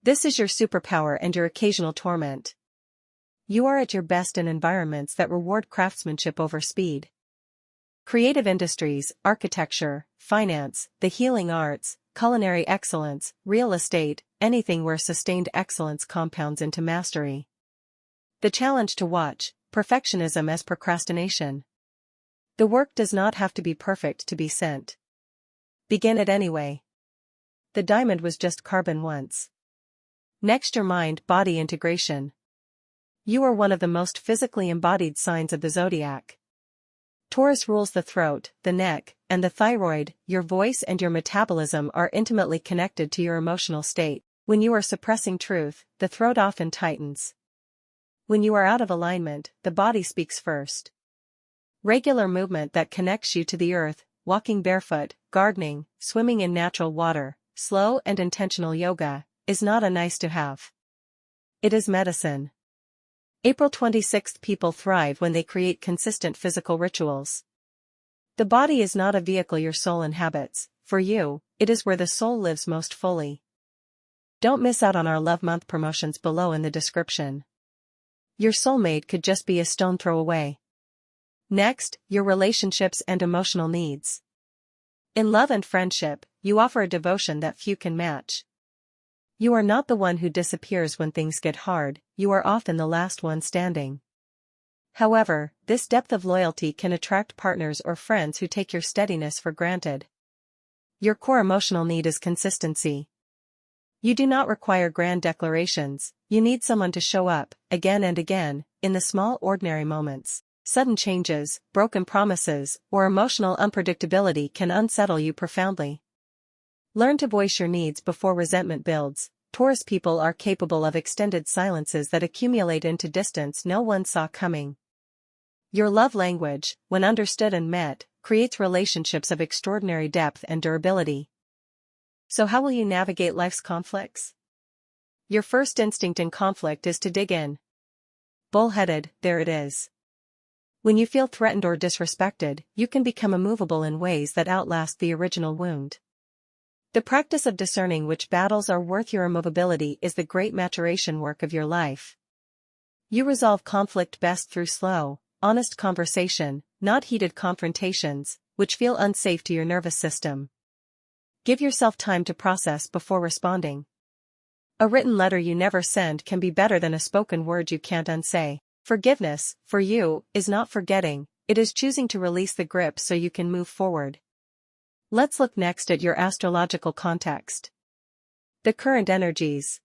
This is your superpower and your occasional torment. You are at your best in environments that reward craftsmanship over speed. Creative industries, architecture, finance, the healing arts, culinary excellence, real estate, anything where sustained excellence compounds into mastery. The challenge to watch: perfectionism as procrastination. The work does not have to be perfect to be sent. Begin it anyway. The diamond was just carbon once. Next, your mind-body integration. You are one of the most physically embodied signs of the zodiac. Taurus rules the throat, the neck, and the thyroid. Your voice and your metabolism are intimately connected to your emotional state. When you are suppressing truth, the throat often tightens. When you are out of alignment, the body speaks first. Regular movement that connects you to the earth, walking barefoot, gardening, swimming in natural water, slow and intentional yoga, is not a nice to have. It is medicine. April 26. People thrive when they create consistent physical rituals. The body is not a vehicle your soul inhabits. For you, it is where the soul lives most fully. Don't miss out on our Love Month promotions below in the description. Your soulmate could just be a stone throw away. Next, your relationships and emotional needs. In love and friendship, you offer a devotion that few can match. You are not the one who disappears when things get hard, you are often the last one standing. However, this depth of loyalty can attract partners or friends who take your steadiness for granted. Your core emotional need is consistency. You do not require grand declarations, you need someone to show up, again and again, in the small ordinary moments. Sudden changes, broken promises, or emotional unpredictability can unsettle you profoundly. Learn to voice your needs before resentment builds. Taurus people are capable of extended silences that accumulate into distance no one saw coming. Your love language, when understood and met, creates relationships of extraordinary depth and durability. So how will you navigate life's conflicts? Your first instinct in conflict is to dig in. Bullheaded, there it is. When you feel threatened or disrespected, you can become immovable in ways that outlast the original wound. The practice of discerning which battles are worth your immovability is the great maturation work of your life. You resolve conflict best through slow, honest conversation, not heated confrontations, which feel unsafe to your nervous system. Give yourself time to process before responding. A written letter you never send can be better than a spoken word you can't unsay. Forgiveness, for you, is not forgetting, it is choosing to release the grip so you can move forward. Let's look next at your astrological context. The current energies.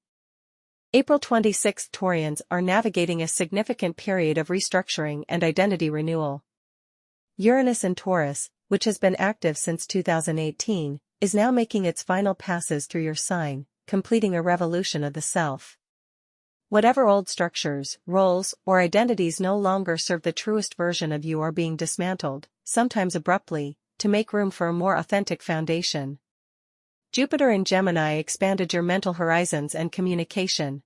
April 26. Taurians are navigating a significant period of restructuring and identity renewal. Uranus in Taurus, which has been active since 2018, is now making its final passes through your sign, completing a revolution of the self. Whatever old structures, roles, or identities no longer serve the truest version of you are being dismantled, sometimes abruptly, to make room for a more authentic foundation. Jupiter in Gemini expanded your mental horizons and communication.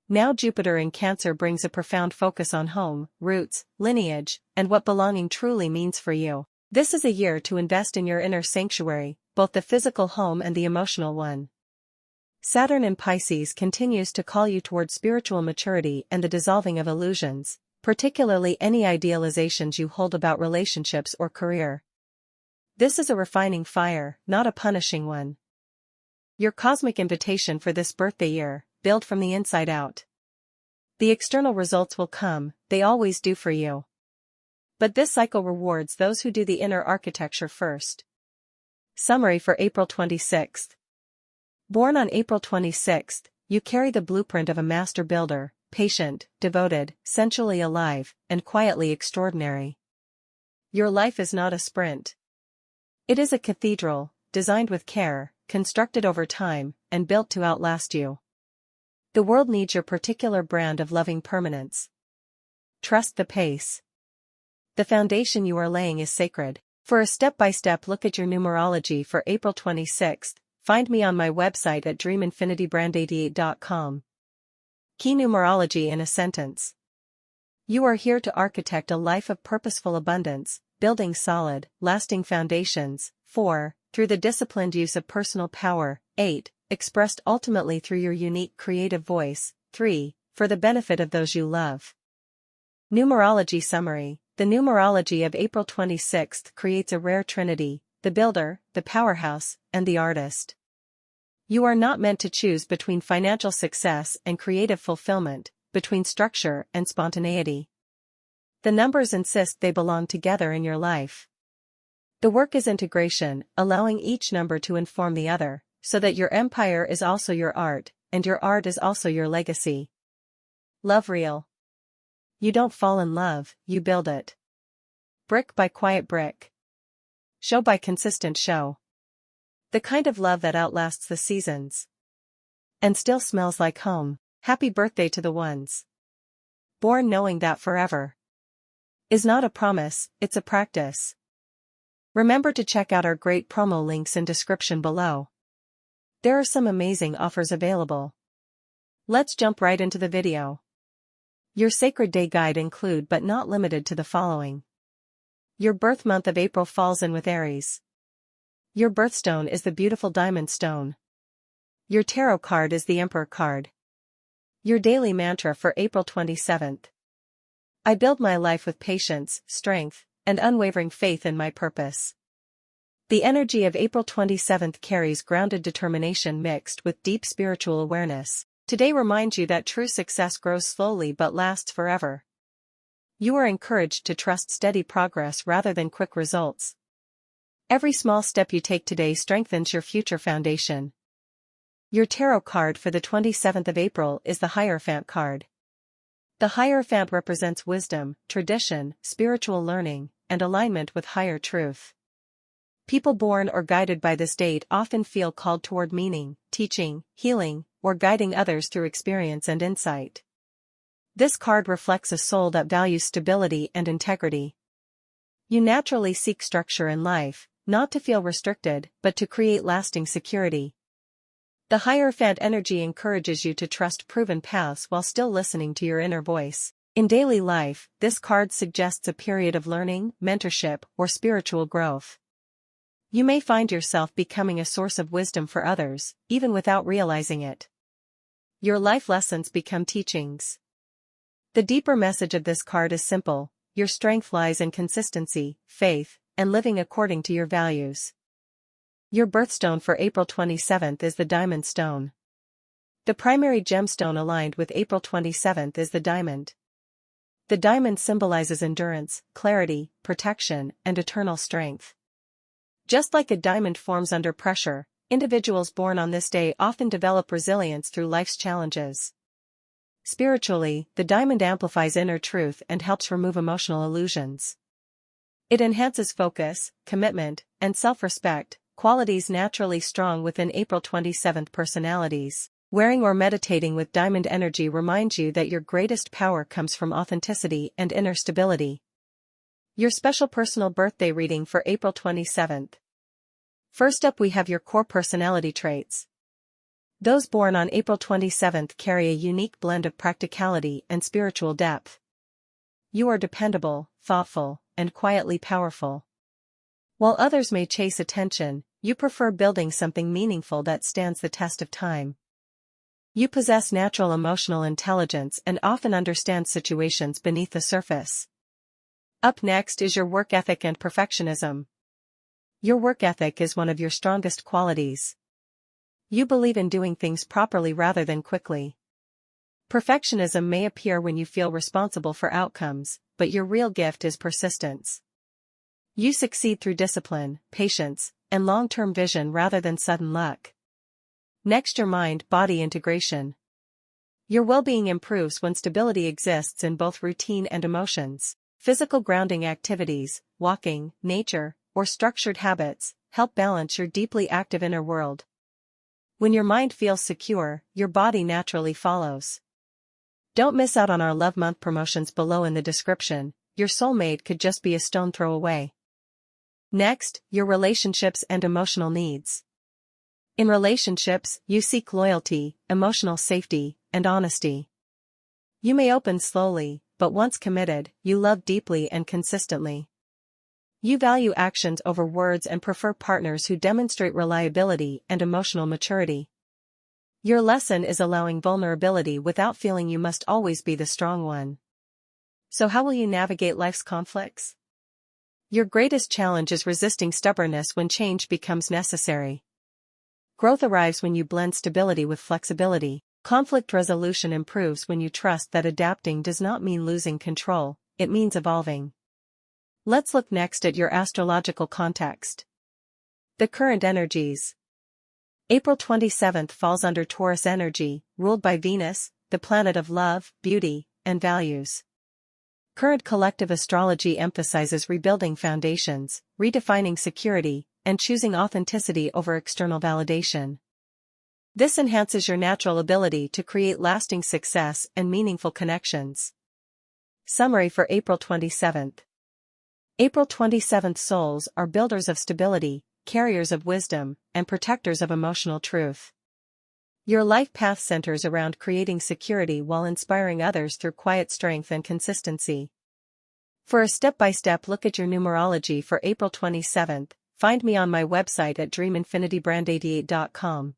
Now Jupiter in Cancer brings a profound focus on home, roots, lineage, and what belonging truly means for you. This is a year to invest in your inner sanctuary, both the physical home and the emotional one. Saturn in Pisces continues to call you toward spiritual maturity and the dissolving of illusions, particularly any idealizations you hold about relationships or career. This is a refining fire, not a punishing one. Your cosmic invitation for this birthday year: build from the inside out. The external results will come, they always do for you. But this cycle rewards those who do the inner architecture first. Summary for April 26th. Born on April 26th, you carry the blueprint of a master builder, patient, devoted, sensually alive, and quietly extraordinary. Your life is not a sprint. It is a cathedral, designed with care, constructed over time, and built to outlast you. The world needs your particular brand of loving permanence. Trust the pace. The foundation you are laying is sacred. For a step-by-step look at your numerology for April 26th, find me on my website at dreaminfinitybrand88.com. Key numerology in a sentence. You are here to architect a life of purposeful abundance, building solid, lasting foundations. 4. Through the disciplined use of personal power. 8. Expressed ultimately through your unique creative voice. 3. For the benefit of those you love. Numerology summary. The numerology of April 26th creates a rare trinity: the builder, the powerhouse, and the artist. You are not meant to choose between financial success and creative fulfillment, between structure and spontaneity. The numbers insist they belong together in your life. The work is integration, allowing each number to inform the other, so that your empire is also your art, and your art is also your legacy. Love real. You don't fall in love, you build it. Brick by quiet brick. Show by consistent show. The kind of love that outlasts the seasons. And still smells like home. Happy birthday to the ones born knowing that forever is not a promise, it's a practice. Remember to check out our great promo links in description below. There are some amazing offers available. Let's jump right into the video. Your Sacred Day Guide include but not limited to the following. Your birth month of April falls in with Aries. Your birthstone is the beautiful diamond stone. Your tarot card is the Emperor card. Your daily mantra for April 27th. I build my life with patience, strength, and unwavering faith in my purpose. The energy of April 27th carries grounded determination mixed with deep spiritual awareness. Today reminds you that true success grows slowly but lasts forever. You are encouraged to trust steady progress rather than quick results. Every small step you take today strengthens your future foundation. Your tarot card for the 27th of April is the Hierophant card. The Hierophant represents wisdom, tradition, spiritual learning, and alignment with higher truth. People born or guided by this date often feel called toward meaning, teaching, healing, or guiding others through experience and insight. This card reflects a soul that values stability and integrity. You naturally seek structure in life, not to feel restricted, but to create lasting security. The Hierophant energy encourages you to trust proven paths while still listening to your inner voice. In daily life, this card suggests a period of learning, mentorship, or spiritual growth. You may find yourself becoming a source of wisdom for others, even without realizing it. Your life lessons become teachings. The deeper message of this card is simple: your strength lies in consistency, faith, and living according to your values. Your birthstone for April 27th is the diamond stone. The primary gemstone aligned with April 27th is the diamond. The diamond symbolizes endurance, clarity, protection, and eternal strength. Just like a diamond forms under pressure, individuals born on this day often develop resilience through life's challenges. Spiritually, the diamond amplifies inner truth and helps remove emotional illusions. It enhances focus, commitment, and self-respect, qualities naturally strong within April 27th personalities. Wearing or meditating with diamond energy reminds you that your greatest power comes from authenticity and inner stability. Your special personal birthday reading for April 27th. First up, we have your core personality traits. Those born on April 27th carry a unique blend of practicality and spiritual depth. You are dependable, thoughtful, and quietly powerful. While others may chase attention, you prefer building something meaningful that stands the test of time. You possess natural emotional intelligence and often understand situations beneath the surface. Up next is your work ethic and perfectionism. Your work ethic is one of your strongest qualities. You believe in doing things properly rather than quickly. Perfectionism may appear when you feel responsible for outcomes, but your real gift is persistence. You succeed through discipline, patience, and long-term vision rather than sudden luck. Next, your mind-body integration. Your well-being improves when stability exists in both routine and emotions. Physical grounding activities, walking, nature, or structured habits, help balance your deeply active inner world. When your mind feels secure, your body naturally follows. Don't miss out on our Love Month promotions below in the description. Your soulmate could just be a stone throw away. Next, your relationships and emotional needs. In relationships, you seek loyalty, emotional safety, and honesty. You may open slowly, but once committed, you love deeply and consistently. You value actions over words and prefer partners who demonstrate reliability and emotional maturity. Your lesson is allowing vulnerability without feeling you must always be the strong one. So how will you navigate life's conflicts? Your greatest challenge is resisting stubbornness when change becomes necessary. Growth arrives when you blend stability with flexibility. Conflict resolution improves when you trust that adapting does not mean losing control, it means evolving. Let's look next at your astrological context. The current energies. April 27th falls under Taurus energy, ruled by Venus, the planet of love, beauty, and values. Current collective astrology emphasizes rebuilding foundations, redefining security, and choosing authenticity over external validation. This enhances your natural ability to create lasting success and meaningful connections. Summary for April 27th. April 27th souls are builders of stability, carriers of wisdom, and protectors of emotional truth. Your life path centers around creating security while inspiring others through quiet strength and consistency. For a step-by-step look at your numerology for April 27th, find me on my website at dreaminfinitybrand88.com.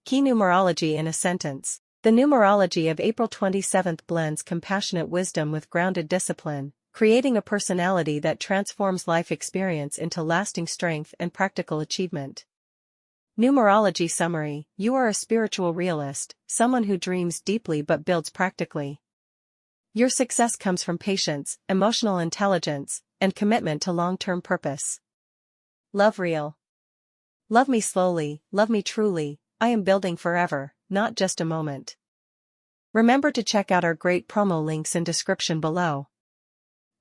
Key numerology in a sentence. The numerology of April 27th blends compassionate wisdom with grounded discipline, creating a personality that transforms life experience into lasting strength and practical achievement. Numerology summary. You are a spiritual realist, someone who dreams deeply but builds practically. Your success comes from patience, emotional intelligence, and commitment to long-term purpose. Love real. Love me slowly, love me truly, I am building forever, not just a moment. Remember to check out our great promo links in description below.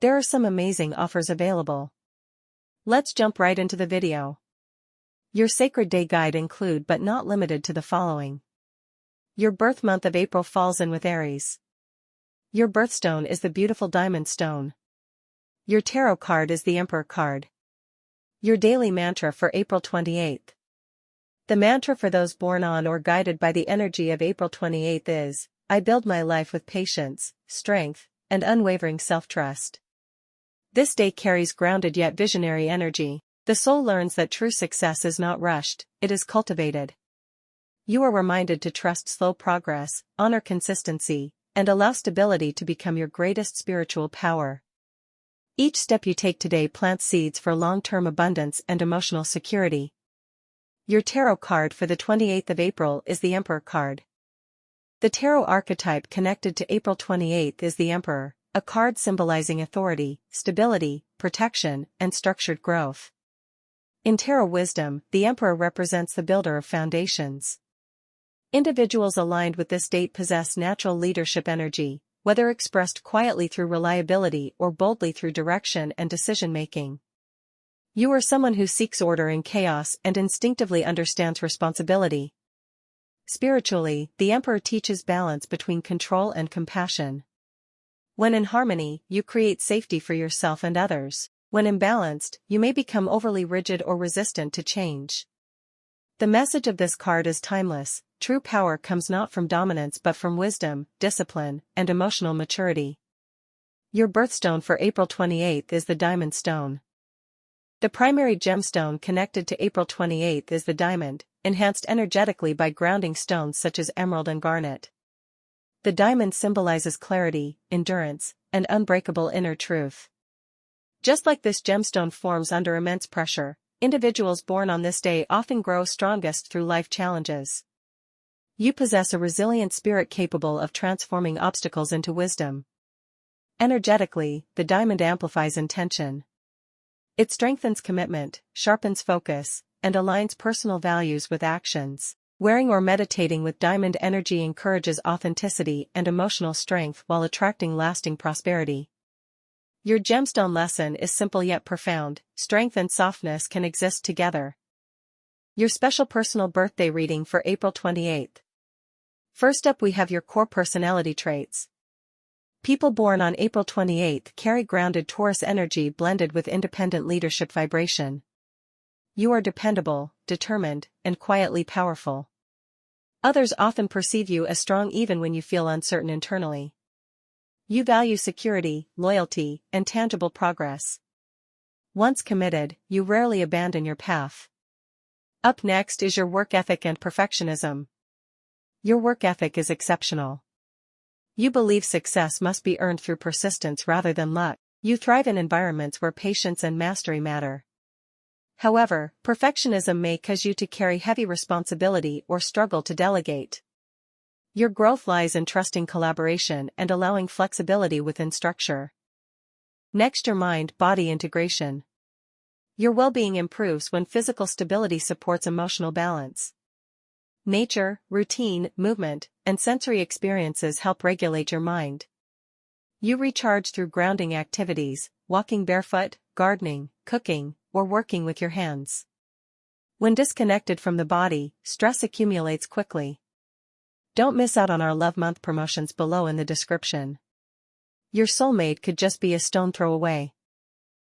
There are some amazing offers available. Let's jump right into the video. Your Sacred Day Guide include but not limited to the following. Your birth month of April falls in with Aries. Your birthstone is the beautiful diamond stone. Your tarot card is the Emperor card. Your daily mantra for April 28th. The mantra for those born on or guided by the energy of April 28th is, I build my life with patience, strength, and unwavering self-trust. This day carries grounded yet visionary energy. The soul learns that true success is not rushed, it is cultivated. You are reminded to trust slow progress, honor consistency, and allow stability to become your greatest spiritual power. Each step you take today plants seeds for long-term abundance and emotional security. Your tarot card for the 28th of April is the Emperor card. The tarot archetype connected to April 28th is the Emperor, a card symbolizing authority, stability, protection, and structured growth. In tarot wisdom, the Emperor represents the builder of foundations. Individuals aligned with this date possess natural leadership energy, whether expressed quietly through reliability or boldly through direction and decision-making. You are someone who seeks order in chaos and instinctively understands responsibility. Spiritually, the Emperor teaches balance between control and compassion. When in harmony, you create safety for yourself and others. When imbalanced, you may become overly rigid or resistant to change. The message of this card is timeless. True power comes not from dominance but from wisdom, discipline, and emotional maturity. Your birthstone for April 28th is the diamond stone. The primary gemstone connected to April 28th is the diamond, enhanced energetically by grounding stones such as emerald and garnet. The diamond symbolizes clarity, endurance, and unbreakable inner truth. Just like this gemstone forms under immense pressure, individuals born on this day often grow strongest through life challenges. You possess a resilient spirit capable of transforming obstacles into wisdom. Energetically, the diamond amplifies intention. It strengthens commitment, sharpens focus, and aligns personal values with actions. Wearing or meditating with diamond energy encourages authenticity and emotional strength while attracting lasting prosperity. Your gemstone lesson is simple yet profound. Strength and softness can exist together. Your special personal birthday reading for April 28th. First up, we have your core personality traits. People born on April 28th carry grounded Taurus energy blended with independent leadership vibration. You are dependable, determined, and quietly powerful. Others often perceive you as strong even when you feel uncertain internally. You value security, loyalty, and tangible progress. Once committed, you rarely abandon your path. Up next is your work ethic and perfectionism. Your work ethic is exceptional. You believe success must be earned through persistence rather than luck. You thrive in environments where patience and mastery matter. However, perfectionism may cause you to carry heavy responsibility or struggle to delegate. Your growth lies in trusting collaboration and allowing flexibility within structure. Next, your mind-body integration. Your well-being improves when physical stability supports emotional balance. Nature, routine, movement, and sensory experiences help regulate your mind. You recharge through grounding activities, walking barefoot, gardening, cooking, or working with your hands. When disconnected from the body, stress accumulates quickly. Don't miss out on our Love Month promotions below in the description. Your soulmate could just be a stone throw away.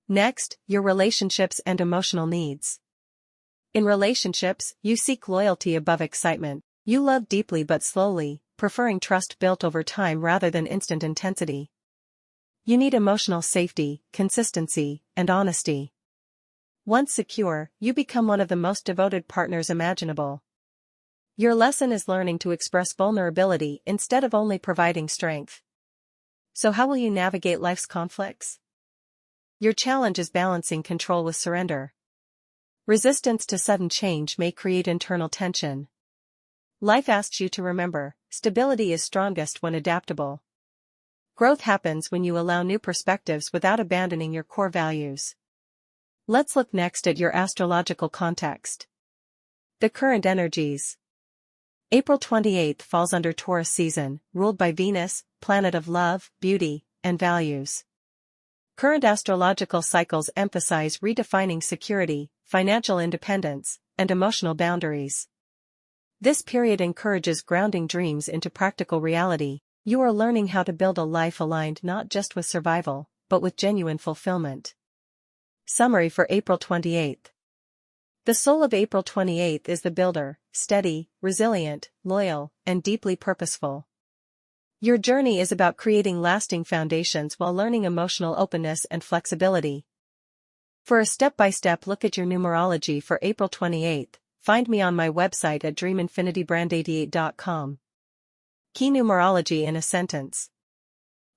Next, your relationships and emotional needs. In relationships, you seek loyalty above excitement. You love deeply but slowly, preferring trust built over time rather than instant intensity. You need emotional safety, consistency, and honesty. Once secure, you become one of the most devoted partners imaginable. Your lesson is learning to express vulnerability instead of only providing strength. So how will you navigate life's conflicts? Your challenge is balancing control with surrender. Resistance to sudden change may create internal tension. Life asks you to remember, stability is strongest when adaptable. Growth happens when you allow new perspectives without abandoning your core values. Let's look next at your astrological context. The current energies. April 28th falls under Taurus season, ruled by Venus, planet of love, beauty, and values. Current astrological cycles emphasize redefining security, financial independence, and emotional boundaries. This period encourages grounding dreams into practical reality. You are learning how to build a life aligned not just with survival, but with genuine fulfillment. Summary for April 28th. The soul of April 28th is the builder, steady, resilient, loyal, and deeply purposeful. Your journey is about creating lasting foundations while learning emotional openness and flexibility. For a step-by-step look at your numerology for April 28th, find me on my website at dreaminfinitybrand88.com. Key numerology in a sentence.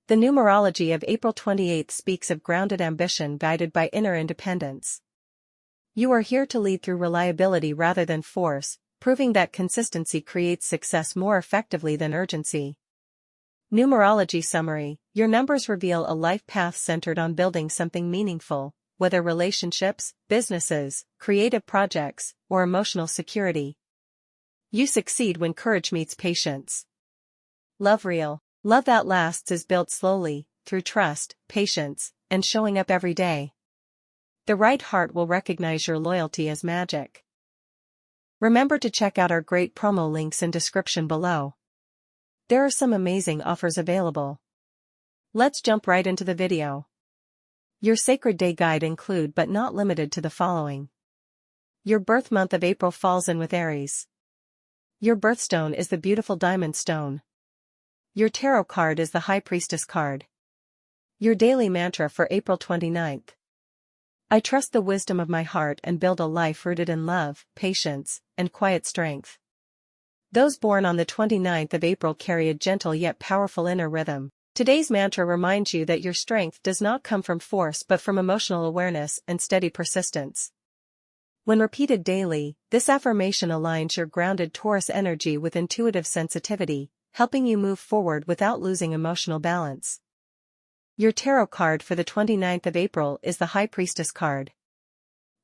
The numerology of April 28th speaks of grounded ambition guided by inner independence. You are here to lead through reliability rather than force, proving that consistency creates success more effectively than urgency. Numerology summary. Your numbers reveal a life path centered on building something meaningful, whether relationships, businesses, creative projects, or emotional security. You succeed when courage meets patience. Love real. Love that lasts is built slowly, through trust, patience, and showing up every day. The right heart will recognize your loyalty as magic. Remember to check out our great promo links in description below. There are some amazing offers available. Let's jump right into the video. Your sacred day guide include but not limited to the following. Your birth month of April falls in with Aries. Your birthstone is the beautiful diamond stone. Your tarot card is the High Priestess card. Your daily mantra for April 29th. I trust the wisdom of my heart and build a life rooted in love, patience, and quiet strength. Those born on the 29th of April carry a gentle yet powerful inner rhythm. Today's mantra reminds you that your strength does not come from force but from emotional awareness and steady persistence. When repeated daily, this affirmation aligns your grounded Taurus energy with intuitive sensitivity, helping you move forward without losing emotional balance. Your tarot card for the 29th of April is the High Priestess card.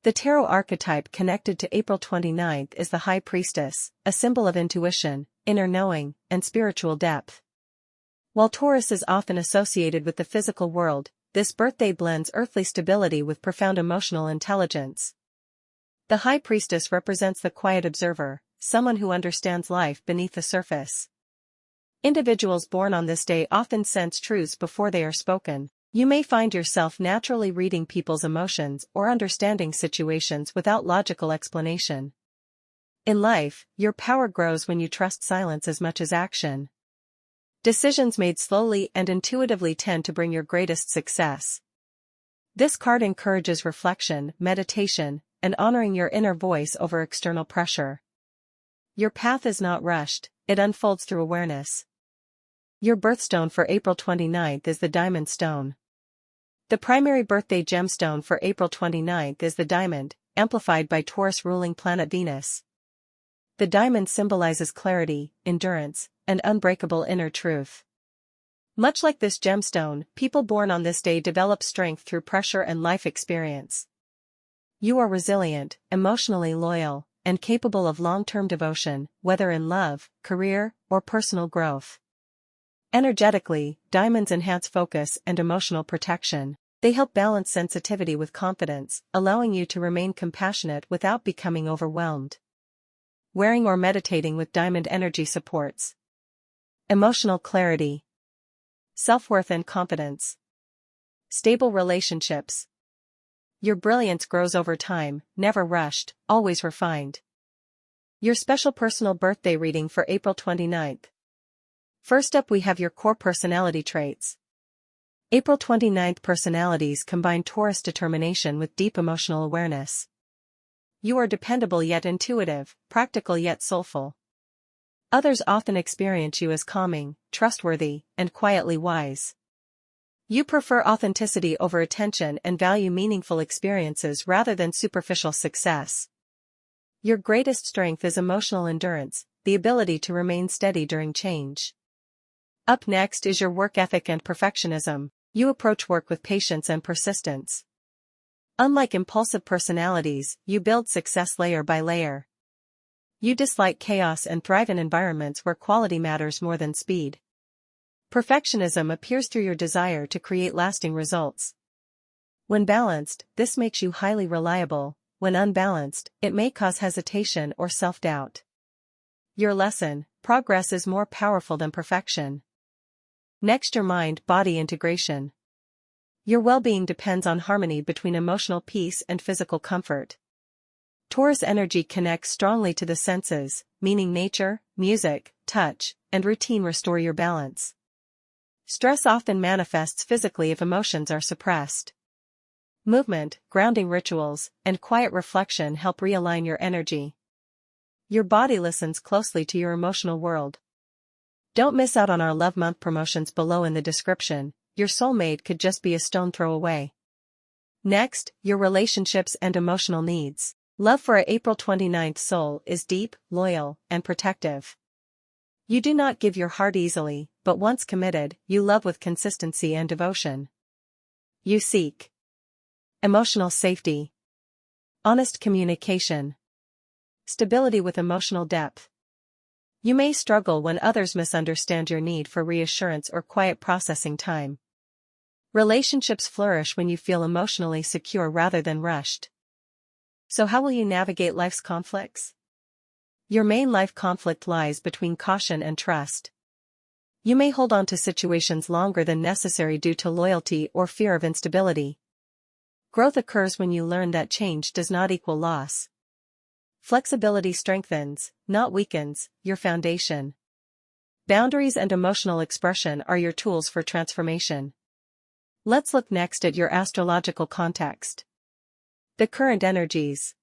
The tarot archetype connected to April 29th is the High Priestess, a symbol of intuition, inner knowing, and spiritual depth. While Taurus is often associated with the physical world, this birthday blends earthly stability with profound emotional intelligence. The High Priestess represents the quiet observer, someone who understands life beneath the surface. Individuals born on this day often sense truths before they are spoken. You may find yourself naturally reading people's emotions or understanding situations without logical explanation. In life, your power grows when you trust silence as much as action. Decisions made slowly and intuitively tend to bring your greatest success. This card encourages reflection, meditation, and honoring your inner voice over external pressure. Your path is not rushed, it unfolds through awareness. Your birthstone for April 29th is the diamond stone. The primary birthday gemstone for April 29th is the diamond, amplified by Taurus ruling planet Venus. The diamond symbolizes clarity, endurance, and unbreakable inner truth. Much like this gemstone, people born on this day develop strength through pressure and life experience. You are resilient, emotionally loyal, and capable of long-term devotion, whether in love, career, or personal growth. Energetically, diamonds enhance focus and emotional protection. They help balance sensitivity with confidence, allowing you to remain compassionate without becoming overwhelmed. Wearing or meditating with diamond energy supports emotional clarity, self-worth and confidence, stable relationships. Your brilliance grows over time, never rushed, always refined. Your special personal birthday reading for April 29th. First up we have your core personality traits. April 29th personalities combine Taurus determination with deep emotional awareness. You are dependable yet intuitive, practical yet soulful. Others often experience you as calming, trustworthy, and quietly wise. You prefer authenticity over attention and value meaningful experiences rather than superficial success. Your greatest strength is emotional endurance, the ability to remain steady during change. Up next is your work ethic and perfectionism. You approach work with patience and persistence. Unlike impulsive personalities, you build success layer by layer. You dislike chaos and thrive in environments where quality matters more than speed. Perfectionism appears through your desire to create lasting results. When balanced, this makes you highly reliable. When unbalanced, it may cause hesitation or self-doubt. Your lesson: progress is more powerful than perfection. Next, your mind-body integration. Your well-being depends on harmony between emotional peace and physical comfort. Taurus energy connects strongly to the senses, meaning nature, music, touch, and routine restore your balance. Stress often manifests physically if emotions are suppressed. Movement, grounding rituals, and quiet reflection help realign your energy. Your body listens closely to your emotional world. Don't miss out on our Love Month promotions below in the description. Your soulmate could just be a stone throw away. Next, your relationships and emotional needs. Love for a April 29th soul is deep, loyal, and protective. You do not give your heart easily, but once committed, you love with consistency and devotion. You seek emotional safety, honest communication, stability with emotional depth. You may struggle when others misunderstand your need for reassurance or quiet processing time. Relationships flourish when you feel emotionally secure rather than rushed. So how will you navigate life's conflicts? Your main life conflict lies between caution and trust. You may hold on to situations longer than necessary due to loyalty or fear of instability. Growth occurs when you learn that change does not equal loss. Flexibility strengthens, not weakens, your foundation. Boundaries and emotional expression are your tools for transformation. Let's look next at your astrological context. The current energies.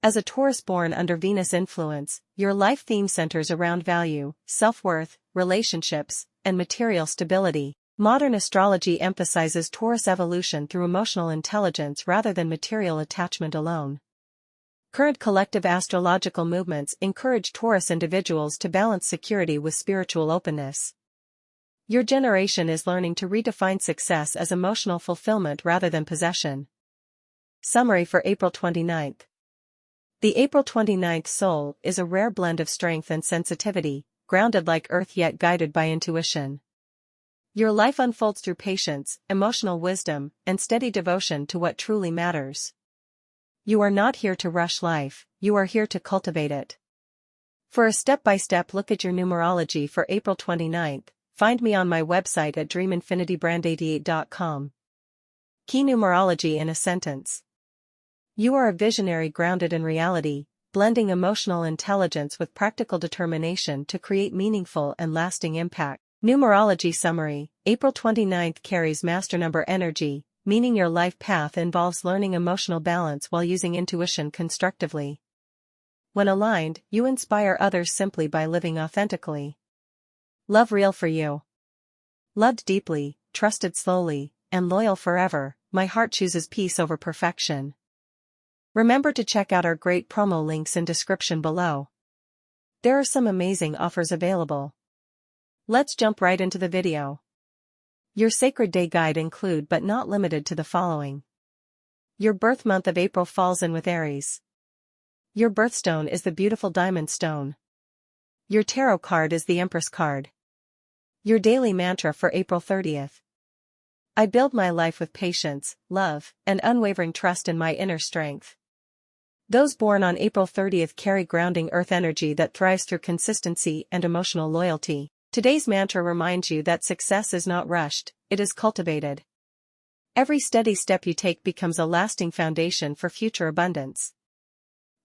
As a Taurus born under Venus influence, your life theme centers around value, self-worth, relationships, and material stability. Modern astrology emphasizes Taurus evolution through emotional intelligence rather than material attachment alone. Current collective astrological movements encourage Taurus individuals to balance security with spiritual openness. Your generation is learning to redefine success as emotional fulfillment rather than possession. Summary for April 29th. The April 29th soul is a rare blend of strength and sensitivity, grounded like earth yet guided by intuition. Your life unfolds through patience, emotional wisdom, and steady devotion to what truly matters. You are not here to rush life, you are here to cultivate it. For a step-by-step look at your numerology for April 29th, find me on my website at dreaminfinitybrand88.com. Key numerology in a sentence. You are a visionary grounded in reality, blending emotional intelligence with practical determination to create meaningful and lasting impact. Numerology summary. April 29th carries master number energy, meaning your life path involves learning emotional balance while using intuition constructively. When aligned, you inspire others simply by living authentically. Love real for you. Loved deeply, trusted slowly, and loyal forever, my heart chooses peace over perfection. Remember to check out our great promo links in description below. There are some amazing offers available. Let's jump right into the video. Your sacred day guide include but not limited to the following. Your birth month of April falls in with Aries. Your birthstone is the beautiful diamond stone. Your tarot card is the Empress card. Your daily mantra for April 30th. I build my life with patience, love, and unwavering trust in my inner strength. Those born on April 30th carry grounding earth energy that thrives through consistency and emotional loyalty. Today's mantra reminds you that success is not rushed, it is cultivated. Every steady step you take becomes a lasting foundation for future abundance.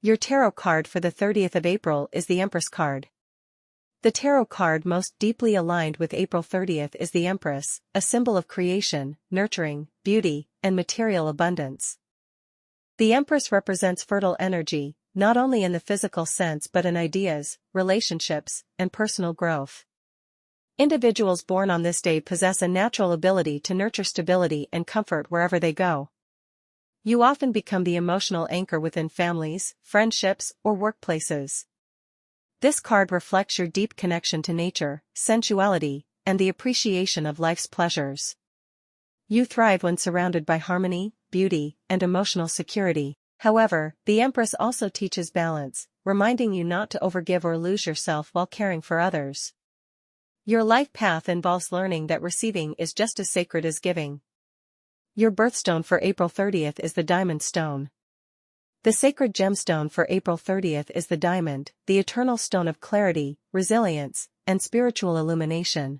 Your tarot card for the 30th of April is the Empress card. The tarot card most deeply aligned with April 30th is the Empress, a symbol of creation, nurturing, beauty, and material abundance. The Empress represents fertile energy, not only in the physical sense but in ideas, relationships, and personal growth. Individuals born on this day possess a natural ability to nurture stability and comfort wherever they go. You often become the emotional anchor within families, friendships, or workplaces. This card reflects your deep connection to nature, sensuality, and the appreciation of life's pleasures. You thrive when surrounded by harmony, beauty, and emotional security. However, the Empress also teaches balance, reminding you not to overgive or lose yourself while caring for others. Your life path involves learning that receiving is just as sacred as giving. Your birthstone for April 30th is the diamond stone. The sacred gemstone for April 30th is the diamond, the eternal stone of clarity, resilience, and spiritual illumination.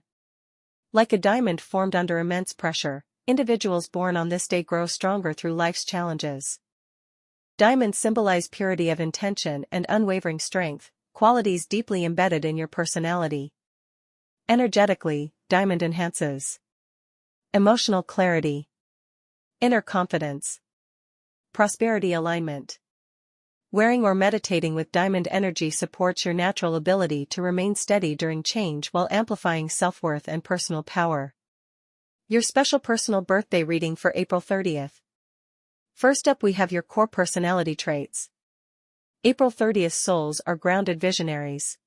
Like a diamond formed under immense pressure, individuals born on this day grow stronger through life's challenges. Diamonds symbolize purity of intention and unwavering strength, qualities deeply embedded in your personality. Energetically, diamond enhances emotional clarity, inner confidence, prosperity alignment. Wearing or meditating with diamond energy supports your natural ability to remain steady during change while amplifying self-worth and personal power. Your special personal birthday reading for April 30th. First up we have your core personality traits. April 30th souls are grounded visionaries.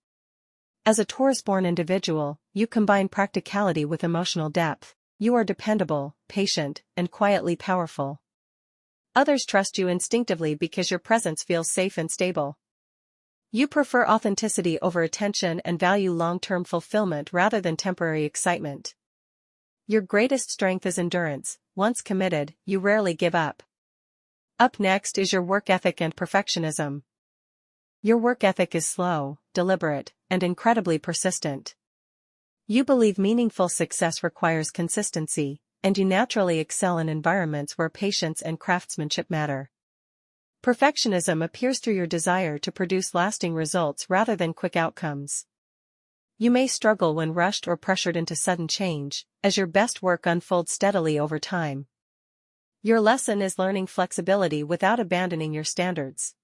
As a Taurus-born individual, you combine practicality with emotional depth. You are dependable, patient, and quietly powerful. Others trust you instinctively because your presence feels safe and stable. You prefer authenticity over attention and value long-term fulfillment rather than temporary excitement. Your greatest strength is endurance. Once committed, you rarely give up. Up next is your work ethic and perfectionism. Your work ethic is slow, deliberate, and incredibly persistent. You believe meaningful success requires consistency, and you naturally excel in environments where patience and craftsmanship matter. Perfectionism appears through your desire to produce lasting results rather than quick outcomes. You may struggle when rushed or pressured into sudden change, as your best work unfolds steadily over time. Your lesson is learning flexibility without abandoning your standards.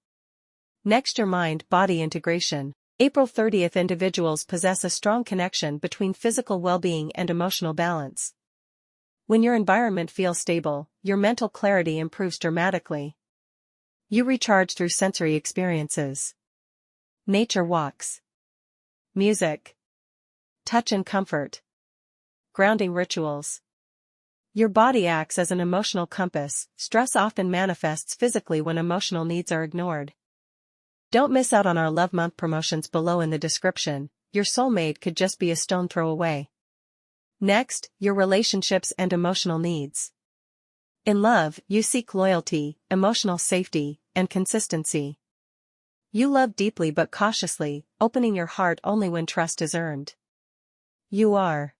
Next, your mind-body integration. April 30th individuals possess a strong connection between physical well-being and emotional balance. When your environment feels stable, your mental clarity improves dramatically. You recharge through sensory experiences. Nature walks. Music. Touch and comfort. Grounding rituals. Your body acts as an emotional compass. Stress often manifests physically when emotional needs are ignored. Don't miss out on our Love Month promotions below in the description. Your soulmate could just be a stone throw away. Next, your relationships and emotional needs. In love, you seek loyalty, emotional safety, and consistency. You love deeply but cautiously, opening your heart only when trust is earned. You are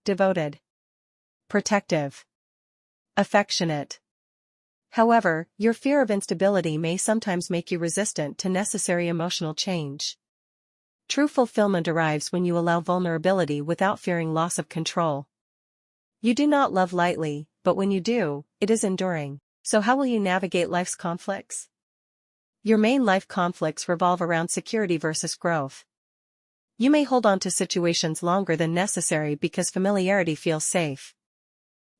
devoted, protective, affectionate. However, your fear of instability may sometimes make you resistant to necessary emotional change. True fulfillment arrives when you allow vulnerability without fearing loss of control. You do not love lightly, but when you do, it is enduring. So how will you navigate life's conflicts? Your main life conflicts revolve around security versus growth. You may hold on to situations longer than necessary because familiarity feels safe.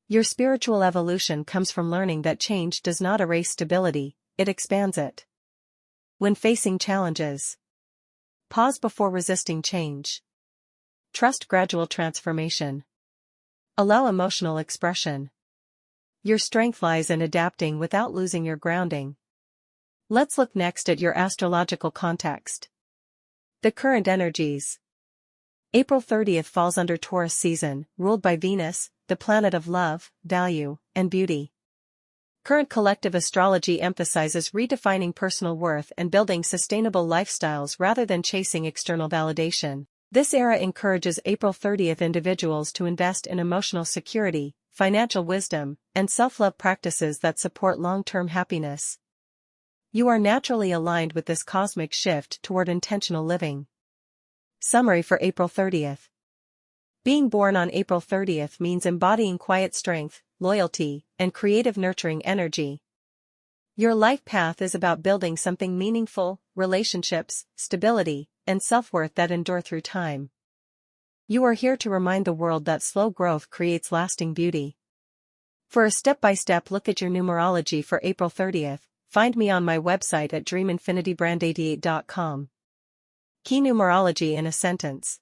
Your spiritual evolution comes from learning that change does not erase stability, it expands it. When facing challenges, pause before resisting change. Trust gradual transformation. Allow emotional expression. Your strength lies in adapting without losing your grounding. Let's look next at your astrological context. The current energies. April 30th falls under Taurus season, ruled by Venus, the planet of love, value, and beauty. Current collective astrology emphasizes redefining personal worth and building sustainable lifestyles rather than chasing external validation. This era encourages April 30th individuals to invest in emotional security, financial wisdom, and self-love practices that support long-term happiness. You are naturally aligned with this cosmic shift toward intentional living. Summary for April 30th. Being born on April 30th means embodying quiet strength, loyalty, and creative nurturing energy. Your life path is about building something meaningful, relationships, stability, and self-worth that endure through time. You are here to remind the world that slow growth creates lasting beauty. For a step-by-step look at your numerology for April 30th, find me on my website at dreaminfinitybrand88.com. Key numerology in a sentence.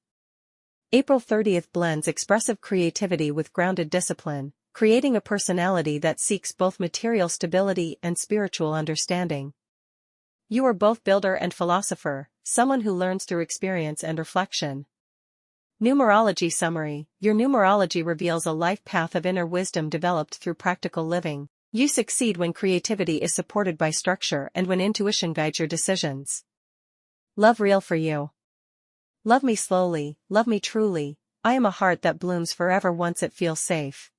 April 30th blends expressive creativity with grounded discipline, creating a personality that seeks both material stability and spiritual understanding. You are both builder and philosopher, someone who learns through experience and reflection. Numerology summary. Your numerology reveals a life path of inner wisdom developed through practical living. You succeed when creativity is supported by structure and when intuition guides your decisions. Love real for you. Love me slowly, love me truly, I am a heart that blooms forever once it feels safe.